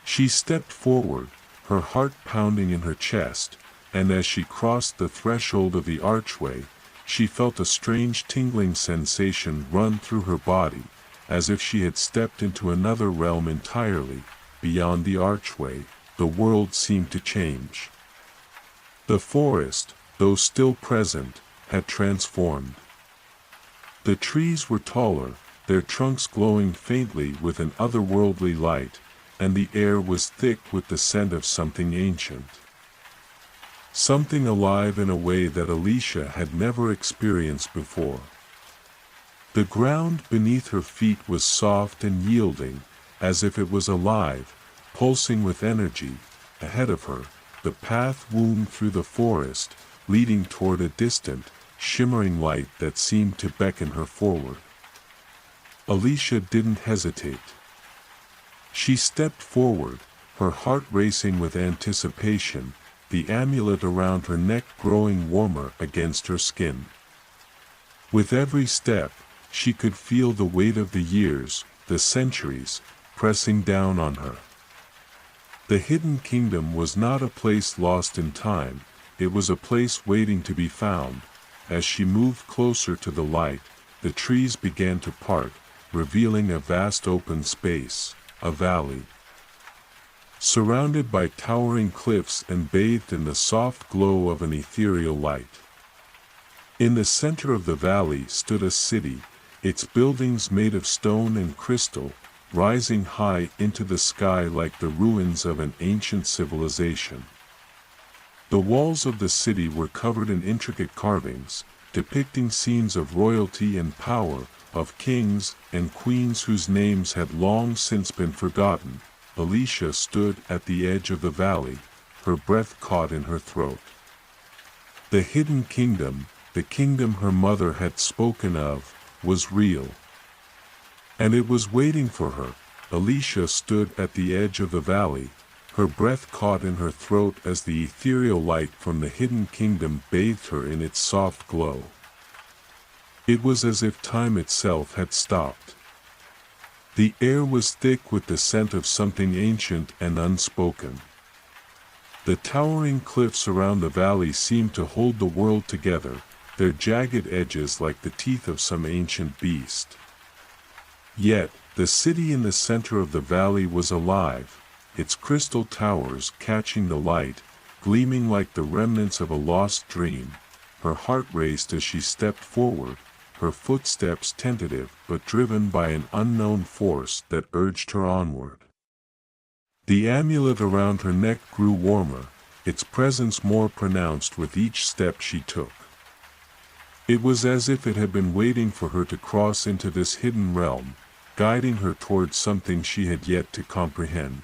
She stepped forward, her heart pounding in her chest, and as she crossed the threshold of the archway, she felt a strange tingling sensation run through her body, as if she had stepped into another realm entirely. Beyond the archway, the world seemed to change. The forest, though still present, had transformed. The trees were taller, their trunks glowing faintly with an otherworldly light, and the air was thick with the scent of something ancient. Something alive in a way that Alicia had never experienced before. The ground beneath her feet was soft and yielding, as if it was alive, pulsing with energy. Ahead of her, the path wound through the forest, leading toward a distant, shimmering light that seemed to beckon her forward. Alicia didn't hesitate. She stepped forward, her heart racing with anticipation, the amulet around her neck growing warmer against her skin. With every step, she could feel the weight of the years, the centuries, pressing down on her. The hidden kingdom was not a place lost in time, it was a place waiting to be found. As she moved closer to the light, the trees began to part, revealing a vast open space, a valley. Surrounded by towering cliffs and bathed in the soft glow of an ethereal light. In the center of the valley stood a city, its buildings made of stone and crystal, rising high into the sky like the ruins of an ancient civilization. The walls of the city were covered in intricate carvings, depicting scenes of royalty and power, of kings and queens whose names had long since been forgotten. Alicia stood at the edge of the valley, her breath caught in her throat. The hidden kingdom, the kingdom her mother had spoken of, was real. And it was waiting for her. Alicia stood at the edge of the valley, her breath caught in her throat as the ethereal light from the hidden kingdom bathed her in its soft glow. It was as if time itself had stopped. The air was thick with the scent of something ancient and unspoken. The towering cliffs around the valley seemed to hold the world together, their jagged edges like the teeth of some ancient beast. Yet, the city in the center of the valley was alive, its crystal towers catching the light, gleaming like the remnants of a lost dream. Her heart raced as she stepped forward, her footsteps tentative but driven by an unknown force that urged her onward. The amulet around her neck grew warmer, its presence more pronounced with each step she took. It was as if it had been waiting for her to cross into this hidden realm, guiding her towards something she had yet to comprehend.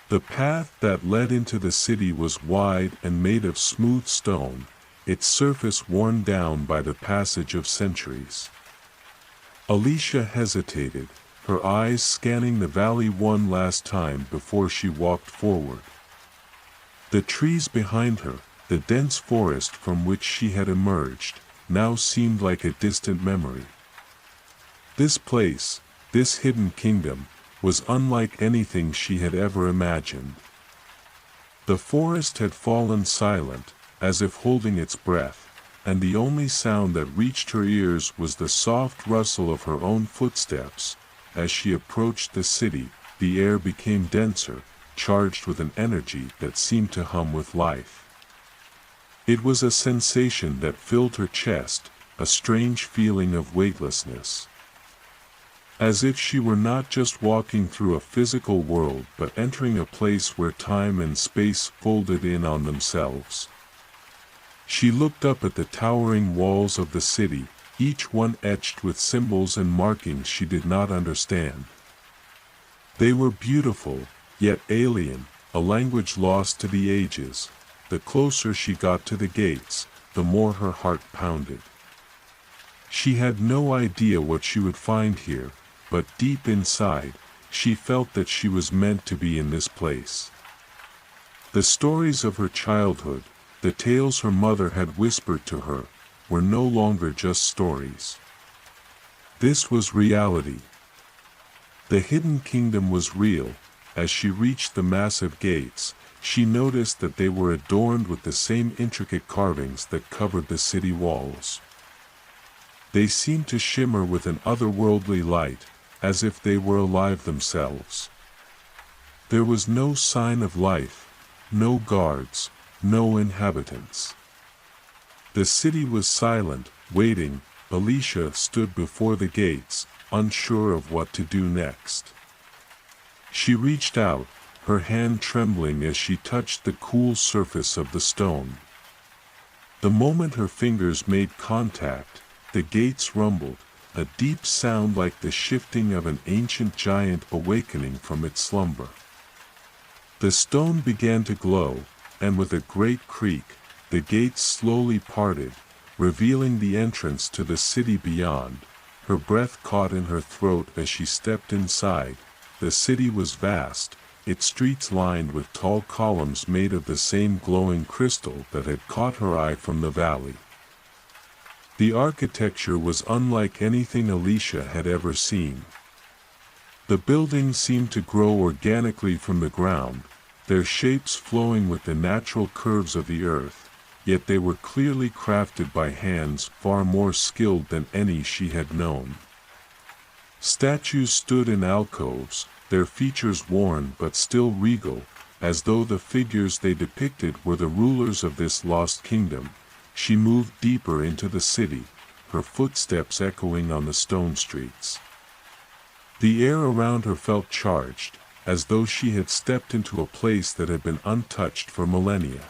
The path that led into the city was wide and made of smooth stone, its surface worn down by the passage of centuries. Alicia hesitated, her eyes scanning the valley one last time before she walked forward. The trees behind her, the dense forest from which she had emerged, now seemed like a distant memory. This place, this hidden kingdom, was unlike anything she had ever imagined. The forest had fallen silent, as if holding its breath, and the only sound that reached her ears was the soft rustle of her own footsteps. As she approached the city, the air became denser, charged with an energy that seemed to hum with life. It was a sensation that filled her chest, a strange feeling of weightlessness. As if she were not just walking through a physical world but entering a place where time and space folded in on themselves. She looked up at the towering walls of the city, each one etched with symbols and markings she did not understand. They were beautiful, yet alien, a language lost to the ages. The closer she got to the gates, the more her heart pounded. She had no idea what she would find here, but deep inside, she felt that she was meant to be in this place. The stories of her childhood, the tales her mother had whispered to her, were no longer just stories. This was reality. The hidden kingdom was real. As she reached the massive gates, she noticed that they were adorned with the same intricate carvings that covered the city walls. They seemed to shimmer with an otherworldly light, as if they were alive themselves. There was no sign of life, no guards, no inhabitants. The city was silent, waiting. Alicia stood before the gates, unsure of what to do next. She reached out, her hand trembling as she touched the cool surface of the stone. The moment her fingers made contact, the gates rumbled, a deep sound like the shifting of an ancient giant awakening from its slumber. The stone began to glow, and with a great creak, the gates slowly parted, revealing the entrance to the city beyond. Her breath caught in her throat as she stepped inside. The city was vast, its streets lined with tall columns made of the same glowing crystal that had caught her eye from the valley. The architecture was unlike anything Alicia had ever seen. The buildings seemed to grow organically from the ground, their shapes flowing with the natural curves of the earth, yet they were clearly crafted by hands far more skilled than any she had known. Statues stood in alcoves, their features worn but still regal, as though the figures they depicted were the rulers of this lost kingdom. She moved deeper into the city, her footsteps echoing on the stone streets. The air around her felt charged, as though she had stepped into a place that had been untouched for millennia.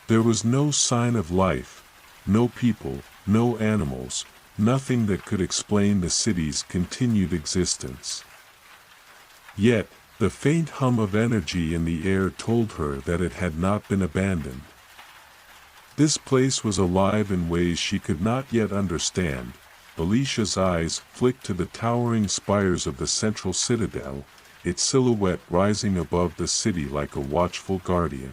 There was no sign of life, no people, no animals, nothing that could explain the city's continued existence. Yet, the faint hum of energy in the air told her that it had not been abandoned. This place was alive in ways she could not yet understand. Alicia's eyes flicked to the towering spires of the central citadel, its silhouette rising above the city like a watchful guardian.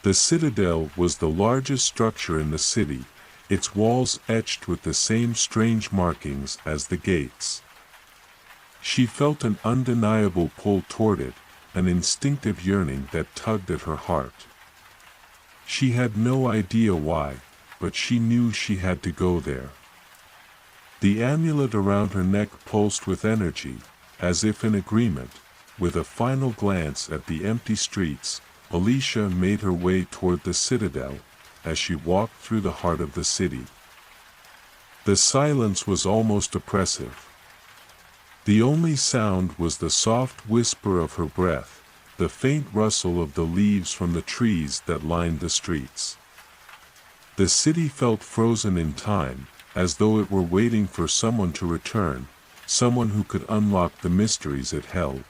The citadel was the largest structure in the city, its walls etched with the same strange markings as the gates. She felt an undeniable pull toward it, an instinctive yearning that tugged at her heart. She had no idea why, but she knew she had to go there. The amulet around her neck pulsed with energy, as if in agreement. With a final glance at the empty streets, Alicia made her way toward the citadel, as she walked through the heart of the city. The silence was almost oppressive. The only sound was the soft whisper of her breath, the faint rustle of the leaves from the trees that lined the streets. The city felt frozen in time, as though it were waiting for someone to return, someone who could unlock the mysteries it held.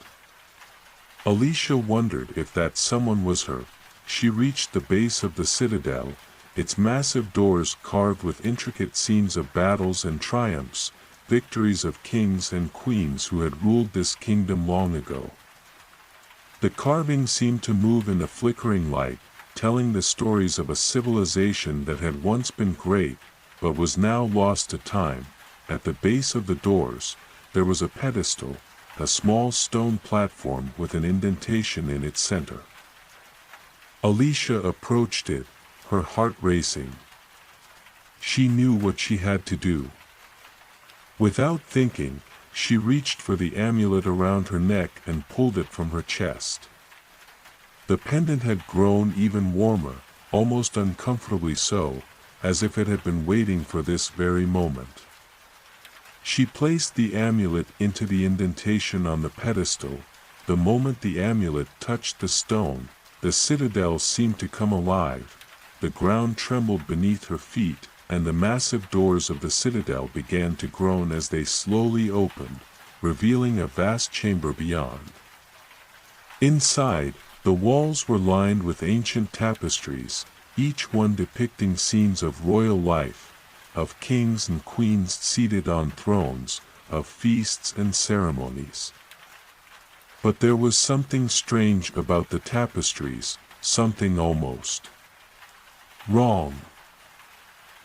Alicia wondered if that someone was her. She reached the base of the citadel, its massive doors carved with intricate scenes of battles and triumphs, victories of kings and queens who had ruled this kingdom long ago. The carving seemed to move in the flickering light, telling the stories of a civilization that had once been great, but was now lost to time. At the base of the doors, there was a pedestal, a small stone platform with an indentation in its center. Alicia approached it, her heart racing. She knew what she had to do. Without thinking, she reached for the amulet around her neck and pulled it from her chest. The pendant had grown even warmer, almost uncomfortably so, as if it had been waiting for this very moment. She placed the amulet into the indentation on the pedestal. The moment the amulet touched the stone, the citadel seemed to come alive. The ground trembled beneath her feet, and the massive doors of the citadel began to groan as they slowly opened, revealing a vast chamber beyond. Inside, the walls were lined with ancient tapestries, each one depicting scenes of royal life, of kings and queens seated on thrones, of feasts and ceremonies. But there was something strange about the tapestries, something almost wrong.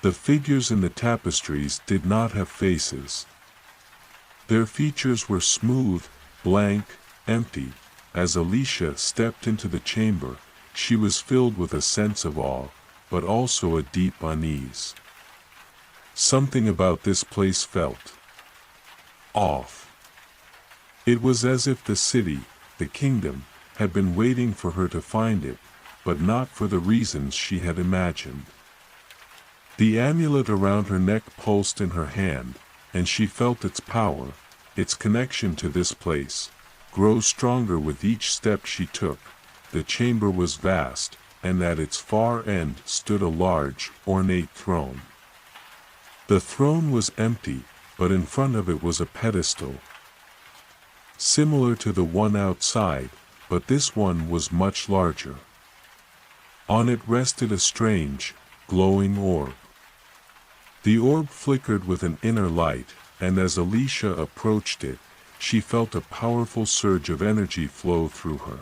The figures in the tapestries did not have faces. Their features were smooth, blank, empty. As Alicia stepped into the chamber, she was filled with a sense of awe, but also a deep unease. Something about this place felt off. It was as if the city, the kingdom, had been waiting for her to find it, but not for the reasons she had imagined. The amulet around her neck pulsed in her hand, and she felt its power, its connection to this place, grow stronger with each step she took. The chamber was vast, and at its far end stood a large, ornate throne. The throne was empty, but in front of it was a pedestal, similar to the one outside, but this one was much larger. On it rested a strange, glowing orb. The orb flickered with an inner light, and as Alicia approached it, she felt a powerful surge of energy flow through her.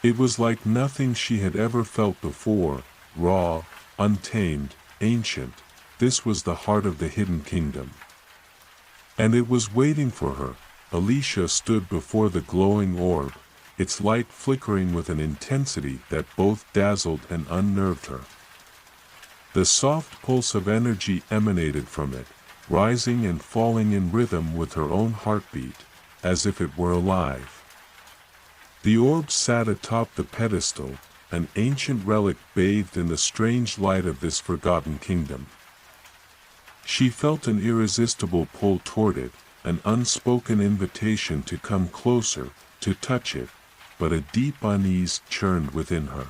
It was like nothing she had ever felt before, raw, untamed, ancient. This was the heart of the hidden kingdom. And it was waiting for her. Alicia stood before the glowing orb, its light flickering with an intensity that both dazzled and unnerved her. The soft pulse of energy emanated from it, rising and falling in rhythm with her own heartbeat, as if it were alive. The orb sat atop the pedestal, an ancient relic bathed in the strange light of this forgotten kingdom. She felt an irresistible pull toward it, an unspoken invitation to come closer, to touch it, but a deep unease churned within her.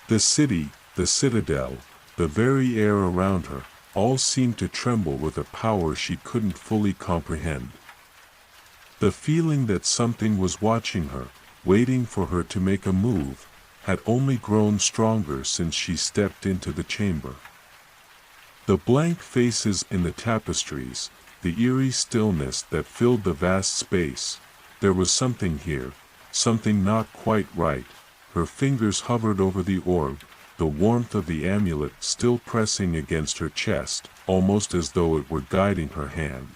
The city, the citadel, the very air around her, all seemed to tremble with a power she couldn't fully comprehend. The feeling that something was watching her, waiting for her to make a move, had only grown stronger since she stepped into the chamber. The blank faces in the tapestries, the eerie stillness that filled the vast space, there was something here, something not quite right. Her fingers hovered over the orb, the warmth of the amulet still pressing against her chest, almost as though it were guiding her hand.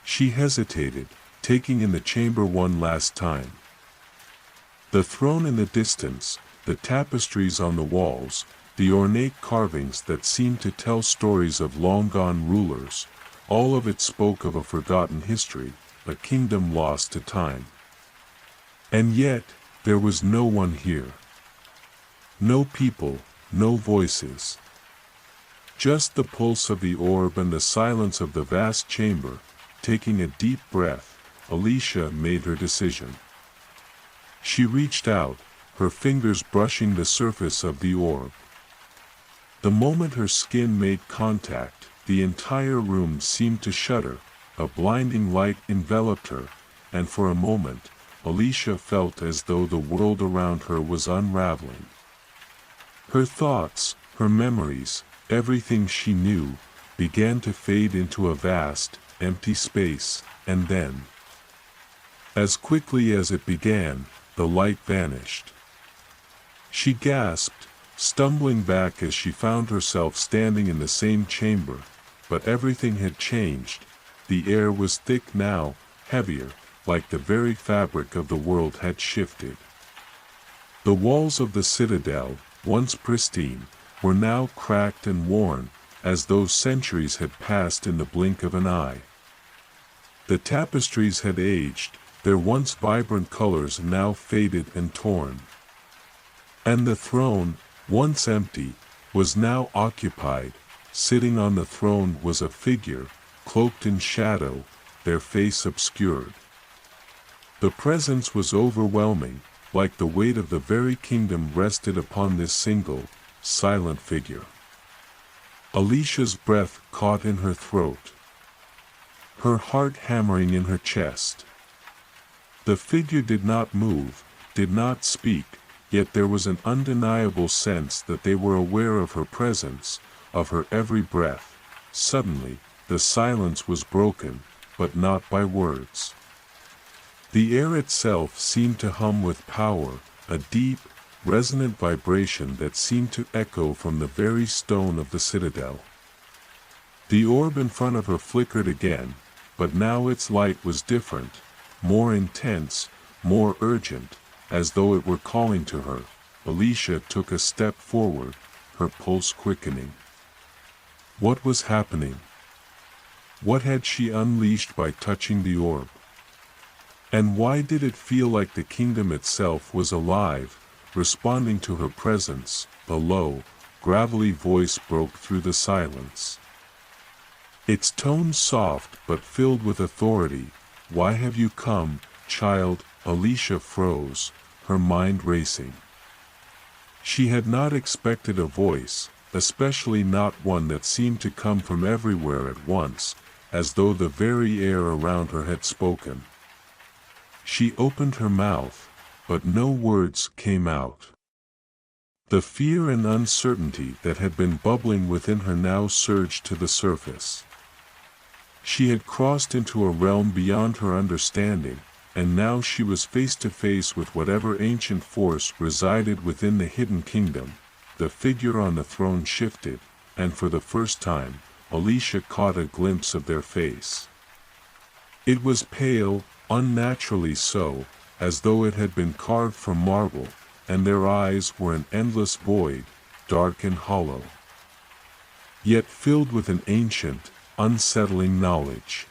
She hesitated, taking in the chamber one last time. The throne in the distance, the tapestries on the walls, the ornate carvings that seemed to tell stories of long-gone rulers, all of it spoke of a forgotten history, a kingdom lost to time. And yet, there was no one here. No people, no voices. Just the pulse of the orb and the silence of the vast chamber. Taking a deep breath, Alicia made her decision. She reached out, her fingers brushing the surface of the orb. The moment her skin made contact, the entire room seemed to shudder, a blinding light enveloped her, and for a moment, Alicia felt as though the world around her was unraveling. Her thoughts, her memories, everything she knew, began to fade into a vast, empty space, and then, as quickly as it began, the light vanished. She gasped, stumbling back as she found herself standing in the same chamber, but everything had changed. The air was thick now, heavier, like the very fabric of the world had shifted. The walls of the citadel, once pristine, were now cracked and worn, as though centuries had passed in the blink of an eye. The tapestries had aged, their once vibrant colors now faded and torn. And the throne, once empty, was now occupied. Sitting on the throne was a figure, cloaked in shadow, their face obscured. The presence was overwhelming, like the weight of the very kingdom rested upon this single, silent figure. Alicia's breath caught in her throat, her heart hammering in her chest. The figure did not move, did not speak, yet there was an undeniable sense that they were aware of her presence, of her every breath. Suddenly, the silence was broken, but not by words. The air itself seemed to hum with power, a deep, resonant vibration that seemed to echo from the very stone of the citadel. The orb in front of her flickered again, but now its light was different, more intense, more urgent, as though it were calling to her. Alicia took a step forward, her pulse quickening. What was happening? What had she unleashed by touching the orb? And why did it feel like the kingdom itself was alive, responding to her presence? A low, gravelly voice broke through the silence. Its tone soft but filled with authority. Why have you come, child? Alicia froze, her mind racing. She had not expected a voice, especially not one that seemed to come from everywhere at once, as though the very air around her had spoken. She opened her mouth, but no words came out. The fear and uncertainty that had been bubbling within her now surged to the surface. She had crossed into a realm beyond her understanding, and now she was face to face with whatever ancient force resided within the hidden kingdom. The figure on the throne shifted, and for the first time, Alicia caught a glimpse of their face. It was pale, unnaturally so, as though it had been carved from marble, and their eyes were an endless void, dark and hollow, yet filled with an ancient, unsettling knowledge.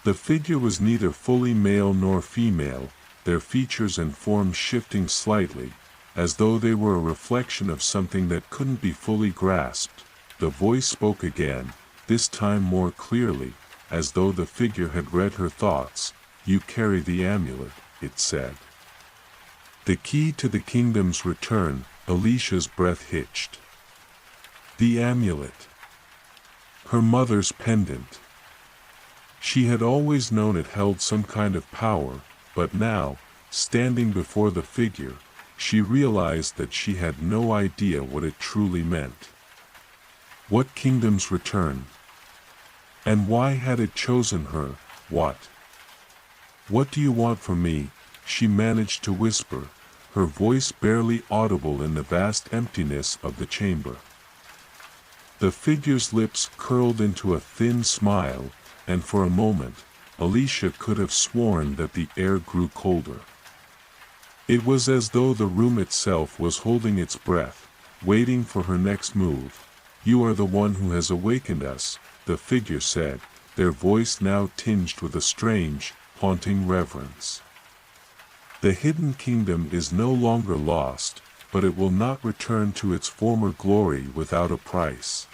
The figure was neither fully male nor female, their features and forms shifting slightly, as though they were a reflection of something that couldn't be fully grasped. The voice spoke again, this time more clearly, as though the figure had read her thoughts. You carry the amulet, it said. The key to the kingdom's return. Alicia's breath hitched. The amulet. Her mother's pendant. She had always known it held some kind of power, but now, standing before the figure, she realized that she had no idea what it truly meant. What kingdom's return? And why had it chosen her? What do you want from me? She managed to whisper, her voice barely audible in the vast emptiness of the chamber. The figure's lips curled into a thin smile, and for a moment, Alicia could have sworn that the air grew colder. It was as though the room itself was holding its breath, waiting for her next move. "You are the one who has awakened us," the figure said, their voice now tinged with a strange, haunting reverence. "The hidden kingdom is no longer lost, but it will not return to its former glory without a price.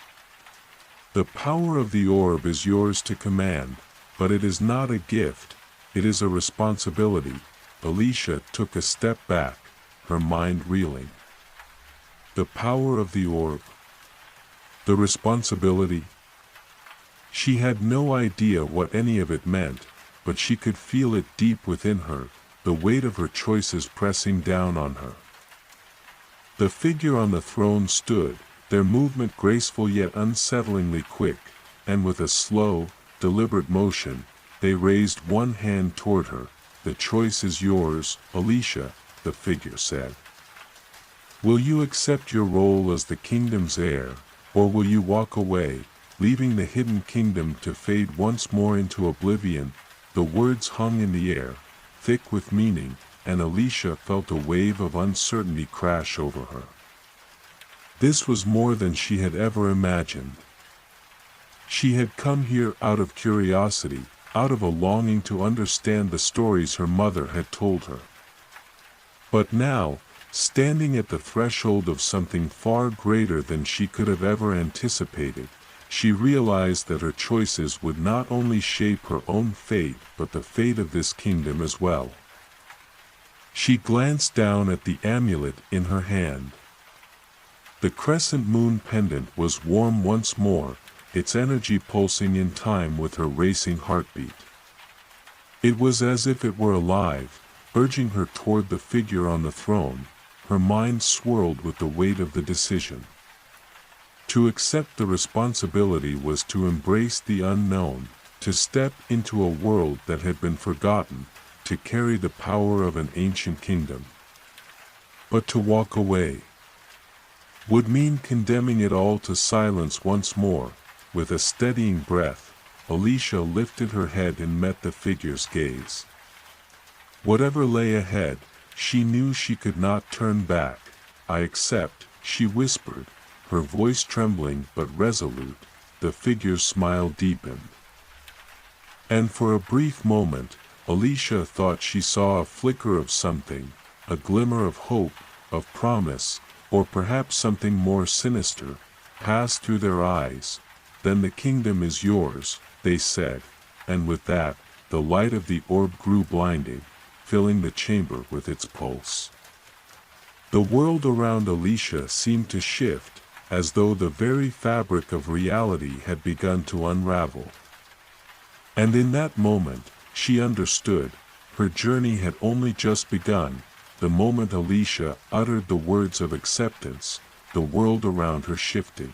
The power of the orb is yours to command, but it is not a gift, it is a responsibility." Alicia took a step back, her mind reeling. The power of the orb. The responsibility. She had no idea what any of it meant, but she could feel it deep within her, the weight of her choices pressing down on her. The figure on the throne stood, their movement graceful yet unsettlingly quick, and with a slow, deliberate motion, they raised one hand toward her. "The choice is yours, Alicia," the figure said. "Will you accept your role as the kingdom's heir, or will you walk away, leaving the hidden kingdom to fade once more into oblivion?" The words hung in the air, thick with meaning, and Alicia felt a wave of uncertainty crash over her. This was more than she had ever imagined. She had come here out of curiosity, out of a longing to understand the stories her mother had told her. But now, standing at the threshold of something far greater than she could have ever anticipated, she realized that her choices would not only shape her own fate but the fate of this kingdom as well. She glanced down at the amulet in her hand. The crescent moon pendant was warm once more, its energy pulsing in time with her racing heartbeat. It was as if it were alive, urging her toward the figure on the throne. Her mind swirled with the weight of the decision. To accept the responsibility was to embrace the unknown, to step into a world that had been forgotten, to carry the power of an ancient kingdom. But to walk away would mean condemning it all to silence once more. With a steadying breath, Alicia lifted her head and met the figure's gaze. Whatever lay ahead, she knew she could not turn back. "I accept," she whispered, her voice trembling but resolute. The figure's smile deepened. And for a brief moment, Alicia thought she saw a flicker of something, a glimmer of hope, of promise, or perhaps something more sinister, pass through their eyes. "Then the kingdom is yours," they said, and with that, the light of the orb grew blinding, filling the chamber with its pulse. The world around Alicia seemed to shift, as though the very fabric of reality had begun to unravel. And in that moment, she understood, her journey had only just begun. The moment Alicia uttered the words of acceptance, the world around her shifted.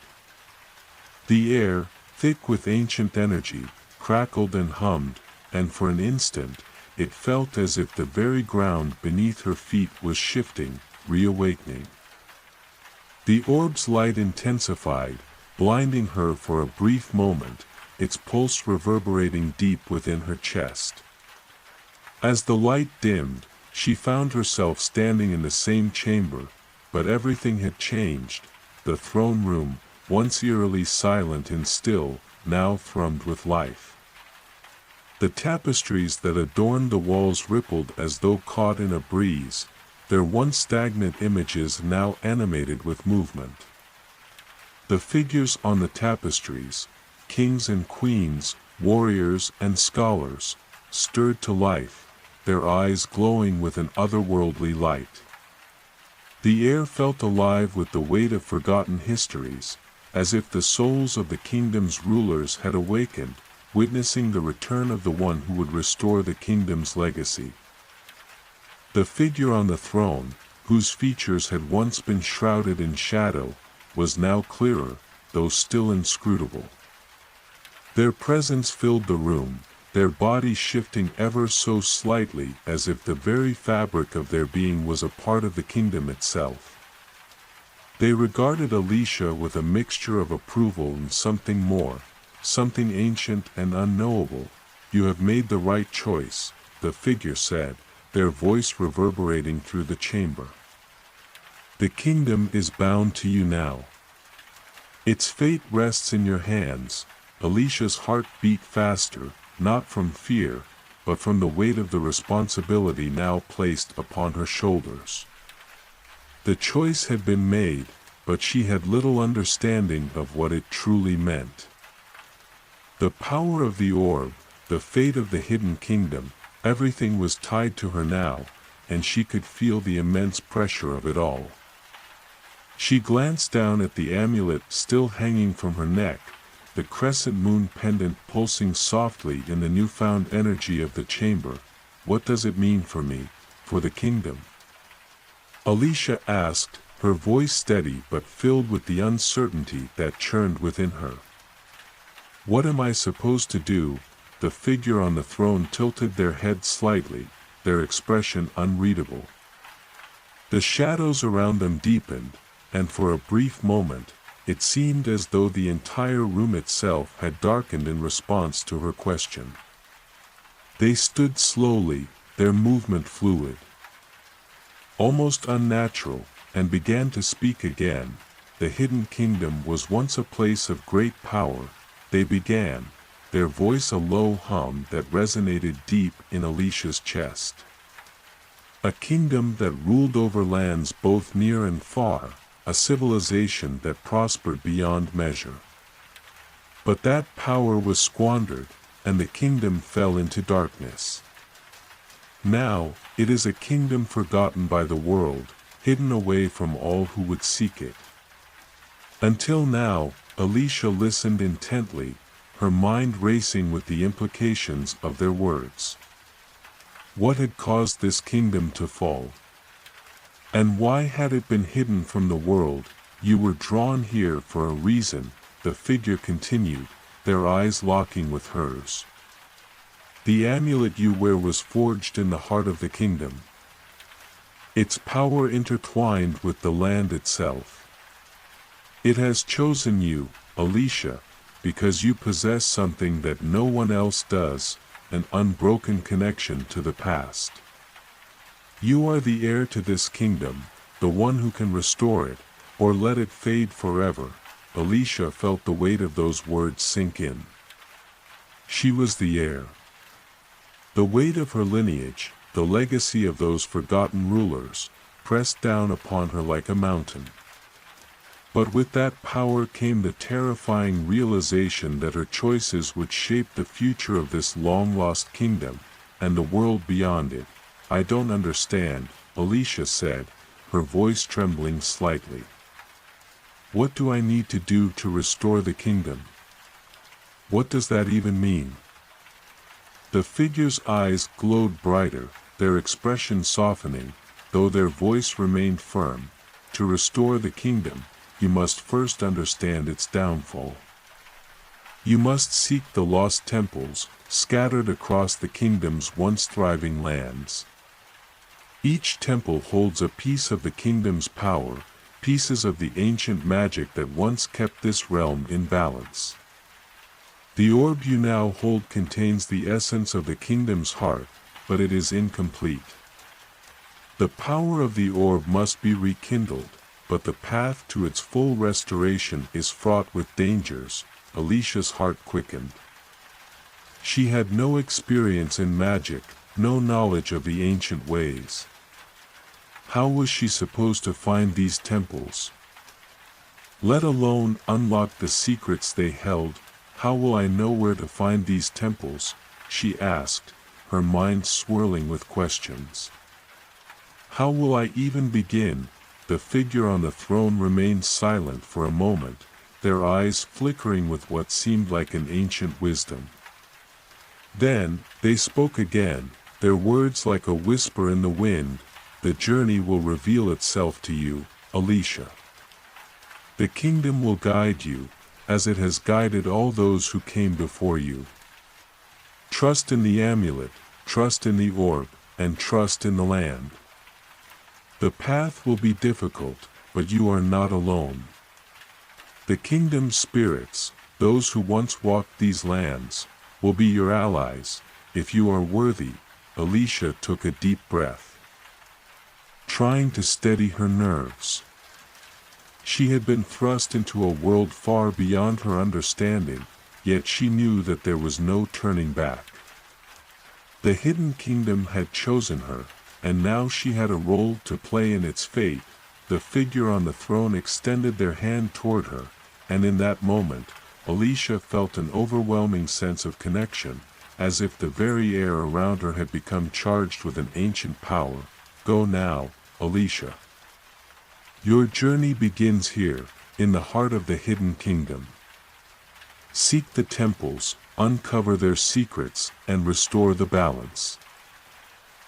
The air, thick with ancient energy, crackled and hummed, and for an instant, it felt as if the very ground beneath her feet was shifting, reawakening. The orb's light intensified, blinding her for a brief moment, its pulse reverberating deep within her chest. As the light dimmed, she found herself standing in the same chamber, but everything had changed. The throne room, once eerily silent and still, now thrummed with life. The tapestries that adorned the walls rippled as though caught in a breeze, their once stagnant images now animated with movement. The figures on the tapestries, kings and queens, warriors and scholars, stirred to life, their eyes glowing with an otherworldly light. The air felt alive with the weight of forgotten histories, as if the souls of the kingdom's rulers had awakened, witnessing the return of the one who would restore the kingdom's legacy. The figure on the throne, whose features had once been shrouded in shadow, was now clearer, though still inscrutable. Their presence filled the room, their bodies shifting ever so slightly as if the very fabric of their being was a part of the kingdom itself. They regarded Alicia with a mixture of approval and something more, something ancient and unknowable. "You have made the right choice," the figure said, their voice reverberating through the chamber. "The kingdom is bound to you now. Its fate rests in your hands." Alicia's heart beat faster, not from fear, but from the weight of the responsibility now placed upon her shoulders. The choice had been made, but she had little understanding of what it truly meant. The power of the orb, the fate of the hidden kingdom, everything was tied to her now, and she could feel the immense pressure of it all. She glanced down at the amulet still hanging from her neck, the crescent moon pendant pulsing softly in the newfound energy of the chamber. "What does it mean for me, for the kingdom?" Alicia asked, her voice steady but filled with the uncertainty that churned within her. "What am I supposed to do?" The figure on the throne tilted their head slightly, their expression unreadable. The shadows around them deepened, and for a brief moment, it seemed as though the entire room itself had darkened in response to her question. They stood slowly, their movement fluid, almost unnatural, and began to speak again. "The hidden kingdom was once a place of great power," they began, their voice a low hum that resonated deep in Alicia's chest. "A kingdom that ruled over lands both near and far, a civilization that prospered beyond measure. But that power was squandered, and the kingdom fell into darkness. Now, it is a kingdom forgotten by the world, hidden away from all who would seek it." Until now, Alicia listened intently, her mind racing with the implications of their words. What had caused this kingdom to fall? And why had it been hidden from the world? "You were drawn here for a reason," the figure continued, their eyes locking with hers. "The amulet you wear was forged in the heart of the kingdom. Its power intertwined with the land itself. It has chosen you, Alicia, because you possess something that no one else does, an unbroken connection to the past. You are the heir to this kingdom, the one who can restore it, or let it fade forever." Alicia felt the weight of those words sink in. She was the heir. The weight of her lineage, the legacy of those forgotten rulers, pressed down upon her like a mountain. But with that power came the terrifying realization that her choices would shape the future of this long-lost kingdom, and the world beyond it. "I don't understand," Alicia said, her voice trembling slightly. "What do I need to do to restore the kingdom? What does that even mean?" The figure's eyes glowed brighter, their expression softening, though their voice remained firm. "To restore the kingdom, you must first understand its downfall. You must seek the lost temples, scattered across the kingdom's once thriving lands. Each temple holds a piece of the kingdom's power, pieces of the ancient magic that once kept this realm in balance. The orb you now hold contains the essence of the kingdom's heart, but it is incomplete. The power of the orb must be rekindled, but the path to its full restoration is fraught with dangers." Alicia's heart quickened. She had no experience in magic, no knowledge of the ancient ways. How was she supposed to find these temples? Let alone unlock the secrets they held? "How will I know where to find these temples?" she asked, her mind swirling with questions. "How will I even begin?" The figure on the throne remained silent for a moment, their eyes flickering with what seemed like an ancient wisdom. Then, they spoke again, their words like a whisper in the wind. "The journey will reveal itself to you, Alicia. The kingdom will guide you, as it has guided all those who came before you. Trust in the amulet, trust in the orb, and trust in the land. The path will be difficult, but you are not alone. The kingdom spirits, those who once walked these lands, will be your allies, if you are worthy." Alicia took a deep breath, trying to steady her nerves. She had been thrust into a world far beyond her understanding, yet she knew that there was no turning back. The hidden kingdom had chosen her, and now she had a role to play in its fate. The figure on the throne extended their hand toward her, and in that moment, Alicia felt an overwhelming sense of connection, as if the very air around her had become charged with an ancient power. "Go now, Alicia. Your journey begins here, in the heart of the hidden kingdom. Seek the temples, uncover their secrets, and restore the balance.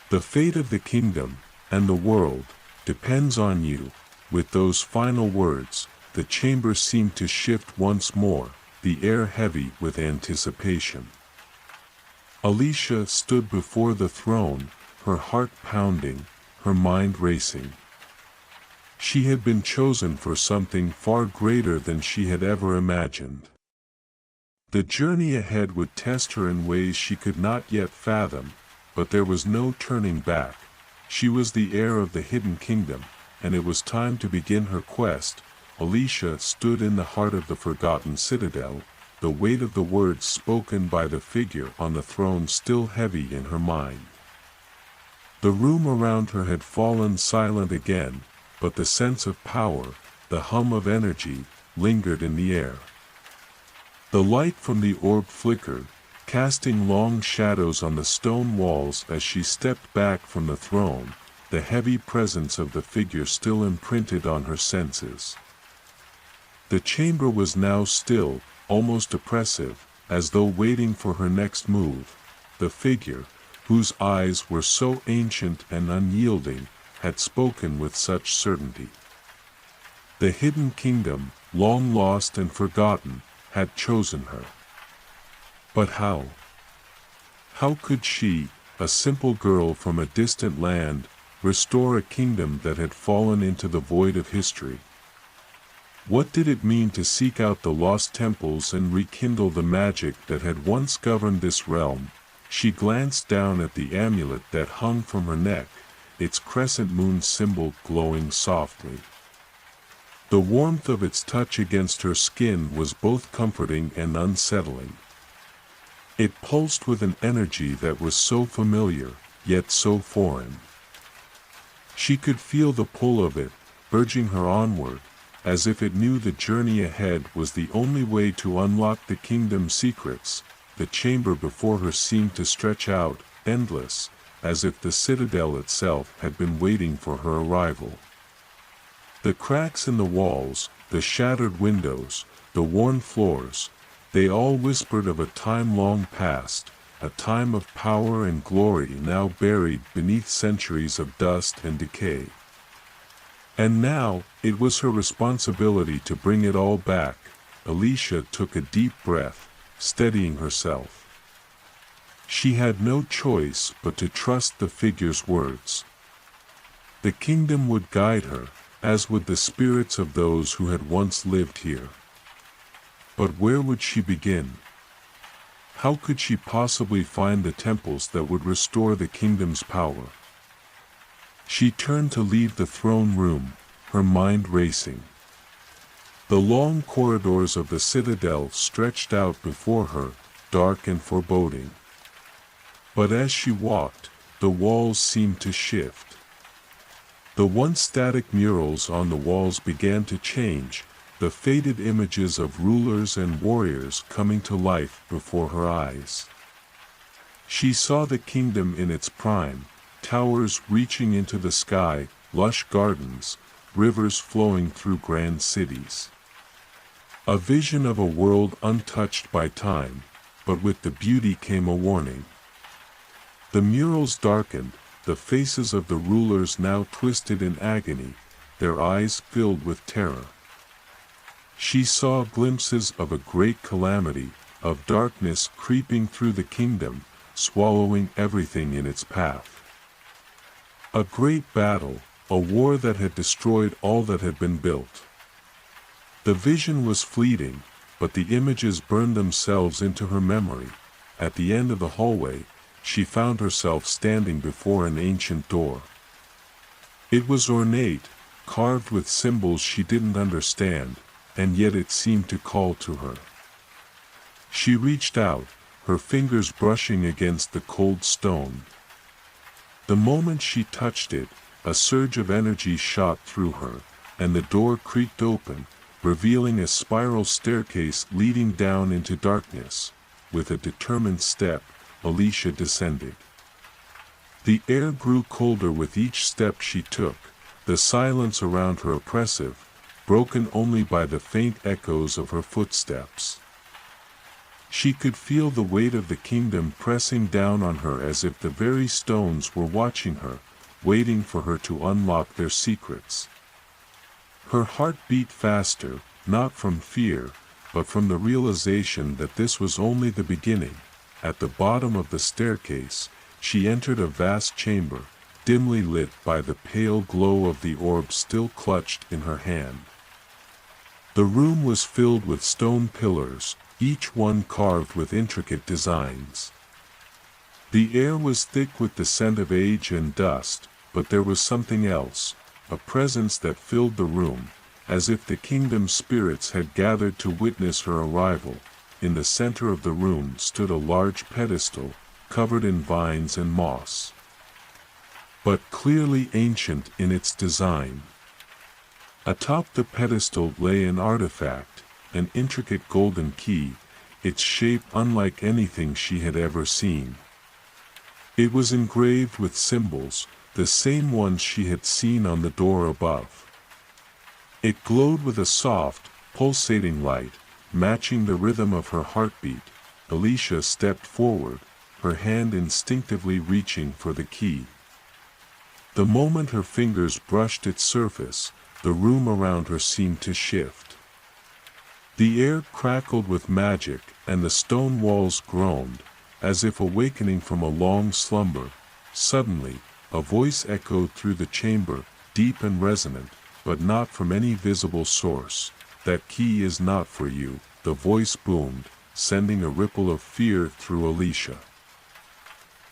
The fate of the kingdom, and the world, depends on you." With those final words, the chamber seemed to shift once more, the air heavy with anticipation. Alicia stood before the throne, her heart pounding, her mind racing. She had been chosen for something far greater than she had ever imagined. The journey ahead would test her in ways she could not yet fathom, but there was no turning back. She was the heir of the hidden kingdom, and it was time to begin her quest. Alicia stood in the heart of the forgotten citadel, the weight of the words spoken by the figure on the throne still heavy in her mind. The room around her had fallen silent again, but the sense of power, the hum of energy, lingered in the air. The light from the orb flickered, casting long shadows on the stone walls as she stepped back from the throne, the heavy presence of the figure still imprinted on her senses. The chamber was now still, almost oppressive, as though waiting for her next move. The figure, whose eyes were so ancient and unyielding, had spoken with such certainty. The hidden kingdom, long lost and forgotten, had chosen her. But how? How could she, a simple girl from a distant land, restore a kingdom that had fallen into the void of history? What did it mean to seek out the lost temples and rekindle the magic that had once governed this realm? She glanced down at the amulet that hung from her neck, its crescent moon symbol glowing softly. The warmth of its touch against her skin was both comforting and unsettling. It pulsed with an energy that was so familiar, yet so foreign. She could feel the pull of it, urging her onward, as if it knew the journey ahead was the only way to unlock the kingdom's secrets. The chamber before her seemed to stretch out, endless, as if the citadel itself had been waiting for her arrival. The cracks in the walls, the shattered windows, the worn floors, they all whispered of a time long past, a time of power and glory now buried beneath centuries of dust and decay. And now, it was her responsibility to bring it all back. Alicia took a deep breath, steadying herself. She had no choice but to trust the figure's words. The kingdom would guide her, as would the spirits of those who had once lived here. But where would she begin? How could she possibly find the temples that would restore the kingdom's power? She turned to leave the throne room, her mind racing. The long corridors of the citadel stretched out before her, dark and foreboding. But as she walked, the walls seemed to shift. The once static murals on the walls began to change, the faded images of rulers and warriors coming to life before her eyes. She saw the kingdom in its prime, towers reaching into the sky, lush gardens, rivers flowing through grand cities. A vision of a world untouched by time, but with the beauty came a warning. The murals darkened, the faces of the rulers now twisted in agony, their eyes filled with terror. She saw glimpses of a great calamity, of darkness creeping through the kingdom, swallowing everything in its path. A great battle, a war that had destroyed all that had been built. The vision was fleeting, but the images burned themselves into her memory. At the end of the hallway, she found herself standing before an ancient door. It was ornate, carved with symbols she didn't understand, and yet it seemed to call to her. She reached out, her fingers brushing against the cold stone. The moment she touched it, a surge of energy shot through her, and the door creaked open, revealing a spiral staircase leading down into darkness. With a determined step, Alicia descended. The air grew colder with each step she took, the silence around her oppressive, broken only by the faint echoes of her footsteps. She could feel the weight of the kingdom pressing down on her as if the very stones were watching her, waiting for her to unlock their secrets. Her heart beat faster, not from fear, but from the realization that this was only the beginning. At the bottom of the staircase, she entered a vast chamber, dimly lit by the pale glow of the orb still clutched in her hand. The room was filled with stone pillars, each one carved with intricate designs. The air was thick with the scent of age and dust, but there was something else, a presence that filled the room, as if the kingdom's spirits had gathered to witness her arrival. In the center of the room stood a large pedestal, covered in vines and moss, but clearly ancient in its design. Atop the pedestal lay an artifact, an intricate golden key, its shape unlike anything she had ever seen. It was engraved with symbols, the same ones she had seen on the door above. It glowed with a soft, pulsating light, matching the rhythm of her heartbeat. Alicia stepped forward, her hand instinctively reaching for the key. The moment her fingers brushed its surface, the room around her seemed to shift. The air crackled with magic, and the stone walls groaned, as if awakening from a long slumber. Suddenly, a voice echoed through the chamber, deep and resonant, but not from any visible source. "That key is not for you," the voice boomed, sending a ripple of fear through Alicia.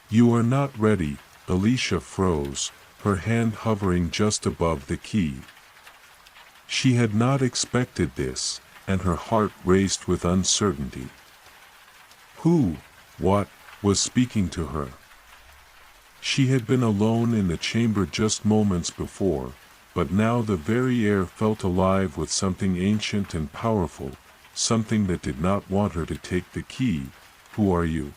"You are not ready." Alicia froze, her hand hovering just above the key. She had not expected this, and her heart raced with uncertainty. What, was speaking to her? She had been alone in the chamber just moments before, but now the very air felt alive with something ancient and powerful, something that did not want her to take the key. "Who are you?"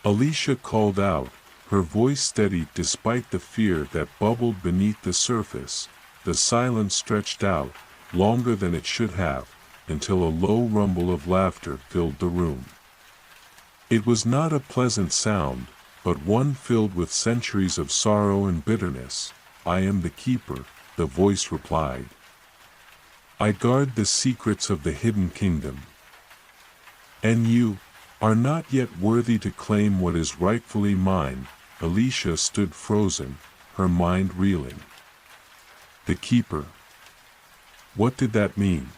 Alicia called out, her voice steady despite the fear that bubbled beneath the surface. The silence stretched out, longer than it should have, until a low rumble of laughter filled the room. It was not a pleasant sound, but one filled with centuries of sorrow and bitterness. "I am the keeper," the voice replied. "I guard the secrets of the hidden kingdom. And you are not yet worthy to claim what is rightfully mine." Alicia stood frozen, her mind reeling. The keeper. What did that mean?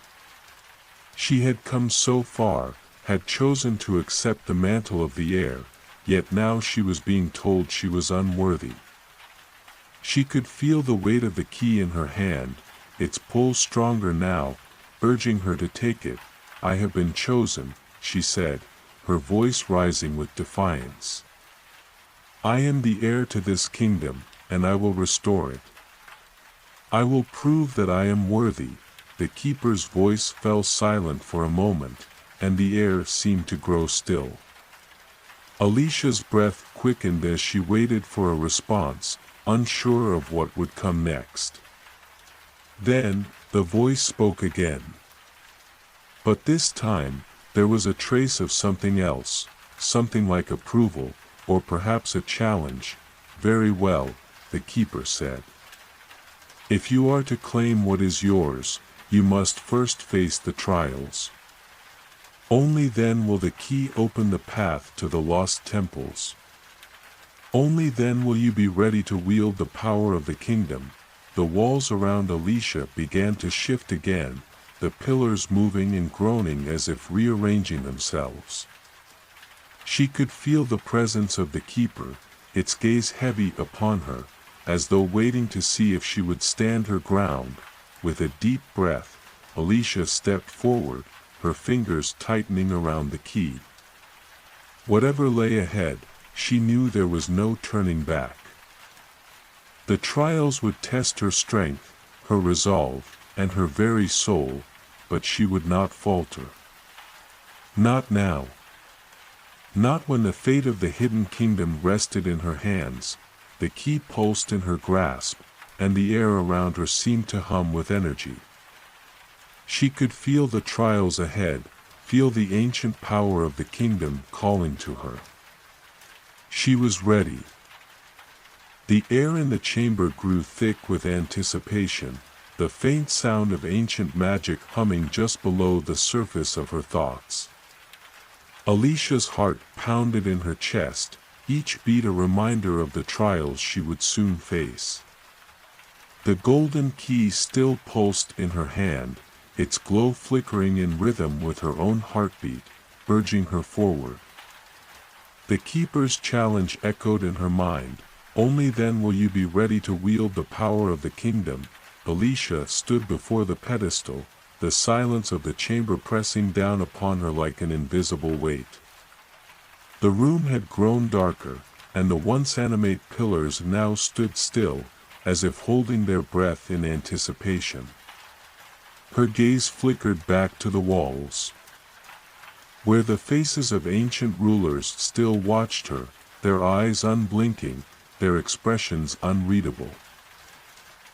She had come so far, had chosen to accept the mantle of the air, yet now she was being told she was unworthy. She could feel the weight of the key in her hand, its pull stronger now, urging her to take it. "I have been chosen," she said, her voice rising with defiance. "I am the heir to this kingdom, and I will restore it. I will prove that I am worthy." The keeper's voice fell silent for a moment, and the air seemed to grow still. Alicia's breath quickened as she waited for a response, unsure of what would come next. Then, the voice spoke again. But this time, there was a trace of something else, something like approval, or perhaps a challenge. "Very well," the keeper said. "If you are to claim what is yours, you must first face the trials. Only then will the key open the path to the lost temples. Only then will you be ready to wield the power of the kingdom. The walls around Alicia began to shift again, the pillars moving and groaning as if rearranging themselves. She could feel the presence of the keeper, its gaze heavy upon her, as though waiting to see if she would stand her ground. With a deep breath, Alicia stepped forward, her fingers tightening around the key. Whatever lay ahead, she knew there was no turning back. The trials would test her strength, her resolve, and her very soul, but she would not falter. Not now. Not when the fate of the hidden kingdom rested in her hands, the key pulsed in her grasp, and the air around her seemed to hum with energy. She could feel the trials ahead, feel the ancient power of the kingdom calling to her. She was ready. The air in the chamber grew thick with anticipation, the faint sound of ancient magic humming just below the surface of her thoughts. Alicia's heart pounded in her chest, each beat a reminder of the trials she would soon face. The golden key still pulsed in her hand, its glow flickering in rhythm with her own heartbeat, urging her forward. The keeper's challenge echoed in her mind, only then will you be ready to wield the power of the kingdom. Alicia stood before the pedestal, the silence of the chamber pressing down upon her like an invisible weight. The room had grown darker, and the once animate pillars now stood still, as if holding their breath in anticipation. Her gaze flickered back to the walls, where the faces of ancient rulers still watched her, their eyes unblinking, their expressions unreadable.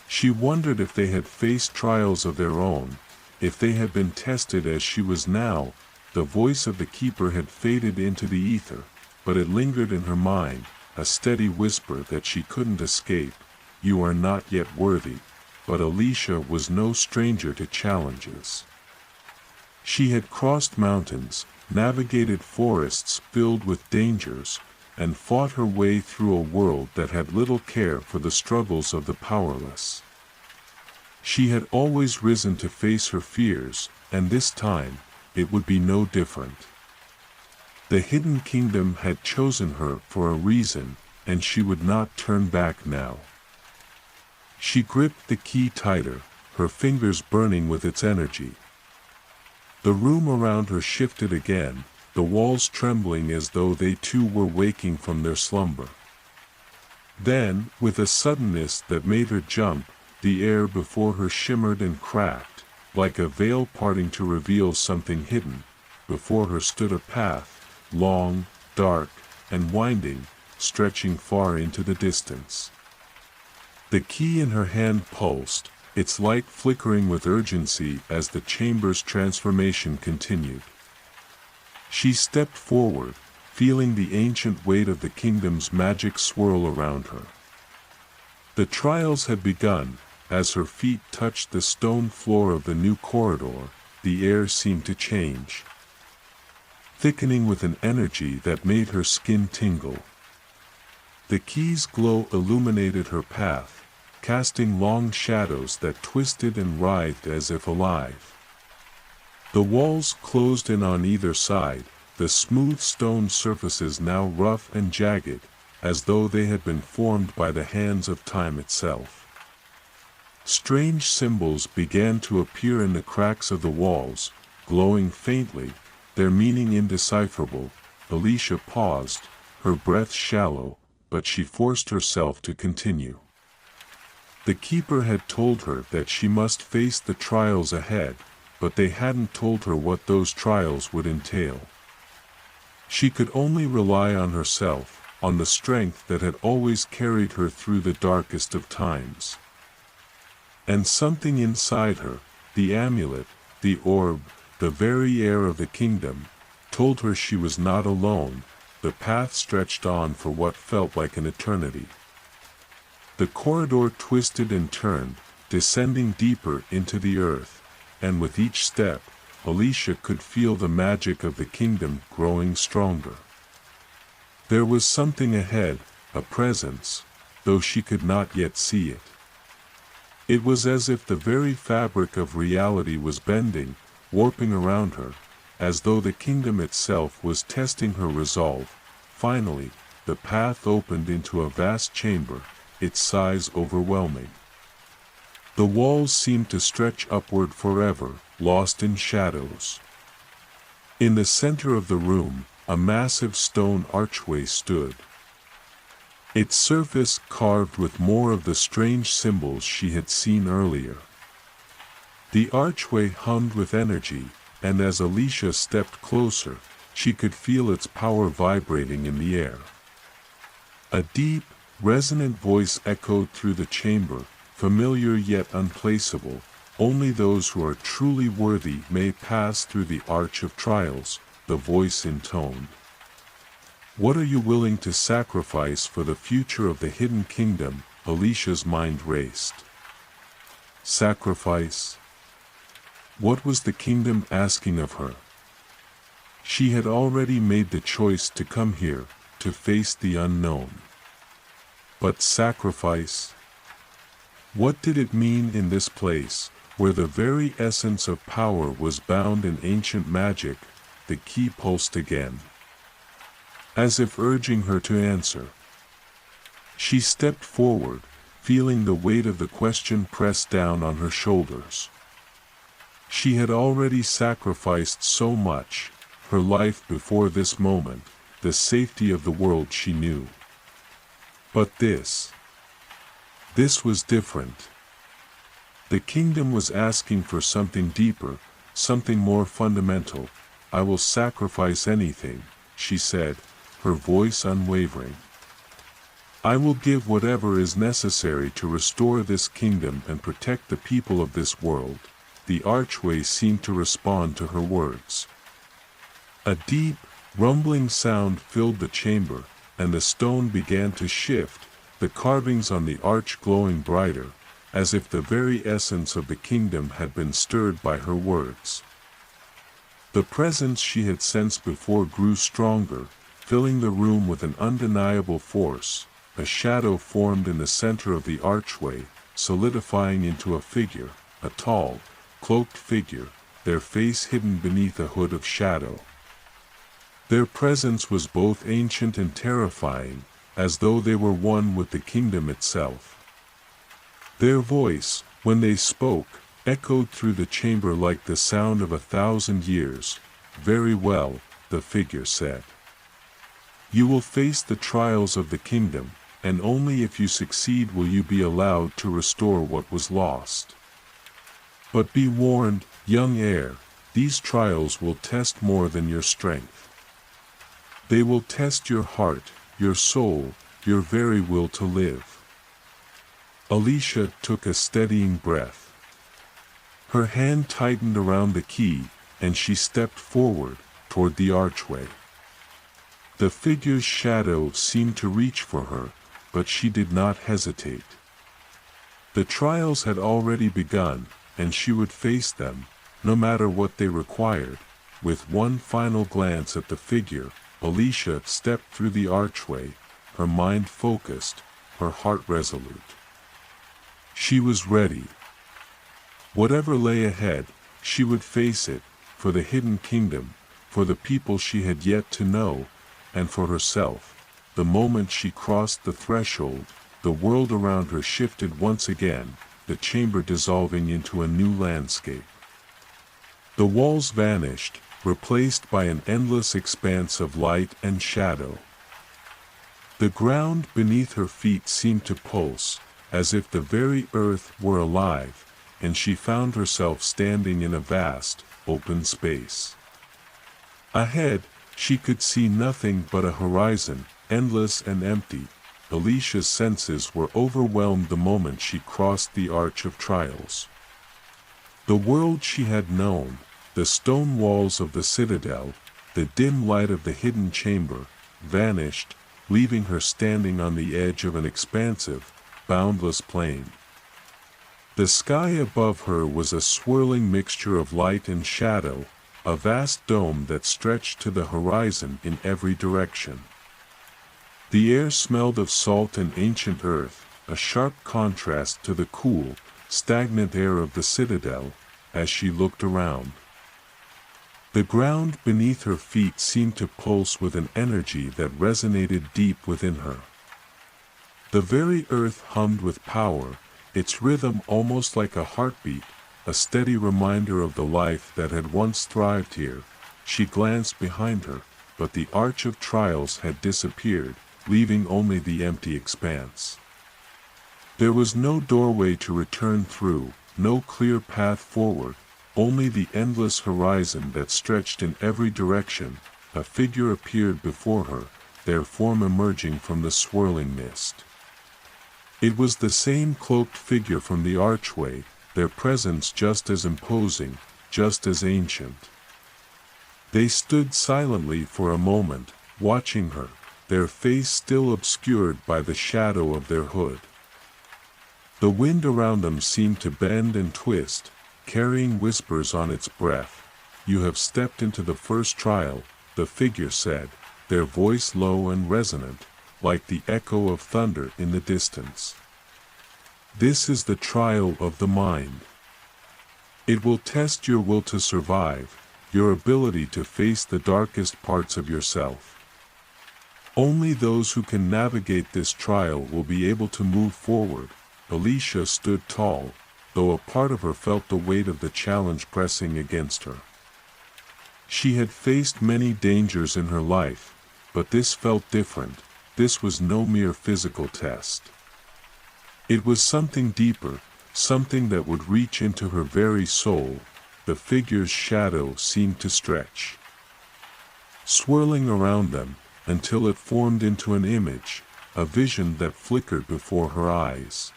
She wondered if they had faced trials of their own, if they had been tested as she was now. The voice of the keeper had faded into the ether, but it lingered in her mind, a steady whisper that she couldn't escape. You are not yet worthy. But Alicia was no stranger to challenges. She had crossed mountains, navigated forests filled with dangers, and fought her way through a world that had little care for the struggles of the powerless. She had always risen to face her fears, and this time, it would be no different. The hidden kingdom had chosen her for a reason, and she would not turn back now. She gripped the key tighter, her fingers burning with its energy. The room around her shifted again, the walls trembling as though they too were waking from their slumber. Then, with a suddenness that made her jump, the air before her shimmered and cracked, like a veil parting to reveal something hidden. Before her stood a path, long, dark, and winding, stretching far into the distance. The key in her hand pulsed, its light flickering with urgency as the chamber's transformation continued. She stepped forward, feeling the ancient weight of the kingdom's magic swirl around her. The trials had begun. As her feet touched the stone floor of the new corridor, the air seemed to change, thickening with an energy that made her skin tingle. The key's glow illuminated her path, casting long shadows that twisted and writhed as if alive. The walls closed in on either side, the smooth stone surfaces now rough and jagged, as though they had been formed by the hands of time itself. Strange symbols began to appear in the cracks of the walls, glowing faintly, their meaning indecipherable. Alicia paused, her breath shallow, but she forced herself to continue. The keeper had told her that she must face the trials ahead, but they hadn't told her what those trials would entail. She could only rely on herself, on the strength that had always carried her through the darkest of times. And something inside her, the amulet, the orb, the very air of the kingdom, told her she was not alone. The path stretched on for what felt like an eternity. The corridor twisted and turned, descending deeper into the earth, and with each step, Alicia could feel the magic of the kingdom growing stronger. There was something ahead, a presence, though she could not yet see it. It was as if the very fabric of reality was bending, warping around her, as though the kingdom itself was testing her resolve. Finally, the path opened into a vast chamber, its size overwhelming. The walls seemed to stretch upward forever, lost in shadows. In the center of the room, a massive stone archway stood. Its surface carved with more of the strange symbols she had seen earlier. The archway hummed with energy, and as Alicia stepped closer, she could feel its power vibrating in the air. A deep, resonant voice echoed through the chamber, familiar yet unplaceable. Only those who are truly worthy may pass through the arch of trials, the voice intoned. What are you willing to sacrifice for the future of the hidden kingdom? Alicia's mind raced. Sacrifice? What was the kingdom asking of her? She had already made the choice to come here, to face the unknown. But sacrifice? What did it mean in this place, where the very essence of power was bound in ancient magic? The key pulsed again, as if urging her to answer. She stepped forward, feeling the weight of the question press down on her shoulders. She had already sacrificed so much, her life before this moment, the safety of the world she knew. But this was different. The kingdom was asking for something deeper, something more fundamental. I will sacrifice anything, she said, her voice unwavering. I will give whatever is necessary to restore this kingdom and protect the people of this world. The archway seemed to respond to her words. A deep, rumbling sound filled the chamber, and the stone began to shift, the carvings on the arch glowing brighter, as if the very essence of the kingdom had been stirred by her words. The presence she had sensed before grew stronger, filling the room with an undeniable force. A shadow formed in the center of the archway, solidifying into a figure, a tall, cloaked figure, their face hidden beneath a hood of shadow. Their presence was both ancient and terrifying, as though they were one with the kingdom itself. Their voice, when they spoke, echoed through the chamber like the sound of 1,000 years. Very well, the figure said. You will face the trials of the kingdom, and only if you succeed will you be allowed to restore what was lost. But be warned, young heir, these trials will test more than your strength. They will test your heart, your soul, your very will to live. Alicia took a steadying breath. Her hand tightened around the key, and she stepped forward, toward the archway. The figure's shadow seemed to reach for her, but she did not hesitate. The trials had already begun, and she would face them, no matter what they required. With one final glance at the figure, Alicia stepped through the archway, her mind focused, her heart resolute. She was ready. Whatever lay ahead, she would face it, for the hidden kingdom, for the people she had yet to know, and for herself. The moment she crossed the threshold, the world around her shifted once again, the chamber dissolving into a new landscape. The walls vanished, replaced by an endless expanse of light and shadow. The ground beneath her feet seemed to pulse, as if the very earth were alive, and she found herself standing in a vast, open space. Ahead, she could see nothing but a horizon, endless and empty. Alicia's senses were overwhelmed the moment she crossed the arch of trials. The world she had known, the stone walls of the citadel, the dim light of the hidden chamber, vanished, leaving her standing on the edge of an expansive, boundless plain. The sky above her was a swirling mixture of light and shadow, a vast dome that stretched to the horizon in every direction. The air smelled of salt and ancient earth, a sharp contrast to the cool, stagnant air of the citadel, as she looked around. The ground beneath her feet seemed to pulse with an energy that resonated deep within her. The very earth hummed with power, its rhythm almost like a heartbeat, a steady reminder of the life that had once thrived here. She glanced behind her, but the arch of trials had disappeared, leaving only the empty expanse. There was no doorway to return through, no clear path forward, only the endless horizon that stretched in every direction. A figure appeared before her, their form emerging from the swirling mist. It was the same cloaked figure from the archway, their presence just as imposing, just as ancient. They stood silently for a moment, watching her, their face still obscured by the shadow of their hood. The wind around them seemed to bend and twist, carrying whispers on its breath. "You have stepped into the first trial," the figure said, their voice low and resonant, like the echo of thunder in the distance. "This is the trial of the mind. It will test your will to survive, your ability to face the darkest parts of yourself. Only those who can navigate this trial will be able to move forward." Alicia stood tall, though a part of her felt the weight of the challenge pressing against her. She had faced many dangers in her life, but this felt different. This was no mere physical test. It was something deeper, something that would reach into her very soul. The figure's shadow seemed to stretch, swirling around them, until it formed into an image, a vision that flickered before her eyes.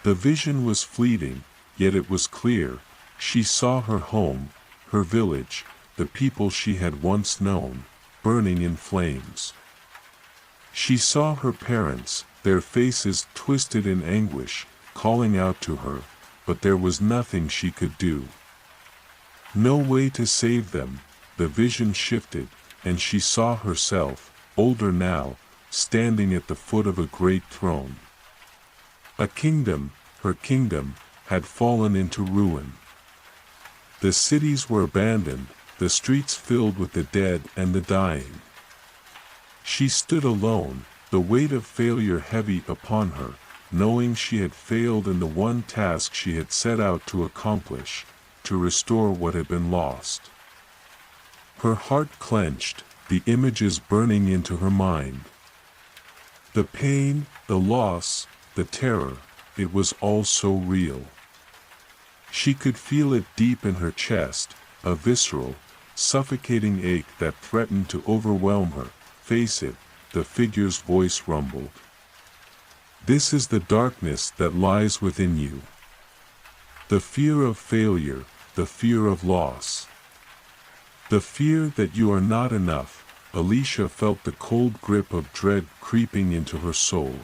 The vision was fleeting, yet it was clear. She saw her home, her village, the people she had once known, burning in flames. She saw her parents, their faces twisted in anguish, calling out to her, but there was nothing she could do. No way to save them. The vision shifted, and she saw herself, older now, standing at the foot of a great throne. A kingdom, her kingdom, had fallen into ruin. The cities were abandoned, the streets filled with the dead and the dying. She stood alone, the weight of failure heavy upon her, knowing she had failed in the one task she had set out to accomplish, to restore what had been lost. Her heart clenched, the images burning into her mind. The pain, the loss, the terror, it was all so real. She could feel it deep in her chest, a visceral, suffocating ache that threatened to overwhelm her. "Face it," the figure's voice rumbled. "This is the darkness that lies within you. The fear of failure, the fear of loss. The fear that you are not enough." Alicia felt the cold grip of dread creeping into her soul.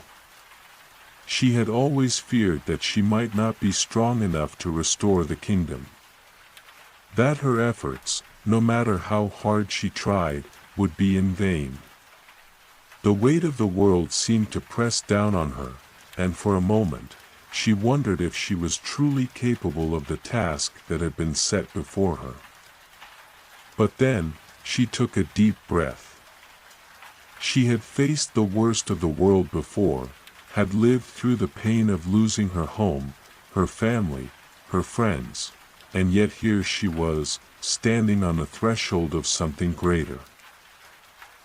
She had always feared that she might not be strong enough to restore the kingdom. That her efforts, no matter how hard she tried, would be in vain. The weight of the world seemed to press down on her, and for a moment, she wondered if she was truly capable of the task that had been set before her. But then, she took a deep breath. She had faced the worst of the world before, had lived through the pain of losing her home, her family, her friends, and yet here she was, standing on the threshold of something greater.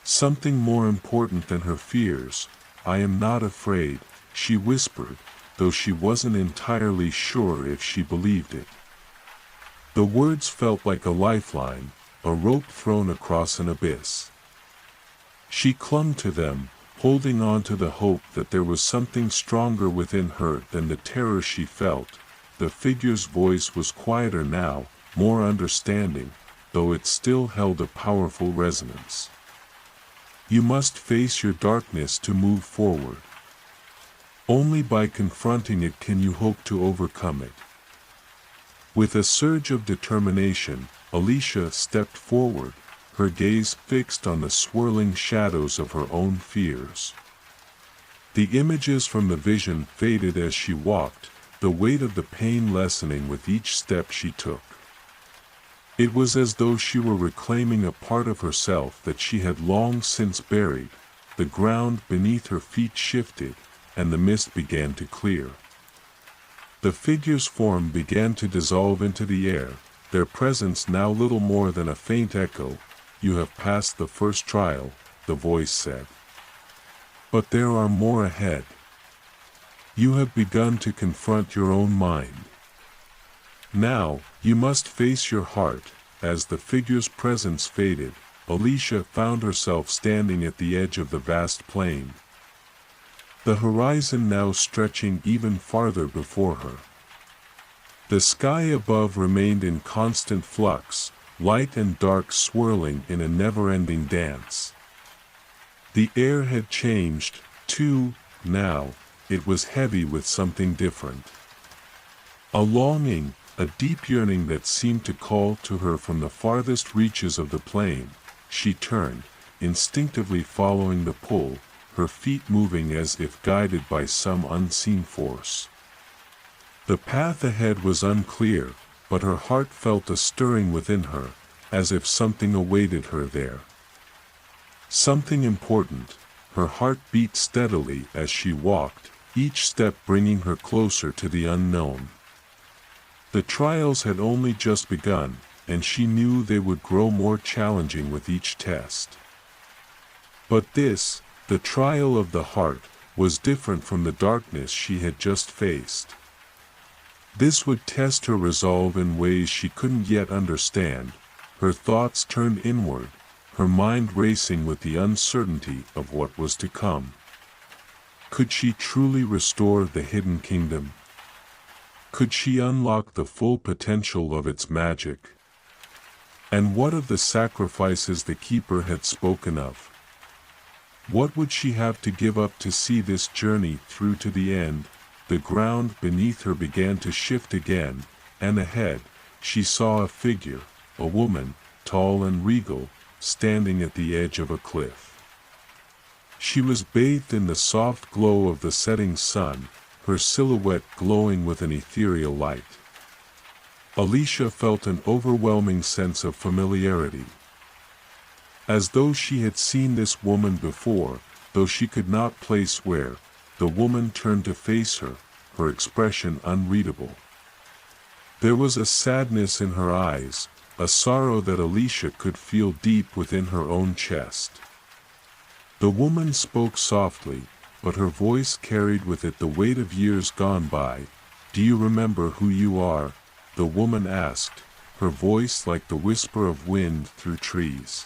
Something more important than her fears. "I am not afraid," she whispered, though she wasn't entirely sure if she believed it. The words felt like a lifeline, a rope thrown across an abyss. She clung to them, holding on to the hope that there was something stronger within her than the terror she felt. The figure's voice was quieter now, more understanding, though it still held a powerful resonance. "You must face your darkness to move forward. Only by confronting it can you hope to overcome it." With a surge of determination, Alicia stepped forward, her gaze fixed on the swirling shadows of her own fears. The images from the vision faded as she walked, the weight of the pain lessening with each step she took. It was as though she were reclaiming a part of herself that she had long since buried. The ground beneath her feet shifted, and the mist began to clear. The figure's form began to dissolve into the air, their presence now little more than a faint echo. "You have passed the first trial," the voice said. "But there are more ahead. You have begun to confront your own mind. Now, you must face your heart." As the figure's presence faded, Alicia found herself standing at the edge of the vast plain. The horizon now stretching even farther before her. The sky above remained in constant flux, light and dark swirling in a never-ending dance. The air had changed, too. Now, it was heavy with something different. A longing, a deep yearning that seemed to call to her from the farthest reaches of the plain. She turned, instinctively following the pull, her feet moving as if guided by some unseen force. The path ahead was unclear, but her heart felt a stirring within her, as if something awaited her there. Something important. Her heart beat steadily as she walked, each step bringing her closer to the unknown. The trials had only just begun, and she knew they would grow more challenging with each test. But this, the trial of the heart, was different from the darkness she had just faced. This would test her resolve in ways she couldn't yet understand. Her thoughts turned inward, her mind racing with the uncertainty of what was to come. Could she truly restore the hidden kingdom? Could she unlock the full potential of its magic? And what of the sacrifices the keeper had spoken of? What would she have to give up to see this journey through to the end? The ground beneath her began to shift again, and ahead, she saw a figure, a woman, tall and regal, standing at the edge of a cliff. She was bathed in the soft glow of the setting sun, her silhouette glowing with an ethereal light. Alicia felt an overwhelming sense of familiarity. As though she had seen this woman before, though she could not place where. The woman turned to face her, her expression unreadable. There was a sadness in her eyes, a sorrow that Alicia could feel deep within her own chest. The woman spoke softly, but her voice carried with it the weight of years gone by. "Do you remember who you are?" the woman asked, her voice like the whisper of wind through trees.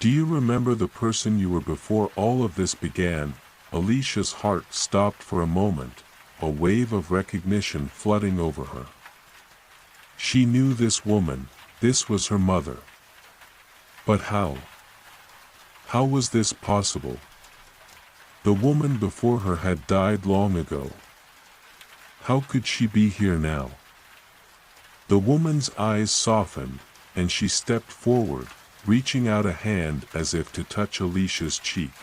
"Do you remember the person you were before all of this began?" Alicia's heart stopped for a moment, a wave of recognition flooding over her. She knew this woman, this was her mother. But how? How was this possible? The woman before her had died long ago. How could she be here now? The woman's eyes softened, and she stepped forward, reaching out a hand as if to touch Alicia's cheek.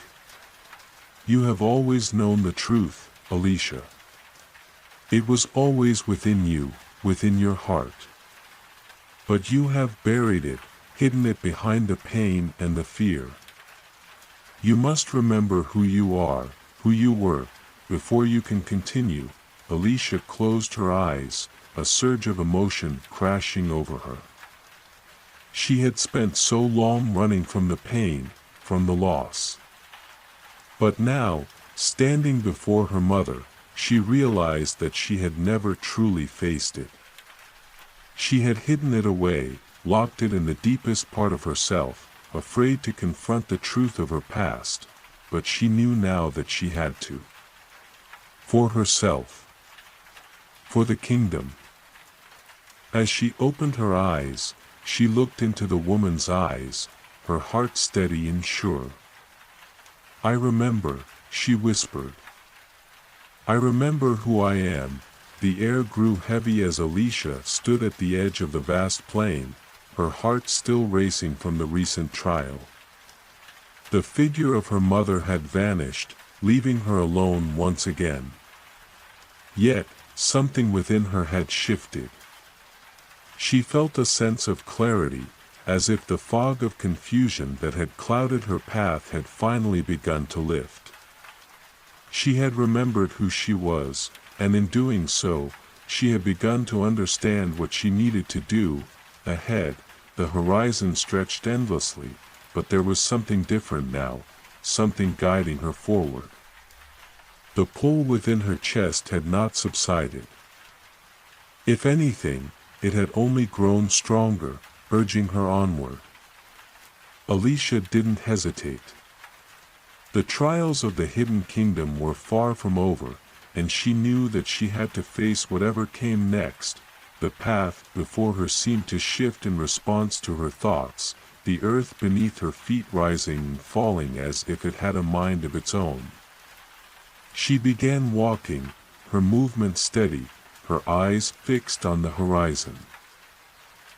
"You have always known the truth, Alicia. It was always within you, within your heart. But you have buried it, hidden it behind the pain and the fear. You must remember who you are, who you were, before you can continue." Alicia closed her eyes, a surge of emotion crashing over her. She had spent so long running from the pain, from the loss. But now, standing before her mother, she realized that she had never truly faced it. She had hidden it away, locked it in the deepest part of herself, afraid to confront the truth of her past, but she knew now that she had to. For herself. For the kingdom. As she opened her eyes, she looked into the woman's eyes, her heart steady and sure. "I remember," she whispered. "I remember who I am." The air grew heavy as Alicia stood at the edge of the vast plain, her heart still racing from the recent trial. The figure of her mother had vanished, leaving her alone once again. Yet, something within her had shifted. She felt a sense of clarity, as if the fog of confusion that had clouded her path had finally begun to lift. She had remembered who she was, and in doing so, she had begun to understand what she needed to do. Ahead, the horizon stretched endlessly, but there was something different now, something guiding her forward. The pull within her chest had not subsided. If anything, it had only grown stronger, urging her onward. Alicia didn't hesitate. The trials of the Hidden Kingdom were far from over, and she knew that she had to face whatever came next. The path before her seemed to shift in response to her thoughts, the earth beneath her feet rising and falling as if it had a mind of its own. She began walking, her movement steady, her eyes fixed on the horizon.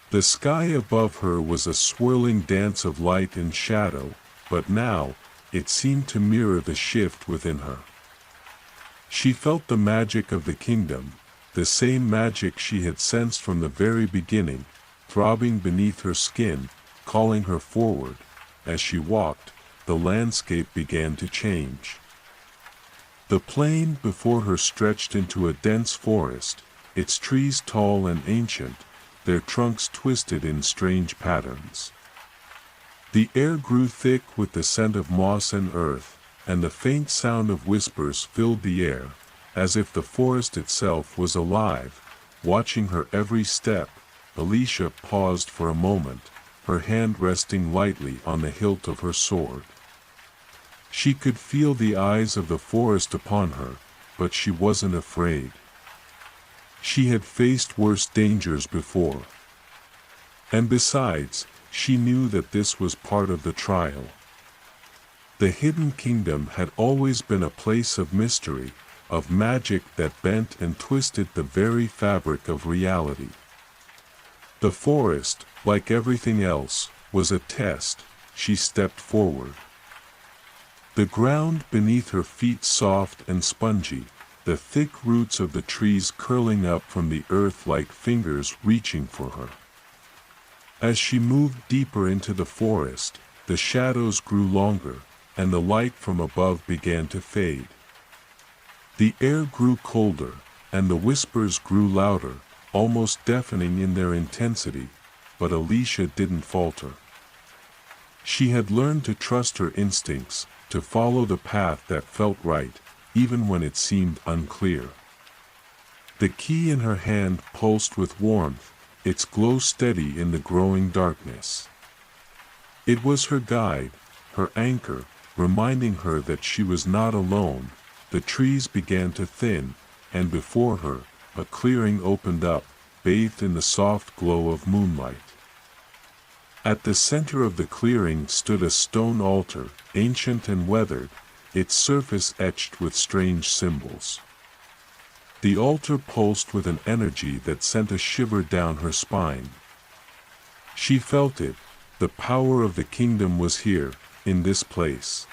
The sky above her was a swirling dance of light and shadow, but now, it seemed to mirror the shift within her. She felt the magic of the kingdom, the same magic she had sensed from the very beginning, throbbing beneath her skin, calling her forward. As she walked, the landscape began to change. The plain before her stretched into a dense forest, its trees tall and ancient, their trunks twisted in strange patterns. The air grew thick with the scent of moss and earth, and the faint sound of whispers filled the air, as if the forest itself was alive, watching her every step. Alicia paused for a moment, her hand resting lightly on the hilt of her sword. She could feel the eyes of the forest upon her, but she wasn't afraid. She had faced worse dangers before. And besides, she knew that this was part of the trial. The Hidden Kingdom had always been a place of mystery, of magic that bent and twisted the very fabric of reality. The forest, like everything else, was a test. She stepped forward. The ground beneath her feet soft and spongy, the thick roots of the trees curling up from the earth like fingers reaching for her. As she moved deeper into the forest, the shadows grew longer, and the light from above began to fade. The air grew colder, and the whispers grew louder, almost deafening in their intensity, but Alicia didn't falter. She had learned to trust her instincts, to follow the path that felt right, even when it seemed unclear. The key in her hand pulsed with warmth, its glow steady in the growing darkness. It was her guide, her anchor, reminding her that she was not alone. The trees began to thin, and before her, a clearing opened up, bathed in the soft glow of moonlight. At the center of the clearing stood a stone altar, ancient and weathered, its surface etched with strange symbols. The altar pulsed with an energy that sent a shiver down her spine. She felt it, the power of the kingdom was here, in this place.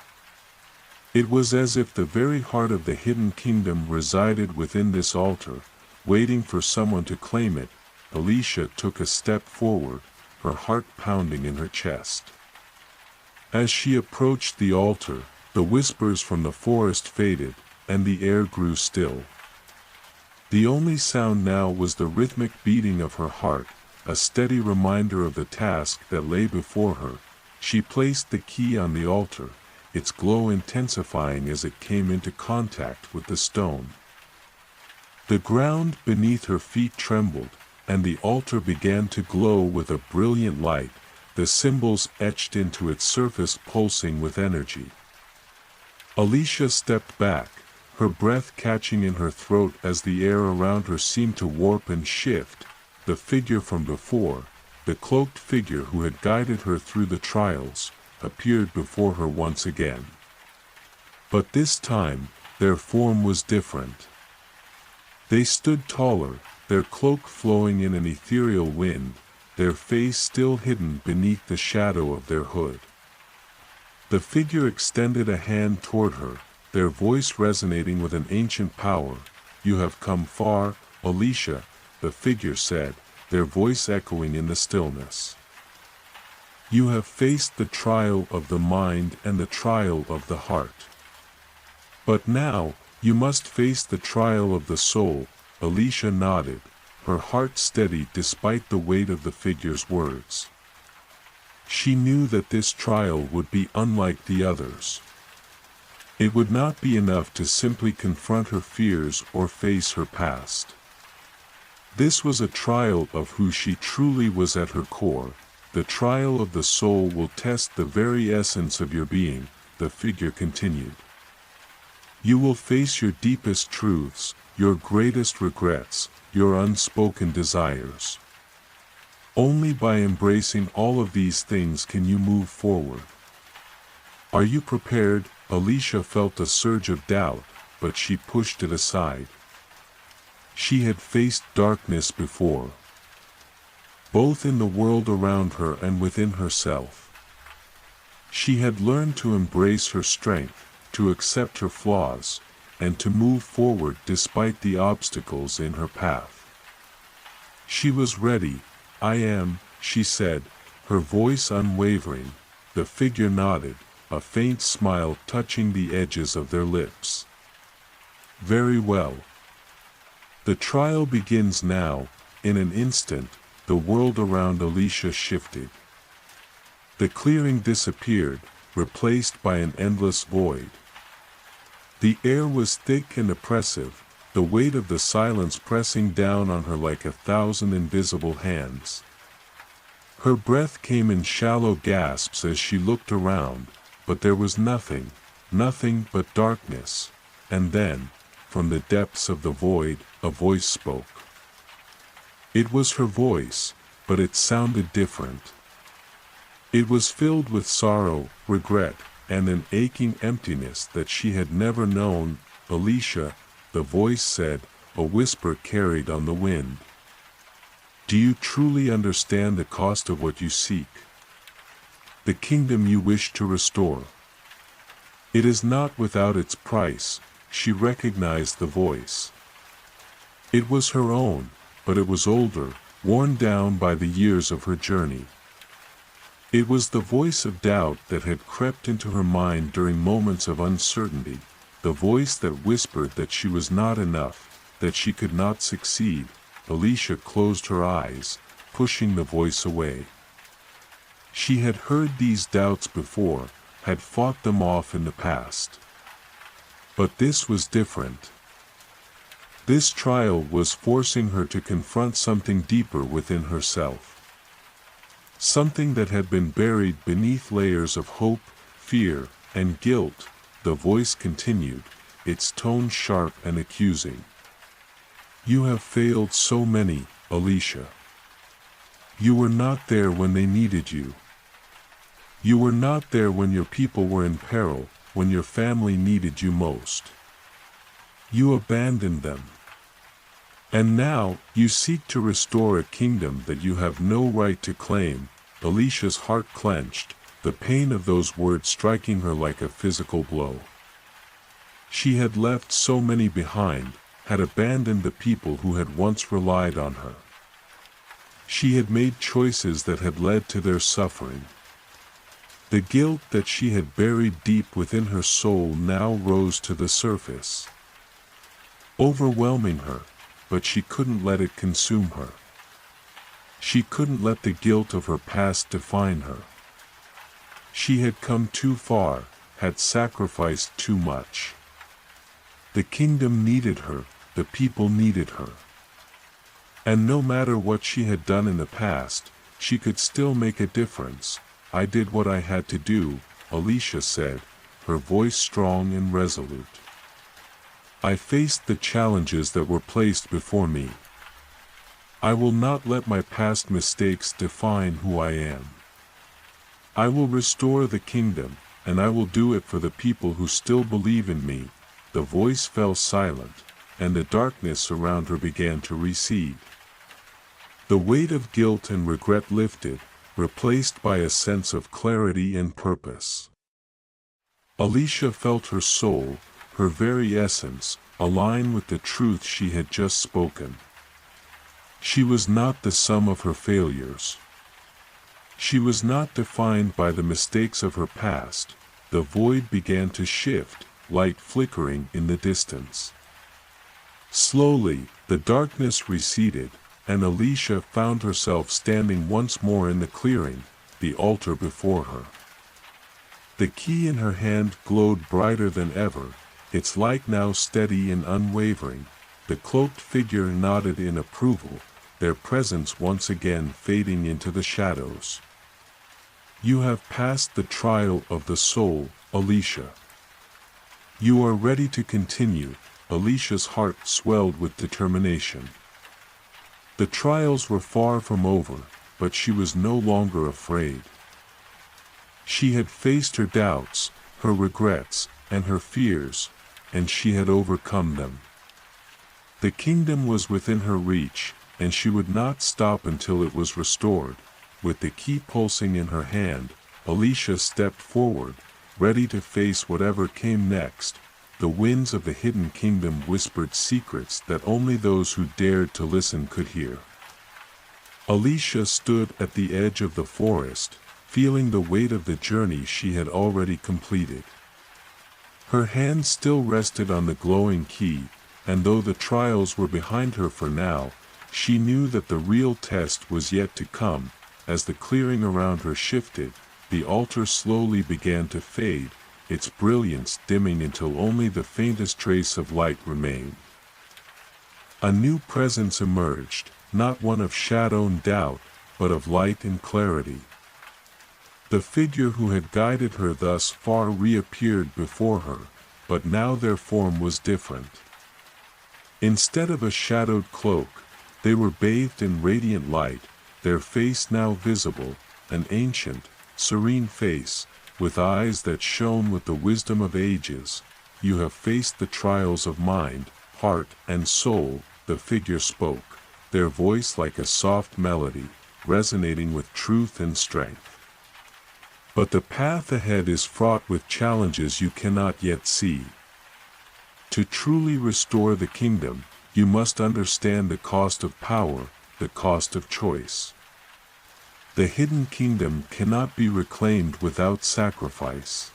It was as if the very heart of the Hidden Kingdom resided within this altar, waiting for someone to claim it. Alicia took a step forward, her heart pounding in her chest. As she approached the altar, the whispers from the forest faded, and the air grew still. The only sound now was the rhythmic beating of her heart, a steady reminder of the task that lay before her. She placed the key on the altar, its glow intensifying as it came into contact with the stone. The ground beneath her feet trembled, and the altar began to glow with a brilliant light, the symbols etched into its surface pulsing with energy. Alicia stepped back, her breath catching in her throat as the air around her seemed to warp and shift. The figure from before, the cloaked figure who had guided her through the trials, appeared before her once again. But this time, their form was different. They stood taller, their cloak flowing in an ethereal wind, their face still hidden beneath the shadow of their hood. The figure extended a hand toward her, their voice resonating with an ancient power. "You have come far, Alicia," the figure said, their voice echoing in the stillness. "You have faced the trial of the mind and the trial of the heart. But now, you must face the trial of the soul." Alicia nodded, her heart steady despite the weight of the figure's words. She knew that this trial would be unlike the others. It would not be enough to simply confront her fears or face her past. This was a trial of who she truly was at her core. "The trial of the soul will test the very essence of your being," the figure continued. "You will face your deepest truths, your greatest regrets, your unspoken desires. Only by embracing all of these things can you move forward. Are you prepared?" Alicia felt a surge of doubt, but she pushed it aside. She had faced darkness before, both in the world around her and within herself. She had learned to embrace her strength, to accept her flaws, and to move forward despite the obstacles in her path. She was ready. "I am," she said, her voice unwavering. The figure nodded, a faint smile touching the edges of their lips. "Very well. The trial begins now." In an instant, the world around Alicia shifted. The clearing disappeared, replaced by an endless void. The air was thick and oppressive, the weight of the silence pressing down on her like 1,000 invisible hands. Her breath came in shallow gasps as she looked around, but there was nothing but darkness. And then, from the depths of the void, a voice spoke. It was her voice, but it sounded different. It was filled with sorrow, regret, and an aching emptiness that she had never known. "Alicia," the voice said, a whisper carried on the wind. "Do you truly understand the cost of what you seek? The kingdom you wish to restore? It is not without its price." She recognized the voice. It was her own, but it was older, worn down by the years of her journey. It was the voice of doubt that had crept into her mind during moments of uncertainty, the voice that whispered that she was not enough, that she could not succeed. Alicia closed her eyes, pushing the voice away. She had heard these doubts before, had fought them off in the past. But this was different. This trial was forcing her to confront something deeper within herself. Something that had been buried beneath layers of hope, fear, and guilt. The voice continued, its tone sharp and accusing. "You have failed so many, Alicia. You were not there when they needed you. You were not there when your people were in peril, when your family needed you most. You abandoned them. And now, you seek to restore a kingdom that you have no right to claim." Alicia's heart clenched, the pain of those words striking her like a physical blow. She had left so many behind, had abandoned the people who had once relied on her. She had made choices that had led to their suffering. The guilt that she had buried deep within her soul now rose to the surface, overwhelming her, but she couldn't let it consume her. She couldn't let the guilt of her past define her. She had come too far, had sacrificed too much. The kingdom needed her, the people needed her. And no matter what she had done in the past, she could still make a difference. "I did what I had to do," Alicia said, her voice strong and resolute. "I faced the challenges that were placed before me. I will not let my past mistakes define who I am. I will restore the kingdom, and I will do it for the people who still believe in me." The voice fell silent, and the darkness around her began to recede. The weight of guilt and regret lifted, replaced by a sense of clarity and purpose. Alicia felt her soul, her very essence, align with the truth she had just spoken. She was not the sum of her failures. She was not defined by the mistakes of her past. The void began to shift, light flickering in the distance. Slowly, the darkness receded, and Alicia found herself standing once more in the clearing, the altar before her. The key in her hand glowed brighter than ever, its light now steady and unwavering. The cloaked figure nodded in approval, their presence once again fading into the shadows. You have passed the trial of the soul, Alicia. You are ready to continue. Alicia's heart swelled with determination. The trials were far from over, but she was no longer afraid. She had faced her doubts, her regrets, and her fears, and she had overcome them. The kingdom was within her reach, and she would not stop until it was restored. With the key pulsing in her hand, Alicia stepped forward, ready to face whatever came next. The winds of the hidden kingdom whispered secrets that only those who dared to listen could hear. Alicia stood at the edge of the forest, feeling the weight of the journey she had already completed. Her hand still rested on the glowing key, and though the trials were behind her for now, she knew that the real test was yet to come. As the clearing around her shifted, the altar slowly began to fade, its brilliance dimming until only the faintest trace of light remained. A new presence emerged, not one of shadow and doubt, but of light and clarity. The figure who had guided her thus far reappeared before her, but now their form was different. Instead of a shadowed cloak, they were bathed in radiant light, their face now visible, an ancient, serene face, with eyes that shone with the wisdom of ages. You have faced the trials of mind, heart, and soul, the figure spoke, their voice like a soft melody, resonating with truth and strength. But the path ahead is fraught with challenges you cannot yet see. To truly restore the kingdom, you must understand the cost of power, the cost of choice. The hidden kingdom cannot be reclaimed without sacrifice.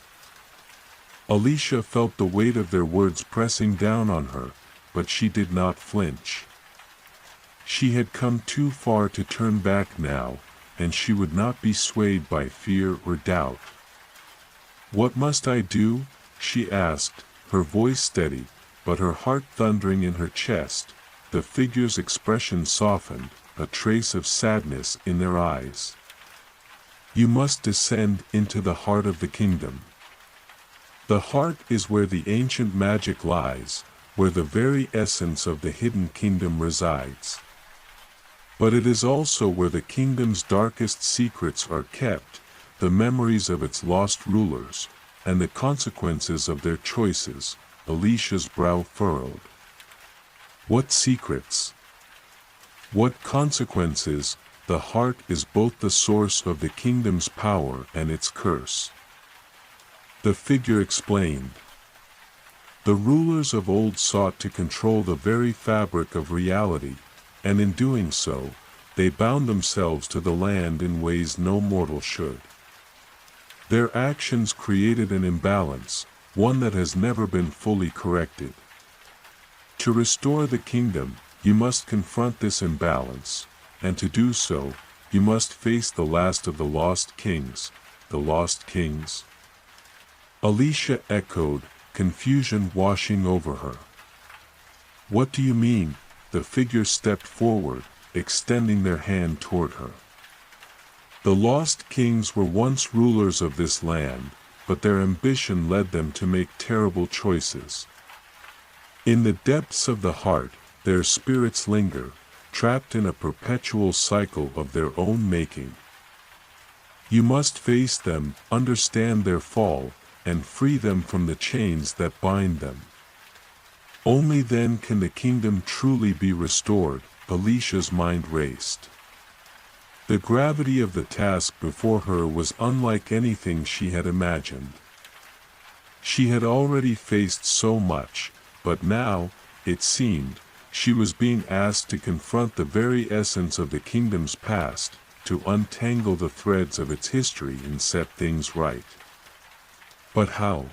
Alicia felt the weight of their words pressing down on her, but she did not flinch. She had come too far to turn back now, and she would not be swayed by fear or doubt. "What must I do?" she asked, her voice steady, but her heart thundering in her chest. The figure's expression softened, a trace of sadness in their eyes. "You must descend into the heart of the kingdom. The heart is where the ancient magic lies, where the very essence of the hidden kingdom resides. But it is also where the kingdom's darkest secrets are kept, the memories of its lost rulers, and the consequences of their choices." Alicia's brow furrowed. "What secrets? What consequences?" The heart is both the source of the kingdom's power and its curse. The figure explained. The rulers of old sought to control the very fabric of reality, and in doing so, they bound themselves to the land in ways no mortal should. Their actions created an imbalance, one that has never been fully corrected. To restore the kingdom, you must confront this imbalance, and to do so, you must face the last of the lost kings, the lost kings. Alicia echoed, confusion washing over her. "What do you mean?" The figure stepped forward, extending their hand toward her. "The lost kings were once rulers of this land, but their ambition led them to make terrible choices. In the depths of the heart, their spirits linger, trapped in a perpetual cycle of their own making. You must face them, understand their fall, and free them from the chains that bind them. Only then can the kingdom truly be restored." Alicia's mind raced. The gravity of the task before her was unlike anything she had imagined. She had already faced so much, but now, it seemed, she was being asked to confront the very essence of the kingdom's past, to untangle the threads of its history and set things right. But how?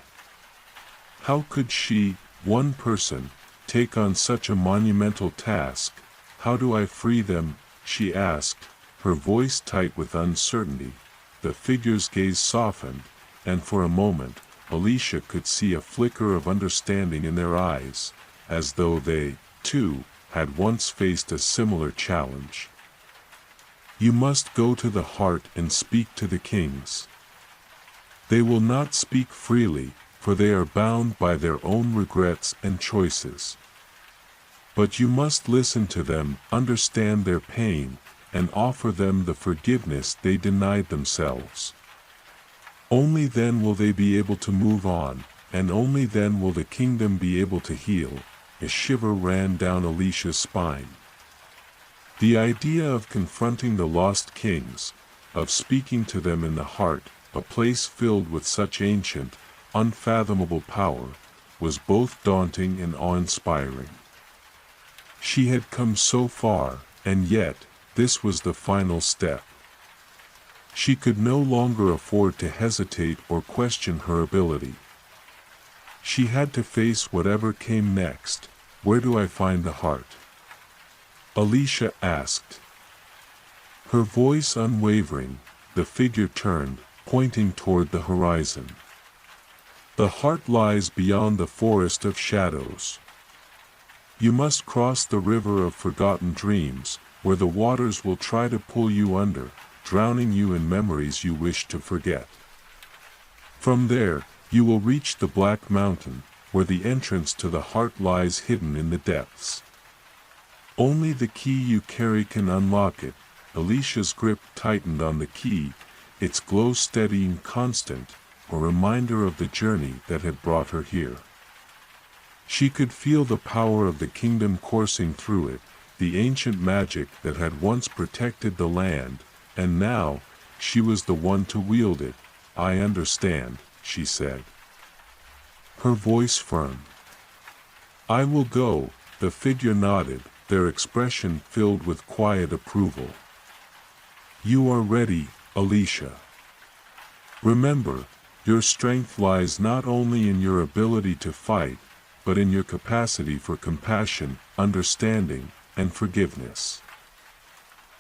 How could she, one person, take on such a monumental task? How do I free them? She asked, her voice tight with uncertainty. The figure's gaze softened, and for a moment, Alicia could see a flicker of understanding in their eyes, as though they, too, had once faced a similar challenge. You must go to the heart and speak to the kings. They will not speak freely, for they are bound by their own regrets and choices. But you must listen to them, understand their pain, and offer them the forgiveness they denied themselves. Only then will they be able to move on, and only then will the kingdom be able to heal. A shiver ran down Alicia's spine. The idea of confronting the lost kings, of speaking to them in the heart, a place filled with such ancient, unfathomable power, was both daunting and awe-inspiring. She had come so far, and yet, this was the final step. She could no longer afford to hesitate or question her ability. She had to face whatever came next. Where do I find the heart? Alicia asked. Her voice unwavering, the figure turned, pointing toward the horizon. The heart lies beyond the forest of shadows. You must cross the river of forgotten dreams, where the waters will try to pull you under, drowning you in memories you wish to forget. From there, you will reach the Black Mountain, where the entrance to the heart lies hidden in the depths. Only the key you carry can unlock it. Alicia's grip tightened on the key, its glow steady and constant, a reminder of the journey that had brought her here. She could feel the power of the kingdom coursing through it, the ancient magic that had once protected the land, and now, she was the one to wield it. I understand, she said. Her voice firm. I will go, the figure nodded, their expression filled with quiet approval. You are ready, Alicia. Remember, your strength lies not only in your ability to fight, but in your capacity for compassion, understanding, and forgiveness.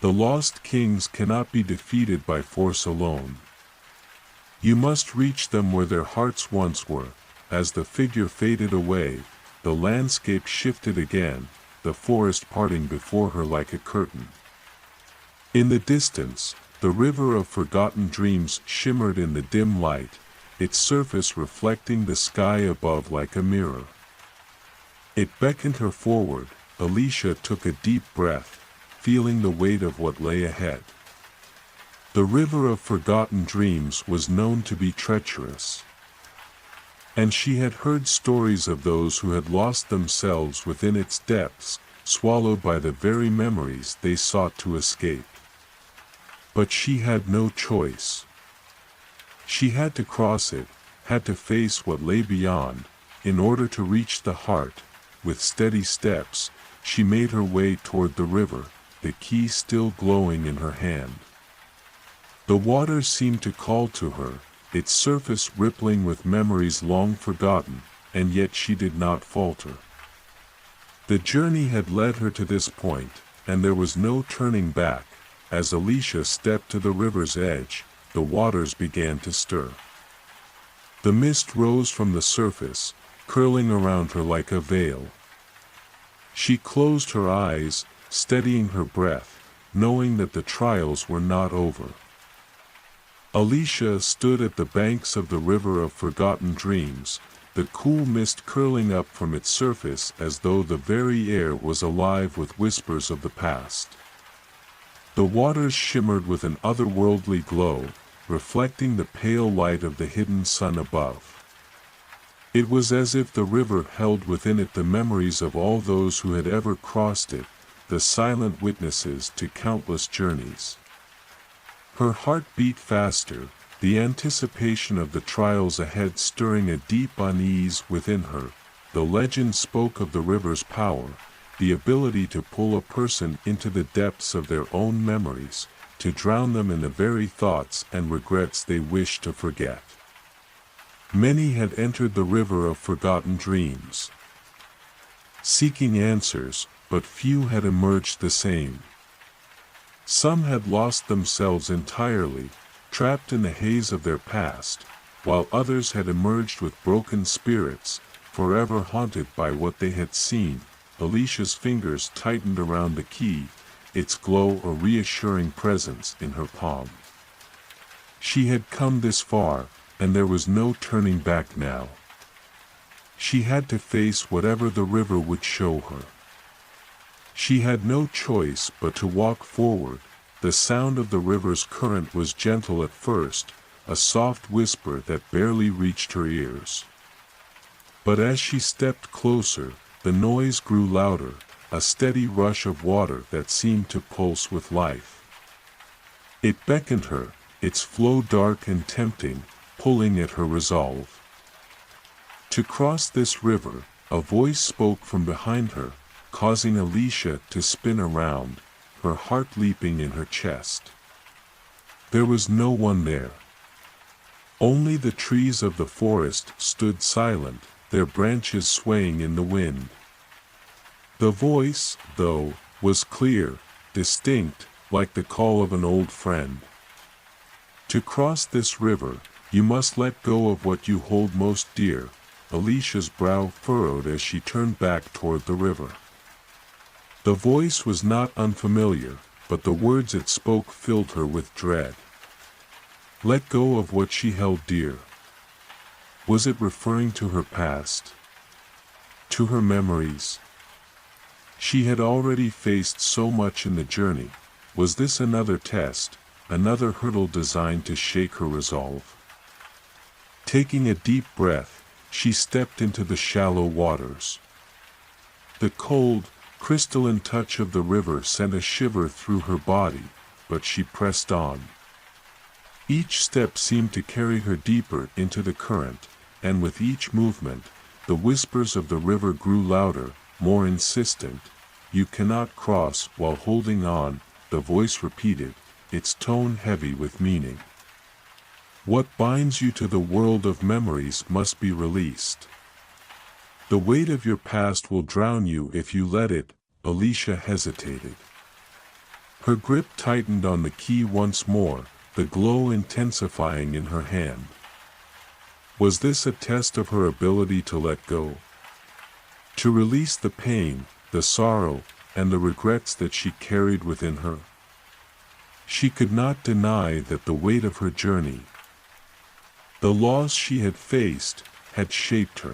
The lost kings cannot be defeated by force alone. You must reach them where their hearts once were. As the figure faded away, the landscape shifted again, the forest parting before her like a curtain. In the distance, the river of forgotten dreams shimmered in the dim light, its surface reflecting the sky above like a mirror. It beckoned her forward. Alicia took a deep breath, feeling the weight of what lay ahead. The river of forgotten dreams was known to be treacherous, and she had heard stories of those who had lost themselves within its depths, swallowed by the very memories they sought to escape. But she had no choice. She had to cross it, had to face what lay beyond, in order to reach the heart. With steady steps, she made her way toward the river, the key still glowing in her hand. The water seemed to call to her, its surface rippling with memories long forgotten, and yet she did not falter. The journey had led her to this point, and there was no turning back. As Alicia stepped to the river's edge, the waters began to stir. The mist rose from the surface, curling around her like a veil. She closed her eyes, steadying her breath, knowing that the trials were not over. Alicia stood at the banks of the river of forgotten dreams, the cool mist curling up from its surface as though the very air was alive with whispers of the past. The waters shimmered with an otherworldly glow, reflecting the pale light of the hidden sun above. It was as if the river held within it the memories of all those who had ever crossed it, the silent witnesses to countless journeys. Her heart beat faster, the anticipation of the trials ahead stirring a deep unease within her. The legend spoke of the river's power, the ability to pull a person into the depths of their own memories, to drown them in the very thoughts and regrets they wished to forget. Many had entered the river of forgotten dreams, seeking answers, but few had emerged the same. Some had lost themselves entirely, trapped in the haze of their past, while others had emerged with broken spirits, forever haunted by what they had seen. Alicia's fingers tightened around the key, its glow a reassuring presence in her palm. She had come this far, and there was no turning back now. She had to face whatever the river would show her. She had no choice but to walk forward. The sound of the river's current was gentle at first, a soft whisper that barely reached her ears. But as she stepped closer, the noise grew louder, a steady rush of water that seemed to pulse with life. It beckoned her, its flow dark and tempting, pulling at her resolve. To cross this river, a voice spoke from behind her, causing Alicia to spin around, her heart leaping in her chest. There was no one there. Only the trees of the forest stood silent, their branches swaying in the wind. The voice, though, was clear, distinct, like the call of an old friend. To cross this river, you must let go of what you hold most dear. Alicia's brow furrowed as she turned back toward the river. The voice was not unfamiliar, but the words it spoke filled her with dread. Let go of what she held dear. Was it referring to her past? To her memories? She had already faced so much in the journey. Was this another test, another hurdle designed to shake her resolve? Taking a deep breath, she stepped into the shallow waters. The cold, crystalline touch of the river sent a shiver through her body, but she pressed on. Each step seemed to carry her deeper into the current, and with each movement, the whispers of the river grew louder, more insistent. You cannot cross while holding on, the voice repeated, its tone heavy with meaning. What binds you to the world of memories must be released. The weight of your past will drown you if you let it. Alicia hesitated. Her grip tightened on the key once more, the glow intensifying in her hand. Was this a test of her ability to let go? To release the pain, the sorrow, and the regrets that she carried within her? She could not deny that the weight of her journey, the loss she had faced, had shaped her.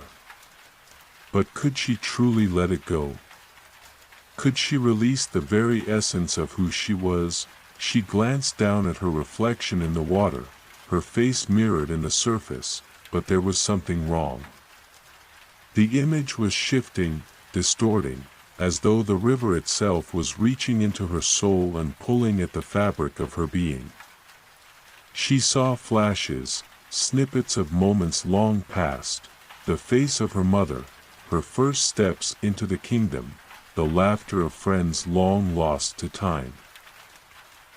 But could she truly let it go? Could she release the very essence of who she was? She glanced down at her reflection in the water, her face mirrored in the surface, but there was something wrong. The image was shifting, distorting, as though the river itself was reaching into her soul and pulling at the fabric of her being. She saw flashes, snippets of moments long past, the face of her mother, her first steps into the kingdom, the laughter of friends long lost to time.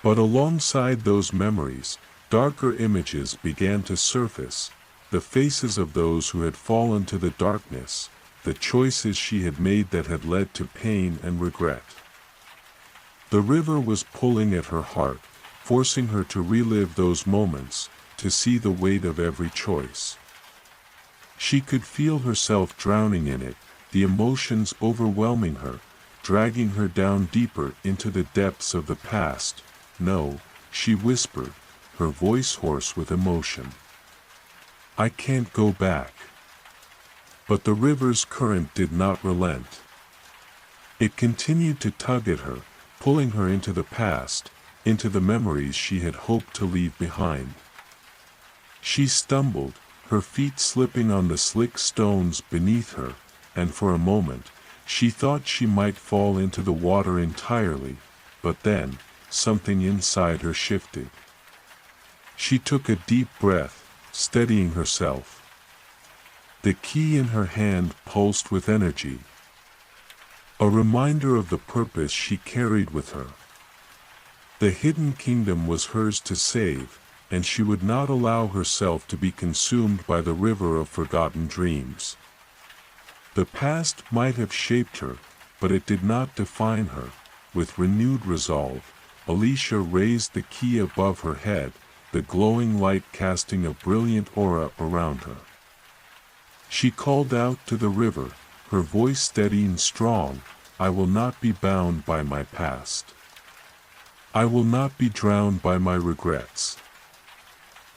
But alongside those memories, darker images began to surface, the faces of those who had fallen to the darkness, the choices she had made that had led to pain and regret. The river was pulling at her heart, forcing her to relive those moments, to see the weight of every choice. She could feel herself drowning in it, the emotions overwhelming her, dragging her down deeper into the depths of the past. No, she whispered, her voice hoarse with emotion. I can't go back. But the river's current did not relent. It continued to tug at her, pulling her into the past, into the memories she had hoped to leave behind. She stumbled, her feet slipping on the slick stones beneath her, and for a moment, she thought she might fall into the water entirely, but then, something inside her shifted. She took a deep breath, steadying herself. The key in her hand pulsed with energy, a reminder of the purpose she carried with her. The hidden kingdom was hers to save, and she would not allow herself to be consumed by the river of forgotten dreams. The past might have shaped her, but it did not define her. With renewed resolve, Alicia raised the key above her head, the glowing light casting a brilliant aura around her. She called out to the river, her voice steady and strong, "I will not be bound by my past. I will not be drowned by my regrets.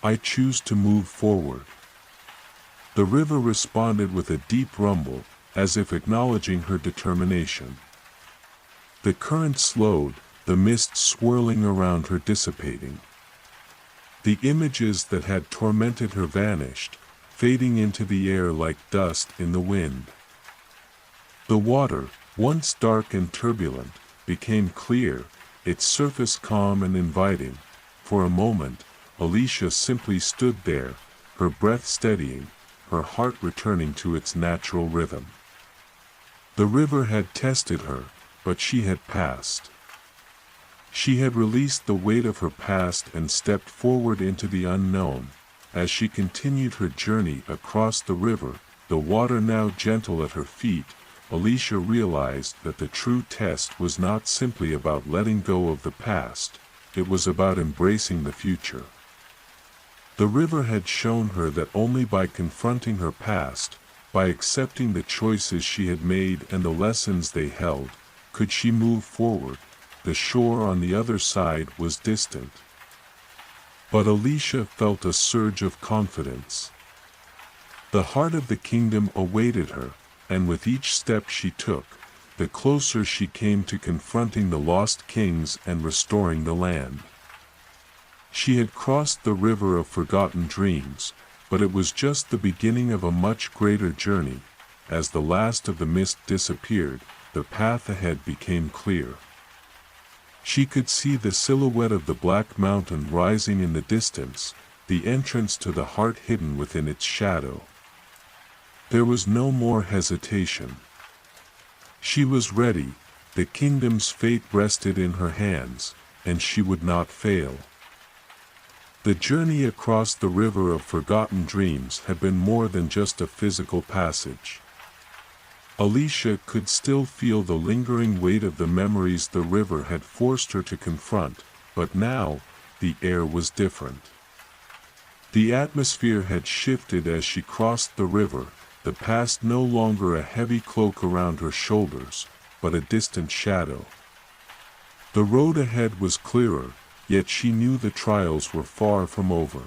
I choose to move forward." The river responded with a deep rumble, as if acknowledging her determination. The current slowed, the mist swirling around her dissipating. The images that had tormented her vanished, fading into the air like dust in the wind. The water, once dark and turbulent, became clear, its surface calm and inviting. For a moment, Alicia simply stood there, her breath steadying, her heart returning to its natural rhythm. The river had tested her, but she had passed. She had released the weight of her past and stepped forward into the unknown. As she continued her journey across the river, the water now gentle at her feet, Alicia realized that the true test was not simply about letting go of the past, it was about embracing the future. The river had shown her that only by confronting her past, by accepting the choices she had made and the lessons they held, could she move forward. The shore on the other side was distant. But Alicia felt a surge of confidence. The heart of the kingdom awaited her, and with each step she took, the closer she came to confronting the lost kings and restoring the land. She had crossed the river of forgotten dreams, but it was just the beginning of a much greater journey. As the last of the mist disappeared, the path ahead became clear. She could see the silhouette of the black mountain rising in the distance, the entrance to the heart hidden within its shadow. There was no more hesitation. She was ready, the kingdom's fate rested in her hands, and she would not fail. The journey across the river of forgotten dreams had been more than just a physical passage. Alicia could still feel the lingering weight of the memories the river had forced her to confront, but now, the air was different. The atmosphere had shifted as she crossed the river, the past no longer a heavy cloak around her shoulders, but a distant shadow. The road ahead was clearer, yet she knew the trials were far from over.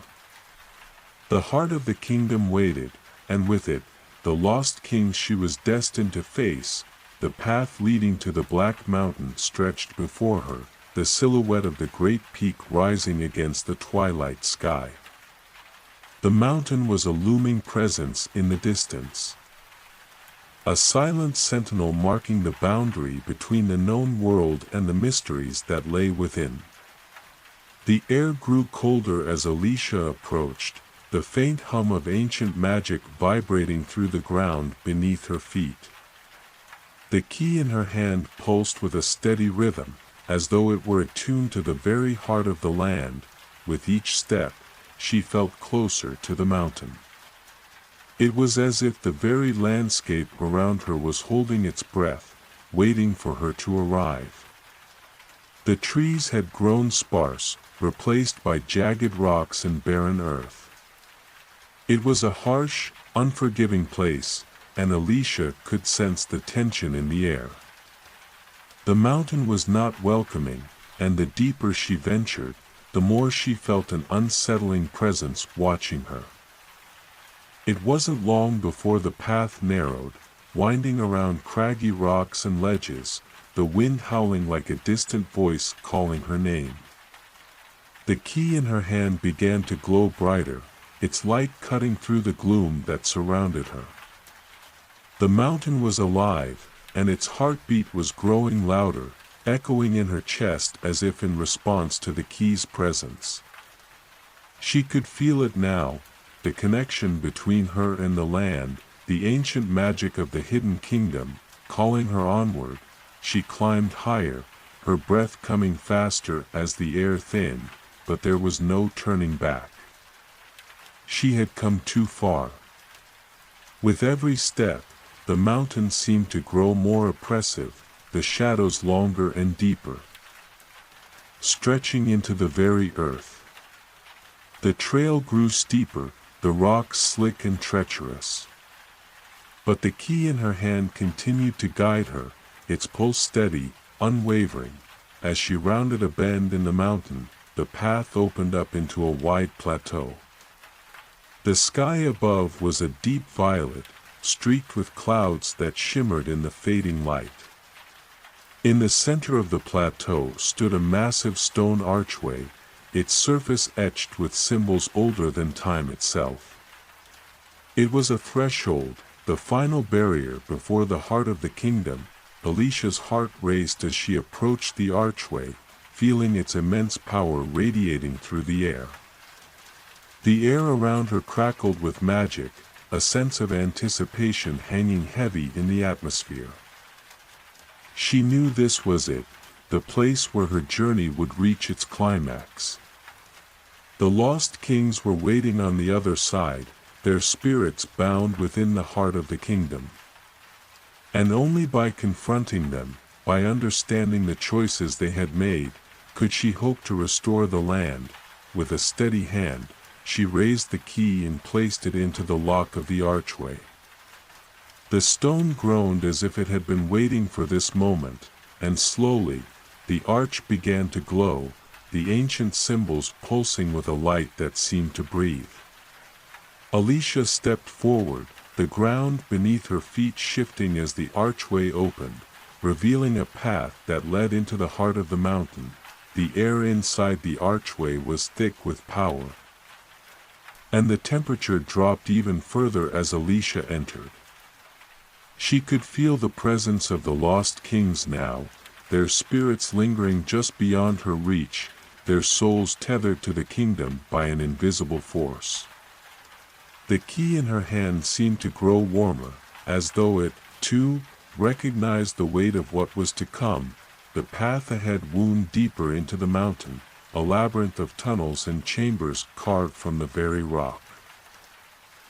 The heart of the kingdom waited, and with it, the lost king she was destined to face. The path leading to the Black Mountain stretched before her, the silhouette of the great peak rising against the twilight sky. The mountain was a looming presence in the distance, a silent sentinel marking the boundary between the known world and the mysteries that lay within. The air grew colder as Alicia approached, the faint hum of ancient magic vibrating through the ground beneath her feet. The key in her hand pulsed with a steady rhythm, as though it were attuned to the very heart of the land. With each step, she felt closer to the mountain. It was as if the very landscape around her was holding its breath, waiting for her to arrive. The trees had grown sparse, replaced by jagged rocks and barren earth. It was a harsh, unforgiving place, and Alicia could sense the tension in the air. The mountain was not welcoming, and the deeper she ventured, the more she felt an unsettling presence watching her. It wasn't long before the path narrowed, winding around craggy rocks and ledges, the wind howling like a distant voice calling her name. The key in her hand began to glow brighter, its light cutting through the gloom that surrounded her. The mountain was alive, and its heartbeat was growing louder, echoing in her chest as if in response to the key's presence. She could feel it now, the connection between her and the land, the ancient magic of the hidden kingdom, calling her onward. She climbed higher, her breath coming faster as the air thinned, but there was no turning back. She had come too far. With every step, the mountain seemed to grow more oppressive, the shadows longer and deeper, stretching into the very earth. The trail grew steeper, the rocks slick and treacherous. But the key in her hand continued to guide her, its pulse steady, unwavering. As she rounded a bend in the mountain, the path opened up into a wide plateau. The sky above was a deep violet, streaked with clouds that shimmered in the fading light. In the center of the plateau stood a massive stone archway, its surface etched with symbols older than time itself. It was a threshold, the final barrier before the heart of the kingdom. Alicia's heart raced as she approached the archway, feeling its immense power radiating through the air. The air around her crackled with magic, a sense of anticipation hanging heavy in the atmosphere. She knew this was it, the place where her journey would reach its climax. The lost kings were waiting on the other side, their spirits bound within the heart of the kingdom. And only by confronting them, by understanding the choices they had made, could she hope to restore the land. With a steady hand, she raised the key and placed it into the lock of the archway. The stone groaned as if it had been waiting for this moment, and slowly, the arch began to glow, the ancient symbols pulsing with a light that seemed to breathe. Alicia stepped forward, the ground beneath her feet shifting as the archway opened, revealing a path that led into the heart of the mountain. The air inside the archway was thick with power, and the temperature dropped even further as Alicia entered. She could feel the presence of the lost kings now, their spirits lingering just beyond her reach, their souls tethered to the kingdom by an invisible force. The key in her hand seemed to grow warmer, as though it, too, recognized the weight of what was to come. The path ahead wound deeper into the mountain, a labyrinth of tunnels and chambers carved from the very rock.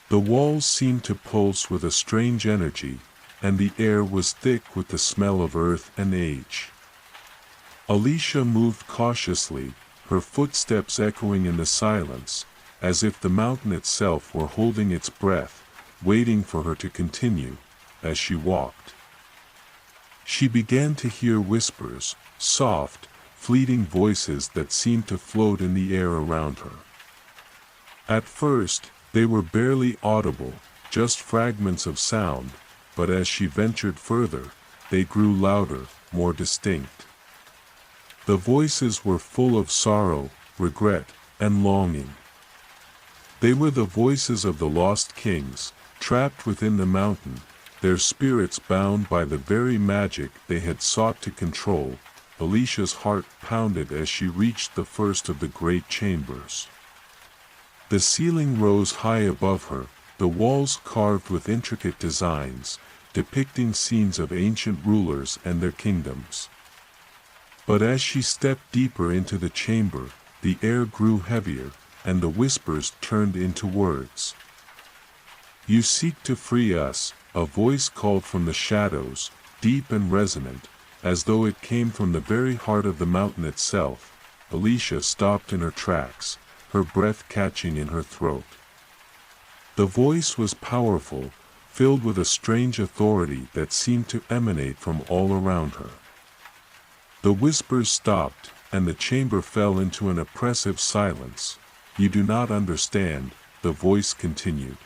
The walls seemed to pulse with a strange energy, and the air was thick with the smell of earth and age. Alicia moved cautiously, her footsteps echoing in the silence, as if the mountain itself were holding its breath, waiting for her to continue. As she walked, she began to hear whispers, soft, fleeting voices that seemed to float in the air around her. At first, they were barely audible, just fragments of sound, but as she ventured further, they grew louder, more distinct. The voices were full of sorrow, regret, and longing. They were the voices of the lost kings, trapped within the mountain, their spirits bound by the very magic they had sought to control. Alicia's heart pounded as she reached the first of the great chambers. The ceiling rose high above her, the walls carved with intricate designs, depicting scenes of ancient rulers and their kingdoms. But as she stepped deeper into the chamber, the air grew heavier, and the whispers turned into words. "You seek to free us," a voice called from the shadows, deep and resonant, as though it came from the very heart of the mountain itself. Alicia stopped in her tracks, her breath catching in her throat. The voice was powerful, filled with a strange authority that seemed to emanate from all around her. The whispers stopped, and the chamber fell into an oppressive silence. "You do not understand," the voice continued.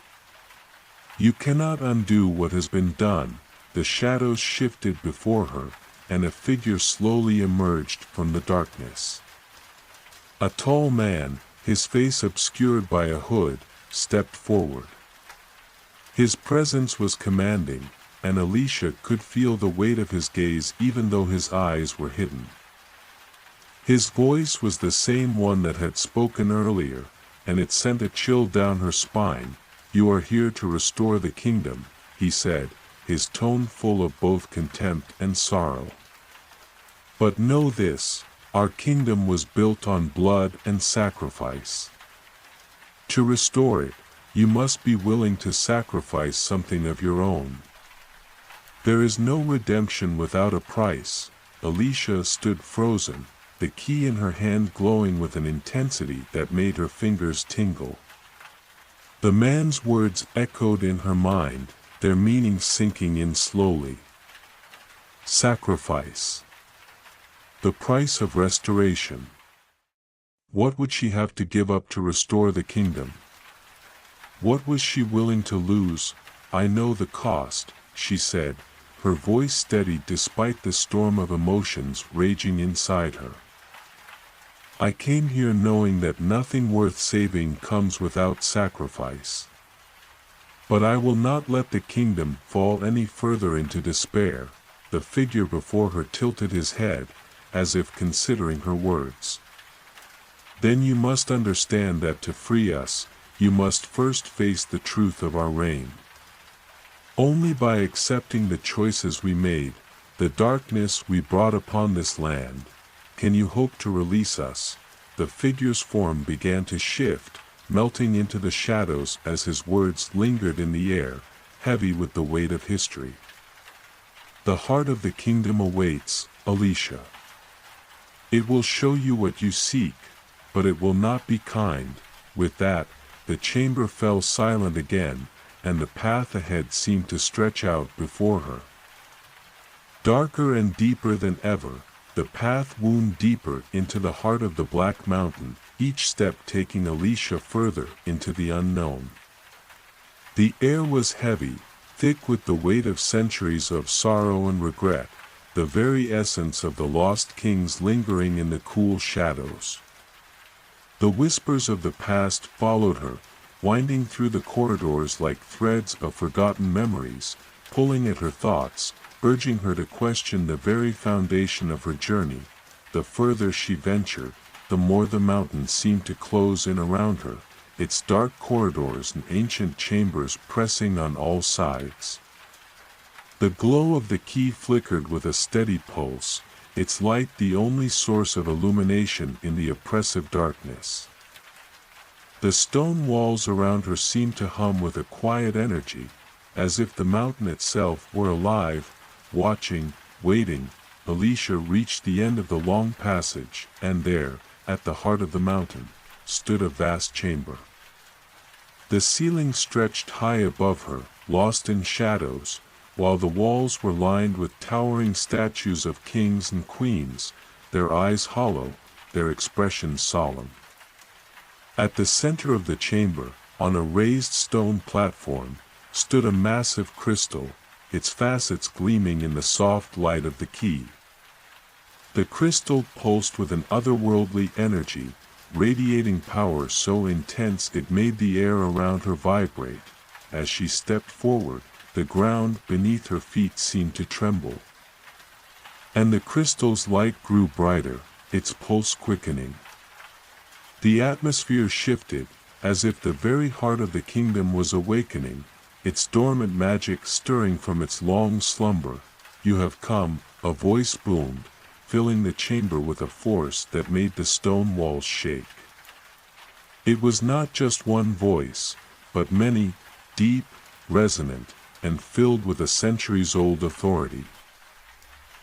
"You cannot undo what has been done." The shadows shifted before her, and a figure slowly emerged from the darkness. A tall man, his face obscured by a hood, stepped forward. His presence was commanding, and Alicia could feel the weight of his gaze even though his eyes were hidden. His voice was the same one that had spoken earlier, and it sent a chill down her spine. "You are here to restore the kingdom," he said, his tone full of both contempt and sorrow. "But know this, our kingdom was built on blood and sacrifice. To restore it, you must be willing to sacrifice something of your own. There is no redemption without a price." Alicia stood frozen, the key in her hand glowing with an intensity that made her fingers tingle. The man's words echoed in her mind, their meaning sinking in slowly. Sacrifice. The price of restoration. What would she have to give up to restore the kingdom? What was she willing to lose? "I know the cost," she said, her voice steady despite the storm of emotions raging inside her. "I came here knowing that nothing worth saving comes without sacrifice. But I will not let the kingdom fall any further into despair." The figure before her tilted his head, as if considering her words. "Then you must understand that to free us, you must first face the truth of our reign. Only by accepting the choices we made, the darkness we brought upon this land, can you hope to release us." The figure's form began to shift, melting into the shadows as his words lingered in the air, heavy with the weight of history. "The heart of the kingdom awaits, Alicia. It will show you what you seek, but it will not be kind." With that, the chamber fell silent again, and the path ahead seemed to stretch out before her. Darker and deeper than ever, the path wound deeper into the heart of the Black Mountain, each step taking Alicia further into the unknown. The air was heavy, thick with the weight of centuries of sorrow and regret, the very essence of the lost kings lingering in the cool shadows. The whispers of the past followed her, winding through the corridors like threads of forgotten memories, pulling at her thoughts, urging her to question the very foundation of her journey. The further she ventured, the more the mountain seemed to close in around her, its dark corridors and ancient chambers pressing on all sides. The glow of the key flickered with a steady pulse, its light the only source of illumination in the oppressive darkness. The stone walls around her seemed to hum with a quiet energy, as if the mountain itself were alive, watching, waiting. Alicia reached the end of the long passage, and there, at the heart of the mountain, stood a vast chamber. The ceiling stretched high above her, lost in shadows, while the walls were lined with towering statues of kings and queens, their eyes hollow, their expressions solemn. At the center of the chamber, on a raised stone platform, stood a massive crystal, its facets gleaming in the soft light of the key. The crystal pulsed with an otherworldly energy, radiating power so intense it made the air around her vibrate. As she stepped forward, the ground beneath her feet seemed to tremble. And the crystal's light grew brighter, its pulse quickening. The atmosphere shifted, as if the very heart of the kingdom was awakening, its dormant magic stirring from its long slumber. "You have come," a voice boomed, filling the chamber with a force that made the stone walls shake. It was not just one voice, but many, deep, resonant, and filled with a centuries-old authority.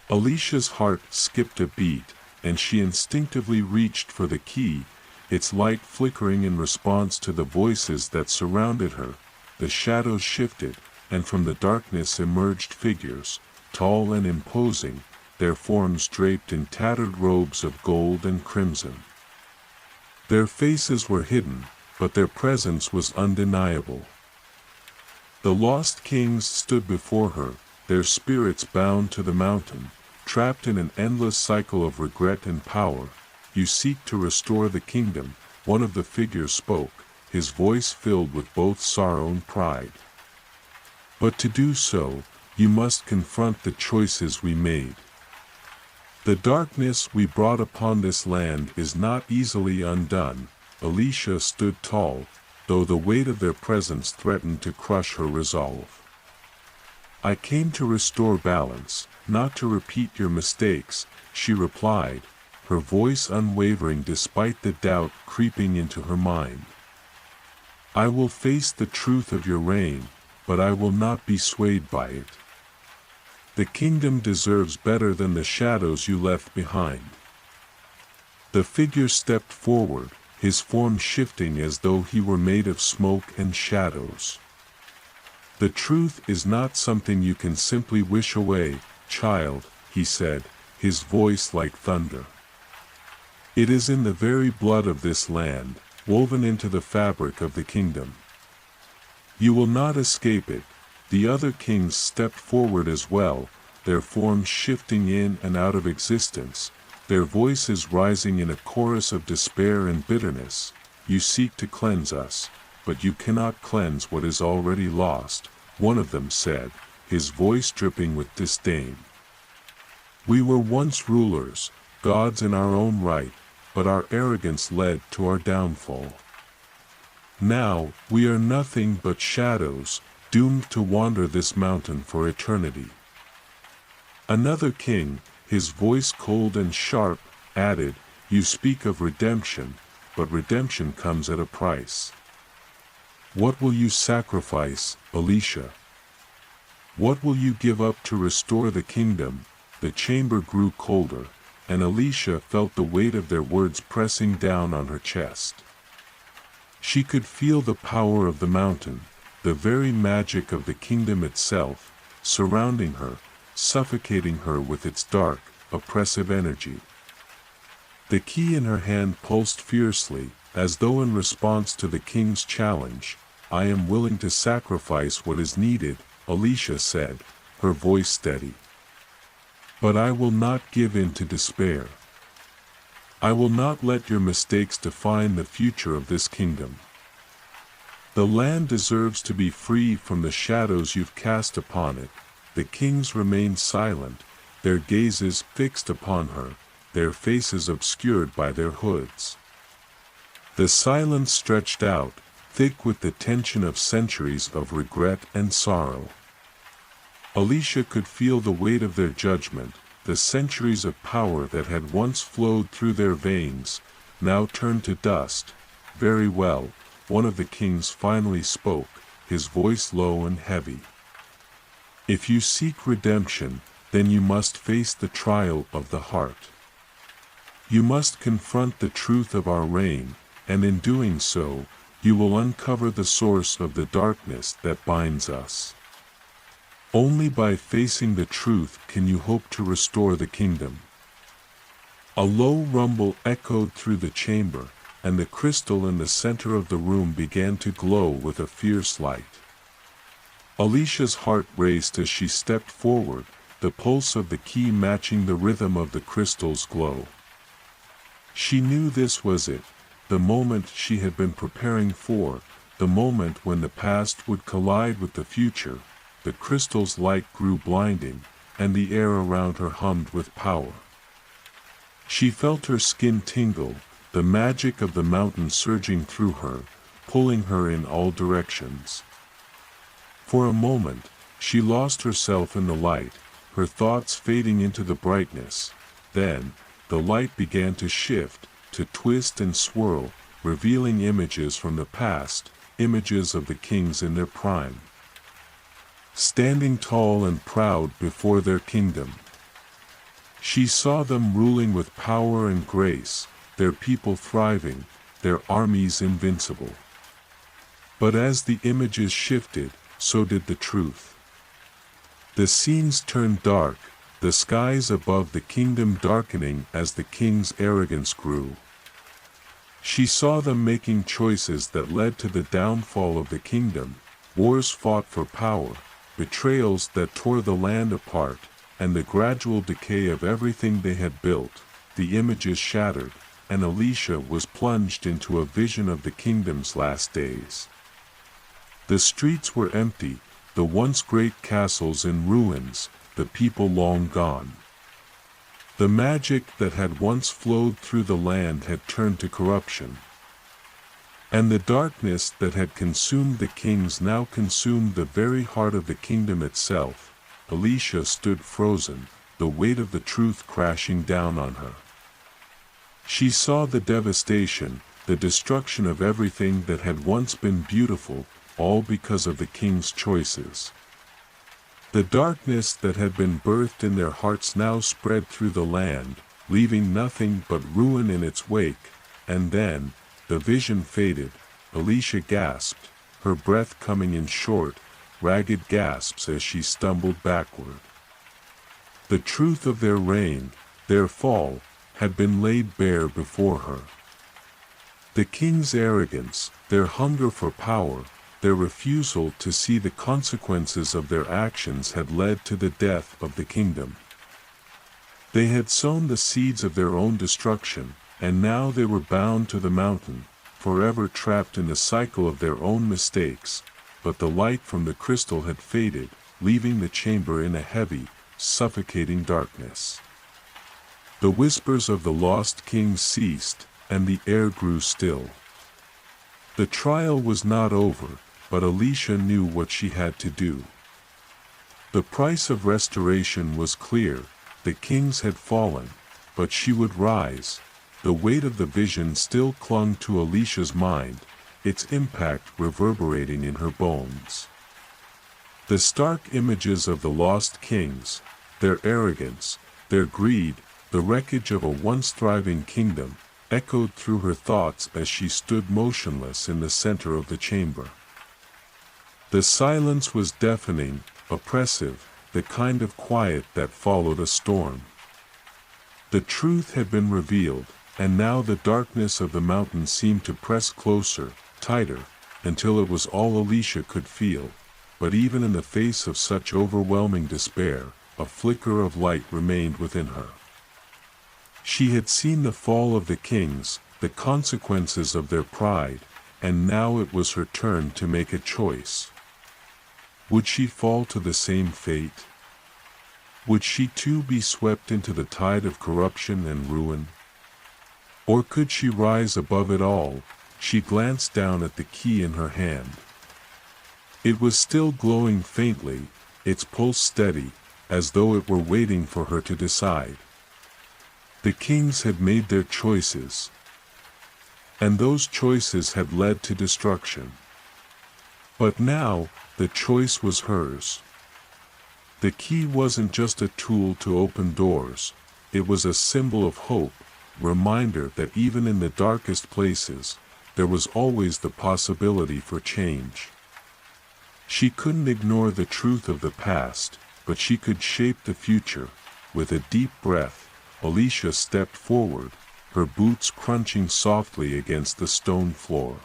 Alicia's heart skipped a beat, and she instinctively reached for the key, its light flickering in response to the voices that surrounded her. The shadows shifted, and from the darkness emerged figures, tall and imposing, their forms draped in tattered robes of gold and crimson. Their faces were hidden, but their presence was undeniable. The lost kings stood before her, their spirits bound to the mountain, trapped in an endless cycle of regret and power. "You seek to restore the kingdom," one of the figures spoke, his voice filled with both sorrow and pride. "But to do so, you must confront the choices we made. The darkness we brought upon this land is not easily undone, Alicia stood tall, though the weight of their presence threatened to crush her resolve. "I came to restore balance, not to repeat your mistakes," she replied, her voice unwavering despite the doubt creeping into her mind. "I will face the truth of your reign, but I will not be swayed by it. The kingdom deserves better than the shadows you left behind." The figure stepped forward, his form shifting as though he were made of smoke and shadows. "The truth is not something you can simply wish away, child," he said, his voice like thunder. "It is in the very blood of this land, woven into the fabric of the kingdom. You will not escape it." The other kings stepped forward as well, their forms shifting in and out of existence, their voices rising in a chorus of despair and bitterness. "You seek to cleanse us, but you cannot cleanse what is already lost," one of them said, his voice dripping with disdain. "We were once rulers, gods in our own right, but our arrogance led to our downfall. Now, we are nothing but shadows, doomed to wander this mountain for eternity." Another king, his voice cold and sharp, added, "You speak of redemption, but redemption comes at a price. What will you sacrifice, Alicia? What will you give up to restore the kingdom?" The chamber grew colder, and Alicia felt the weight of their words pressing down on her chest. She could feel the power of the mountain, the very magic of the kingdom itself, surrounding her, suffocating her with its dark, oppressive energy. The key in her hand pulsed fiercely, as though in response to the king's challenge. "I am willing to sacrifice what is needed," Alicia said, her voice steady. "But I will not give in to despair. I will not let your mistakes define the future of this kingdom. The land deserves to be free from the shadows you've cast upon it." The kings remained silent, their gazes fixed upon her, their faces obscured by their hoods. The silence stretched out, thick with the tension of centuries of regret and sorrow. Alicia could feel the weight of their judgment, the centuries of power that had once flowed through their veins, now turned to dust. "Very well," one of the kings finally spoke, his voice low and heavy. "If you seek redemption, then you must face the trial of the heart. You must confront the truth of our reign, and in doing so, you will uncover the source of the darkness that binds us. Only by facing the truth can you hope to restore the kingdom." A low rumble echoed through the chamber, and the crystal in the center of the room began to glow with a fierce light. Alicia's heart raced as she stepped forward, the pulse of the key matching the rhythm of the crystal's glow. She knew this was it, the moment she had been preparing for, the moment when the past would collide with the future. The crystal's light grew blinding, and the air around her hummed with power. She felt her skin tingle, the magic of the mountain surging through her, pulling her in all directions. For a moment, she lost herself in the light, her thoughts fading into the brightness. Then, the light began to shift, to twist and swirl, revealing images from the past, images of the kings in their prime, standing tall and proud before their kingdom. She saw them ruling with power and grace, their people thriving, their armies invincible. But as the images shifted, so did the truth. The scenes turned dark, the skies above the kingdom darkening as the king's arrogance grew. She saw them making choices that led to the downfall of the kingdom, wars fought for power, betrayals that tore the land apart, and the gradual decay of everything they had built. The images shattered, and Alicia was plunged into a vision of the kingdom's last days. The streets were empty, the once great castles in ruins, the people long gone. The magic that had once flowed through the land had turned to corruption. And the darkness that had consumed the kings now consumed the very heart of the kingdom itself. Alicia stood frozen, the weight of the truth crashing down on her. She saw the devastation, the destruction of everything that had once been beautiful, all because of the king's choices. The darkness that had been birthed in their hearts now spread through the land, leaving nothing but ruin in its wake, and then, the vision faded. Alicia gasped, her breath coming in short, ragged gasps as she stumbled backward. The truth of their reign, their fall, had been laid bare before her. The king's arrogance, their hunger for power, their refusal to see the consequences of their actions had led to the death of the kingdom. They had sown the seeds of their own destruction, and now they were bound to the mountain, forever trapped in the cycle of their own mistakes. But the light from the crystal had faded, leaving the chamber in a heavy, suffocating darkness. The whispers of the lost king ceased, and the air grew still. The trial was not over, but Alicia knew what she had to do. The price of restoration was clear. The kings had fallen, but she would rise. The weight of the vision still clung to Alicia's mind, its impact reverberating in her bones. The stark images of the lost kings, their arrogance, their greed, the wreckage of a once thriving kingdom, echoed through her thoughts as she stood motionless in the center of the chamber. The silence was deafening, oppressive, the kind of quiet that followed a storm. The truth had been revealed, and now the darkness of the mountain seemed to press closer, tighter, until it was all Alicia could feel. But even in the face of such overwhelming despair, a flicker of light remained within her. She had seen the fall of the kings, the consequences of their pride, and now it was her turn to make a choice. Would she fall to the same fate? Would she too be swept into the tide of corruption and ruin? Or could she rise above it all? She glanced down at the key in her hand. It was still glowing faintly, its pulse steady, as though it were waiting for her to decide. The kings had made their choices, and those choices had led to destruction. But now, the choice was hers. The key wasn't just a tool to open doors, it was a symbol of hope, reminder that even in the darkest places, there was always the possibility for change. She couldn't ignore the truth of the past, but she could shape the future. With a deep breath, Alicia stepped forward, her boots crunching softly against the stone floor.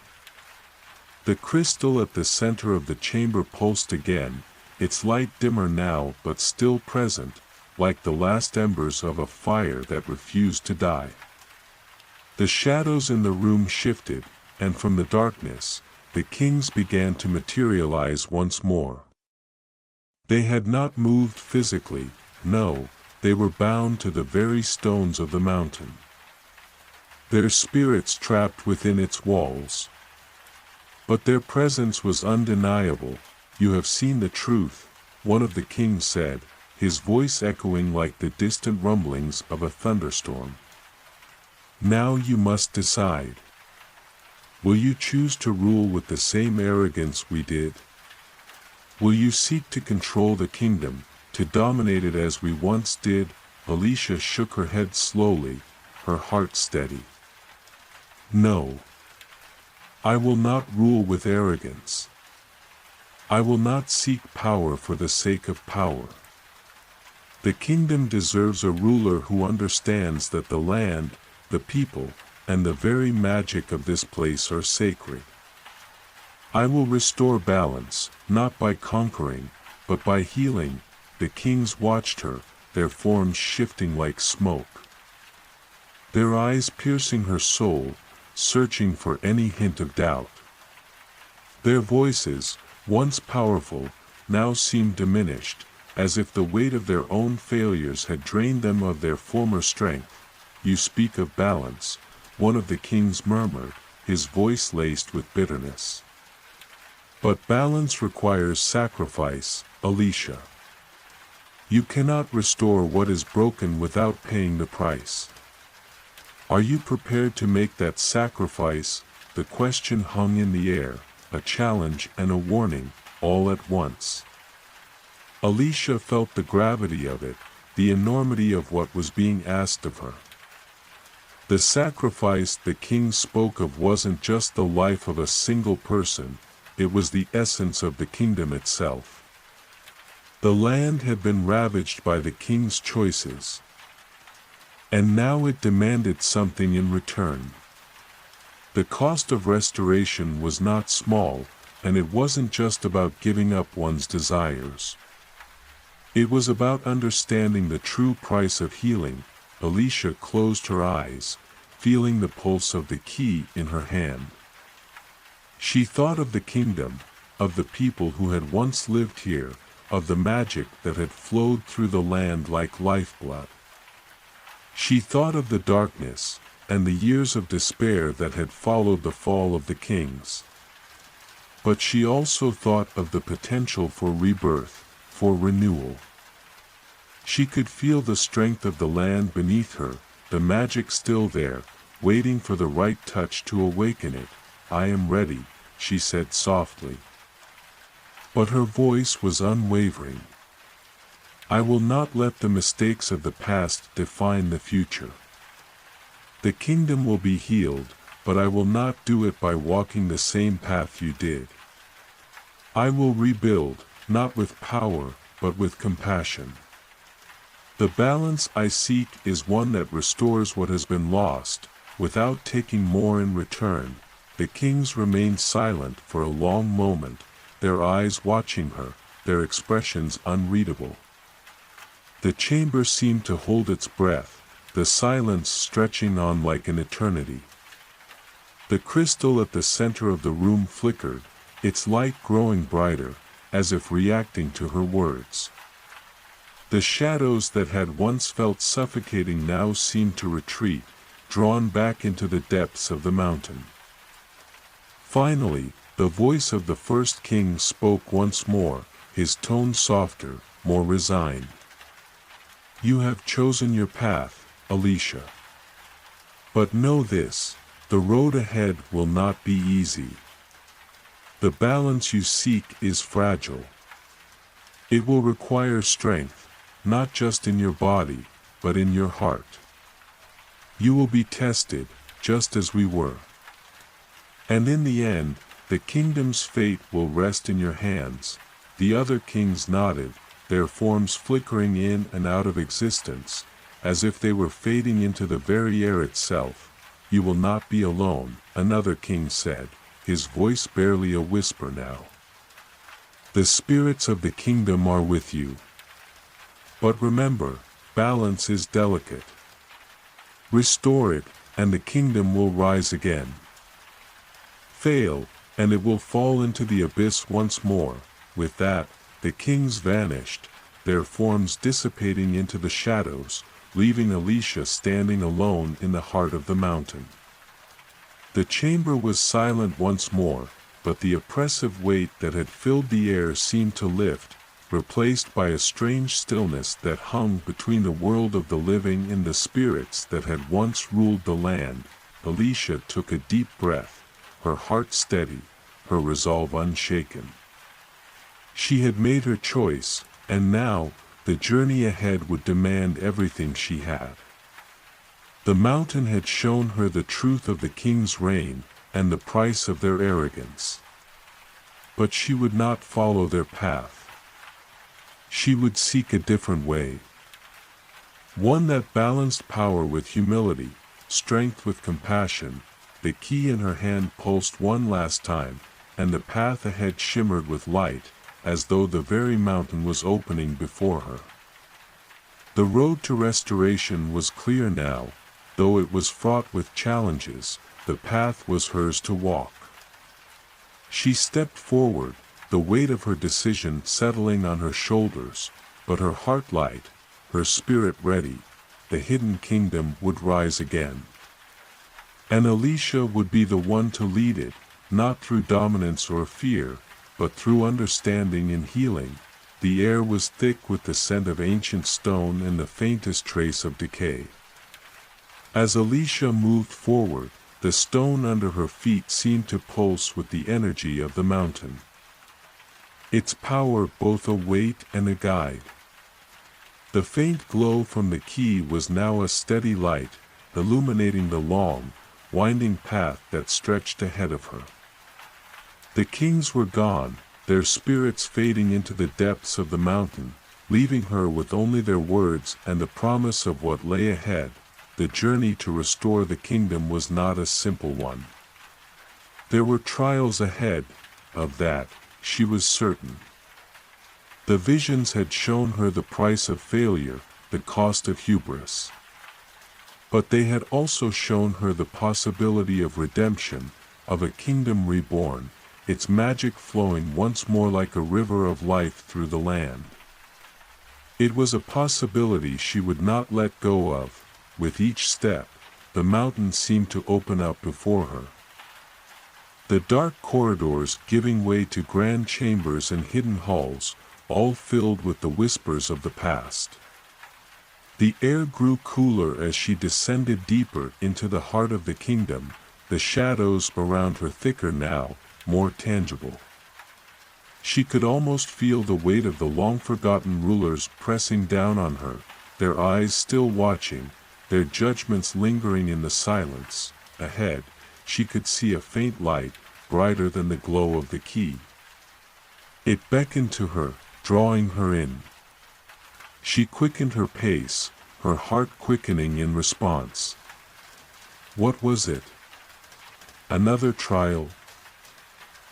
The crystal at the center of the chamber pulsed again, its light dimmer now but still present, like the last embers of a fire that refused to die. The shadows in the room shifted, and from the darkness, the kings began to materialize once more. They had not moved physically, no, they were bound to the very stones of the mountain. Their spirits trapped within its walls. But their presence was undeniable. "You have seen the truth," one of the kings said, his voice echoing like the distant rumblings of a thunderstorm. "Now you must decide. Will you choose to rule with the same arrogance we did? Will you seek to control the kingdom, to dominate it as we once did?" Alicia shook her head slowly, her heart steady. "No. I will not rule with arrogance. I will not seek power for the sake of power. The kingdom deserves a ruler who understands that the land, the people, and the very magic of this place are sacred. I will restore balance, not by conquering, but by healing." The kings watched her, their forms shifting like smoke. Their eyes piercing her soul, searching for any hint of doubt. Their voices, once powerful, now seemed diminished, as if the weight of their own failures had drained them of their former strength. "You speak of balance," one of the kings murmured, his voice laced with bitterness. But balance requires sacrifice, Alicia. You cannot restore what is broken without paying the price. Are you prepared to make that sacrifice? The question hung in the air, a challenge and a warning, all at once. Alicia felt the gravity of it, the enormity of what was being asked of her. The sacrifice the king spoke of wasn't just the life of a single person, it was the essence of the kingdom itself. The land had been ravaged by the king's choices, and now it demanded something in return. The cost of restoration was not small, and it wasn't just about giving up one's desires. It was about understanding the true price of healing. Alicia closed her eyes, feeling the pulse of the key in her hand. She thought of the kingdom, of the people who had once lived here, of the magic that had flowed through the land like lifeblood. She thought of the darkness, and the years of despair that had followed the fall of the kings. But she also thought of the potential for rebirth, for renewal. She could feel the strength of the land beneath her, the magic still there, waiting for the right touch to awaken it. "I am ready," she said softly. But her voice was unwavering. "I will not let the mistakes of the past define the future. The kingdom will be healed, but I will not do it by walking the same path you did. I will rebuild, not with power, but with compassion. The balance I seek is one that restores what has been lost, without taking more in return." The kings remained silent for a long moment, their eyes watching her, their expressions unreadable. The chamber seemed to hold its breath, the silence stretching on like an eternity. The crystal at the center of the room flickered, its light growing brighter, as if reacting to her words. The shadows that had once felt suffocating now seemed to retreat, drawn back into the depths of the mountain. Finally, the voice of the first king spoke once more, his tone softer, more resigned. "You have chosen your path, Alicia. But know this, the road ahead will not be easy. The balance you seek is fragile. It will require strength, not just in your body, but in your heart. You will be tested, just as we were. And in the end, the kingdom's fate will rest in your hands." The other kings nodded, their forms flickering in and out of existence, as if they were fading into the very air itself. "You will not be alone," another king said, his voice barely a whisper now. "The spirits of the kingdom are with you. But remember, balance is delicate. Restore it, and the kingdom will rise again. Fail, and it will fall into the abyss once more." With that, the kings vanished, their forms dissipating into the shadows, leaving Alicia standing alone in the heart of the mountain. The chamber was silent once more, but the oppressive weight that had filled the air seemed to lift, replaced by a strange stillness that hung between the world of the living and the spirits that had once ruled the land. Alicia took a deep breath, her heart steady, her resolve unshaken. She had made her choice, and now, the journey ahead would demand everything she had. The mountain had shown her the truth of the king's reign, and the price of their arrogance. But she would not follow their path. She would seek a different way. One that balanced power with humility, strength with compassion. The key in her hand pulsed one last time, and the path ahead shimmered with light, as though the very mountain was opening before her. The road to restoration was clear now, though it was fraught with challenges. The path was hers to walk. She stepped forward, the weight of her decision settling on her shoulders, but her heart light, her spirit ready. The hidden kingdom would rise again. And Alicia would be the one to lead it, not through dominance or fear, but through understanding and healing. The air was thick with the scent of ancient stone and the faintest trace of decay. As Alicia moved forward, the stone under her feet seemed to pulse with the energy of the mountain. Its power both a weight and a guide. The faint glow from the key was now a steady light, illuminating the long, winding path that stretched ahead of her. The kings were gone, their spirits fading into the depths of the mountain, leaving her with only their words and the promise of what lay ahead. The journey to restore the kingdom was not a simple one. There were trials ahead, of that, she was certain. The visions had shown her the price of failure, the cost of hubris. But they had also shown her the possibility of redemption, of a kingdom reborn, its magic flowing once more like a river of life through the land. It was a possibility she would not let go of. With each step, the mountain seemed to open up before her. The dark corridors giving way to grand chambers and hidden halls, all filled with the whispers of the past. The air grew cooler as she descended deeper into the heart of the kingdom, the shadows around her thicker now, more tangible. She could almost feel the weight of the long-forgotten rulers pressing down on her, their eyes still watching, their judgments lingering in the silence. Ahead, she could see a faint light, brighter than the glow of the key. It beckoned to her, drawing her in. She quickened her pace, her heart quickening in response. What was it? Another trial?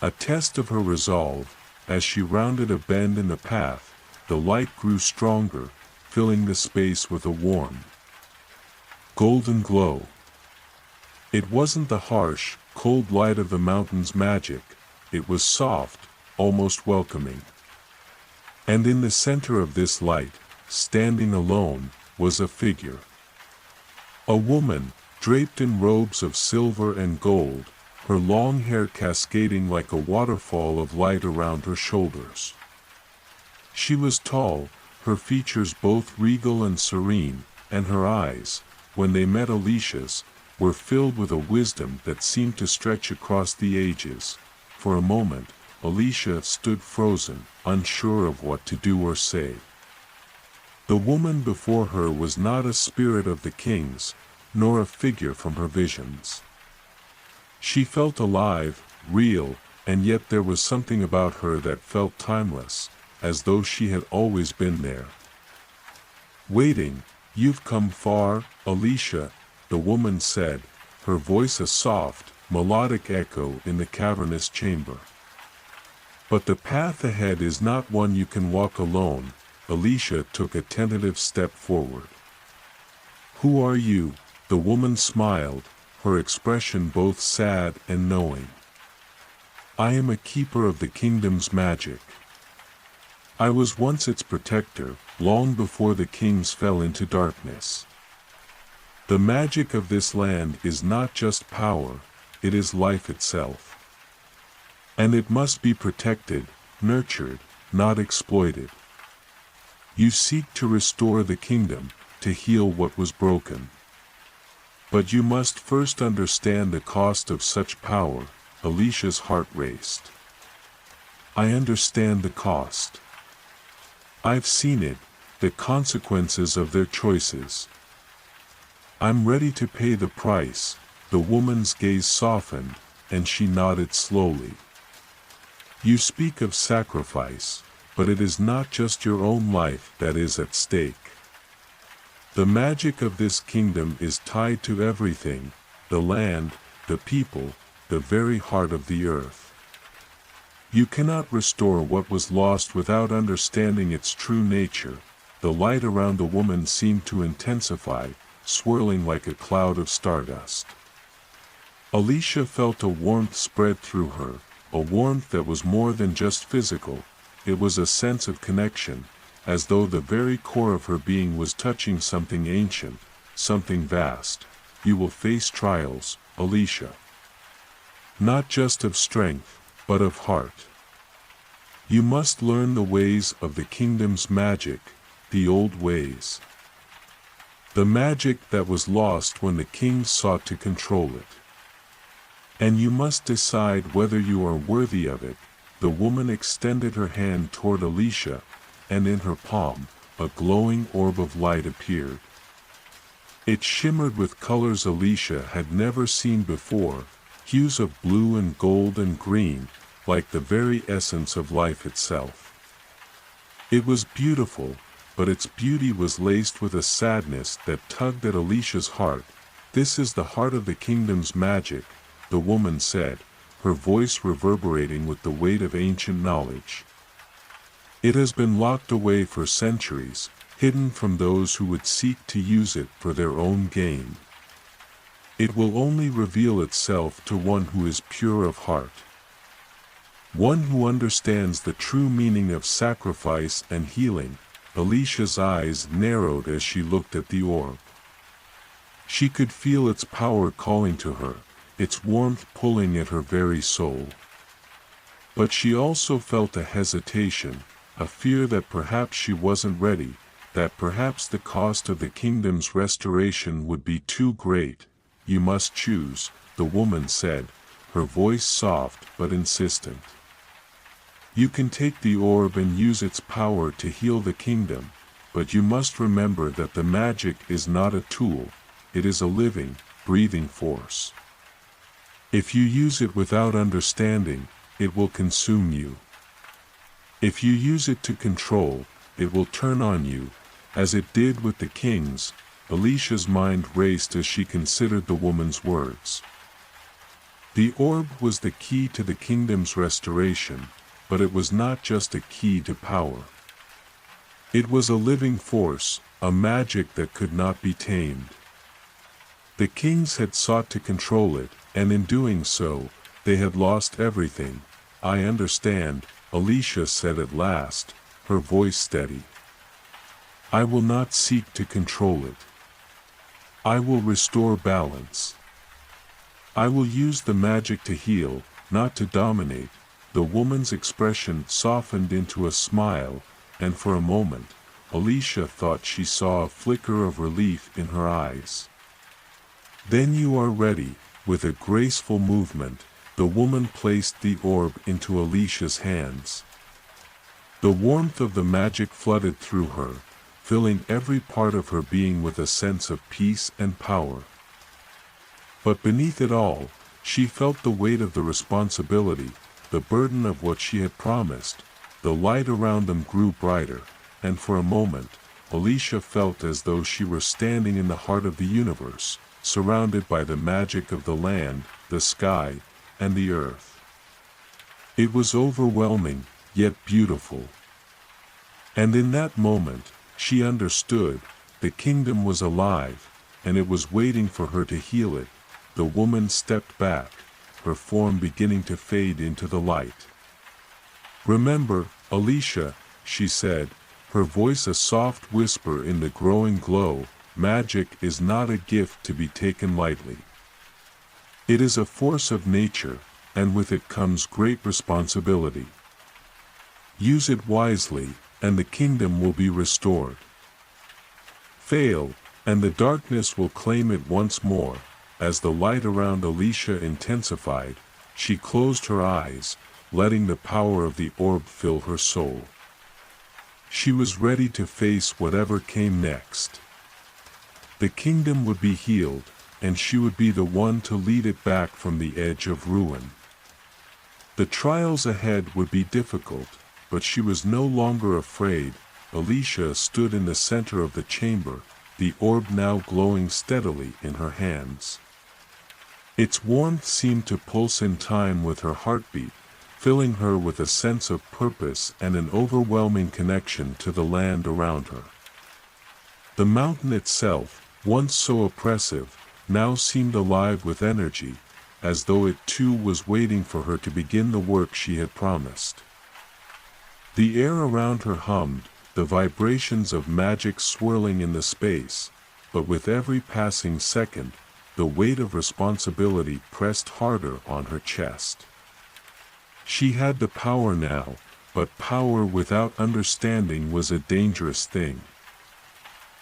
A test of her resolve. As she rounded a bend in the path, the light grew stronger, filling the space with a warm, golden glow. It wasn't the harsh, cold light of the mountain's magic, it was soft, almost welcoming. And in the center of this light, standing alone, was a figure. A woman, draped in robes of silver and gold, her long hair cascading like a waterfall of light around her shoulders. She was tall, her features both regal and serene, and her eyes, when they met Alicia's, were filled with a wisdom that seemed to stretch across the ages. For a moment, Alicia stood frozen, unsure of what to do or say. The woman before her was not a spirit of the kings, nor a figure from her visions. She felt alive, real, and yet there was something about her that felt timeless, as though she had always been there. Waiting, you've come far, Alicia, the woman said, her voice a soft, melodic echo in the cavernous chamber. But the path ahead is not one you can walk alone. Alicia took a tentative step forward. Who are you? The woman smiled, her expression both sad and knowing. I am a keeper of the kingdom's magic. I was once its protector, long before the kings fell into darkness. The magic of this land is not just power, it is life itself. And it must be protected, nurtured, not exploited. You seek to restore the kingdom, to heal what was broken. But you must first understand the cost of such power. Alicia's heart raced. I understand the cost. I've seen it, the consequences of their choices. I'm ready to pay the price. The woman's gaze softened, and she nodded slowly. You speak of sacrifice, but it is not just your own life that is at stake. The magic of this kingdom is tied to everything, the land, the people, the very heart of the earth. You cannot restore what was lost without understanding its true nature. The light around the woman seemed to intensify, swirling like a cloud of stardust. Alicia felt a warmth spread through her, a warmth that was more than just physical. It was a sense of connection, as though the very core of her being was touching something ancient, something vast. You will face trials, Alicia. Not just of strength, but of heart. You must learn the ways of the kingdom's magic, the old ways. The magic that was lost when the king sought to control it. And you must decide whether you are worthy of it. The woman extended her hand toward Alicia, and in her palm, a glowing orb of light appeared. It shimmered with colors Alicia had never seen before, hues of blue and gold and green, like the very essence of life itself. It was beautiful, but its beauty was laced with a sadness that tugged at Alicia's heart. "This is the heart of the kingdom's magic," the woman said, her voice reverberating with the weight of ancient knowledge. "It has been locked away for centuries, hidden from those who would seek to use it for their own gain. It will only reveal itself to one who is pure of heart. One who understands the true meaning of sacrifice and healing." Alicia's eyes narrowed as she looked at the orb. She could feel its power calling to her, its warmth pulling at her very soul. But she also felt a hesitation, a fear that perhaps she wasn't ready, that perhaps the cost of the kingdom's restoration would be too great. "You must choose," the woman said, her voice soft but insistent. "You can take the orb and use its power to heal the kingdom, but you must remember that the magic is not a tool, it is a living, breathing force. If you use it without understanding, it will consume you. If you use it to control, it will turn on you, as it did with the kings." Alicia's mind raced as she considered the woman's words. The orb was the key to the kingdom's restoration, but it was not just a key to power. It was a living force, a magic that could not be tamed. The kings had sought to control it, and in doing so, they had lost everything. "I understand," Alicia said at last, her voice steady. "I will not seek to control it. I will restore balance. I will use the magic to heal, not to dominate." The woman's expression softened into a smile, and for a moment, Alicia thought she saw a flicker of relief in her eyes. "Then you are ready." With a graceful movement, the woman placed the orb into Alicia's hands. The warmth of the magic flooded through her, filling every part of her being with a sense of peace and power. But beneath it all, she felt the weight of the responsibility, the burden of what she had promised. The light around them grew brighter, and for a moment, Alicia felt as though she were standing in the heart of the universe, surrounded by the magic of the land, the sky, and the earth. It was overwhelming, yet beautiful. And in that moment, she understood, the kingdom was alive, and it was waiting for her to heal it. The woman stepped back, her form beginning to fade into the light. "Remember, Alicia," she said, her voice a soft whisper in the growing glow, "magic is not a gift to be taken lightly. It is a force of nature, and with it comes great responsibility. Use it wisely, and the kingdom will be restored. Fail, and the darkness will claim it once more." As the light around Alicia intensified, she closed her eyes, letting the power of the orb fill her soul. She was ready to face whatever came next. The kingdom would be healed, and she would be the one to lead it back from the edge of ruin. The trials ahead would be difficult, but she was no longer afraid. Alicia stood in the center of the chamber, the orb now glowing steadily in her hands. Its warmth seemed to pulse in time with her heartbeat, filling her with a sense of purpose and an overwhelming connection to the land around her. The mountain itself, once so oppressive, now seemed alive with energy, as though it too was waiting for her to begin the work she had promised. The air around her hummed, the vibrations of magic swirling in the space, but with every passing second, the weight of responsibility pressed harder on her chest. She had the power now, but power without understanding was a dangerous thing.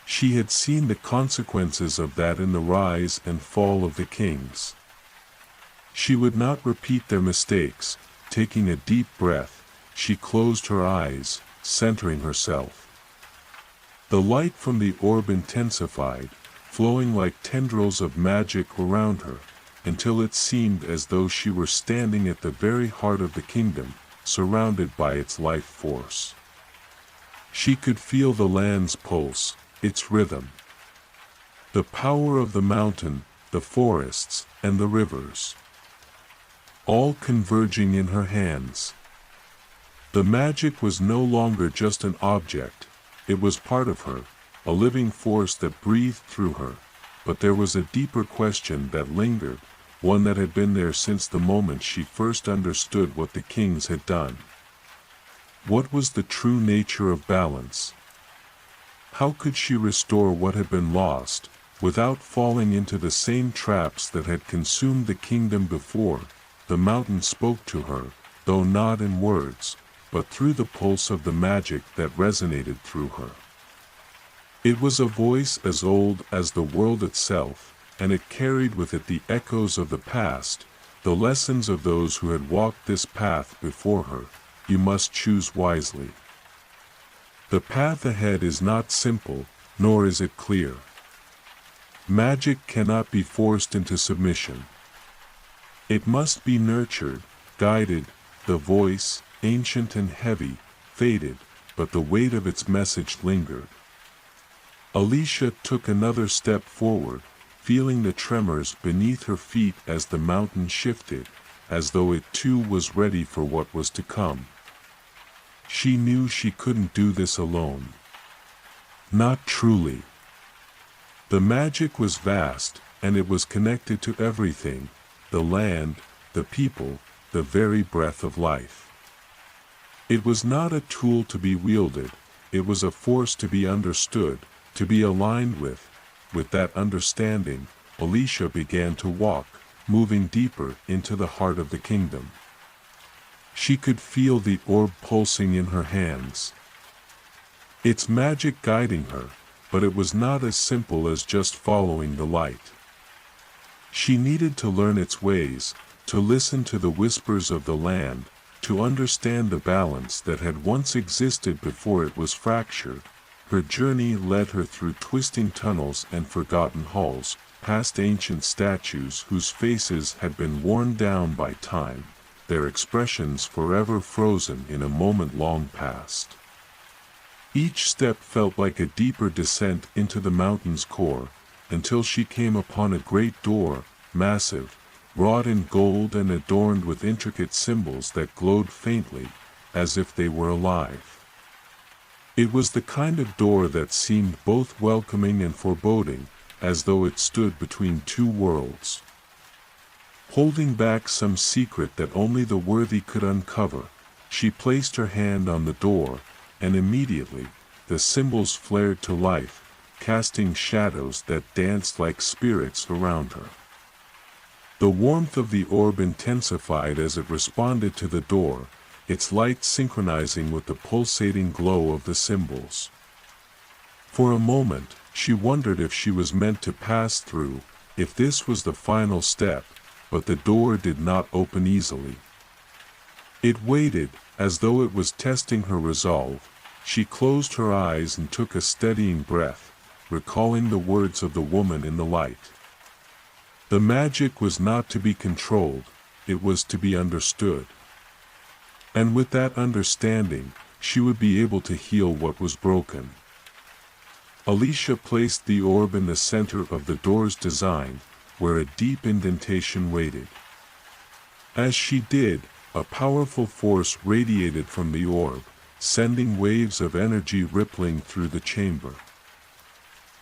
She had seen the consequences of that in the rise and fall of the kings. She would not repeat their mistakes. Taking a deep breath, she closed her eyes, centering herself. The light from the orb intensified, flowing like tendrils of magic around her, until it seemed as though she were standing at the very heart of the kingdom, surrounded by its life force. She could feel the land's pulse, its rhythm. The power of the mountain, the forests, and the rivers, all converging in her hands. The magic was no longer just an object, it was part of her, a living force that breathed through her. But there was a deeper question that lingered, one that had been there since the moment she first understood what the kings had done. What was the true nature of balance? How could she restore what had been lost, without falling into the same traps that had consumed the kingdom before? The mountain spoke to her, though not in words, but through the pulse of the magic that resonated through her. It was a voice as old as the world itself, and it carried with it the echoes of the past, the lessons of those who had walked this path before her. You must choose wisely. The path ahead is not simple, nor is it clear. Magic cannot be forced into submission. It must be nurtured, guided. The voice, ancient and heavy, faded, but the weight of its message lingered. Alicia took another step forward, feeling the tremors beneath her feet as the mountain shifted, as though it too was ready for what was to come. She knew she couldn't do this alone. Not truly. The magic was vast, and it was connected to everything, the land, the people, the very breath of life. It was not a tool to be wielded, it was a force to be understood, to be aligned with. With that understanding, Alicia began to walk, moving deeper into the heart of the kingdom. She could feel the orb pulsing in her hands. Its magic guiding her, but it was not as simple as just following the light. She needed to learn its ways, to listen to the whispers of the land, to understand the balance that had once existed before it was fractured. Her journey led her through twisting tunnels and forgotten halls, past ancient statues whose faces had been worn down by time, their expressions forever frozen in a moment long past. Each step felt like a deeper descent into the mountain's core, until she came upon a great door, massive, wrought in gold and adorned with intricate symbols that glowed faintly, as if they were alive. It was the kind of door that seemed both welcoming and foreboding, as though it stood between two worlds, holding back some secret that only the worthy could uncover. She placed her hand on the door, and immediately, the symbols flared to life, casting shadows that danced like spirits around her. The warmth of the orb intensified as it responded to the door, its light synchronizing with the pulsating glow of the symbols. For a moment, she wondered if she was meant to pass through, if this was the final step, but the door did not open easily. It waited, as though it was testing her resolve. She closed her eyes and took a steadying breath, recalling the words of the woman in the light. The magic was not to be controlled, it was to be understood. And with that understanding, she would be able to heal what was broken. Alicia placed the orb in the center of the door's design, where a deep indentation waited. As she did, a powerful force radiated from the orb, sending waves of energy rippling through the chamber.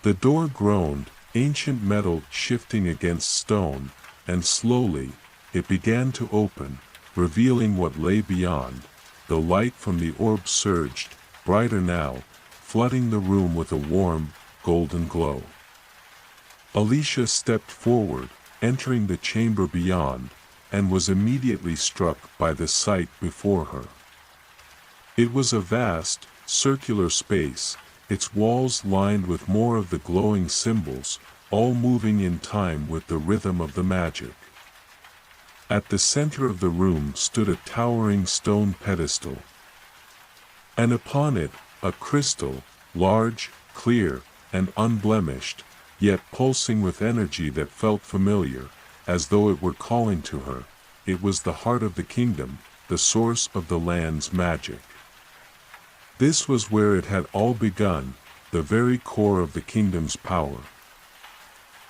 The door groaned, ancient metal shifting against stone, and slowly, it began to open, revealing what lay beyond. The light from the orb surged, brighter now, flooding the room with a warm, golden glow. Alicia stepped forward, entering the chamber beyond, and was immediately struck by the sight before her. It was a vast, circular space, its walls lined with more of the glowing symbols, all moving in time with the rhythm of the magic. At the center of the room stood a towering stone pedestal, and upon it, a crystal, large, clear, and unblemished, yet pulsing with energy that felt familiar, as though it were calling to her. It was the heart of the kingdom, the source of the land's magic. This was where it had all begun, the very core of the kingdom's power.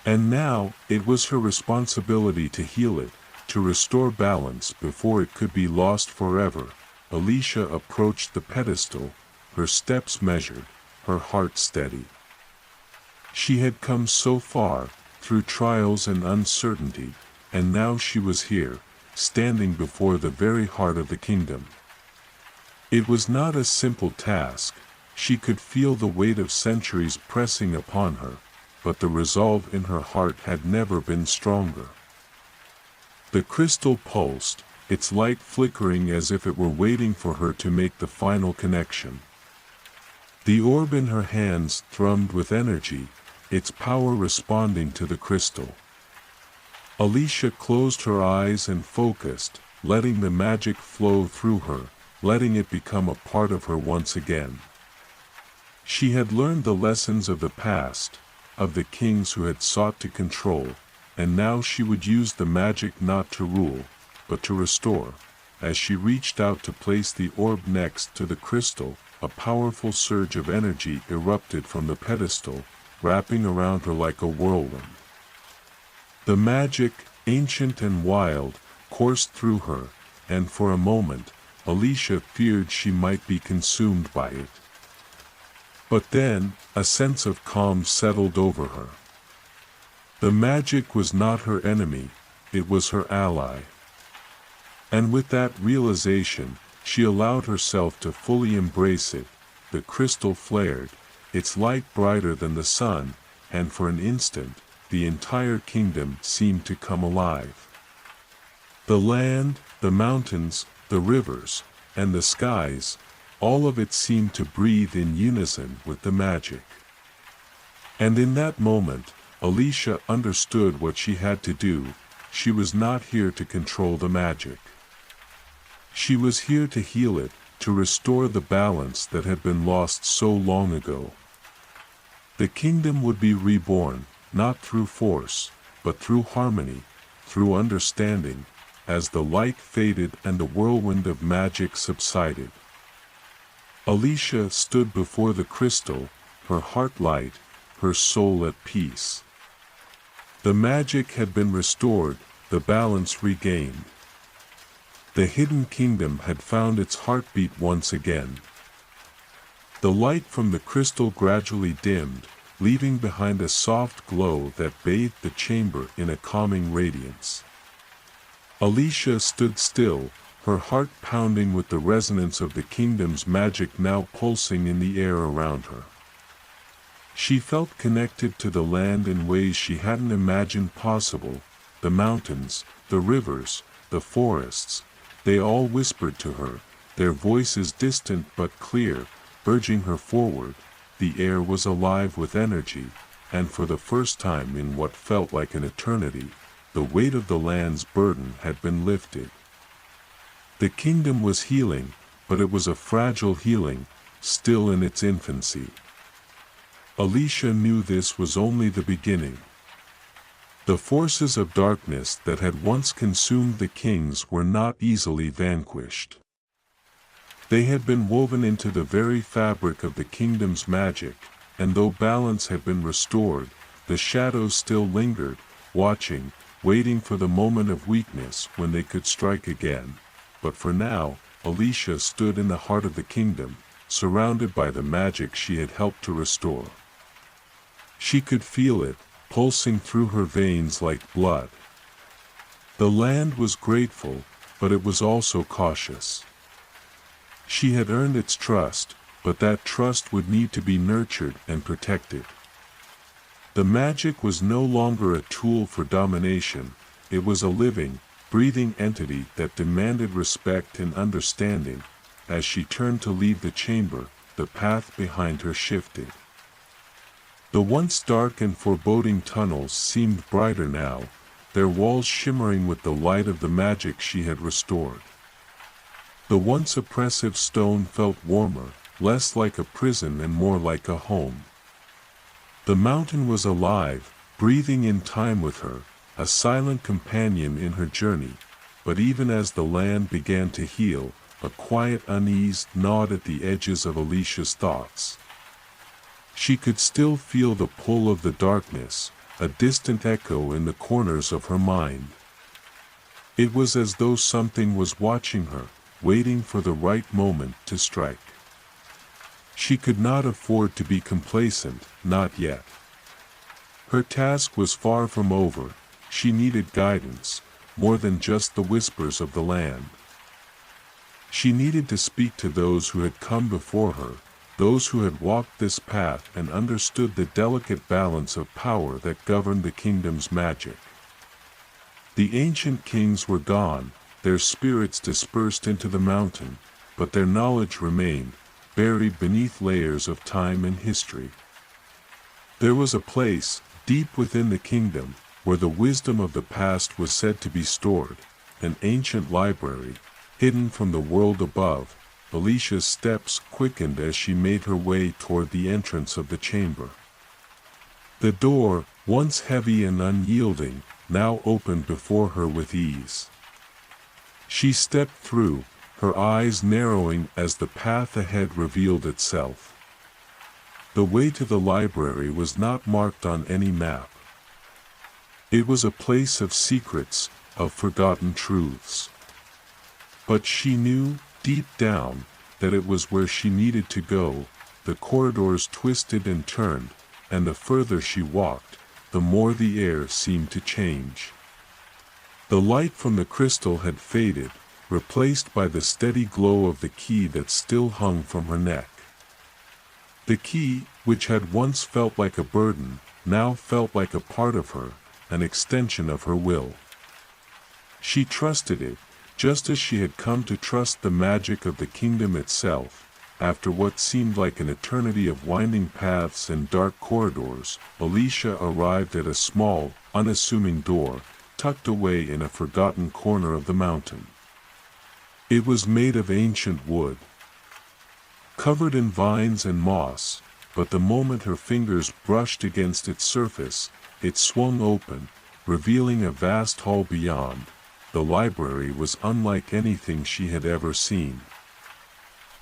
And now, it was her responsibility to heal it, to restore balance before it could be lost forever. Alicia approached the pedestal, her steps measured, her heart steady. She had come so far, through trials and uncertainty, and now she was here, standing before the very heart of the kingdom. It was not a simple task. She could feel the weight of centuries pressing upon her, but the resolve in her heart had never been stronger. The crystal pulsed, its light flickering as if it were waiting for her to make the final connection. The orb in her hands thrummed with energy, its power responding to the crystal. Alicia closed her eyes and focused, letting the magic flow through her, letting it become a part of her once again. She had learned the lessons of the past, of the kings who had sought to control, and now she would use the magic not to rule, but to restore. As she reached out to place the orb next to the crystal, a powerful surge of energy erupted from the pedestal, wrapping around her like a whirlwind. The magic, ancient and wild, coursed through her, and for a moment, Alicia feared she might be consumed by it. But then, a sense of calm settled over her. The magic was not her enemy, it was her ally. And with that realization, she allowed herself to fully embrace it. The crystal flared, its light brighter than the sun, and for an instant, the entire kingdom seemed to come alive. The land, the mountains, the rivers, and the skies, all of it seemed to breathe in unison with the magic. And in that moment, Alicia understood what she had to do. She was not here to control the magic. She was here to heal it, to restore the balance that had been lost so long ago. The kingdom would be reborn, not through force, but through harmony, through understanding, as the light faded and the whirlwind of magic subsided. Alicia stood before the crystal, her heart light, her soul at peace. The magic had been restored, the balance regained. The hidden kingdom had found its heartbeat once again. The light from the crystal gradually dimmed, leaving behind a soft glow that bathed the chamber in a calming radiance. Alicia stood still, her heart pounding with the resonance of the kingdom's magic now pulsing in the air around her. She felt connected to the land in ways she hadn't imagined possible. The mountains, the rivers, the forests, they all whispered to her, their voices distant but clear, urging her forward. The air was alive with energy, and for the first time in what felt like an eternity, the weight of the land's burden had been lifted. The kingdom was healing, but it was a fragile healing, still in its infancy. Alicia knew this was only the beginning. The forces of darkness that had once consumed the kings were not easily vanquished. They had been woven into the very fabric of the kingdom's magic, and though balance had been restored, the shadows still lingered, watching, waiting for the moment of weakness when they could strike again. But for now, Alicia stood in the heart of the kingdom, surrounded by the magic she had helped to restore. She could feel it, pulsing through her veins like blood. The land was grateful, but it was also cautious. She had earned its trust, but that trust would need to be nurtured and protected. The magic was no longer a tool for domination, it was a living, breathing entity that demanded respect and understanding. As she turned to leave the chamber, the path behind her shifted. The once dark and foreboding tunnels seemed brighter now, their walls shimmering with the light of the magic she had restored. The once oppressive stone felt warmer, less like a prison and more like a home. The mountain was alive, breathing in time with her, a silent companion in her journey, but even as the land began to heal, a quiet unease gnawed at the edges of Alicia's thoughts. She could still feel the pull of the darkness, a distant echo in the corners of her mind. It was as though something was watching her, waiting for the right moment to strike. She could not afford to be complacent, not yet. Her task was far from over, she needed guidance, more than just the whispers of the land. She needed to speak to those who had come before her, those who had walked this path and understood the delicate balance of power that governed the kingdom's magic. The ancient kings were gone, their spirits dispersed into the mountain, but their knowledge remained, buried beneath layers of time and history. There was a place, deep within the kingdom, where the wisdom of the past was said to be stored, an ancient library, hidden from the world above. Alicia's steps quickened as she made her way toward the entrance of the chamber. The door, once heavy and unyielding, now opened before her with ease. She stepped through, her eyes narrowing as the path ahead revealed itself. The way to the library was not marked on any map. It was a place of secrets, of forgotten truths. But she knew, deep down, that it was where she needed to go. The corridors twisted and turned, and the further she walked, the more the air seemed to change. The light from the crystal had faded, replaced by the steady glow of the key that still hung from her neck. The key, which had once felt like a burden, now felt like a part of her, an extension of her will. She trusted it, just as she had come to trust the magic of the kingdom itself. After what seemed like an eternity of winding paths and dark corridors, Alicia arrived at a small, unassuming door, tucked away in a forgotten corner of the mountain. It was made of ancient wood, covered in vines and moss, but the moment her fingers brushed against its surface, it swung open, revealing a vast hall beyond. The library was unlike anything she had ever seen.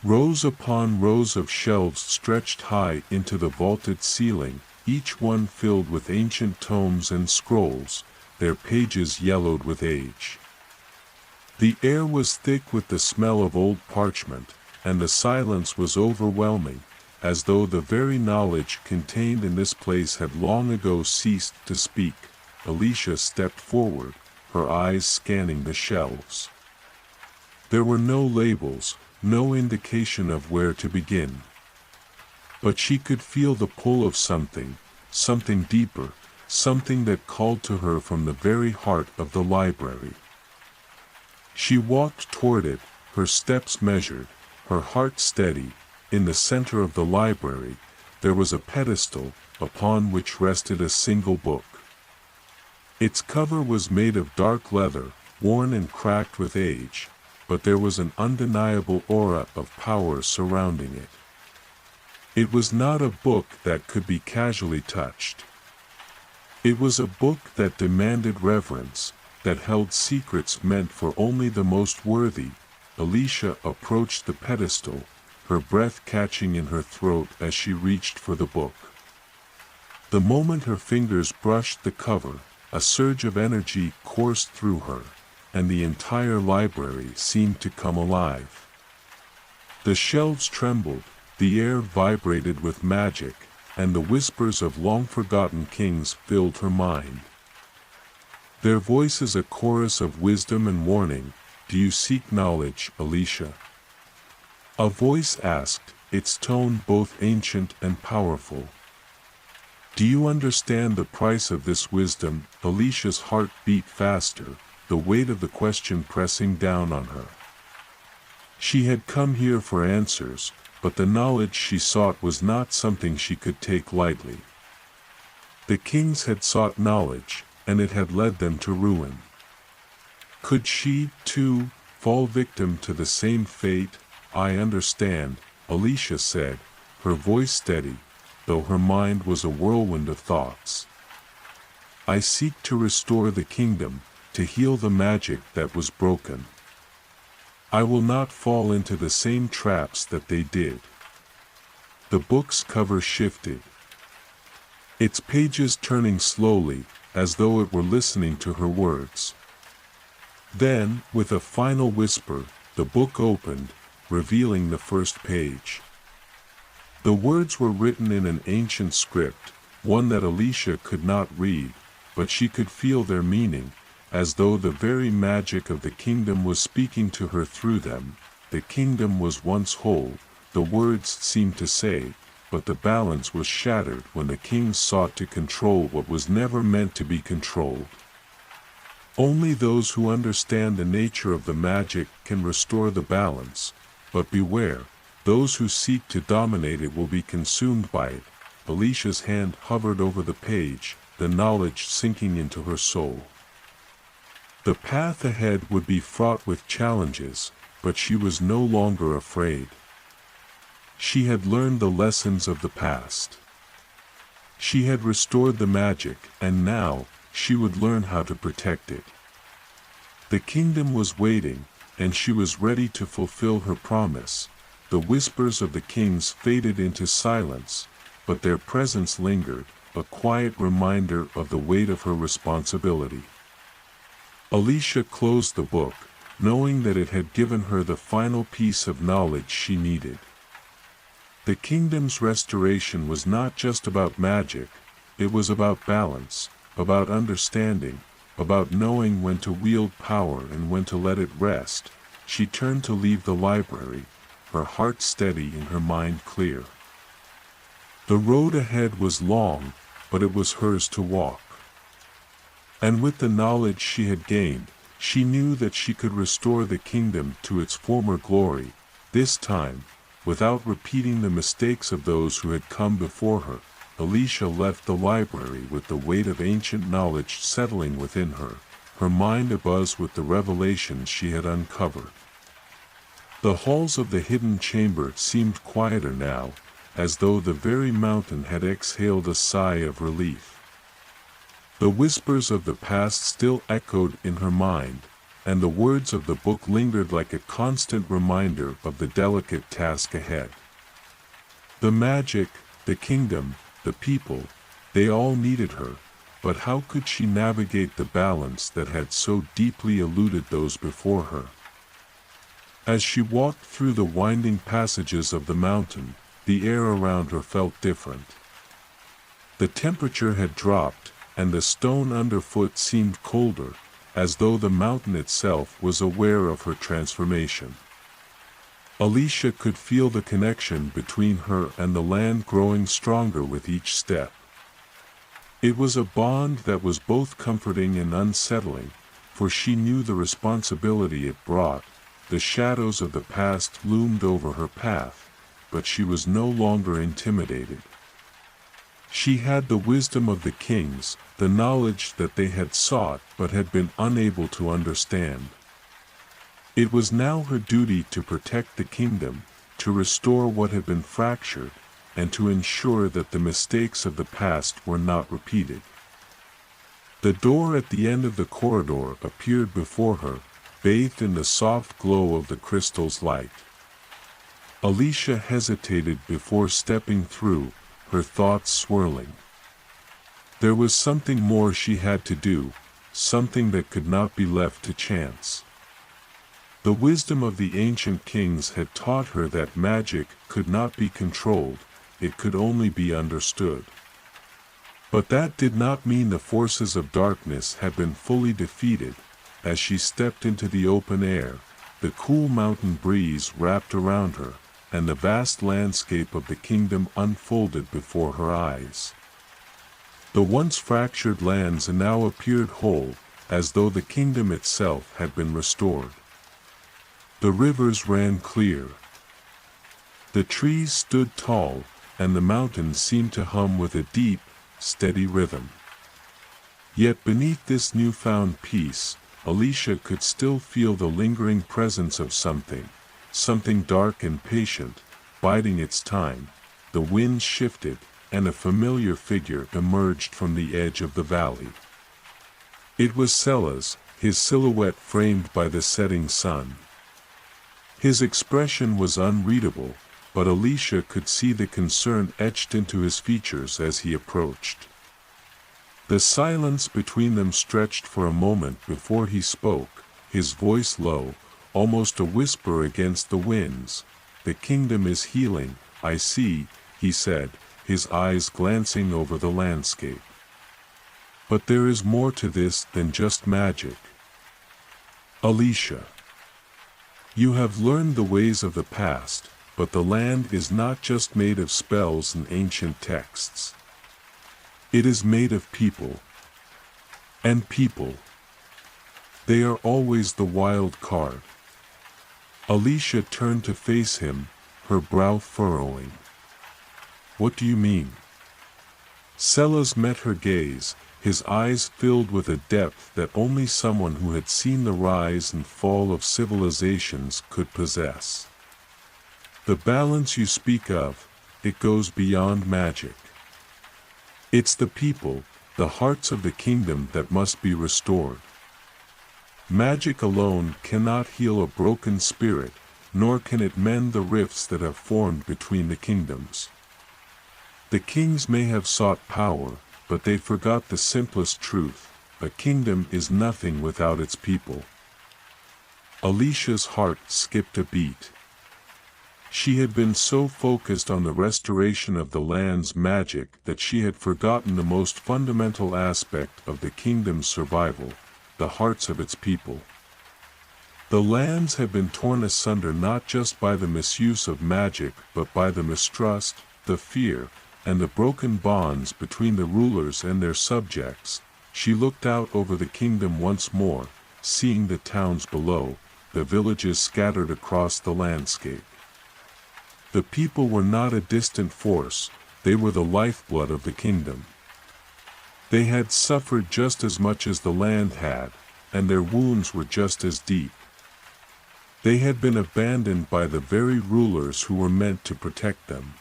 Rows upon rows of shelves stretched high into the vaulted ceiling, each one filled with ancient tomes and scrolls, their pages yellowed with age. The air was thick with the smell of old parchment, and the silence was overwhelming, as though the very knowledge contained in this place had long ago ceased to speak. Alicia stepped forward, her eyes scanning the shelves. There were no labels, no indication of where to begin. But she could feel the pull of something, something deeper, something that called to her from the very heart of the library. She walked toward it, her steps measured, her heart steady. In the center of the library, there was a pedestal, upon which rested a single book. Its cover was made of dark leather, worn and cracked with age, but there was an undeniable aura of power surrounding it. It was not a book that could be casually touched. It was a book that demanded reverence, that held secrets meant for only the most worthy. Alicia approached the pedestal, her breath catching in her throat as she reached for the book. The moment her fingers brushed the cover, a surge of energy coursed through her, and the entire library seemed to come alive. The shelves trembled, the air vibrated with magic, and the whispers of long-forgotten kings filled her mind. Their voices a chorus of wisdom and warning. "Do you seek knowledge, Alicia?" A voice asked, its tone both ancient and powerful. Do you understand the price of this wisdom? Alicia's heart beat faster, the weight of the question pressing down on her. She had come here for answers, but the knowledge she sought was not something she could take lightly. The kings had sought knowledge, and it had led them to ruin. Could she, too, fall victim to the same fate? I understand, Alicia said, her voice steady, though her mind was a whirlwind of thoughts. I seek to restore the kingdom, to heal the magic that was broken. I will not fall into the same traps that they did. The book's cover shifted, its pages turning slowly, as though it were listening to her words. Then, with a final whisper, the book opened, revealing the first page. The words were written in an ancient script, one that Alicia could not read, but she could feel their meaning, as though the very magic of the kingdom was speaking to her through them. The kingdom was once whole, the words seemed to say, but the balance was shattered when the kings sought to control what was never meant to be controlled. Only those who understand the nature of the magic can restore the balance, but beware, those who seek to dominate it will be consumed by it. Alicia's hand hovered over the page, the knowledge sinking into her soul. The path ahead would be fraught with challenges, but she was no longer afraid. She had learned the lessons of the past. She had restored the magic, and now, she would learn how to protect it. The kingdom was waiting, and she was ready to fulfill her promise. The whispers of the kings faded into silence, but their presence lingered, a quiet reminder of the weight of her responsibility. Alicia closed the book, knowing that it had given her the final piece of knowledge she needed. The kingdom's restoration was not just about magic, it was about balance, about understanding, about knowing when to wield power and when to let it rest. She turned to leave the library, her heart steady and her mind clear. The road ahead was long, but it was hers to walk. And with the knowledge she had gained, she knew that she could restore the kingdom to its former glory, this time, without repeating the mistakes of those who had come before her. Alicia left the library with the weight of ancient knowledge settling within her, her mind abuzz with the revelations she had uncovered. The halls of the hidden chamber seemed quieter now, as though the very mountain had exhaled a sigh of relief. The whispers of the past still echoed in her mind, and the words of the book lingered like a constant reminder of the delicate task ahead. The magic, the kingdom, the people, they all needed her, but how could she navigate the balance that had so deeply eluded those before her? As she walked through the winding passages of the mountain, the air around her felt different. The temperature had dropped, and the stone underfoot seemed colder, as though the mountain itself was aware of her transformation. Alicia could feel the connection between her and the land growing stronger with each step. It was a bond that was both comforting and unsettling, for she knew the responsibility it brought. The shadows of the past loomed over her path, but she was no longer intimidated. She had the wisdom of the kings, the knowledge that they had sought but had been unable to understand. It was now her duty to protect the kingdom, to restore what had been fractured, and to ensure that the mistakes of the past were not repeated. The door at the end of the corridor appeared before her, bathed in the soft glow of the crystal's light. Alicia hesitated before stepping through, her thoughts swirling. There was something more she had to do, something that could not be left to chance. The wisdom of the ancient kings had taught her that magic could not be controlled, it could only be understood. But that did not mean the forces of darkness had been fully defeated. As she stepped into the open air, the cool mountain breeze wrapped around her, and the vast landscape of the kingdom unfolded before her eyes. The once fractured lands now appeared whole, as though the kingdom itself had been restored. The rivers ran clear. The trees stood tall, and the mountains seemed to hum with a deep, steady rhythm. Yet beneath this newfound peace, Alicia could still feel the lingering presence of something dark and patient, biding its time. The wind shifted, and a familiar figure emerged from the edge of the valley. It was Sellers, his silhouette framed by the setting sun. His expression was unreadable, but Alicia could see the concern etched into his features as he approached. The silence between them stretched for a moment before he spoke, his voice low, almost a whisper against the winds. "The kingdom is healing, I see," he said, his eyes glancing over the landscape. "But there is more to this than just magic. Alicia, you have learned the ways of the past, but the land is not just made of spells and ancient texts. It is made of people. And people, they are always the wild card." Alicia turned to face him, her brow furrowing. "What do you mean?" Sellers met her gaze, his eyes filled with a depth that only someone who had seen the rise and fall of civilizations could possess. "The balance you speak of, it goes beyond magic. It's the people, the hearts of the kingdom that must be restored. Magic alone cannot heal a broken spirit, nor can it mend the rifts that have formed between the kingdoms. The kings may have sought power, but they forgot the simplest truth: a kingdom is nothing without its people." Alicia's heart skipped a beat. She had been so focused on the restoration of the land's magic that she had forgotten the most fundamental aspect of the kingdom's survival: the hearts of its people. The lands had been torn asunder not just by the misuse of magic but by the mistrust, the fear, and the broken bonds between the rulers and their subjects. She looked out over the kingdom once more, seeing the towns below, the villages scattered across the landscape. The people were not a distant force, they were the lifeblood of the kingdom. They had suffered just as much as the land had, and their wounds were just as deep. They had been abandoned by the very rulers who were meant to protect them.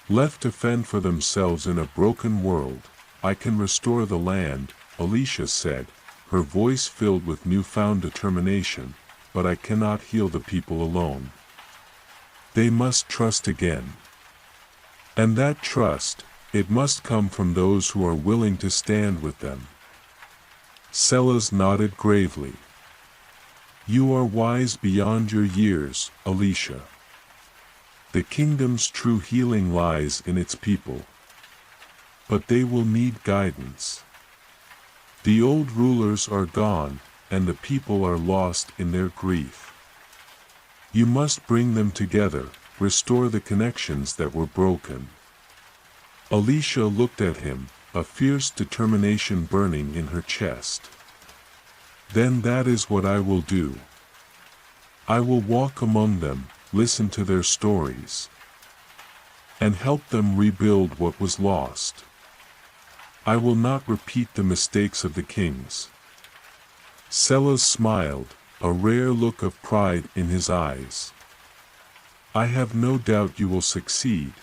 Left to fend for themselves in a broken world, "I can restore the land," Alicia said, her voice filled with newfound determination, "but I cannot heal the people alone. They must trust again. And that trust, it must come from those who are willing to stand with them." Sellers nodded gravely. "You are wise beyond your years, Alicia. The kingdom's true healing lies in its people. But they will need guidance. The old rulers are gone, and the people are lost in their grief. You must bring them together, restore the connections that were broken." Alicia looked at him, a fierce determination burning in her chest. "Then that is what I will do. I will walk among them, listen to their stories, and help them rebuild what was lost. I will not repeat the mistakes of the kings." Sellers smiled, a rare look of pride in his eyes. "I have no doubt you will succeed.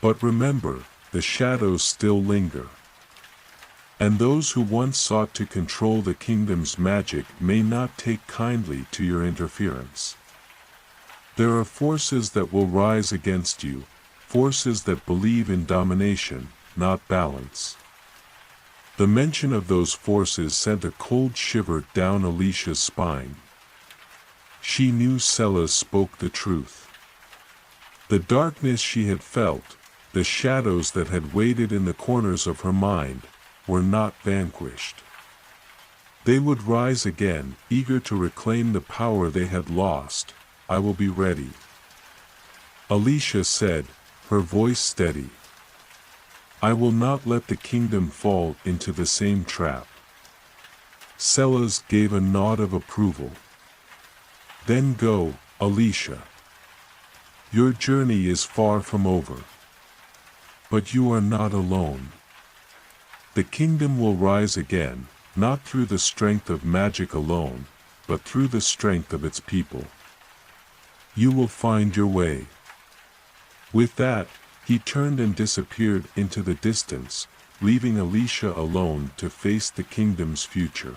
But remember, the shadows still linger. And those who once sought to control the kingdom's magic may not take kindly to your interference. There are forces that will rise against you, forces that believe in domination, not balance." The mention of those forces sent a cold shiver down Alicia's spine. She knew Sellers spoke the truth. The darkness she had felt, the shadows that had waited in the corners of her mind, were not vanquished. They would rise again, eager to reclaim the power they had lost. "I will be ready," Alicia said, her voice steady. I will not let the kingdom fall into the same trap. Sellers gave a nod of approval. Then go, Alicia. Your journey is far from over. But you are not alone. The kingdom will rise again, not through the strength of magic alone, but through the strength of its people. You will find your way. With that, he turned and disappeared into the distance, leaving Alicia alone to face the kingdom's future.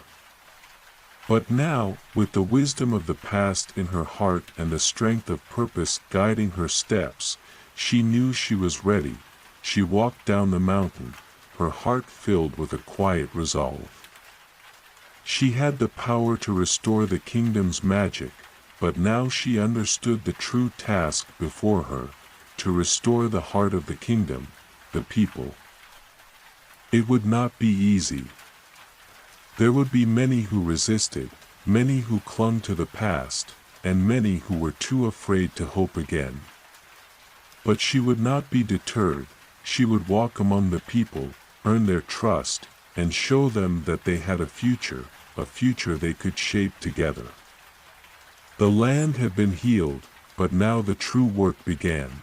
But now, with the wisdom of the past in her heart and the strength of purpose guiding her steps, she knew she was ready. She walked down the mountain, her heart filled with a quiet resolve. She had the power to restore the kingdom's magic, but now she understood the true task before her, to restore the heart of the kingdom, the people. It would not be easy. There would be many who resisted, many who clung to the past, and many who were too afraid to hope again. But she would not be deterred. She would walk among the people, earn their trust, and show them that they had a future they could shape together. The land had been healed, but now the true work began.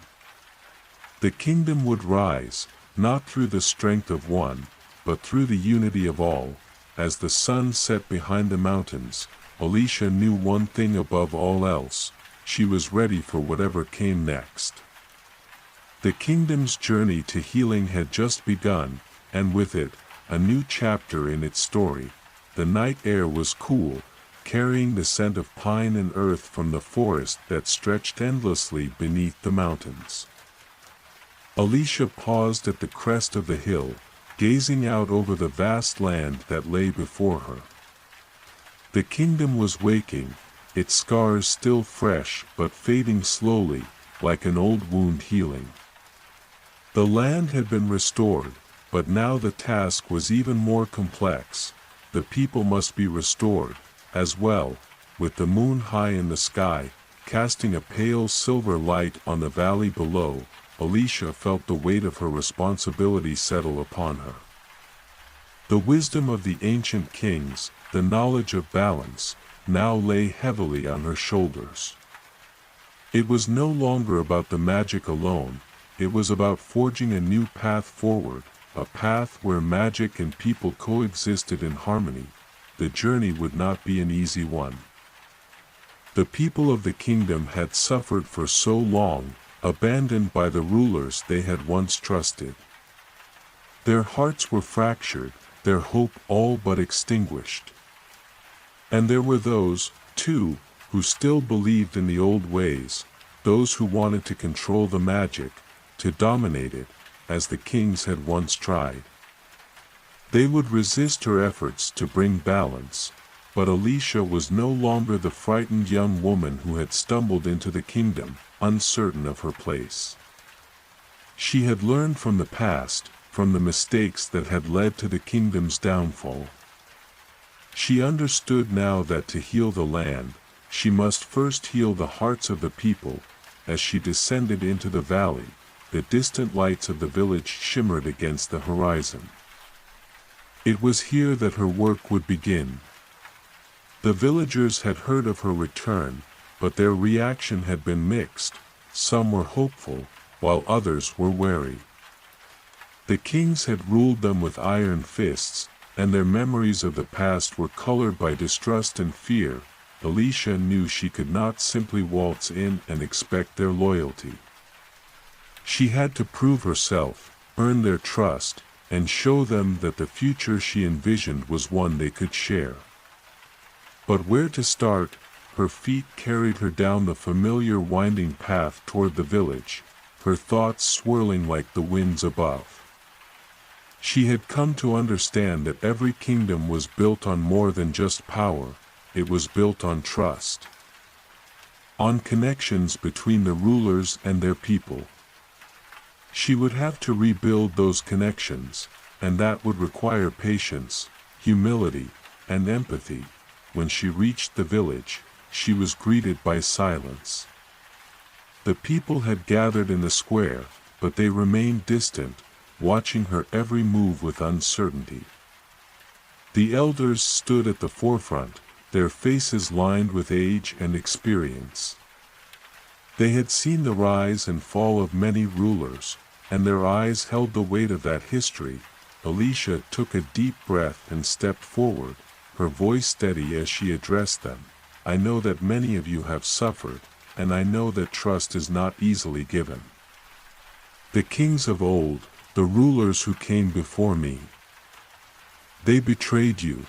The kingdom would rise, not through the strength of one, but through the unity of all. As the sun set behind the mountains, Alicia knew one thing above all else: she was ready for whatever came next. The kingdom's journey to healing had just begun, and with it, a new chapter in its story. The night air was cool, carrying the scent of pine and earth from the forest that stretched endlessly beneath the mountains. Alicia paused at the crest of the hill, gazing out over the vast land that lay before her. The kingdom was waking, its scars still fresh but fading slowly, like an old wound healing. The land had been restored, but now the task was even more complex. The people must be restored, as well, with the moon high in the sky, casting a pale silver light on the valley below. Alicia felt the weight of her responsibility settle upon her. The wisdom of the ancient kings, the knowledge of balance, now lay heavily on her shoulders. It was no longer about the magic alone, it was about forging a new path forward, a path where magic and people coexisted in harmony. The journey would not be an easy one. The people of the kingdom had suffered for so long, abandoned by the rulers they had once trusted. Their hearts were fractured, their hope all but extinguished. And there were those, too, who still believed in the old ways, those who wanted to control the magic, to dominate it, as the kings had once tried. They would resist her efforts to bring balance, but Alicia was no longer the frightened young woman who had stumbled into the kingdom, uncertain of her place. She had learned from the past, from the mistakes that had led to the kingdom's downfall. She understood now that to heal the land, she must first heal the hearts of the people. As she descended into the valley, the distant lights of the village shimmered against the horizon. It was here that her work would begin. The villagers had heard of her return, but their reaction had been mixed. Some were hopeful, while others were wary. The kings had ruled them with iron fists, and their memories of the past were colored by distrust and fear. Alicia knew she could not simply waltz in and expect their loyalty. She had to prove herself, earn their trust, and show them that the future she envisioned was one they could share. But where to start? Her feet carried her down the familiar winding path toward the village, her thoughts swirling like the winds above. She had come to understand that every kingdom was built on more than just power, it was built on trust. On connections between the rulers and their people. She would have to rebuild those connections, and that would require patience, humility, and empathy. When she reached the village, she was greeted by silence. The people had gathered in the square, but they remained distant, watching her every move with uncertainty. The elders stood at the forefront, their faces lined with age and experience. They had seen the rise and fall of many rulers, and their eyes held the weight of that history. Alicia took a deep breath and stepped forward, her voice steady as she addressed them. I know that many of you have suffered, and I know that trust is not easily given. The kings of old, the rulers who came before me, they betrayed you.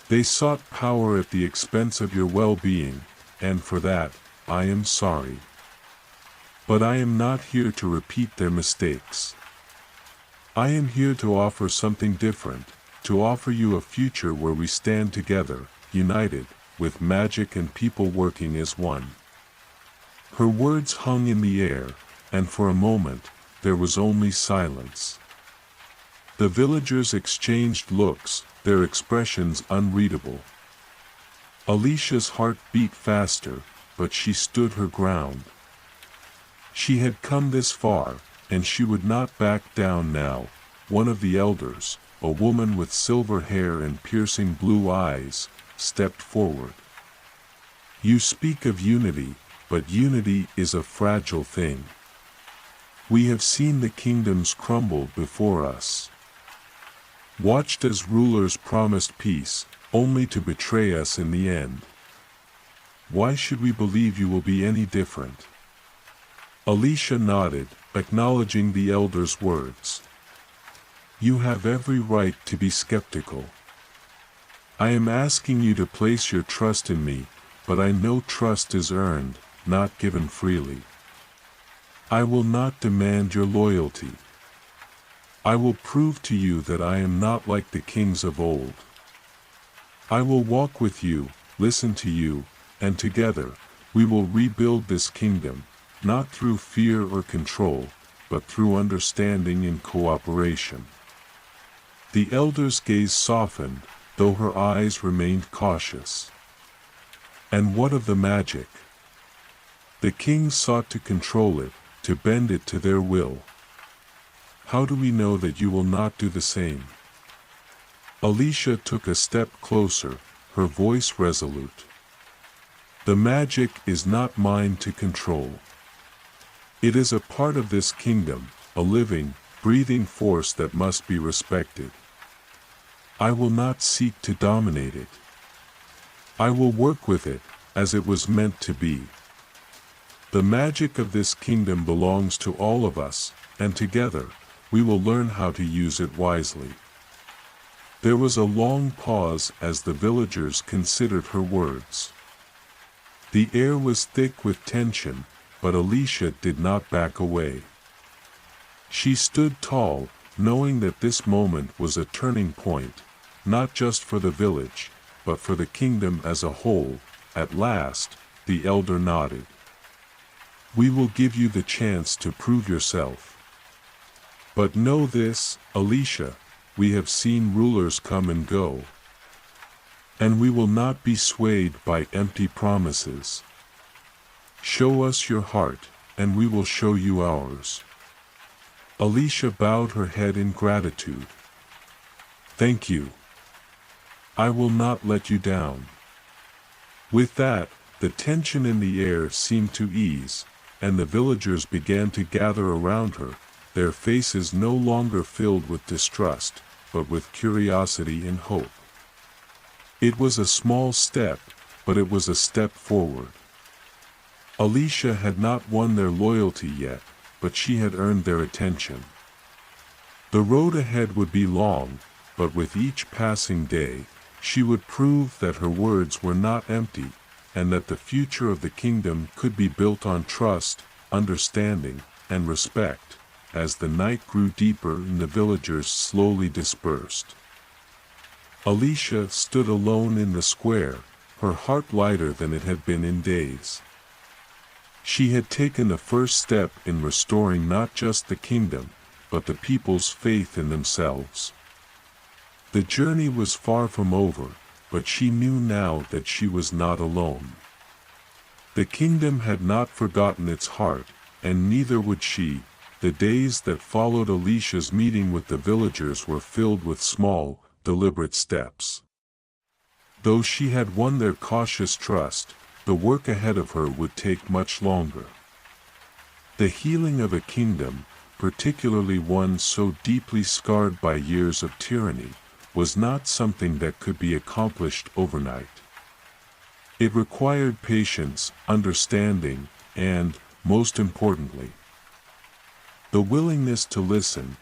They sought power at the expense of your well-being, and for that, I am sorry. But I am not here to repeat their mistakes. I am here to offer something different, to offer you a future where we stand together, united, with magic and people working as one. Her words hung in the air, and for a moment, there was only silence. The villagers exchanged looks, their expressions unreadable. Alicia's heart beat faster, but she stood her ground. She had come this far, and she would not back down now. One of the elders, a woman with silver hair and piercing blue eyes, stepped forward. You speak of unity, but unity is a fragile thing. We have seen the kingdoms crumble before us. Watched as rulers promised peace, only to betray us in the end. Why should we believe you will be any different? Alicia nodded, acknowledging the elder's words. You have every right to be skeptical. I am asking you to place your trust in me, but I know trust is earned, not given freely. I will not demand your loyalty. I will prove to you that I am not like the kings of old. I will walk with you, listen to you, and together, we will rebuild this kingdom, not through fear or control, but through understanding and cooperation. The elder's gaze softened, though her eyes remained cautious. And what of the magic? The kings sought to control it, to bend it to their will. How do we know that you will not do the same? Alicia took a step closer, her voice resolute. The magic is not mine to control. It is a part of this kingdom, a living, breathing force that must be respected. I will not seek to dominate it. I will work with it, as it was meant to be. The magic of this kingdom belongs to all of us, and together, we will learn how to use it wisely. There was a long pause as the villagers considered her words. The air was thick with tension, but Alicia did not back away. She stood tall, knowing that this moment was a turning point, not just for the village, but for the kingdom as a whole. At last, the elder nodded. We will give you the chance to prove yourself. But know this, Alicia, we have seen rulers come and go. And we will not be swayed by empty promises. Show us your heart, and we will show you ours. Alicia bowed her head in gratitude. Thank you. I will not let you down. With that, the tension in the air seemed to ease, and the villagers began to gather around her, their faces no longer filled with distrust, but with curiosity and hope. It was a small step, but it was a step forward. Alicia had not won their loyalty yet, but she had earned their attention. The road ahead would be long, but with each passing day, she would prove that her words were not empty, and that the future of the kingdom could be built on trust, understanding, and respect. As the night grew deeper and the villagers slowly dispersed, Alicia stood alone in the square, her heart lighter than it had been in days. She had taken the first step in restoring not just the kingdom, but the people's faith in themselves. The journey was far from over, but she knew now that she was not alone. The kingdom had not forgotten its heart, and neither would she. The days that followed Alicia's meeting with the villagers were filled with small, deliberate steps. Though she had won their cautious trust, the work ahead of her would take much longer. The healing of a kingdom, particularly one so deeply scarred by years of tyranny, was not something that could be accomplished overnight. It required patience, understanding, and, most importantly, the willingness to listen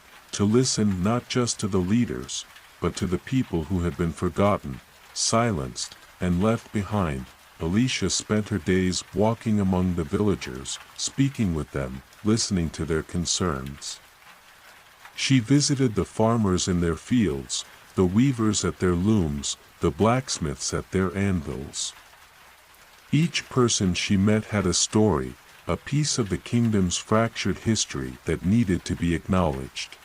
not just to the leaders, but to the people who had been forgotten, silenced, and left behind. Alicia spent her days walking among the villagers, speaking with them, listening to their concerns. She visited the farmers in their fields, the weavers at their looms, the blacksmiths at their anvils. Each person she met had a story, a piece of the kingdom's fractured history that needed to be acknowledged.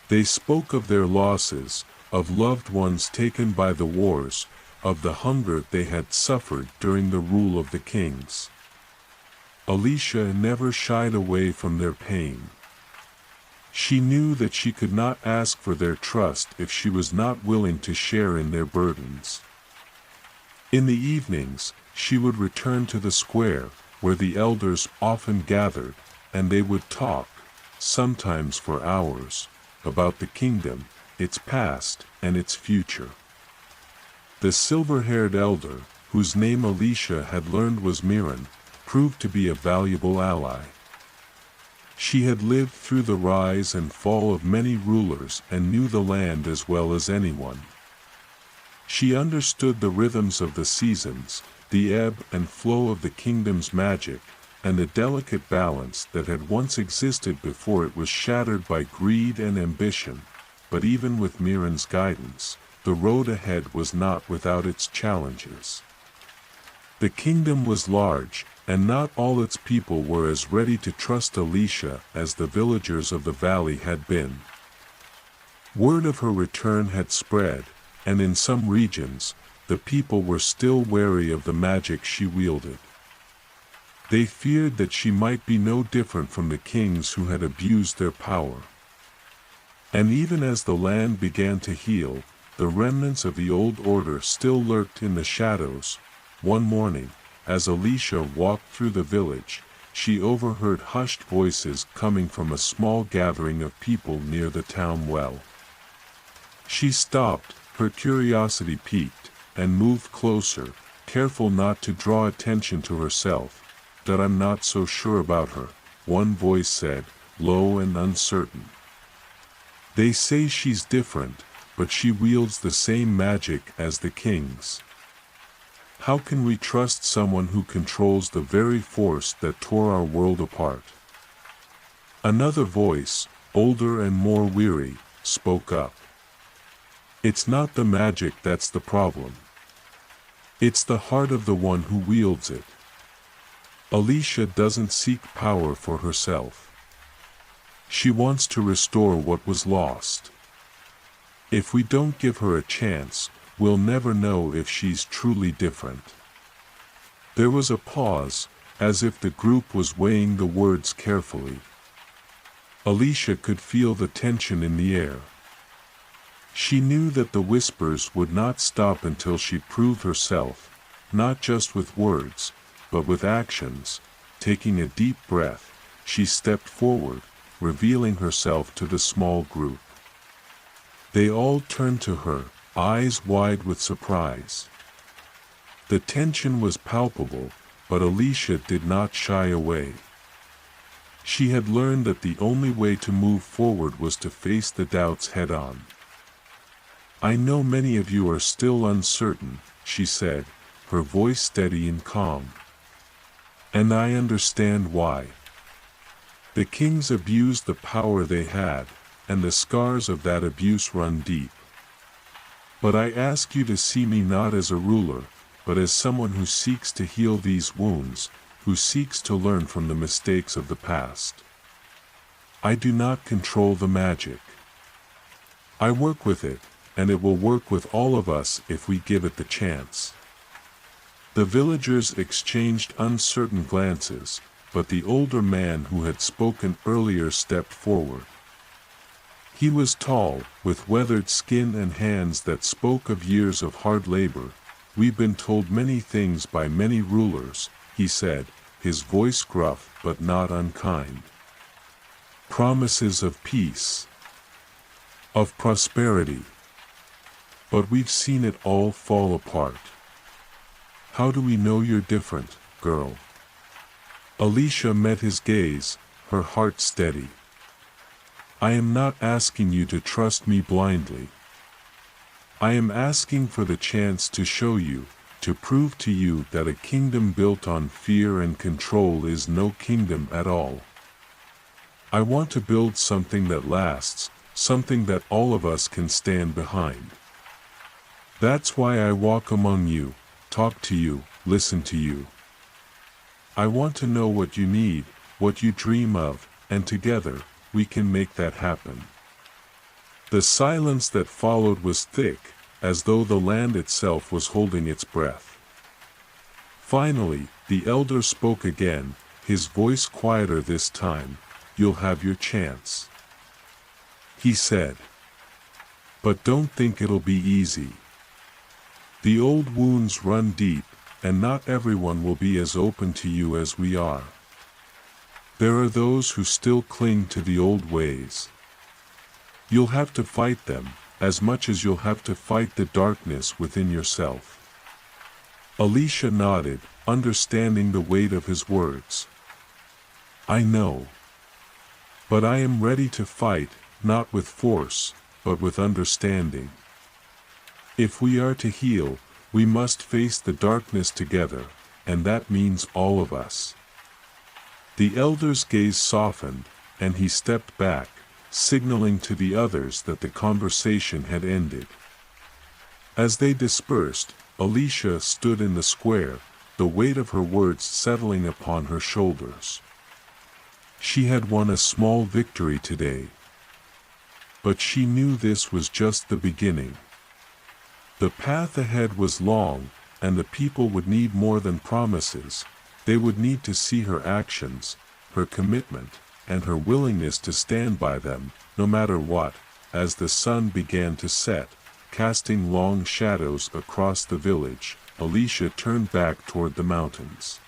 They spoke of their losses, of loved ones taken by the wars, of the hunger they had suffered during the rule of the kings. Alicia never shied away from their pain. She knew that she could not ask for their trust if she was not willing to share in their burdens. In the evenings, she would return to the square, where the elders often gathered, and they would talk, sometimes for hours, about the kingdom, its past, and its future. The silver-haired elder, whose name Alicia had learned was Miran, proved to be a valuable ally. She had lived through the rise and fall of many rulers and knew the land as well as anyone. She understood the rhythms of the seasons, the ebb and flow of the kingdom's magic, and the delicate balance that had once existed before it was shattered by greed and ambition. But even with Miran's guidance, the road ahead was not without its challenges. The kingdom was large, and not all its people were as ready to trust Alicia as the villagers of the valley had been. Word of her return had spread, and in some regions, the people were still wary of the magic she wielded. They feared that she might be no different from the kings who had abused their power. And even as the land began to heal, the remnants of the old order still lurked in the shadows. One morning, as Alicia walked through the village, she overheard hushed voices coming from a small gathering of people near the town well. She stopped, her curiosity piqued, and moved closer, careful not to draw attention to herself. "That I'm not so sure about her," one voice said, low and uncertain. "They say she's different, but she wields the same magic as the kings. How can we trust someone who controls the very force that tore our world apart?" Another voice, older and more weary, spoke up. "It's not the magic that's the problem. It's the heart of the one who wields it. Alicia doesn't seek power for herself. She wants to restore what was lost. If we don't give her a chance, we'll never know if she's truly different." There was a pause, as if the group was weighing the words carefully. Alicia could feel the tension in the air. She knew that the whispers would not stop until she proved herself, not just with words, but with actions. Taking a deep breath, she stepped forward, revealing herself to the small group. They all turned to her, eyes wide with surprise. The tension was palpable, but Alicia did not shy away. She had learned that the only way to move forward was to face the doubts head-on. "I know many of you are still uncertain," she said, her voice steady and calm. "And I understand why. The kings abused the power they had, and the scars of that abuse run deep. But I ask you to see me not as a ruler, but as someone who seeks to heal these wounds, who seeks to learn from the mistakes of the past. I do not control the magic. I work with it, and it will work with all of us if we give it the chance." The villagers exchanged uncertain glances, but the older man who had spoken earlier stepped forward. He was tall, with weathered skin and hands that spoke of years of hard labor. "We've been told many things by many rulers," he said, his voice gruff but not unkind. "Promises of peace, of prosperity. But we've seen it all fall apart. How do we know you're different, girl?" Alicia met his gaze, her heart steady. "I am not asking you to trust me blindly. I am asking for the chance to show you, to prove to you that a kingdom built on fear and control is no kingdom at all. I want to build something that lasts, something that all of us can stand behind. That's why I walk among you, talk to you, listen to you. I want to know what you need, what you dream of, and together, we can make that happen." The silence that followed was thick, as though the land itself was holding its breath. Finally, the elder spoke again, his voice quieter this time. "You'll have your chance," he said. "But don't think it'll be easy. The old wounds run deep, and not everyone will be as open to you as we are. There are those who still cling to the old ways. You'll have to fight them, as much as you'll have to fight the darkness within yourself." Alicia nodded, understanding the weight of his words. "I know. But I am ready to fight, not with force, but with understanding. If we are to heal, we must face the darkness together, and that means all of us." The elder's gaze softened, and he stepped back, signaling to the others that the conversation had ended. As they dispersed, Alicia stood in the square, the weight of her words settling upon her shoulders. She had won a small victory today. But she knew this was just the beginning. The path ahead was long, and the people would need more than promises. They would need to see her actions, her commitment, and her willingness to stand by them, no matter what. As the sun began to set, casting long shadows across the village, Alicia turned back toward the mountains.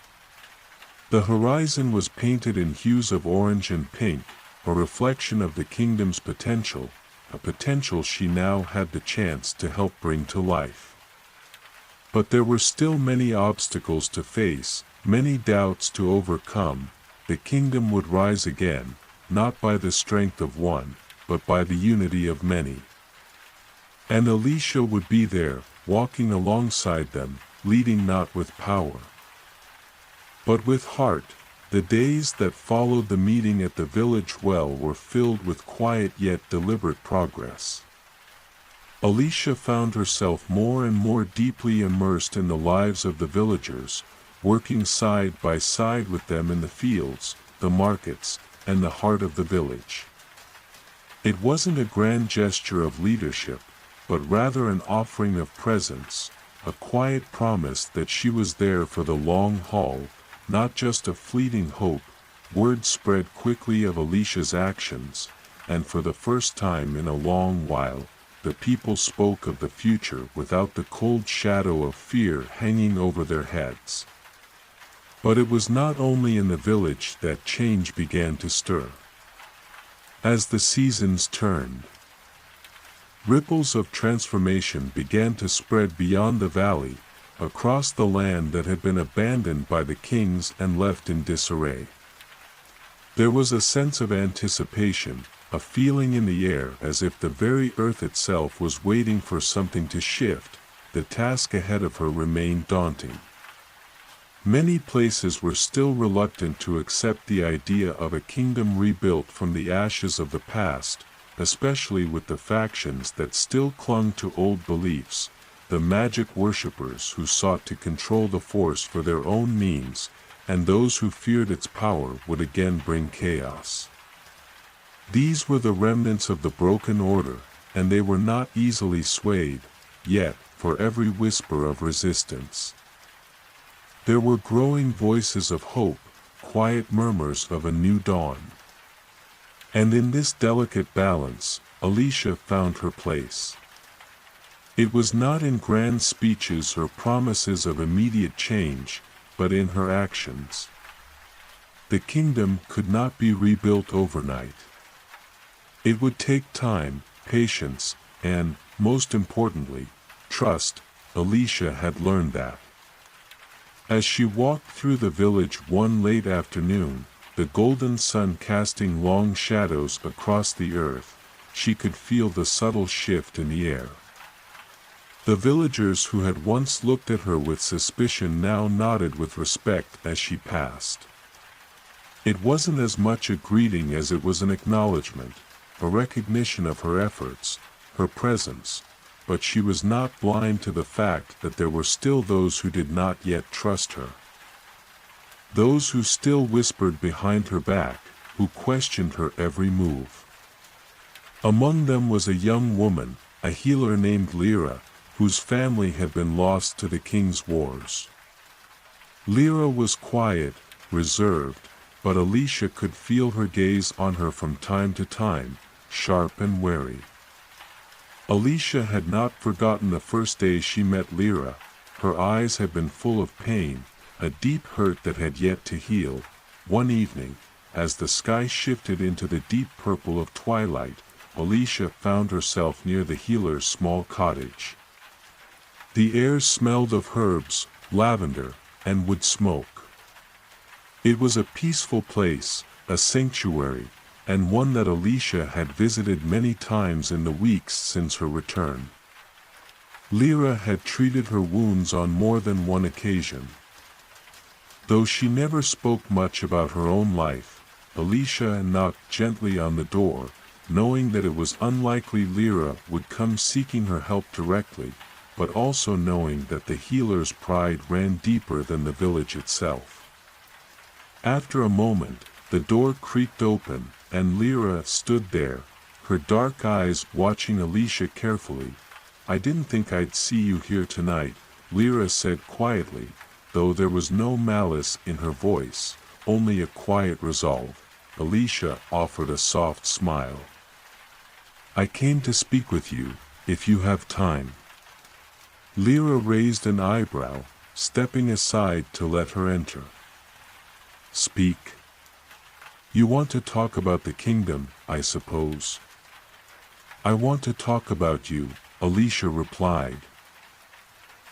The horizon was painted in hues of orange and pink, a reflection of the kingdom's potential, a potential she now had the chance to help bring to life. But there were still many obstacles to face, many doubts to overcome. The kingdom would rise again, not by the strength of one, but by the unity of many. And Alicia would be there, walking alongside them, leading not with power, but with heart. The days that followed the meeting at the village well were filled with quiet yet deliberate progress. Alicia found herself more and more deeply immersed in the lives of the villagers, working side by side with them in the fields, the markets, and the heart of the village. It wasn't a grand gesture of leadership, but rather an offering of presence, a quiet promise that she was there for the long haul, not just a fleeting hope. Word spread quickly of Alicia's actions, and for the first time in a long while, the people spoke of the future without the cold shadow of fear hanging over their heads. But it was not only in the village that change began to stir. As the seasons turned, ripples of transformation began to spread beyond the valley, across the land that had been abandoned by the kings and left in disarray. There was a sense of anticipation, a feeling in the air as if the very earth itself was waiting for something to shift. The task ahead of her remained daunting. Many places were still reluctant to accept the idea of a kingdom rebuilt from the ashes of the past, especially with the factions that still clung to old beliefs, the magic worshippers who sought to control the force for their own means, and those who feared its power would again bring chaos. These were the remnants of the broken order, and they were not easily swayed, yet, for every whisper of resistance, there were growing voices of hope, quiet murmurs of a new dawn. And in this delicate balance, Alicia found her place. It was not in grand speeches or promises of immediate change, but in her actions. The kingdom could not be rebuilt overnight. It would take time, patience, and, most importantly, trust. Alicia had learned that. As she walked through the village one late afternoon, the golden sun casting long shadows across the earth, she could feel the subtle shift in the air. The villagers who had once looked at her with suspicion now nodded with respect as she passed. It wasn't as much a greeting as it was an acknowledgement, a recognition of her efforts, her presence, but she was not blind to the fact that there were still those who did not yet trust her. Those who still whispered behind her back, who questioned her every move. Among them was a young woman, a healer named Lyra, whose family had been lost to the king's wars. Lyra was quiet, reserved, but Alicia could feel her gaze on her from time to time, sharp and wary. Alicia had not forgotten the first day she met Lyra. Her eyes had been full of pain, a deep hurt that had yet to heal. One evening, as the sky shifted into the deep purple of twilight, Alicia found herself near the healer's small cottage. The air smelled of herbs, lavender, and wood smoke. It was a peaceful place, a sanctuary, and one that Alicia had visited many times in the weeks since her return. Lyra had treated her wounds on more than one occasion. Though she never spoke much about her own life, Alicia knocked gently on the door, knowing that it was unlikely Lyra would come seeking her help directly, but also knowing that the healer's pride ran deeper than the village itself. After a moment, the door creaked open, and Lyra stood there, her dark eyes watching Alicia carefully. "I didn't think I'd see you here tonight," Lyra said quietly, though there was no malice in her voice, only a quiet resolve. Alicia offered a soft smile. "I came to speak with you, if you have time." Lyra raised an eyebrow, stepping aside to let her enter. "Speak. You want to talk about the kingdom, I suppose." "I want to talk about you," Alicia replied.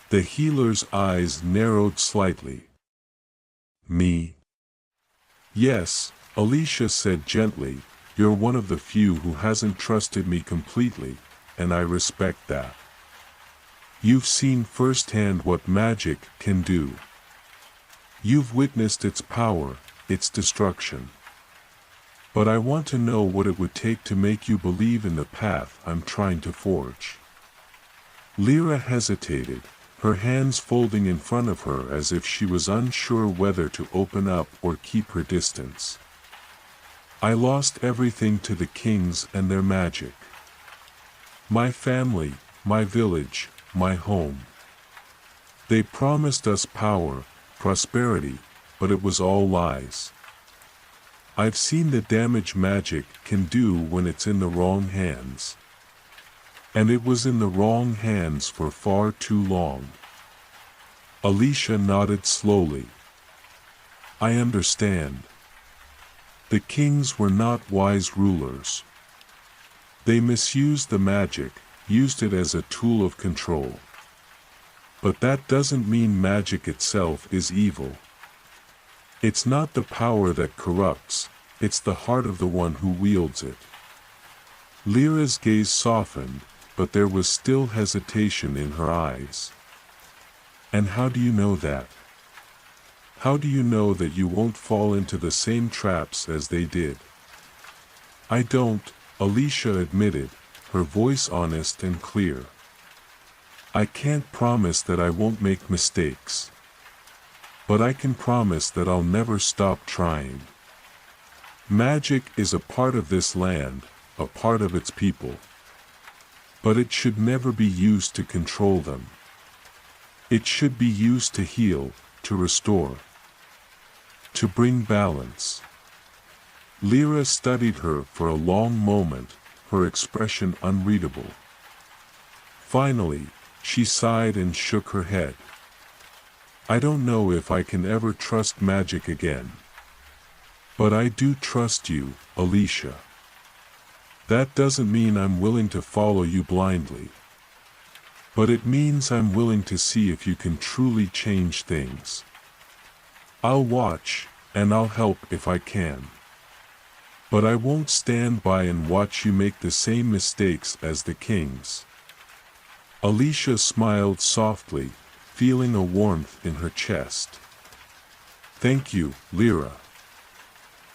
The healer's eyes narrowed slightly. "Me?" "Yes," Alicia said gently, "you're one of the few who hasn't trusted me completely, and I respect that. You've seen firsthand what magic can do. You've witnessed its power, its destruction. But I want to know what it would take to make you believe in the path I'm trying to forge." Lyra hesitated, her hands folding in front of her as if she was unsure whether to open up or keep her distance. "I lost everything to the kings and their magic. My family, my village, my home. They promised us power, prosperity, but it was all lies. I've seen the damage magic can do when it's in the wrong hands. And it was in the wrong hands for far too long." Alicia nodded slowly. "I understand. The kings were not wise rulers. They misused the magic, used it as a tool of control. But that doesn't mean magic itself is evil. It's not the power that corrupts, it's the heart of the one who wields it." Lyra's gaze softened, but there was still hesitation in her eyes. "And how do you know that? How do you know that you won't fall into the same traps as they did?" "I don't," Alicia admitted, her voice honest and clear. "I can't promise that I won't make mistakes. But I can promise that I'll never stop trying. Magic is a part of this land, a part of its people. But it should never be used to control them. It should be used to heal, to restore. to bring balance. Lyra studied her for a long moment, her expression unreadable. Finally, she sighed and shook her head. I don't know if I can ever trust magic again. But I do trust you, Alicia. That doesn't mean I'm willing to follow you blindly. But it means I'm willing to see if you can truly change things. I'll watch, and I'll help if I can. But I won't stand by and watch you make the same mistakes as the kings. Alicia smiled softly, feeling a warmth in her chest. Thank you, Lyra.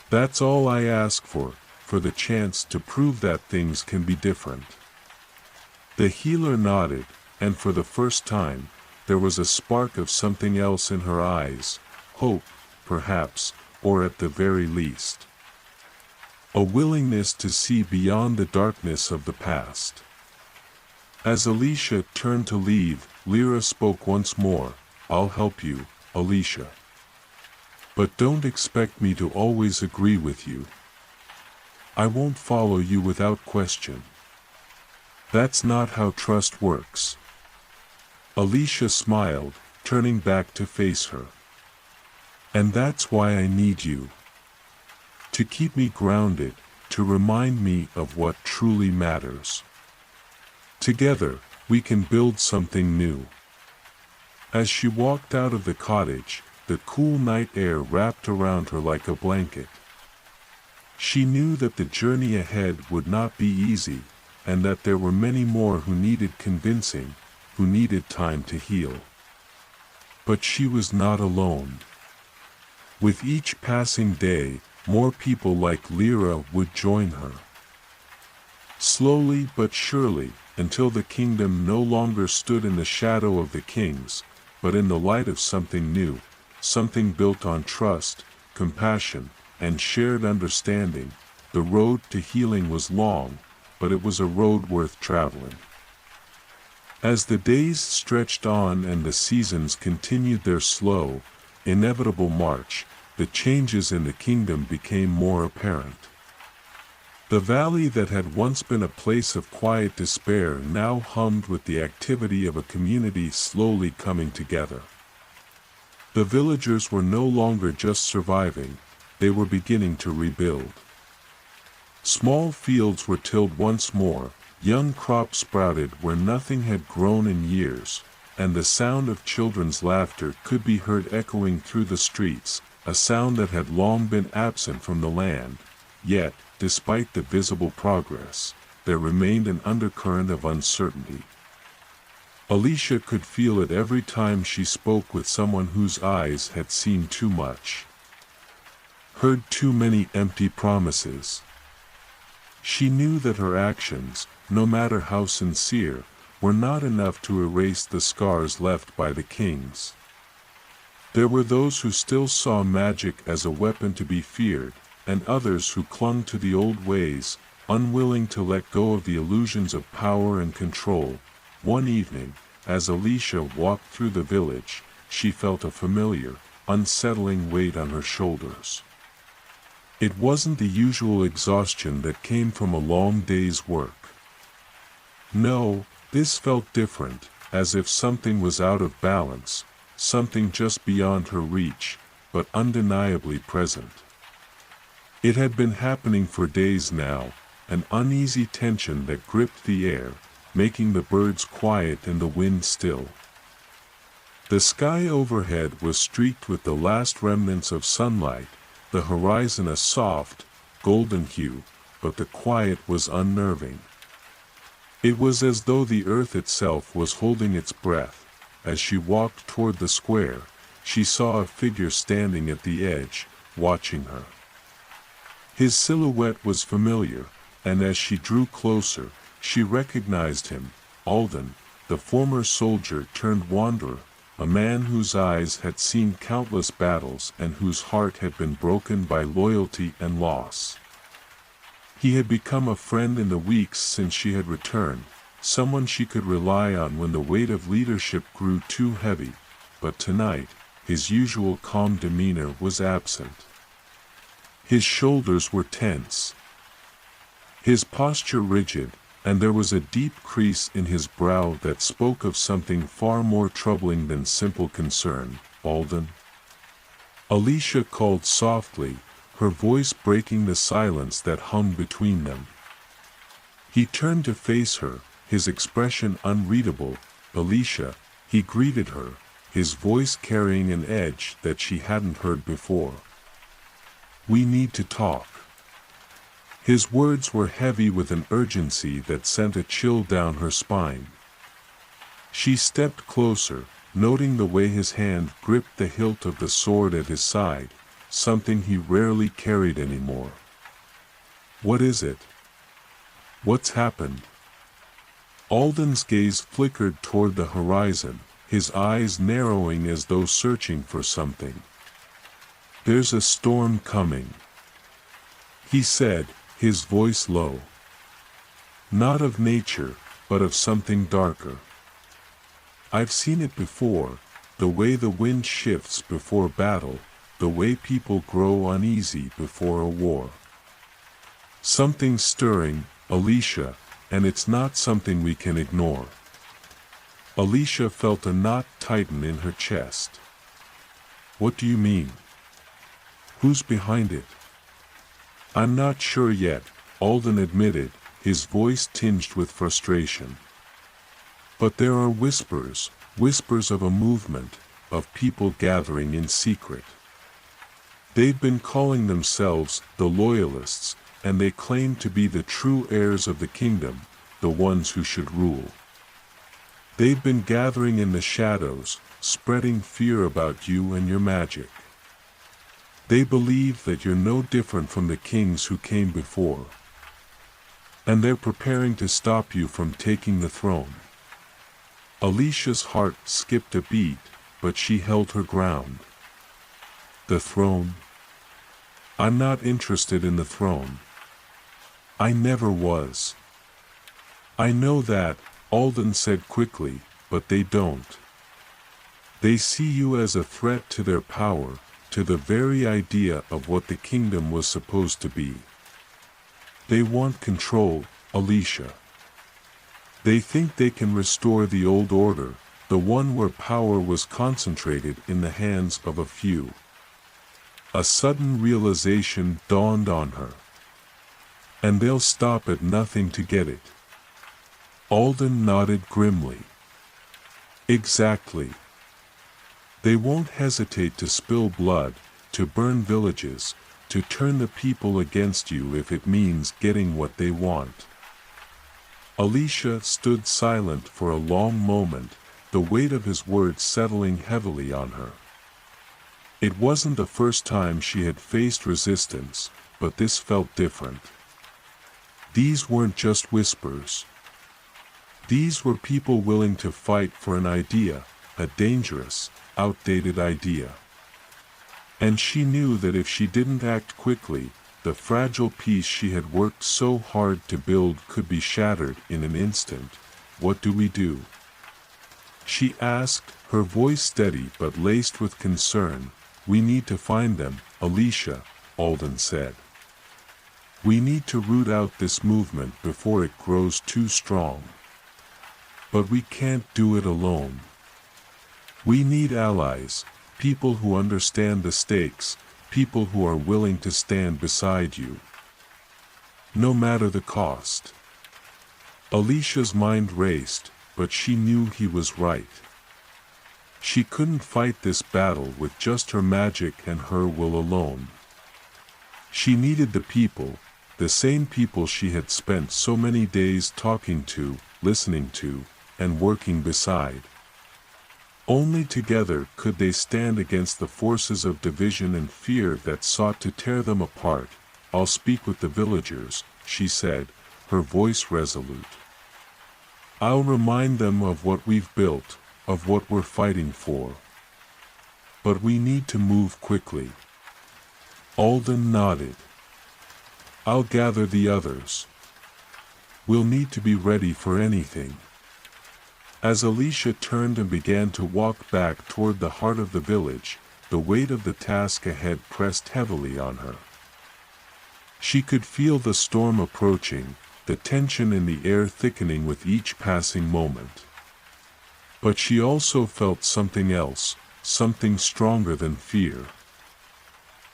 That's all I ask for the chance to prove that things can be different. The healer nodded, and for the first time, there was a spark of something else in her eyes, hope, perhaps, or at the very least, a willingness to see beyond the darkness of the past. As Alicia turned to leave, Lyra spoke once more. I'll help you, Alicia. But don't expect me to always agree with you. I won't follow you without question. That's not how trust works. Alicia smiled, turning back to face her. And that's why I need you. To keep me grounded, to remind me of what truly matters. Together, we can build something new. As she walked out of the cottage, the cool night air wrapped around her like a blanket. She knew that the journey ahead would not be easy, and that there were many more who needed convincing, who needed time to heal. But she was not alone. With each passing day, more people like Lyra would join her. Slowly but surely, until the kingdom no longer stood in the shadow of the kings, but in the light of something new, something built on trust, compassion, and shared understanding. The road to healing was long, but it was a road worth traveling. As the days stretched on and the seasons continued their slow, inevitable march, the changes in the kingdom became more apparent. The valley that had once been a place of quiet despair now hummed with the activity of a community slowly coming together. The villagers were no longer just surviving, they were beginning to rebuild. Small fields were tilled once more, young crops sprouted where nothing had grown in years, and the sound of children's laughter could be heard echoing through the streets, a sound that had long been absent from the land. Yet, despite the visible progress, there remained an undercurrent of uncertainty. Alicia could feel it every time she spoke with someone whose eyes had seen too much, heard too many empty promises. She knew that her actions, no matter how sincere, were not enough to erase the scars left by the kings. There were those who still saw magic as a weapon to be feared, and others who clung to the old ways, unwilling to let go of the illusions of power and control. One evening, as Alicia walked through the village, she felt a familiar, unsettling weight on her shoulders. It wasn't the usual exhaustion that came from a long day's work. No, this felt different, as if something was out of balance, something just beyond her reach, but undeniably present. It had been happening for days now, an uneasy tension that gripped the air, making the birds quiet and the wind still. The sky overhead was streaked with the last remnants of sunlight, the horizon a soft, golden hue, but the quiet was unnerving. It was as though the earth itself was holding its breath. As she walked toward the square, she saw a figure standing at the edge, watching her. His silhouette was familiar, and as she drew closer, she recognized him, Alden, the former soldier turned wanderer, a man whose eyes had seen countless battles and whose heart had been broken by loyalty and loss. He had become a friend in the weeks since she had returned, someone she could rely on when the weight of leadership grew too heavy, but tonight, his usual calm demeanor was absent. His shoulders were tense, his posture rigid, and there was a deep crease in his brow that spoke of something far more troubling than simple concern. "Alden?" Alicia called softly, her voice breaking the silence that hung between them. He turned to face her, his expression unreadable. "Alicia," he greeted her, his voice carrying an edge that she hadn't heard before. "We need to talk." His words were heavy with an urgency that sent a chill down her spine. She stepped closer, noting the way his hand gripped the hilt of the sword at his side, something he rarely carried anymore. "What is it? What's happened?" Alden's gaze flickered toward the horizon, his eyes narrowing as though searching for something. "There's a storm coming," he said, his voice low. "Not of nature, but of something darker. I've seen it before, the way the wind shifts before battle, the way people grow uneasy before a war. Something's stirring, Alicia, and it's not something we can ignore." Alicia felt a knot tighten in her chest. "What do you mean? Who's behind it?" "I'm not sure yet," Alden admitted, his voice tinged with frustration. "But there are whispers, whispers of a movement, of people gathering in secret. They've been calling themselves the Loyalists, and they claim to be the true heirs of the kingdom, the ones who should rule. They've been gathering in the shadows, spreading fear about you and your magic. They believe that you're no different from the kings who came before. And they're preparing to stop you from taking the throne." Alicia's heart skipped a beat, but she held her ground. "The throne? I'm not interested in the throne. I never was." "I know that," Alden said quickly, "but they don't. They see you as a threat to their power, to the very idea of what the kingdom was supposed to be. They want control, Alicia. They think they can restore the old order, the one where power was concentrated in the hands of a few." A sudden realization dawned on her. "And they'll stop at nothing to get it." Alden nodded grimly. "Exactly. They won't hesitate to spill blood, to burn villages, to turn the people against you if it means getting what they want." Alicia stood silent for a long moment, the weight of his words settling heavily on her. It wasn't the first time she had faced resistance, but this felt different. These weren't just whispers. These were people willing to fight for an idea, a dangerous, outdated idea. And she knew that if she didn't act quickly, the fragile peace she had worked so hard to build could be shattered in an instant. "What do we do?" she asked, her voice steady but laced with concern. "We need to find them, Alicia," Alden said. "We need to root out this movement before it grows too strong. But we can't do it alone. We need allies, people who understand the stakes, people who are willing to stand beside you. No matter the cost." Alicia's mind raced, but she knew he was right. She couldn't fight this battle with just her magic and her will alone. She needed the people, the same people she had spent so many days talking to, listening to, and working beside. Only together could they stand against the forces of division and fear that sought to tear them apart. "I'll speak with the villagers," she said, her voice resolute. "I'll remind them of what we've built, of what we're fighting for. But we need to move quickly." Alden nodded. "I'll gather the others. We'll need to be ready for anything." As Alicia turned and began to walk back toward the heart of the village, the weight of the task ahead pressed heavily on her. She could feel the storm approaching, the tension in the air thickening with each passing moment. But she also felt something else, something stronger than fear.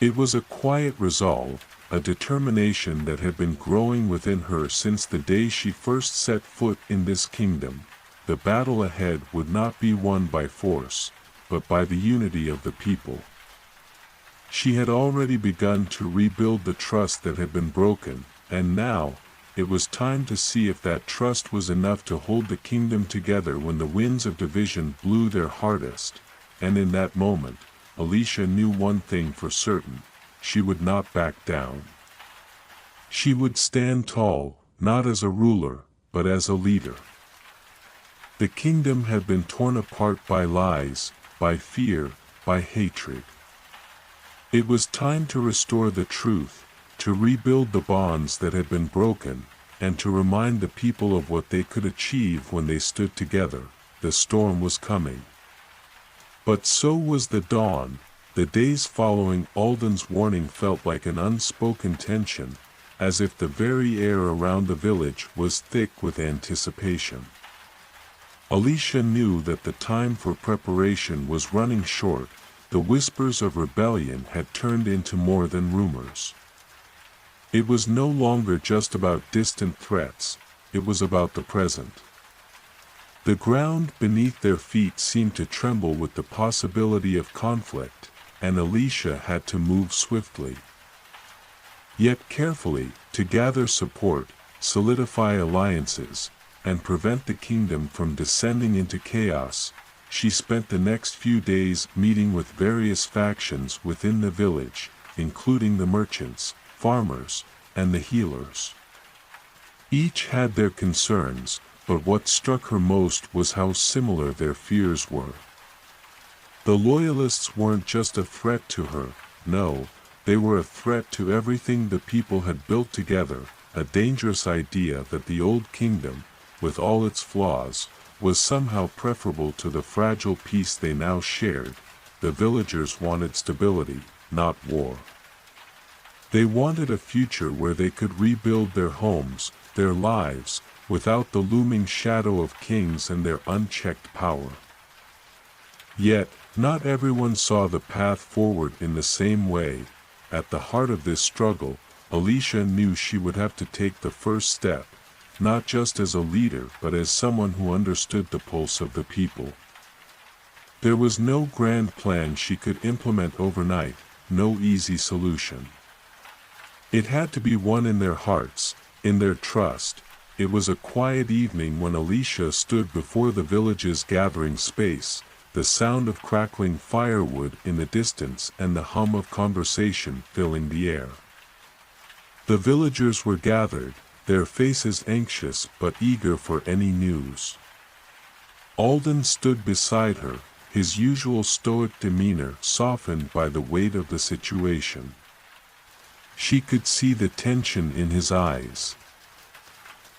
It was a quiet resolve, a determination that had been growing within her since the day she first set foot in this kingdom. The battle ahead would not be won by force, but by the unity of the people. She had already begun to rebuild the trust that had been broken, and now, it was time to see if that trust was enough to hold the kingdom together when the winds of division blew their hardest. And in that moment, Alicia knew one thing for certain: she would not back down. She would stand tall, not as a ruler, but as a leader. The kingdom had been torn apart by lies, by fear, by hatred. It was time to restore the truth, to rebuild the bonds that had been broken, and to remind the people of what they could achieve when they stood together. The storm was coming. But so was the dawn. The days following Alden's warning felt like an unspoken tension, as if the very air around the village was thick with anticipation. Alicia knew that the time for preparation was running short. The whispers of rebellion had turned into more than rumors. It was no longer just about distant threats, it was about the present. The ground beneath their feet seemed to tremble with the possibility of conflict, and Alicia had to move swiftly, yet carefully, to gather support, solidify alliances, and prevent the kingdom from descending into chaos. She spent the next few days meeting with various factions within the village, including the merchants, farmers, and the healers. Each had their concerns, but what struck her most was how similar their fears were. The loyalists weren't just a threat to her, no, they were a threat to everything the people had built together, a dangerous idea that the old kingdom, with all its flaws, was somehow preferable to the fragile peace they now shared. The villagers wanted stability, not war. They wanted a future where they could rebuild their homes, their lives, without the looming shadow of kings and their unchecked power. Yet, not everyone saw the path forward in the same way. At the heart of this struggle, Alicia knew she would have to take the first step, not just as a leader but as someone who understood the pulse of the people. There was no grand plan she could implement overnight, no easy solution. It had to be one in their hearts, in their trust. It was a quiet evening when Alicia stood before the village's gathering space, the sound of crackling firewood in the distance and the hum of conversation filling the air. The villagers were gathered, their faces anxious but eager for any news. Alden stood beside her, his usual stoic demeanor softened by the weight of the situation. She could see the tension in his eyes.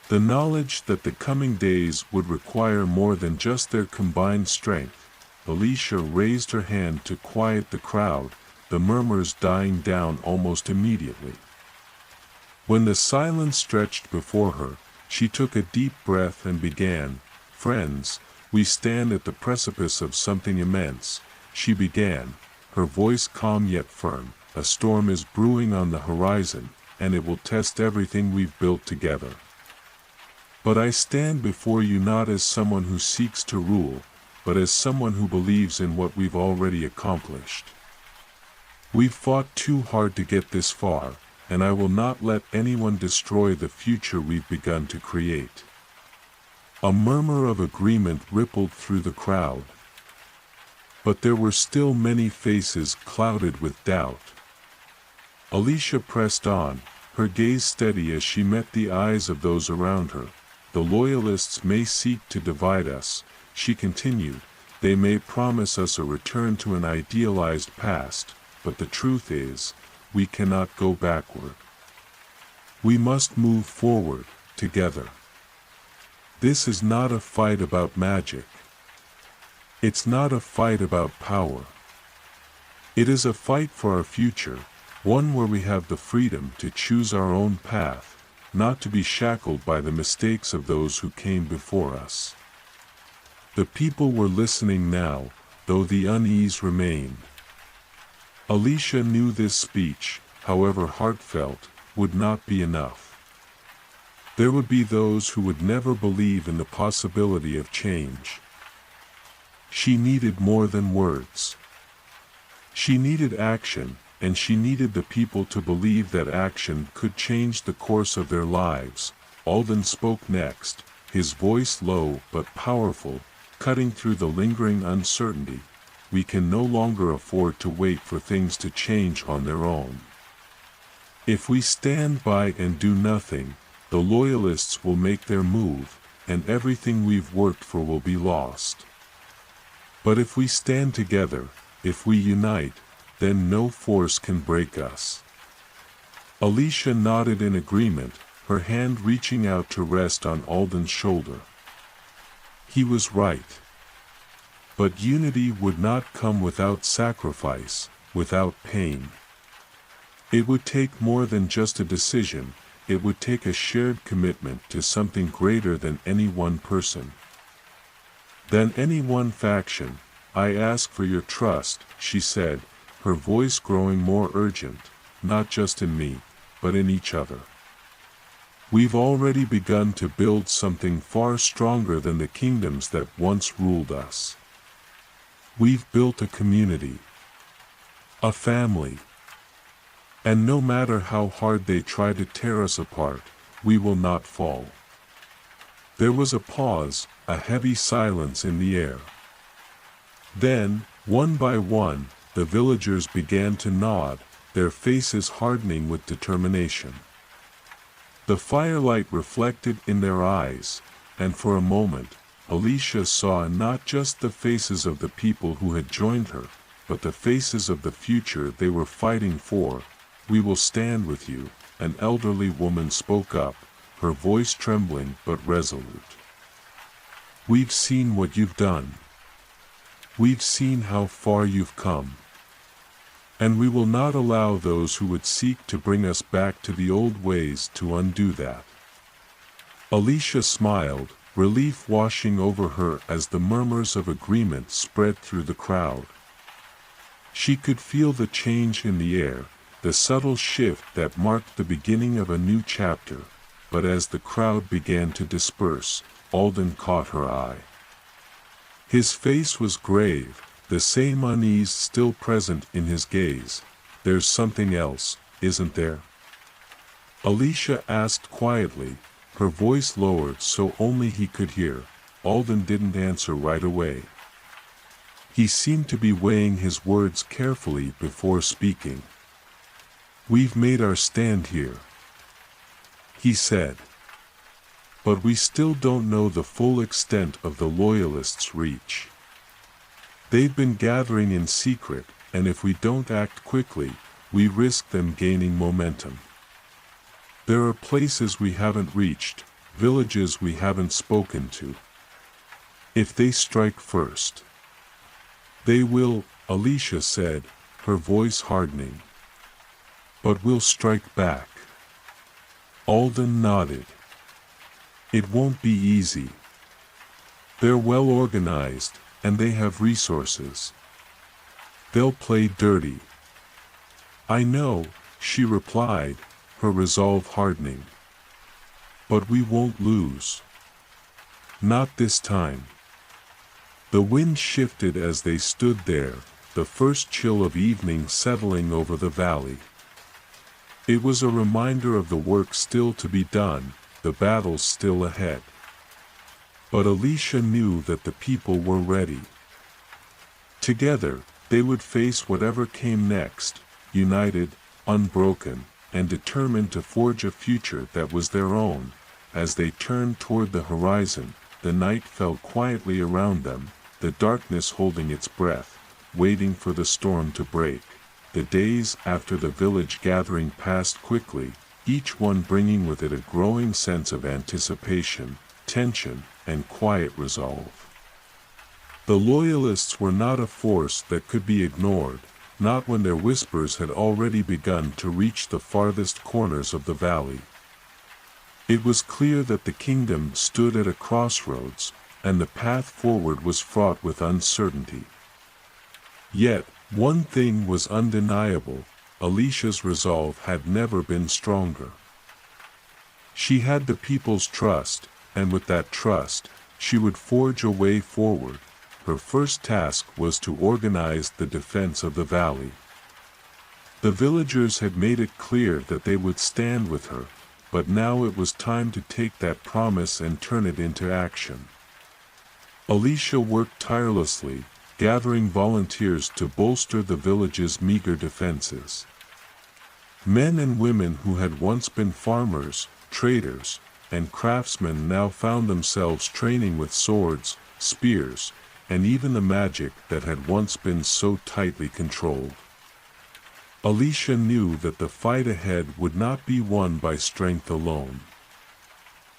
The knowledge that the coming days would require more than just their combined strength. Alicia raised her hand to quiet the crowd, the murmurs dying down almost immediately. When the silence stretched before her, she took a deep breath and began. "Friends, we stand at the precipice of something immense," she began, her voice calm yet firm. "A storm is brewing on the horizon, and it will test everything we've built together. But I stand before you not as someone who seeks to rule, but as someone who believes in what we've already accomplished. We've fought too hard to get this far, and I will not let anyone destroy the future we've begun to create." A murmur of agreement rippled through the crowd. But there were still many faces clouded with doubt. Alicia pressed on, her gaze steady as she met the eyes of those around her. "The loyalists may seek to divide us," she continued. "They may promise us a return to an idealized past, but the truth is, we cannot go backward. We must move forward, together." This is not a fight about magic. It's not a fight about power. It is a fight for our future, one where we have the freedom to choose our own path, not to be shackled by the mistakes of those who came before us. The people were listening now, though the unease remained. Alicia knew this speech, however heartfelt, would not be enough. There would be those who would never believe in the possibility of change. She needed more than words. She needed action, and she needed the people to believe that action could change the course of their lives. Alden spoke next, his voice low but powerful, cutting through the lingering uncertainty. We can no longer afford to wait for things to change on their own. If we stand by and do nothing, the loyalists will make their move, and everything we've worked for will be lost. But if we stand together, if we unite, then no force can break us. Alicia nodded in agreement, her hand reaching out to rest on Alden's shoulder. He was right. But unity would not come without sacrifice, without pain. It would take more than just a decision, it would take a shared commitment to something greater than any one person. Than any one faction. I ask for your trust, she said, her voice growing more urgent, not just in me, but in each other. We've already begun to build something far stronger than the kingdoms that once ruled us. We've built a community, a family. And no matter how hard they try to tear us apart, we will not fall. There was a pause, a heavy silence in the air. Then, one by one, the villagers began to nod, their faces hardening with determination. The firelight reflected in their eyes, and for a moment, Alicia saw not just the faces of the people who had joined her, but the faces of the future they were fighting for. We will stand with you, an elderly woman spoke up, her voice trembling but resolute. We've seen what you've done. We've seen how far you've come. And we will not allow those who would seek to bring us back to the old ways to undo that. Alicia smiled, relief washing over her as the murmurs of agreement spread through the crowd. She could feel the change in the air, the subtle shift that marked the beginning of a new chapter, but as the crowd began to disperse, Alden caught her eye. His face was grave, the same unease still present in his gaze. There's something else, isn't there? Alicia asked quietly, her voice lowered so only he could hear. Alden didn't answer right away. He seemed to be weighing his words carefully before speaking. We've made our stand here, he said. But we still don't know the full extent of the Loyalists' reach. They've been gathering in secret, and if we don't act quickly, we risk them gaining momentum. There are places we haven't reached, villages we haven't spoken to. If they strike first, they will, Alicia said, her voice hardening. But we'll strike back. Alden nodded. It won't be easy. They're well organized, and they have resources. They'll play dirty. I know, she replied, her resolve hardening. But we won't lose. Not this time. The wind shifted as they stood there, the first chill of evening settling over the valley. It was a reminder of the work still to be done, the battle still ahead. But Alicia knew that the people were ready. Together, they would face whatever came next, united, unbroken, and determined to forge a future that was their own. As they turned toward the horizon, the night fell quietly around them, the darkness holding its breath, waiting for the storm to break. The days after the village gathering passed quickly, each one bringing with it a growing sense of anticipation, tension, and quiet resolve. The Loyalists were not a force that could be ignored, not when their whispers had already begun to reach the farthest corners of the valley. It was clear that the kingdom stood at a crossroads, and the path forward was fraught with uncertainty. Yet, one thing was undeniable: Alicia's resolve had never been stronger. She had the people's trust, and with that trust, she would forge a way forward. Her first task was to organize the defense of the valley. The villagers had made it clear that they would stand with her, but now it was time to take that promise and turn it into action. Alicia worked tirelessly, gathering volunteers to bolster the village's meager defenses. Men and women who had once been farmers, traders, and craftsmen now found themselves training with swords, spears, and even the magic that had once been so tightly controlled. Alicia knew that the fight ahead would not be won by strength alone.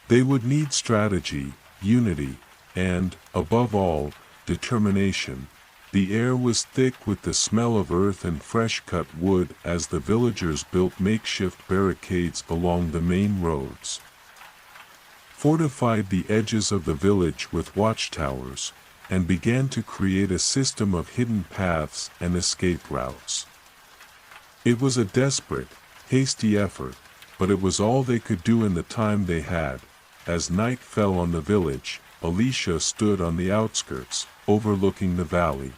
They would need strategy, unity, and, above all, determination. The air was thick with the smell of earth and fresh-cut wood as the villagers built makeshift barricades along the main roads, fortified the edges of the village with watchtowers, and began to create a system of hidden paths and escape routes. It was a desperate, hasty effort, but it was all they could do in the time they had. As night fell on the village, Alicia stood on the outskirts, overlooking the valley.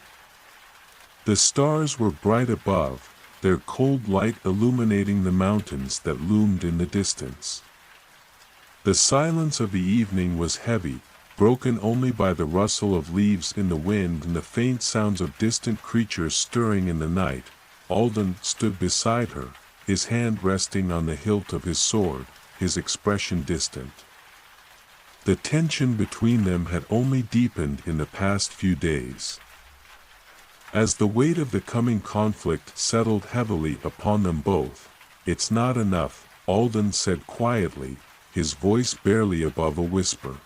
The stars were bright above, their cold light illuminating the mountains that loomed in the distance. The silence of the evening was heavy, broken only by the rustle of leaves in the wind and the faint sounds of distant creatures stirring in the night. Alden stood beside her, his hand resting on the hilt of his sword, his expression distant. The tension between them had only deepened in the past few days. As the weight of the coming conflict settled heavily upon them both, "It's not enough," Alden said quietly, his voice barely above a whisper.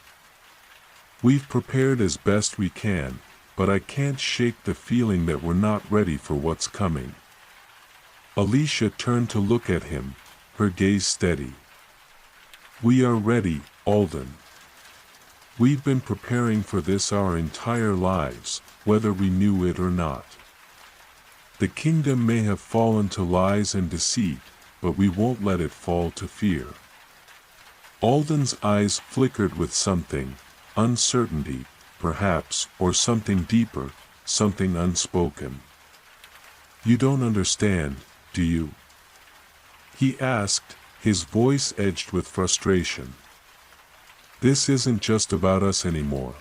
"We've prepared as best we can, but I can't shake the feeling that we're not ready for what's coming." Alicia turned to look at him, her gaze steady. "We are ready, Alden. We've been preparing for this our entire lives, whether we knew it or not. The kingdom may have fallen to lies and deceit, but we won't let it fall to fear." Alden's eyes flickered with something, uncertainty, perhaps, or something deeper, something unspoken. "You don't understand, do you?" he asked, his voice edged with frustration. "This isn't just about us anymore.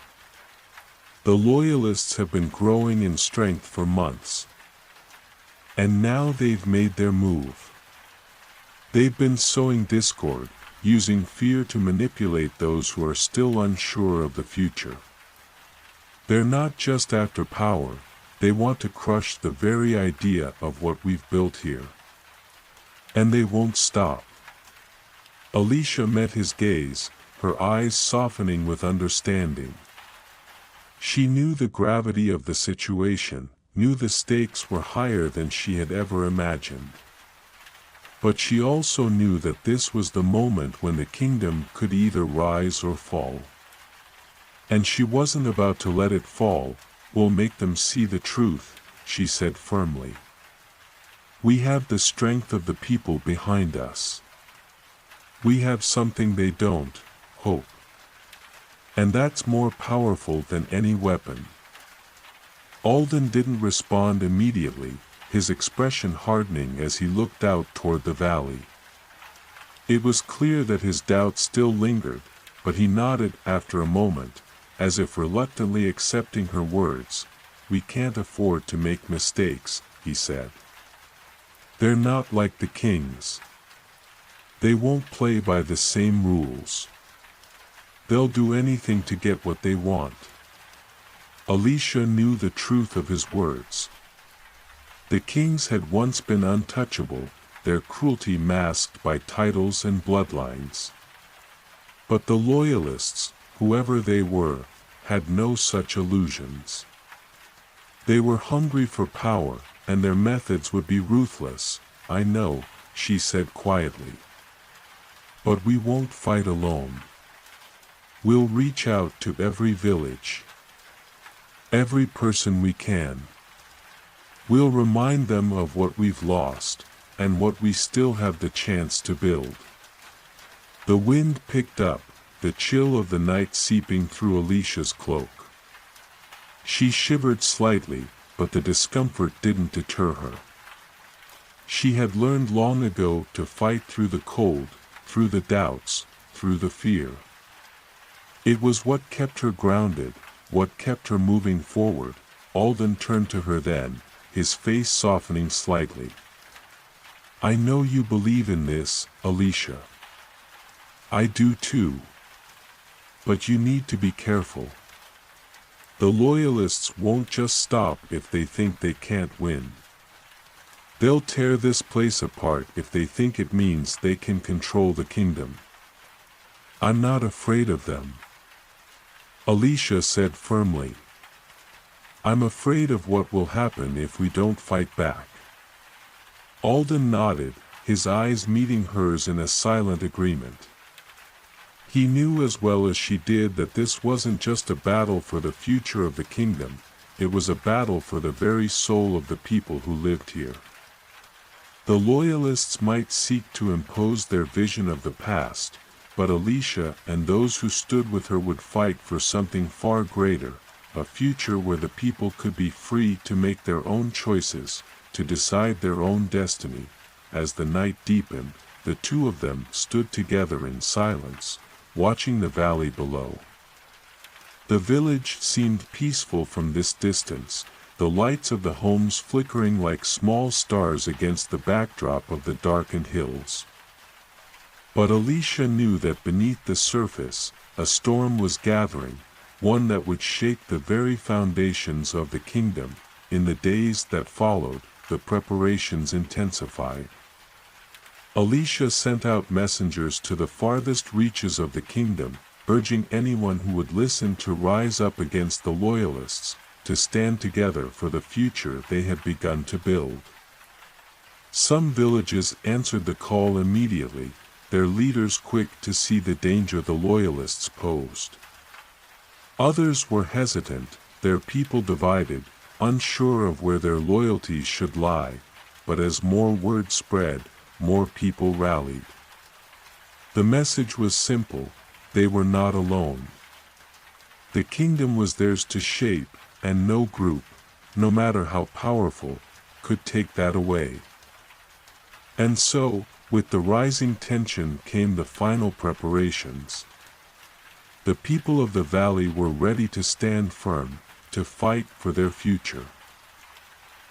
The Loyalists have been growing in strength for months. And now they've made their move. They've been sowing discord, using fear to manipulate those who are still unsure of the future. They're not just after power, they want to crush the very idea of what we've built here. And they won't stop." Alicia met his gaze, her eyes softening with understanding. She knew the gravity of the situation, knew the stakes were higher than she had ever imagined. But she also knew that this was the moment when the kingdom could either rise or fall. And she wasn't about to let it fall. "We'll make them see the truth," she said firmly. "We have the strength of the people behind us. We have something they don't, hope. And that's more powerful than any weapon." Alden didn't respond immediately, his expression hardening as he looked out toward the valley. It was clear that his doubt still lingered, but he nodded after a moment, as if reluctantly accepting her words. "We can't afford to make mistakes," he said. "They're not like the kings. They won't play by the same rules. They'll do anything to get what they want." Alicia knew the truth of his words. The kings had once been untouchable, their cruelty masked by titles and bloodlines. But the Loyalists, whoever they were, had no such illusions. They were hungry for power, and their methods would be ruthless. I know, she said quietly. But we won't fight alone. We'll reach out to every village, every person we can. We'll remind them of what we've lost, and what we still have the chance to build. The wind picked up, the chill of the night seeping through Alicia's cloak. She shivered slightly, but the discomfort didn't deter her. She had learned long ago to fight through the cold, through the doubts, through the fear. It was what kept her grounded, what kept her moving forward. Alden turned to her then, his face softening slightly. I know you believe in this, Alicia. I do too. But you need to be careful. The loyalists won't just stop if they think they can't win. They'll tear this place apart if they think it means they can control the kingdom. I'm not afraid of them, Alicia said firmly. I'm afraid of what will happen if we don't fight back. Alden nodded, his eyes meeting hers in a silent agreement. He knew as well as she did that this wasn't just a battle for the future of the kingdom, it was a battle for the very soul of the people who lived here. The loyalists might seek to impose their vision of the past, but Alicia and those who stood with her would fight for something far greater, a future where the people could be free to make their own choices, to decide their own destiny. As the night deepened, the two of them stood together in silence, watching the valley below. The village seemed peaceful from this distance, the lights of the homes flickering like small stars against the backdrop of the darkened hills. But Alicia knew that beneath the surface, a storm was gathering, one that would shake the very foundations of the kingdom. In the days that followed, the preparations intensified. Alicia sent out messengers to the farthest reaches of the kingdom, urging anyone who would listen to rise up against the loyalists, to stand together for the future they had begun to build. Some villages answered the call immediately, their leaders quick to see the danger the loyalists posed. Others were hesitant, their people divided, unsure of where their loyalties should lie, but as more word spread, more people rallied. The message was simple, they were not alone. The kingdom was theirs to shape, and no group, no matter how powerful, could take that away. And so, with the rising tension came the final preparations. The people of the valley were ready to stand firm, to fight for their future.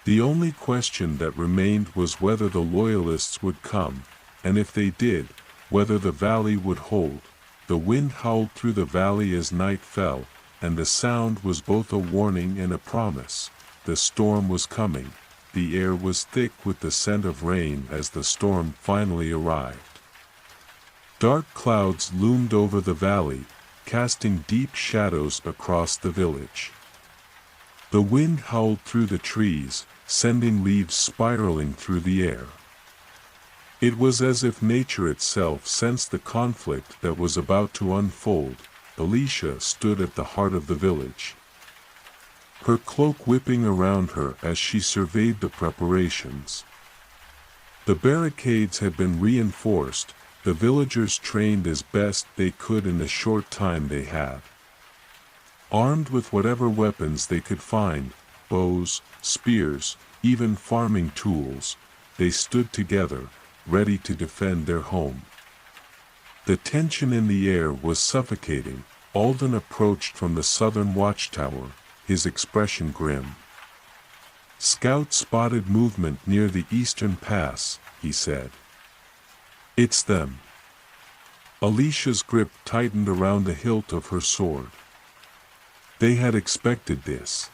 The only question that remained was whether the loyalists would come, and if they did, whether the valley would hold. The wind howled through the valley as night fell, and the sound was both a warning and a promise. The storm was coming. The air was thick with the scent of rain as the storm finally arrived. Dark clouds loomed over the valley, casting deep shadows across the village. The wind howled through the trees, sending leaves spiraling through the air. It was as if nature itself sensed the conflict that was about to unfold. Alicia stood at the heart of the village, her cloak whipping around her as she surveyed the preparations. The barricades had been reinforced, the villagers trained as best they could in the short time they had. Armed with whatever weapons they could find, bows, spears, even farming tools, they stood together, ready to defend their home. The tension in the air was suffocating. Alden approached from the southern watchtower, his expression grim. Scouts spotted movement near the eastern pass, he said. It's them. Alicia's grip tightened around the hilt of her sword. They had expected this.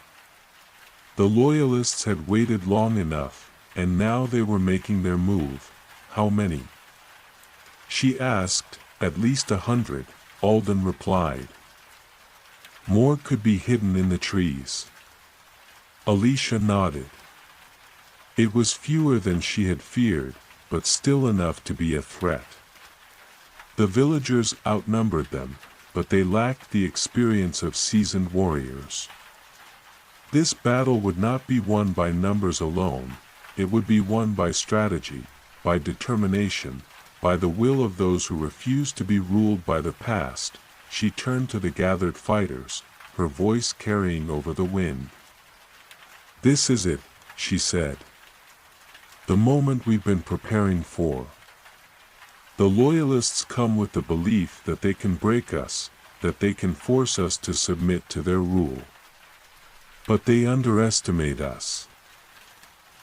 The loyalists had waited long enough, and now they were making their move. How many? She asked. At least 100, Alden replied. More could be hidden in the trees. Alicia nodded. It was fewer than she had feared, but still enough to be a threat. The villagers outnumbered them, but they lacked the experience of seasoned warriors. This battle would not be won by numbers alone, it would be won by strategy, by determination, by the will of those who refused to be ruled by the past. She turned to the gathered fighters, her voice carrying over the wind. "This is it," she said. "The moment we've been preparing for. The Loyalists come with the belief that they can break us, that they can force us to submit to their rule. But they underestimate us."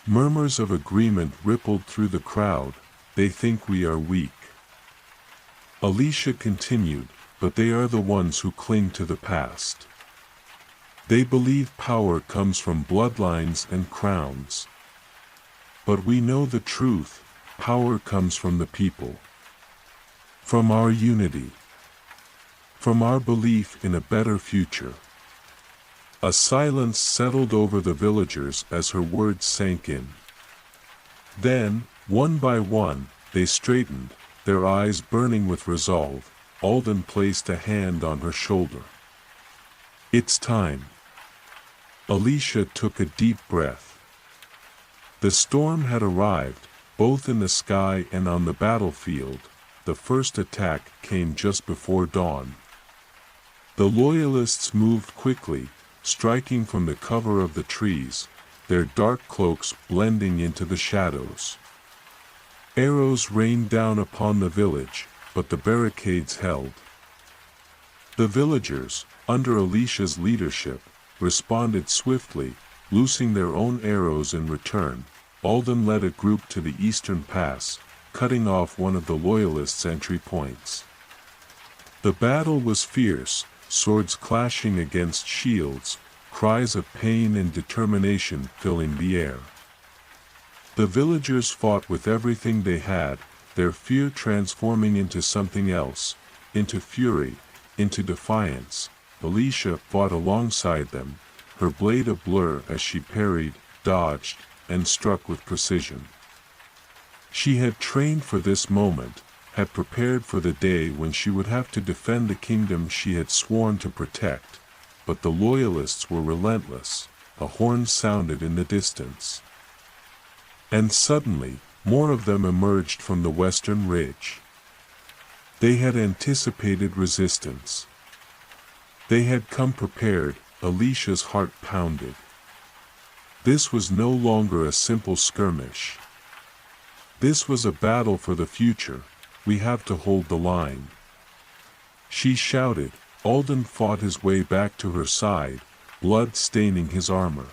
Murmurs of agreement rippled through the crowd. "They think we are weak." Alicia continued, "But they are the ones who cling to the past. They believe power comes from bloodlines and crowns. But we know the truth, power comes from the people. From our unity. From our belief in a better future." A silence settled over the villagers as her words sank in. Then, one by one, they straightened, their eyes burning with resolve. Alden placed a hand on her shoulder. "It's time." Alicia took a deep breath. The storm had arrived, both in the sky and on the battlefield. The first attack came just before dawn. The Loyalists moved quickly, striking from the cover of the trees, their dark cloaks blending into the shadows. Arrows rained down upon the village, but the barricades held. The villagers, under Alicia's leadership, responded swiftly, loosing their own arrows in return. Alden led a group to the eastern pass, cutting off one of the Loyalists' entry points. The battle was fierce, swords clashing against shields, cries of pain and determination filling the air. The villagers fought with everything they had, their fear transforming into something else, into fury, into defiance. Alicia fought alongside them, her blade a blur as she parried, dodged, and struck with precision. She had trained for this moment, had prepared for the day when she would have to defend the kingdom she had sworn to protect. But the Loyalists were relentless. A horn sounded in the distance. And suddenly, more of them emerged from the western ridge. They had anticipated resistance. They had come prepared. Alicia's heart pounded. This was no longer a simple skirmish. This was a battle for the future. We have to hold the line. She shouted. Alden fought his way back to her side, blood staining his armor.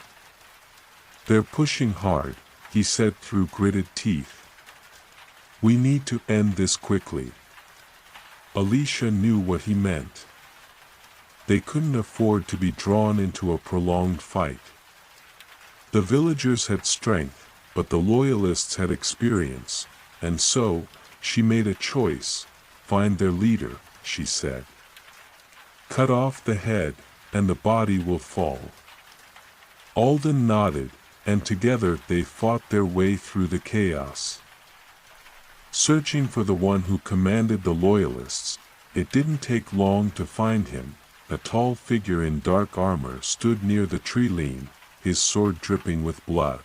"They're pushing hard," he said through gritted teeth. "We need to end this quickly." Alicia knew what he meant. They couldn't afford to be drawn into a prolonged fight. The villagers had strength, but the Loyalists had experience, and so, she made a choice. "Find their leader," she said. "Cut off the head, and the body will fall." Alden nodded, and together they fought their way through the chaos. Searching for the one who commanded the Loyalists, it didn't take long to find him. A tall figure in dark armor stood near the tree line, his sword dripping with blood.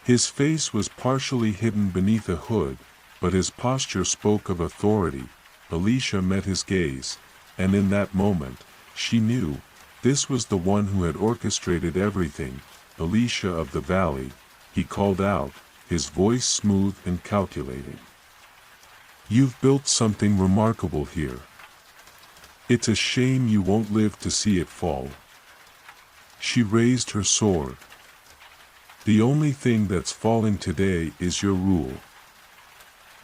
His face was partially hidden beneath a hood, but his posture spoke of authority. Alicia met his gaze, and in that moment, she knew, this was the one who had orchestrated everything. "Alicia of the Valley," he called out, his voice smooth and calculating. "You've built something remarkable here. It's a shame you won't live to see it fall." She raised her sword. "The only thing that's falling today is your rule."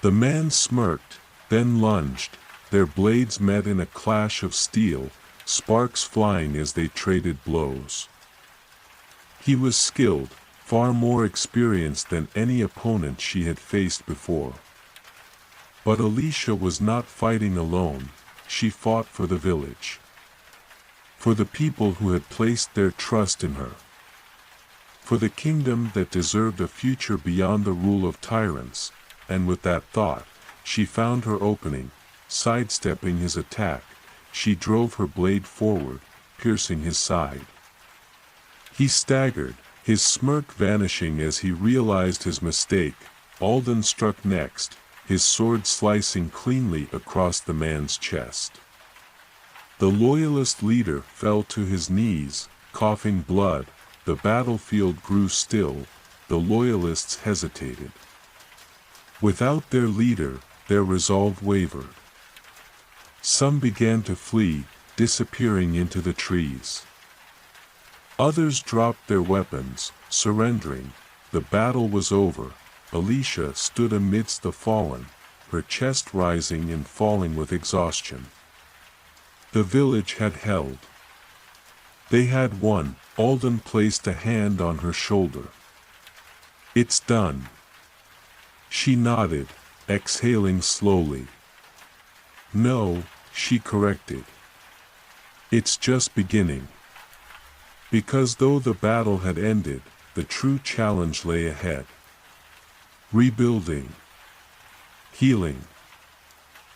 The man smirked, then lunged. Their blades met in a clash of steel, sparks flying as they traded blows. He was skilled, far more experienced than any opponent she had faced before. But Alicia was not fighting alone, she fought for the village. for the people who had placed their trust in her, for the kingdom that deserved a future beyond the rule of tyrants. And with that thought, she found her opening. Sidestepping his attack, she drove her blade forward, piercing his side. He staggered, his smirk vanishing as he realized his mistake. Alden struck next, his sword slicing cleanly across the man's chest. The loyalist leader fell to his knees, coughing blood. The battlefield grew still, the loyalists hesitated. Without their leader, their resolve wavered. Some began to flee, disappearing into the trees. Others dropped their weapons, surrendering. The battle was over. Alicia stood amidst the fallen, her chest rising and falling with exhaustion. The village had held. They had won. Alden placed a hand on her shoulder. "It's done." She nodded, exhaling slowly. "No," she corrected. "It's just beginning." Because though the battle had ended, the true challenge lay ahead. Rebuilding. Healing.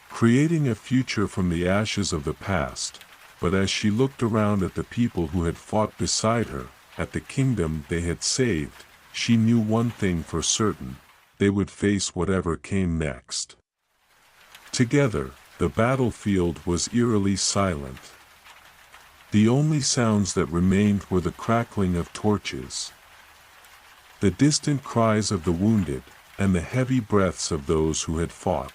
Creating a future from the ashes of the past. But as she looked around at the people who had fought beside her, at the kingdom they had saved, she knew one thing for certain: they would face whatever came next. Together, the battlefield was eerily silent. The only sounds that remained were the crackling of torches, the distant cries of the wounded, and the heavy breaths of those who had fought.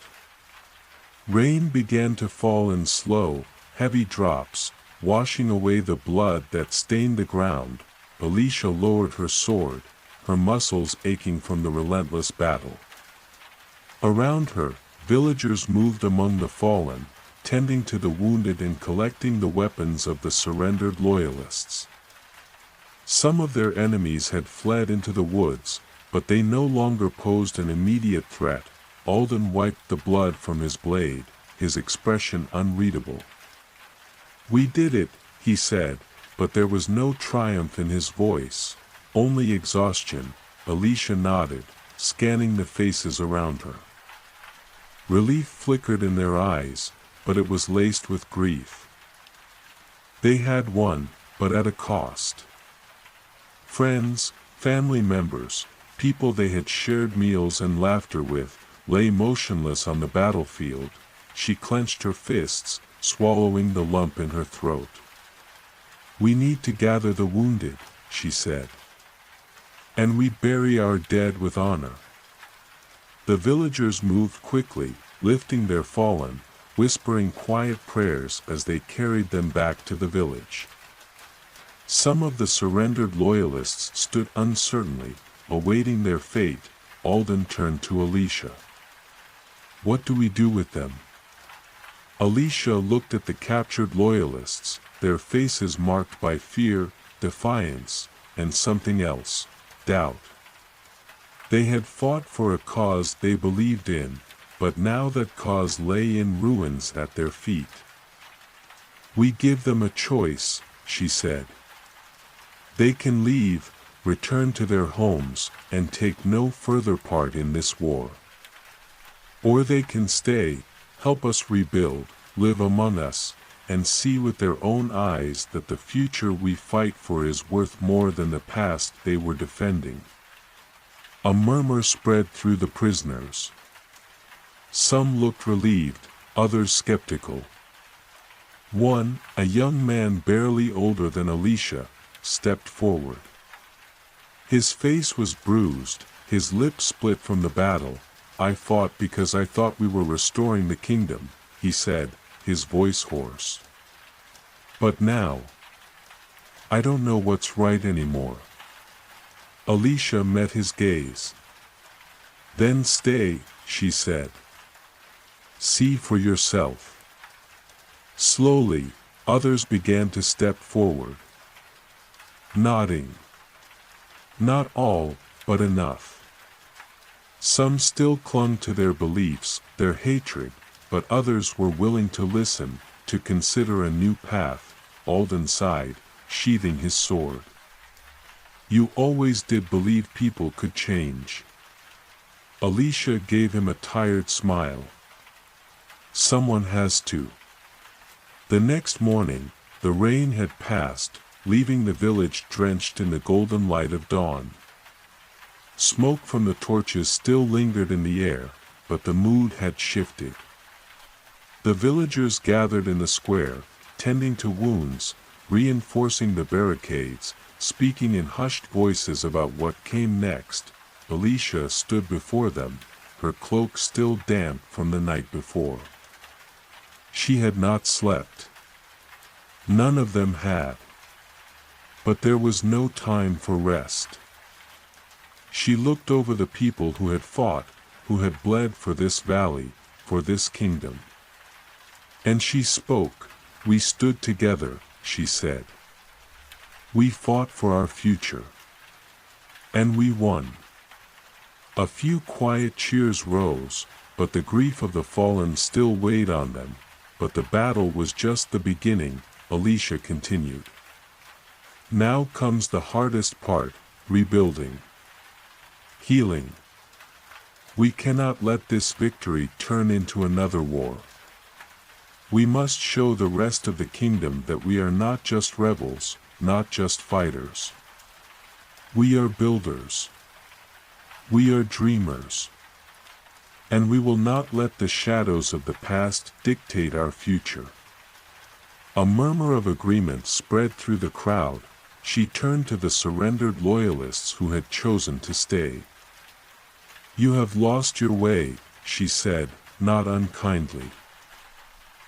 Rain began to fall in slow, heavy drops, washing away the blood that stained the ground. Alicia lowered her sword, her muscles aching from the relentless battle. Around her, villagers moved among the fallen, tending to the wounded and collecting the weapons of the surrendered loyalists. Some of their enemies had fled into the woods, but they no longer posed an immediate threat. Alden wiped the blood from his blade, his expression unreadable. "We did it," he said, but there was no triumph in his voice, only exhaustion. Alicia nodded, scanning the faces around her. Relief flickered in their eyes, but it was laced with grief. They had won, but at a cost. Friends, family members, people they had shared meals and laughter with, lay motionless on the battlefield. She clenched her fists, swallowing the lump in her throat. "We need to gather the wounded," she said. "And we bury our dead with honor." The villagers moved quickly, lifting their fallen, whispering quiet prayers as they carried them back to the village. Some of the surrendered loyalists stood uncertainly, awaiting their fate. Alden turned to Alicia. "What do we do with them?" Alicia looked at the captured loyalists, their faces marked by fear, defiance, and something else: doubt. They had fought for a cause they believed in, but now that cause lay in ruins at their feet. "We give them a choice," she said. "They can leave, return to their homes, and take no further part in this war. Or they can stay, help us rebuild, live among us, and see with their own eyes that the future we fight for is worth more than the past they were defending." A murmur spread through the prisoners. Some looked relieved, others skeptical. One, a young man barely older than Alicia, stepped forward. His face was bruised, his lips split from the battle. "I fought because I thought we were restoring the kingdom," he said, his voice hoarse. "But now, I don't know what's right anymore." Alicia met his gaze. "Then stay," she said. "See for yourself." Slowly, others began to step forward, nodding. Not all, but enough. Some still clung to their beliefs, their hatred, but others were willing to listen, to consider a new path. Alden sighed, sheathing his sword. You always did believe people could change. Alicia gave him a tired smile. Someone has to. The next morning, the rain had passed, leaving the village drenched in the golden light of dawn. Smoke from the torches still lingered in the air, but the mood had shifted. The villagers gathered in the square, tending to wounds, reinforcing the barricades, speaking in hushed voices about what came next. Alicia stood before them, her cloak still damp from the night before. She had not slept. None of them had. But there was no time for rest. She looked over the people who had fought, who had bled for this valley, for this kingdom. And she spoke. We stood together, she said. We fought for our future. And we won. A few quiet cheers rose, but the grief of the fallen still weighed on them. But the battle was just the beginning, Alicia continued. Now comes the hardest part, rebuilding. Healing. We cannot let this victory turn into another war. We must show the rest of the kingdom that we are not just rebels, not just fighters. We are builders. We are dreamers. And we will not let the shadows of the past dictate our future. A murmur of agreement spread through the crowd. She turned to the surrendered loyalists who had chosen to stay. You have lost your way, she said, not unkindly.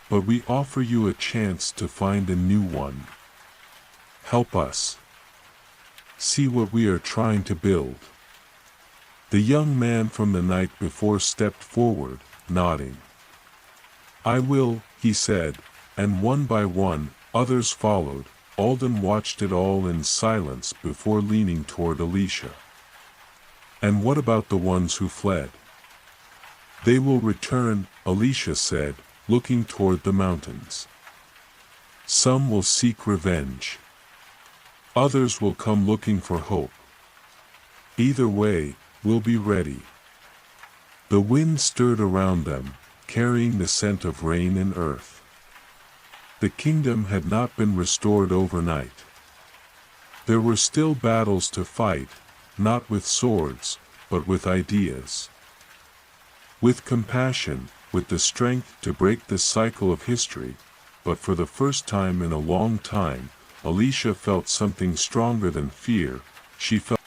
But we offer you a chance to find a new one. Help us. See what we are trying to build. The young man from the night before stepped forward, nodding. I will, he said, and one by one, others followed. Alden watched it all in silence before leaning toward Alicia. And what about the ones who fled? They will return, Alicia said, looking toward the mountains. Some will seek revenge. Others will come looking for hope. Either way, we'll be ready. The wind stirred around them, carrying the scent of rain and earth. The kingdom had not been restored overnight. There were still battles to fight, not with swords, but with ideas. With compassion, with the strength to break the cycle of history. But for the first time in a long time, Alicia felt something stronger than fear. She felt